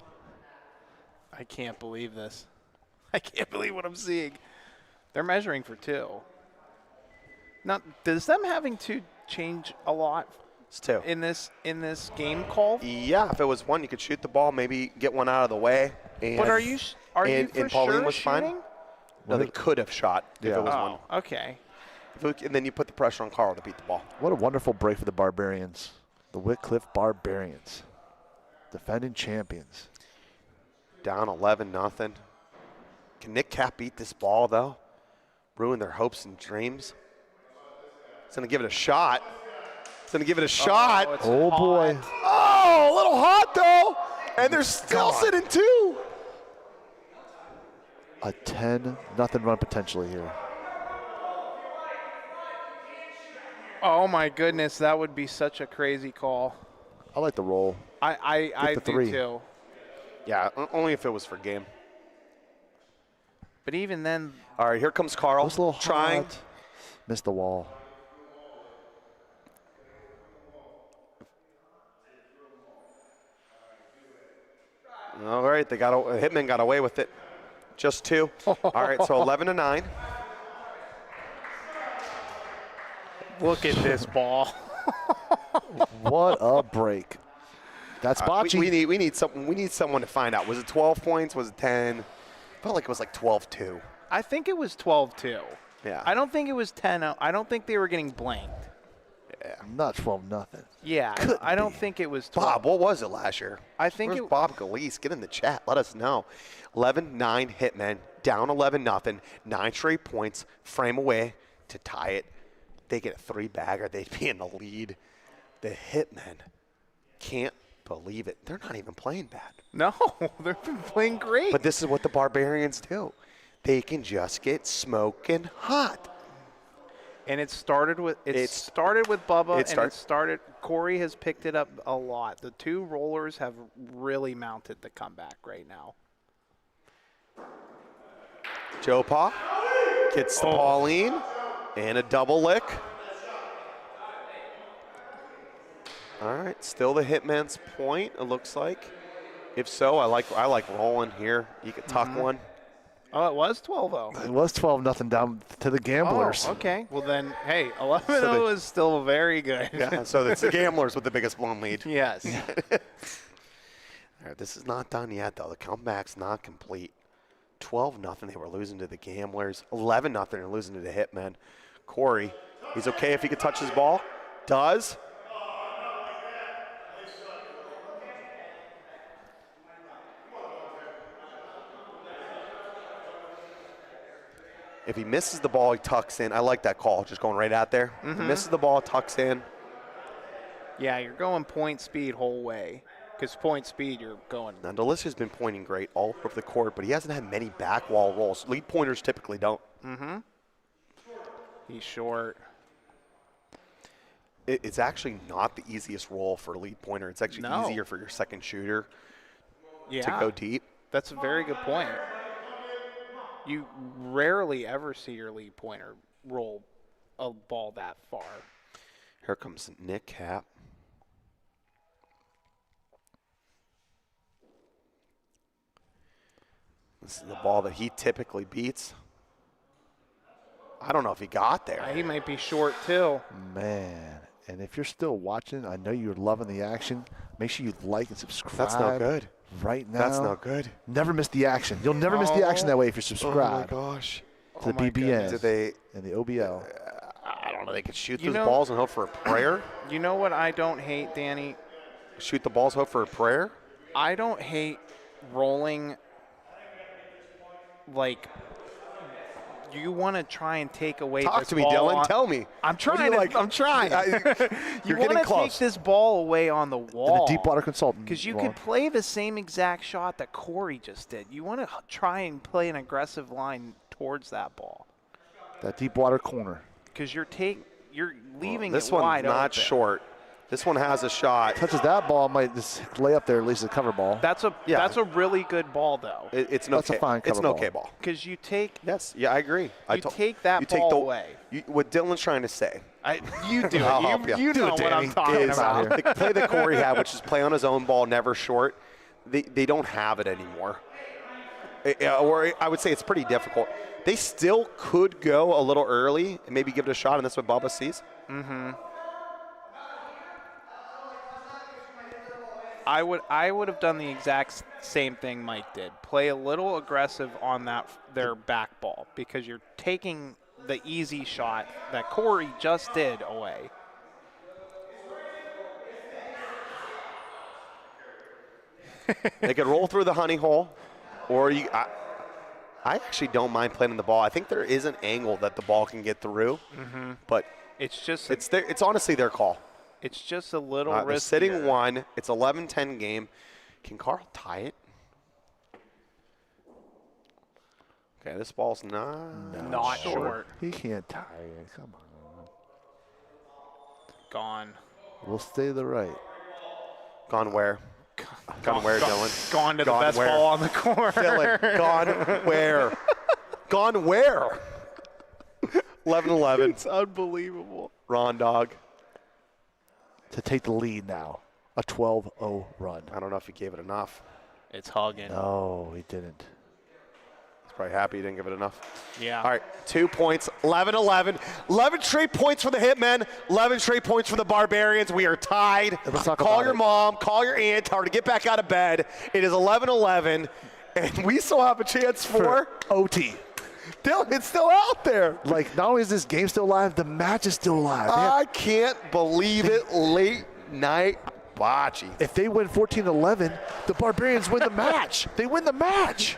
I can't believe this. I can't believe what I'm seeing. They're measuring for 2. Now, does them having 2 change a lot It's 2. in this game call? Yeah, if it was 1, you could shoot the ball, maybe get one out of the way. And, But are you for and Pauline sure was fine? shooting? No, they could have shot if Yeah. it was 1. Oh, okay. And then you put the pressure on Carl to beat the ball. What a wonderful break for the Barbarians. The Wickliffe Barbarians. Defending champions. Down 11, nothing. Can Nick Cap beat this ball, though? Ruin their hopes and dreams? He's going to give it a shot. He's going to give it a shot. it's Oh, boy. hot. Oh, a little hot, though. And they're still sitting 2. A 10-0 run potentially here. Oh my goodness, that would be such a crazy call. I like the roll. I the do 3. too. Yeah, only if it was for game. But even then, All right, here comes Carl. It was a little trying. hot. Missed the wall. All right, Hitmen got away with it. Just 2. All right, so 11-9. look at this ball. What a break. That's bocce. We need something. We need someone to find out. Was it 12 points? Was it 10? Felt like it was like 12-2. I think it was 12-2. Yeah. I don't think it was 10-0. I don't think they were getting blanked. Not 12-0. Yeah, I don't think it was 12. Bob, what was it last year? I think Where's it- Bob Galise? Get in the chat. Let us know. 11-9 Hitmen, down 11-0, 9 straight points, frame away, to tie it. They get a 3-bagger. They'd be in the lead. The Hitmen can't believe it. They're not even playing bad. No, they've been playing great. But this is what the Barbarians do. They can just get smoking hot. And it started with Bubba. Corey has picked it up a lot. The two rollers have really mounted the comeback right now. Joe Pa gets the Pauline and a double lick. All right, still the Hitman's point, it looks like. If so, I like rolling here. You could tuck one. Oh, it was 12-0. It was 12-0 down to the Gamblers. Oh, okay. Well then, hey, 11-0 is still very good. Yeah, so it's the Gamblers with the biggest blown lead. Yes. All right, this is not done yet, though. The comeback's not complete. 12-0, they were losing to the Gamblers. 11-0, they're losing to the Hitmen. Corey, he's okay if he could touch his ball. Does. If he misses the ball, he tucks in. I like that call, just going right out there. If he misses the ball, tucks in. Yeah, you're going point speed whole way. Because point speed, you're going. Now, Delicia's been pointing great all over the court, but he hasn't had many back wall rolls. Lead pointers typically don't. He's short. It's actually not the easiest roll for a lead pointer. It's actually easier for your second shooter to go deep. That's a very good point. You rarely ever see your lead pointer roll a ball that far. Here comes Nick Cap. This is the ball that he typically beats. I don't know if he got there. He might be short, too. Man, and if you're still watching, I know you're loving the action. Make sure you like and subscribe. That's no good. Right now. That's no good. Never miss the action. You'll never miss the action that way if you subscribe. Oh, my gosh. To the BBN Did and the OBL. I don't know. They could shoot those balls and hope for a prayer. You know what I don't hate, Danny? Shoot the balls, hope for a prayer? I don't hate rolling like you want to try and take away Talk this to me, ball Dylan. Tell me. I'm trying. I'm trying. You're want getting to close. take this ball away on the wall. The deep water consultant. Because you could play the same exact shot that Corey just did. You want to try and play an aggressive line towards that ball. That deep water corner. Because you're leaving this it wide one's not open. Short. This one has a shot. Touches that ball, might just lay up there, at least a cover ball. That's a really good ball, though. It's an That's okay. a fine cover it's an okay ball. Because you take Yes, yeah, I agree. take that ball away. What Dylan's trying to say. You do it. I'll help you. You know what I'm talking about. The play that Corey had, which is play on his own ball, never short, they don't have it anymore. Or I would say it's pretty difficult. They still could go a little early and maybe give it a shot, and that's what Bubba sees. I would have done the exact same thing Mike did. Play a little aggressive on their back ball because you're taking the easy shot that Corey just did away. They could roll through the honey hole, or I actually don't mind playing the ball. I think there is an angle that the ball can get through, but it's honestly their call. It's just a little riskier. They're sitting one. It's 11-10 game. Can Carl tie it? Okay, this ball's not short. He can't tie it. Come on. Gone. We'll stay to the right. Gone where? Gone where, Dylan? Gone to the best ball on the corner. Dylan, gone where? Gone where? 11-11. It's unbelievable. Ron Dog. To take the lead now. A 12-0 run. I don't know if he gave it enough. It's hugging. No, he didn't. He's probably happy he didn't give it enough. Yeah. All right, 2 points, 11-11. 11 straight points for the Hitmen, 11 straight points for the Barbarians. We are tied. Let's talk Call about your it. mom, call your aunt, tell her to get back out of bed. It is 11-11, and we still have a chance for OT. Dylan, it's still out there. Like, not only is this game still alive, the match is still alive. I can't believe it. Late night bocce. If they win 14-11, the Barbarians win the match. They win the match.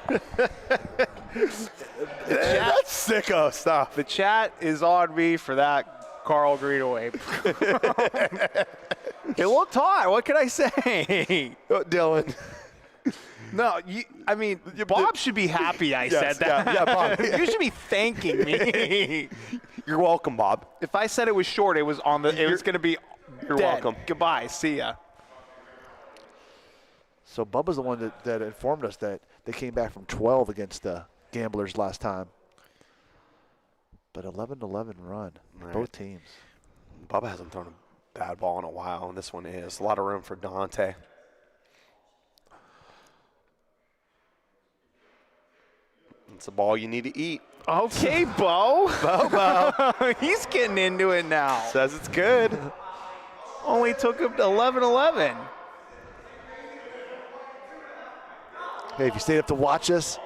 That's sicko stuff. The chat is on me for that Carl Greenaway. It looked hot. What can I say? Dylan. No, Bob should be happy I said that. Yeah, Bob. You should be thanking me. You're welcome, Bob. If I said it was short, it was on the. It was going to be. You're dead. welcome. Goodbye. See ya. So Bubba's the one that informed us that they came back from 12 against the Gamblers last time. But 11-11 run, both teams. Bubba hasn't thrown a bad ball in a while, and this one is. A lot of room for Dante. It's a ball you need to eat. Okay, Bo. Bo. He's getting into it now. Says it's good. Only took him to 11-11. Hey, if you stayed up to watch us,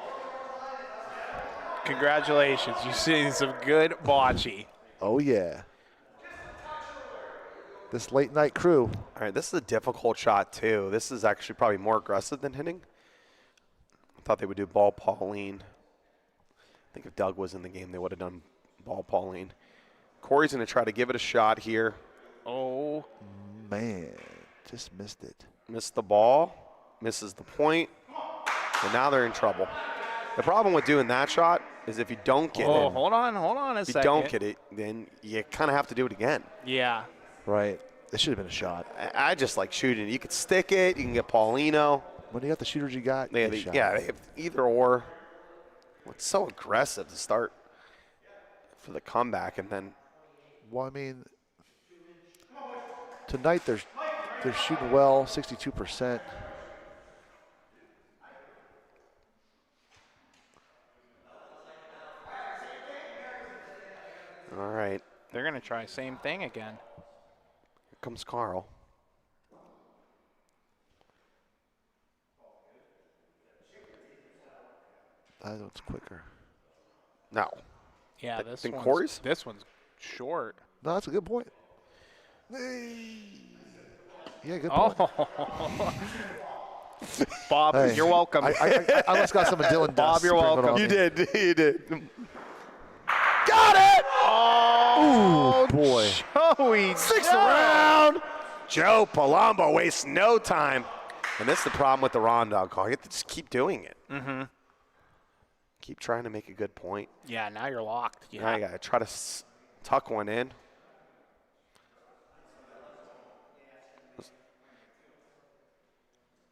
Congratulations. You've seen some good bocce. oh yeah. This late night crew. All right, this is a difficult shot, too. This is actually probably more aggressive than hitting. I thought they would do ball Pauline. I think if Doug was in the game, they would have done ball Pauline. Corey's going to try to give it a shot here. Oh. Man, just missed it. Missed the ball, misses the point, and now they're in trouble. The problem with doing that shot is if you don't get it. Hold on a if second. you don't get it, then you kind of have to do it again. Yeah. Right. This should have been a shot. I just like shooting. You could stick it. You can get Paulino. When you got the shooters you got, They you have, get a shot. they have either or. It's so aggressive to start for the comeback, and then Well, I mean, tonight they're shooting well, 62%. all right, They're going to try same thing again. here comes Carl. That one's quicker. No. Yeah, Think Corey's? This one's short. No, that's a good point. Yeah, good point. Oh. Bob, Hey, you're welcome. I almost got some of Dylan Bob, Dust you're sprinkled welcome. on You me. did. You did. Got it! Oh, boy. Joey. Sixth round. Joe Palumbo wastes no time. And this is the problem with the Rondon call. You have to just keep doing it. Mm-hmm. Keep trying to make a good point. Yeah, now you're locked. Now you got to try to tuck one in.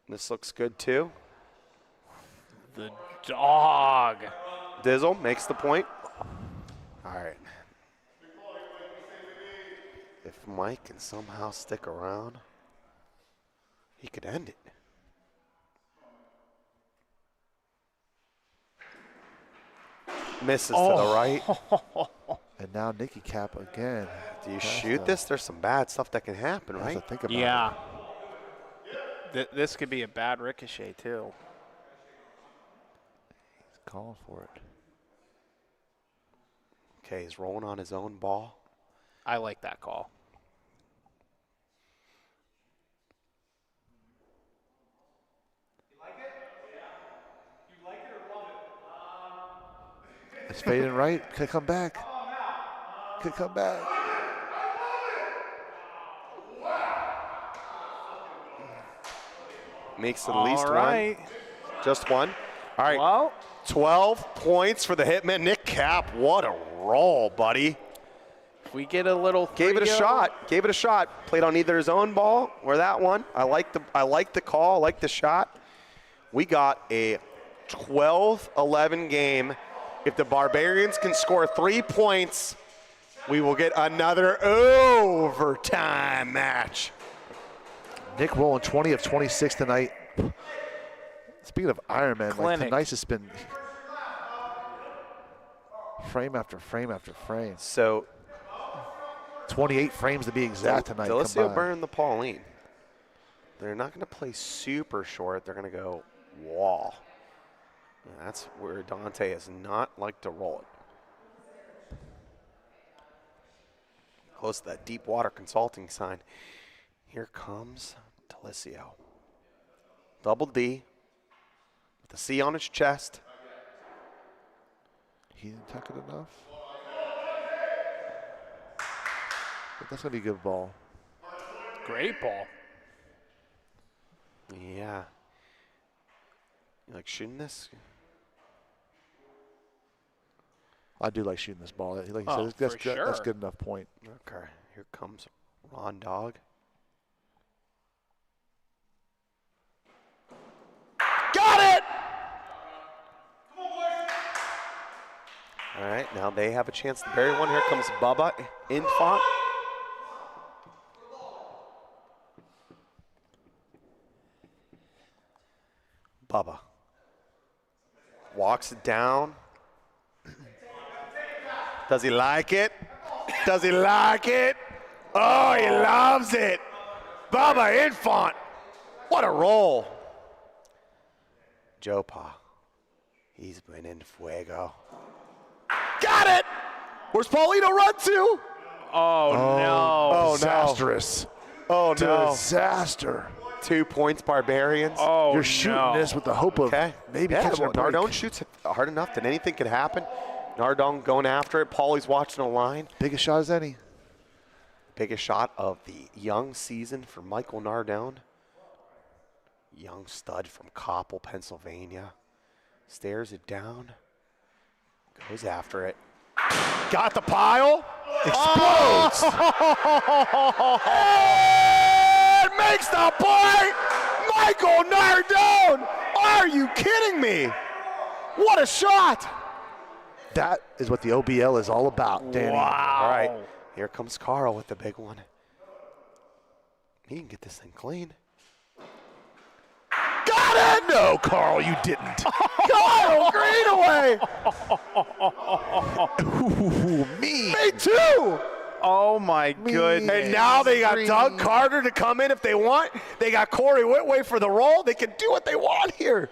This looks good, too. The dog. Dizzle makes the point. All right. If Mike can somehow stick around, he could end it. Misses to the right. And now Nikki Cap again. Do you shoot this? There's some bad stuff that can happen, Have to right? think about Yeah. This could be a bad ricochet, too. He's calling for it. Okay, he's rolling on his own ball. I like that call. It's fading right. Could come back. Could come back. Makes at least All right. one. Just one. All right. Well, 12 points for the Hitman. Nick Cap, what a roll, buddy. if we get a little Gave it a 3-0, shot. Gave it a shot. Played on either his own ball or that one. I like the call. I like the shot. We got a 12-11 game. If the Barbarians can score 3 points, we will get another overtime match. Nick rolling 20 of 26 tonight. Speaking of Ironman, like Clinic. tonight's has been frame after frame after frame. So 28 frames to be exact tonight. Delisio combined. burned the Pauline. They're not going to play super short. They're going to go wall. And that's where Dante has not liked to roll it. Close to that deep water consulting sign. Here comes Delisio. Double D with the C on his chest. he didn't tuck it enough. But that's going to be a good ball. Great ball. Yeah. You like shooting this? I do like shooting this ball. Like you Oh, said, that's for good, that's sure. good enough point. Okay, here comes Ron Dog. Got it! All right, now they have a chance to bury one. Here comes Bubba Infant. Bubba walks it down. Does he like it? Does he like it? Oh, he loves it. Bubba Infant. What a roll. Jopa. He's been in fuego. Got it! Where's Paulino run to? Oh, no. Oh, Disastrous. Oh, no. Disaster. 2 points, Barbarians. Oh, You're shooting this with the hope of maybe catching a break. Nardone shoots it hard enough that anything could happen. Nardone going after it. Paulie's watching the line. Biggest shot as any. Biggest shot of the young season for Michael Nardone. Young stud from Koppel, Pennsylvania. Stares it down. Goes after it. Got the pile. Explodes. And makes the point. Michael Nardone. Are you kidding me? What a shot. That is what the OBL is all about, Danny. Wow. All right. Here comes Carl with the big one. He can get this thing clean. Got it! No, Carl, you didn't. Kyle Greenaway! Ooh, me. Me too! Oh, my goodness. And now they got Doug Carter to come in if they want. They got Corey Whitway for the roll. They can do what they want here.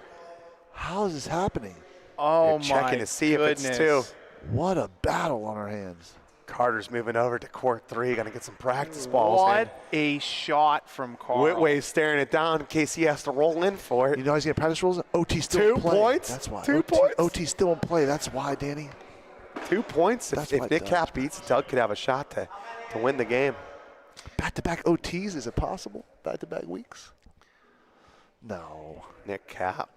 How is this happening? Oh, They're checking my to see goodness. if it's two. What a battle on our hands. Carter's moving over to court 3. Going to get some practice balls. What a shot from Carl. Whitway's staring it down in case he has to roll in for it. You know he's getting practice rolls? OT still 2 in play. points? That's why. 2 points? OT still in play. That's why, Danny. 2 points. That's If why Nick Doug- Cap beats Doug, could have a shot to win the game. Back-to-back OTs, is it possible? Back-to-back weeks? No. Nick Cap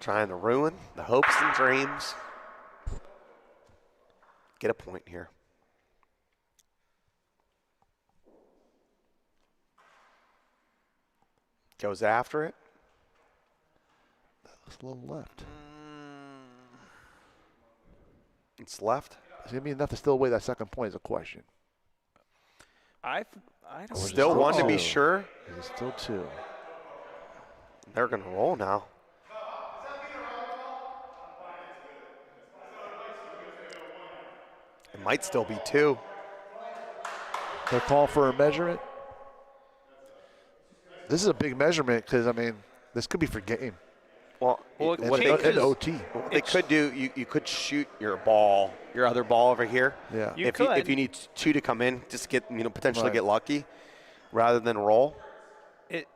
trying to ruin the hopes and dreams. Get a point here. Goes after it. That's a little left. It's left. Is it going to be enough to still away that second point is a question. I don't Still still one to be two? sure. Is it still 2? They're going to roll now. It might still be 2. They're calling for a measurement. This is a big measurement because, I mean, this could be for game. Well, Well, what it they And changes. OT. What they could do, you could shoot your ball, your other ball over here. Yeah. You if could. if you need 2 to come in, just get potentially Right. get lucky, rather than roll. It,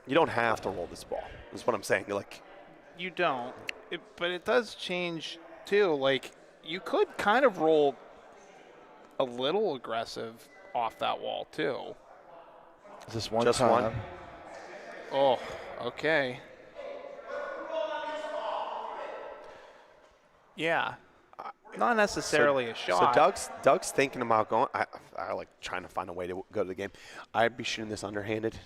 You don't have to roll this ball. Is what I'm saying. You're like, you don't. But it does change, too. Like, you could kind of roll a little aggressive off that wall, too. Is this one Just time? one? Oh, okay. Yeah. Not necessarily a shot. So Doug's thinking about going. I like trying to find a way to go to the game. I'd be shooting this underhanded.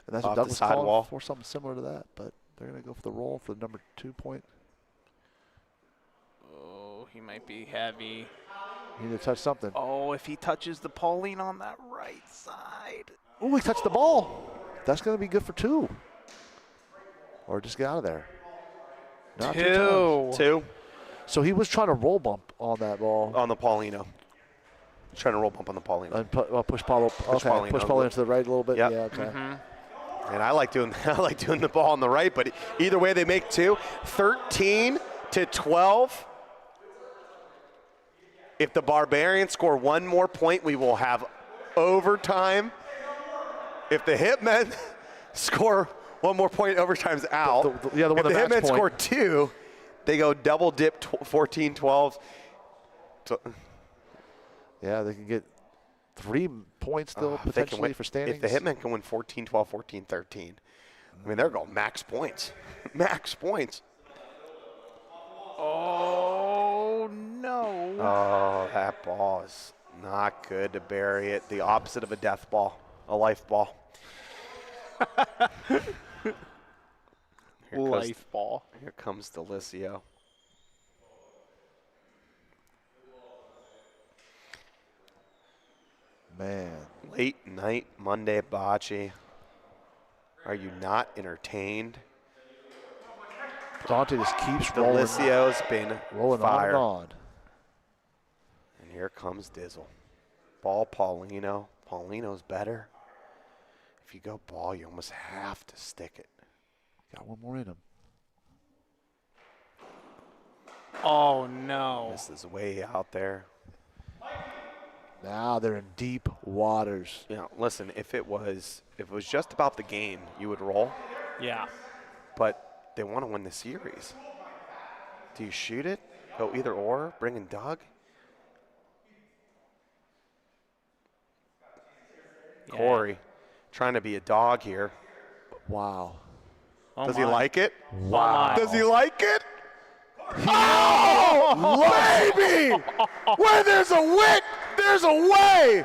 And that's off what the Doug was side calling wall. for, something similar to that. But they're going to go for the roll for the number 2 point. Oh, he might be heavy. You need to touch something. Oh, if he touches the Pauline on that right side. Oh, he touched the ball. That's going to be good for 2. Or just get out of there. Not 2 times. 2 So he was trying to roll bump on that ball. on the Paulino. Trying to roll bump on the Paulino. And push Paulo. Okay, Paulino push a Paulo little. into the right a little bit. Yep. Yeah, okay. And I like doing the ball on the right, but either way they make 2. 13-12. If the Barbarians score 1 more point, we will have overtime. If the Hitmen score 1 more point, overtime's out. The one if the that match Hitmen point. score 2, They go double dip 14-12. Yeah, they can get 3 points still potentially for standings. If the Hitmen can win 14-12, 14-13, I mean, they're going max points. Max points. Oh, no. Oh, that ball is not good to bury it. The opposite of a death ball, a life ball. Life ball. Here comes Delicio. Man. Late night Monday bocce. Are you not entertained? Dante just keeps rolling. Delicio's been Rolling fired. on. And here comes Dizzle. Ball Paulino. Paulino's better. If you go ball, you almost have to stick it. Got one more in him. Oh, no. This is way out there. Now they're in deep waters. You know, listen, if it was just about the game, you would roll. Yeah. But they want to win the series. Do you shoot it? Go either or? Bring in Doug? Yeah. Corey, trying to be a dog here. Wow. Oh, Does he my. like it? Wow. Does he like it? Oh, baby! Where there's a wick, there's a way.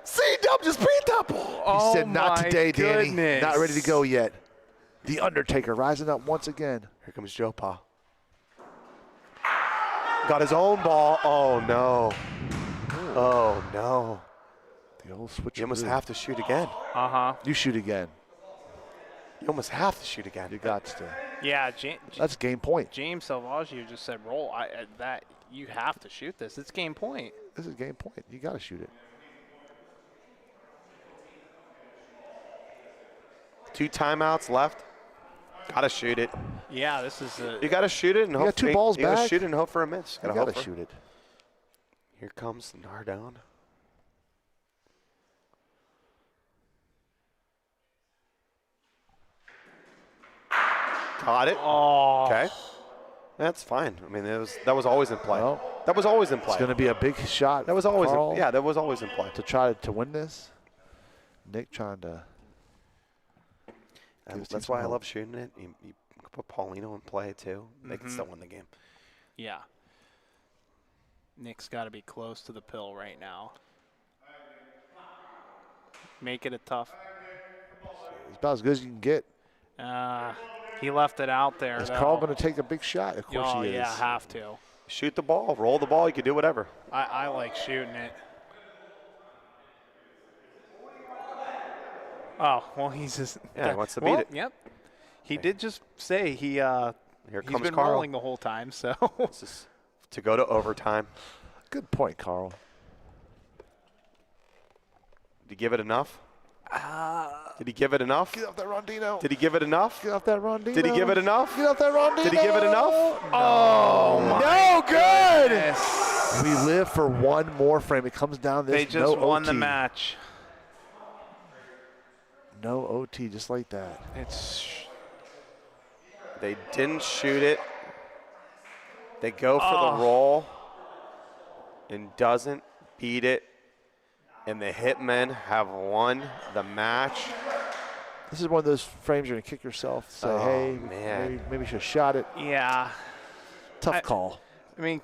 C-Dub just beat that ball. He said, not my today, Danny. goodness. Not ready to go yet. The Undertaker rising up once again. Here comes Joe Pa. Got his own ball. Oh, no. Oh, no. The old switch. You almost have to shoot again. Uh-huh. You shoot again. You almost have to shoot again. You got to. Yeah, That's game point. James Salvaggio just said roll. That you have to shoot this. It's game point. This is game point. You got to shoot it. 2 timeouts left. Got to shoot it. Yeah, this is a. You got to shoot it and You hope. got 2 balls you got to back. shoot it and hope for a miss. You got to shoot it. Here comes Nardone. Got it. Oh. Okay. That's fine. I mean, that was always in play. Well, that was always in play. It's going to be a big shot. That was always Carl, in, yeah. That was always in play. to try to win this. Nick trying to. That's why I love shooting it. You put Paulino in play too. They can still win the game. Yeah. Nick's got to be close to the pill right now. Make it a tough. It's about as good as you can get. He left it out there. Is though. Carl going to take a big shot? Of course Oh, he is. yeah, have to. Shoot the ball, roll the ball. You can do whatever. I like shooting it. Oh, well, he's just. Yeah, he wants to beat it. Yep. He did just say he's comes been Carl. rolling the whole time, so. This is to go to overtime. Good point, Carl. Did he give it enough? Did he give it enough? Get off that Rondino. Did he give it enough? Get off that Rondino. Did he give it enough? Get off that Rondino. Did he give it enough? Oh, No good. We live for one more frame. It comes down to this. They just no won OT. the match. No OT, just like that. They didn't shoot it. They go for the roll and doesn't beat it. And the Hitmen have won the match. This is one of those frames you're going to kick yourself. Say, Oh, hey, man. maybe you should have shot it. Yeah. Tough call. I mean,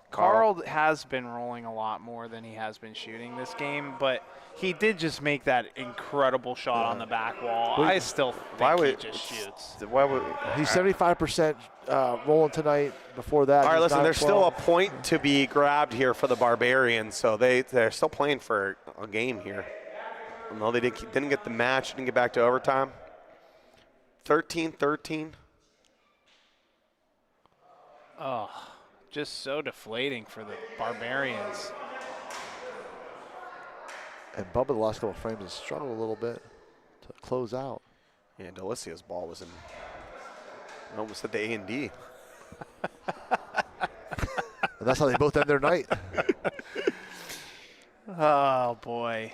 Carl has been rolling a lot more than he has been shooting this game, but he did just make that incredible shot on the back wall. I still think he just shoots. Why would? He's 75% rolling tonight. Before that, All right, he's listen. There's 9-12. still a point to be grabbed here for the Barbarians, so they're still playing for a game here. No, they didn't get the match. Didn't get back to overtime. 13-13. Oh, just so deflating for the Barbarians. And Bubba the last couple of frames has struggled a little bit to close out. Yeah, Delicio's ball was in. I almost said the A&D. And that's how they both end their night. Oh, boy.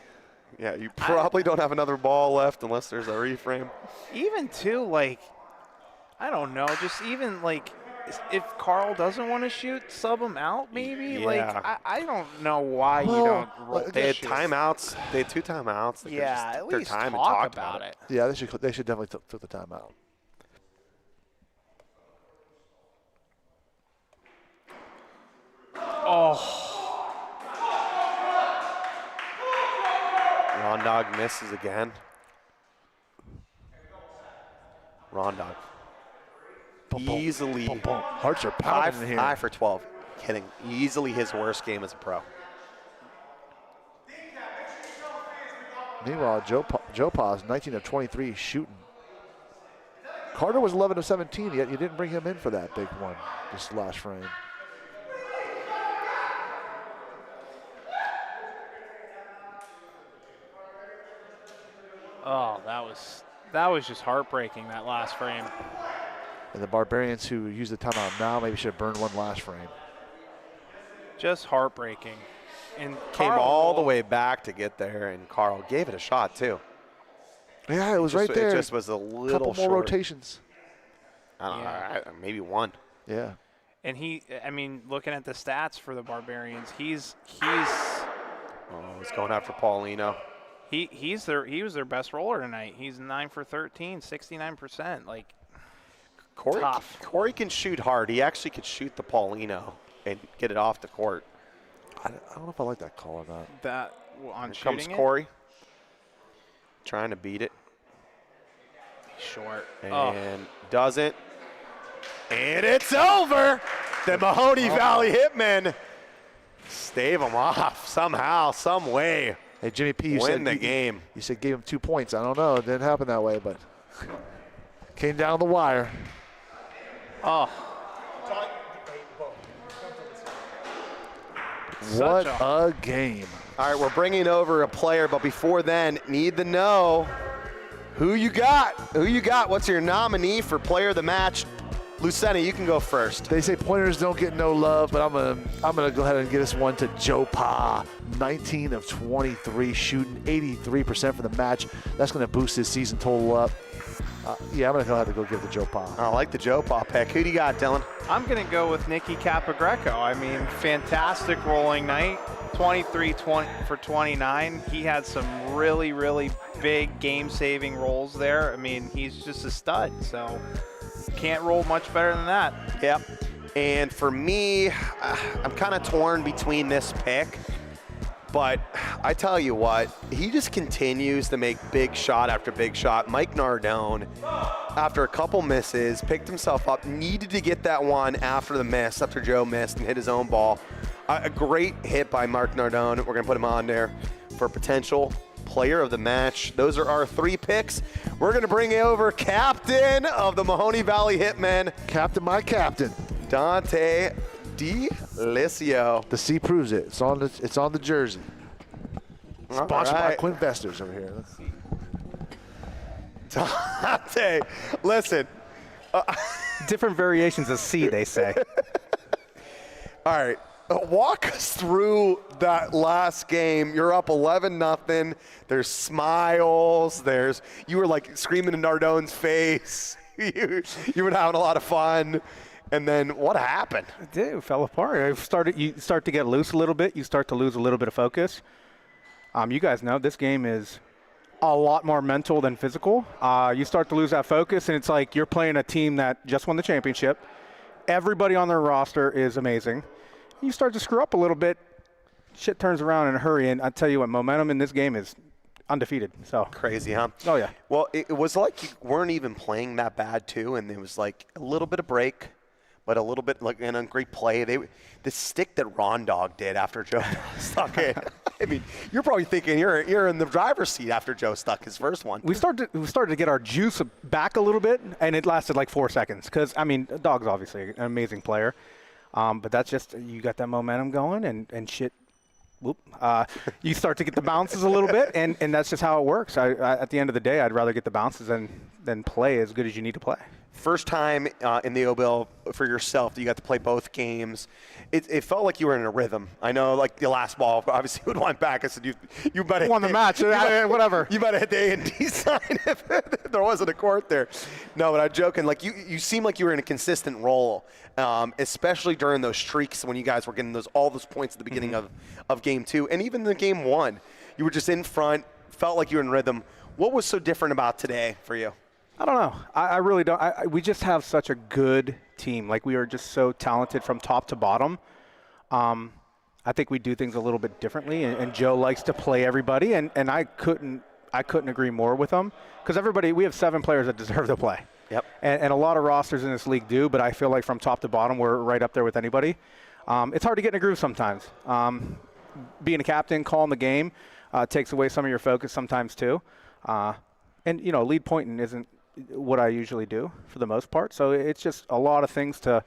Yeah, you probably don't have another ball left unless there's a reframe. Even, too, like, I don't know. Just even like, if Carl doesn't want to shoot, sub him out maybe. Yeah. Like I don't know why you don't roll. They had shoot. timeouts. They had 2 timeouts. They could've just Yeah, took at their least time and talk talked about it. Yeah, they should definitely took the time out. Oh, Rondog misses again. Rondog. Easily. Hearts are pounding in here. 5 for 12. Kidding. Easily his worst game as a pro. Meanwhile, Joe Pa's 19 of 23 shooting. Carter was 11 of 17, yet you didn't bring him in for that big one this last frame. oh, that was just heartbreaking, that last frame. And the Barbarians, who use the timeout now, maybe should have burned one last frame. Just heartbreaking. And Came Carl all the rolled- way back to get there, and Carl gave it a shot, too. Yeah, it was right there. It just was a little couple more short. rotations. I don't Yeah. know, maybe 1. Yeah. And I mean, looking at the stats for the Barbarians, Oh, he's going after Paulino. he was their best roller tonight. He's 9 for 13, 69%. Like, tough. Corey can shoot hard. He actually could shoot the Paulino and get it off the court. I don't know if I like that call or not. That on Here shooting comes it? Corey. Trying to beat it. Short. And doesn't. And it's over. The Mahoning Valley Hitmen stave them off somehow, some way. Hey, Jimmy P, you Win said the game. You said gave him 2 points. I don't know. It didn't happen that way, but came down the wire. Oh, What a game. All right, we're bringing over a player, but before then, need to know who you got. Who you got? What's your nominee for player of the match? Lucena, you can go first. They say pointers don't get no love, but I'm gonna go ahead and give this one to Joe Pa. 19 of 23, shooting 83% for the match. That's gonna boost his season total up. Yeah, I'm gonna have to go give it to Joe Pa. I like the Joe Pa pick. Who do you got, Dylan? I'm going to go with Nicky Capagreco. I mean, fantastic rolling night. 23 for 29. He had some really, really big game-saving rolls there. I mean, he's just a stud, so can't roll much better than that. Yep. And for me, I'm kind of torn between this pick. But I tell you what, he just continues to make big shot after big shot. Mike Nardone, after a couple misses, picked himself up, needed to get that one after the miss, after Joe missed and hit his own ball. A great hit by Mark Nardone. We're going to put him on there for potential player of the match. Those are our 3 picks. We're going to bring over captain of the Mahoning Valley Hitmen. Captain, my captain. Dante DeLisio. The C proves it. It's on the jersey. Sponsored by Quinvestors over here. Let's see. Dante, listen. Different variations of C, they say. All right. Walk us through that last game. You're up 11-0. There's smiles. You were like screaming in Nardone's face. You were having a lot of fun. And then what happened? It fell apart. You start to get loose a little bit. You start to lose a little bit of focus. You guys know this game is a lot more mental than physical. You start to lose that focus, and it's like you're playing a team that just won the championship. Everybody on their roster is amazing. You start to screw up a little bit, shit turns around in a hurry, and I tell you what, momentum in this game is undefeated. So crazy, huh? Oh, yeah. Well, it was like you weren't even playing that bad, too, and there was like a little bit of break. But a little bit like in a great play. The stick that Rondog did after Joe stuck it. I mean, you're probably thinking you're in the driver's seat after Joe stuck his first one. We started to get our juice back a little bit, and it lasted like 4 seconds. Because I mean, Dog's obviously an amazing player, but that's just you got that momentum going and shit. Whoop. You start to get the bounces a little bit, and that's just how it works. At the end of the day, I'd rather get the bounces than play as good as you need to play. First time in the OBL for yourself that you got to play both games. It felt like you were in a rhythm. I know, like the last ball, obviously you would want back. I said, you might have won the match, whatever. You might have hit the A&D sign if there wasn't a court there. No, but I'm joking. Like you seem like you were in a consistent role, especially during those streaks when you guys were getting all those points at the beginning of game 2. And even the game 1, you were just in front, felt like you were in rhythm. What was so different about today for you? I don't know. I really don't. We just have such a good team. Like, we are just so talented from top to bottom. I think we do things a little bit differently, and Joe likes to play everybody, and I couldn't agree more with him, because we have 7 players that deserve to play. Yep. And a lot of rosters in this league do, but I feel like from top to bottom, we're right up there with anybody. It's hard to get in a groove sometimes. Being a captain, calling the game, takes away some of your focus sometimes too. And, lead pointing isn't what I usually do for the most part. So it's just a lot of things to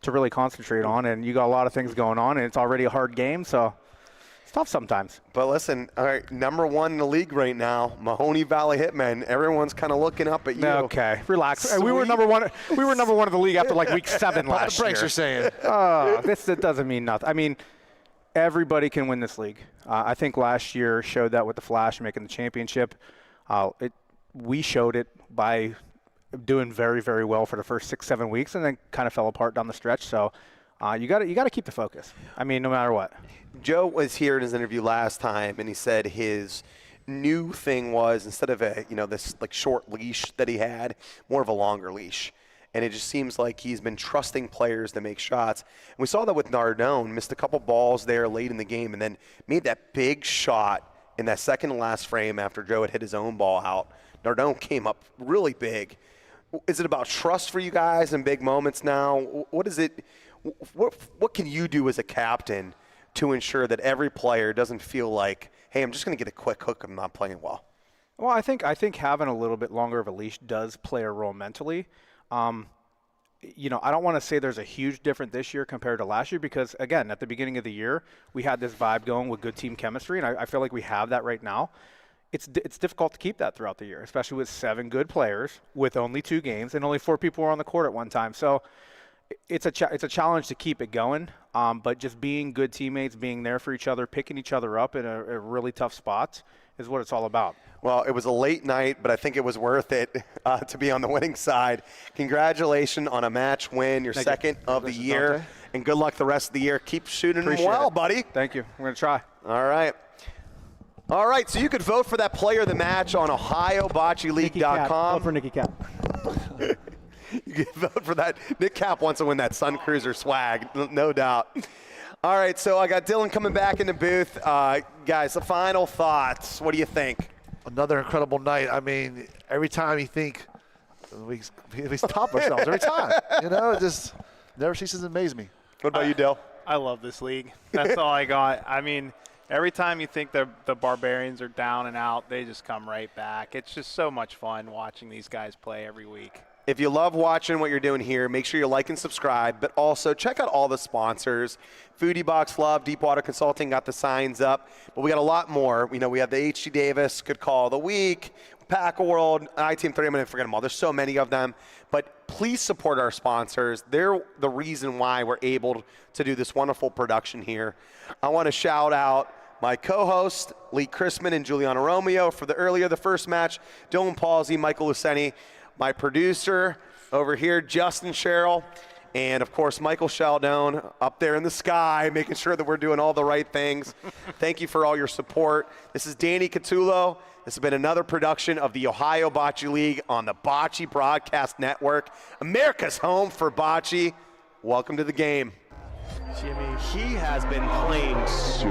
really concentrate on, and you got a lot of things going on, and it's already a hard game, so it's tough sometimes. But listen, all right, number 1 in the league right now, Mahoning Valley Hitmen. Everyone's kind of looking up at you. Okay, relax. We were number 1. We were number 1 of the league after like week 7 last year. You're saying. It doesn't mean nothing. I mean, everybody can win this league. I think last year showed that with the Flash making the championship. We showed it by doing very, very well for the first 6-7 weeks, and then kind of fell apart down the stretch. So you got to keep the focus. I mean, no matter what. Joe was here in his interview last time, and he said his new thing was, instead of this like short leash that he had, more of a longer leash. And it just seems like he's been trusting players to make shots. And we saw that with Nardone, missed a couple balls there late in the game, and then made that big shot in that second to last frame after Joe had hit his own ball out. Nardone came up really big. Is it about trust for you guys in big moments now? What is it? What can you do as a captain to ensure that every player doesn't feel like, hey, I'm just going to get a quick hook, I'm not playing well? Well, I think having a little bit longer of a leash does play a role mentally. I don't want to say there's a huge difference this year compared to last year, because, again, at the beginning of the year, we had this vibe going with good team chemistry, and I feel like we have that right now. It's difficult to keep that throughout the year, especially with 7 good players with only 2 games and only 4 people were on the court at one time. So it's a challenge to keep it going, but just being good teammates, being there for each other, picking each other up in a really tough spot is what it's all about. Well, it was a late night, but I think it was worth it to be on the winning side. Congratulations on a match win, your second of the year, and good luck the rest of the year. Keep shooting well, buddy. Thank you. We're going to try. All right, so you could vote for that player of the match on OhioBocceLeague.com. Vote for Nicky Cap. You can vote for that. Nick Cap wants to win that Sun Cruiser swag, no doubt. All right, so I got Dylan coming back in the booth. Guys, the final thoughts. What do you think? Another incredible night. I mean, every time you think we top ourselves, every time. Just never ceases to amaze me. What about you, Dill? I love this league. That's all I got. I mean, every time you think the Barbarians are down and out, they just come right back. It's just so much fun watching these guys play every week. If you love watching what you're doing here, make sure you like and subscribe, but also check out all the sponsors. Foodie Box Love, Deepwater Consulting got the signs up, but we got a lot more. We have the H.G. Davis, Good Call of the Week, Pack World, I-Team 30. I'm going to forget them all. There's so many of them, but please support our sponsors. They're the reason why we're able to do this wonderful production here. I want to shout out my co-host, Lee Chrisman and Giuliano Romeo, for the first match, Dylan Palsy, Michael Luceni, my producer over here, Justin Sherrill, and, of course, Michael Sheldon up there in the sky, making sure that we're doing all the right things. Thank you for all your support. This is Danny Catullo. This has been another production of the Ohio Bocce League on the Bocce Broadcast Network, America's home for bocce. Welcome to the game. Jimmy, he has been playing so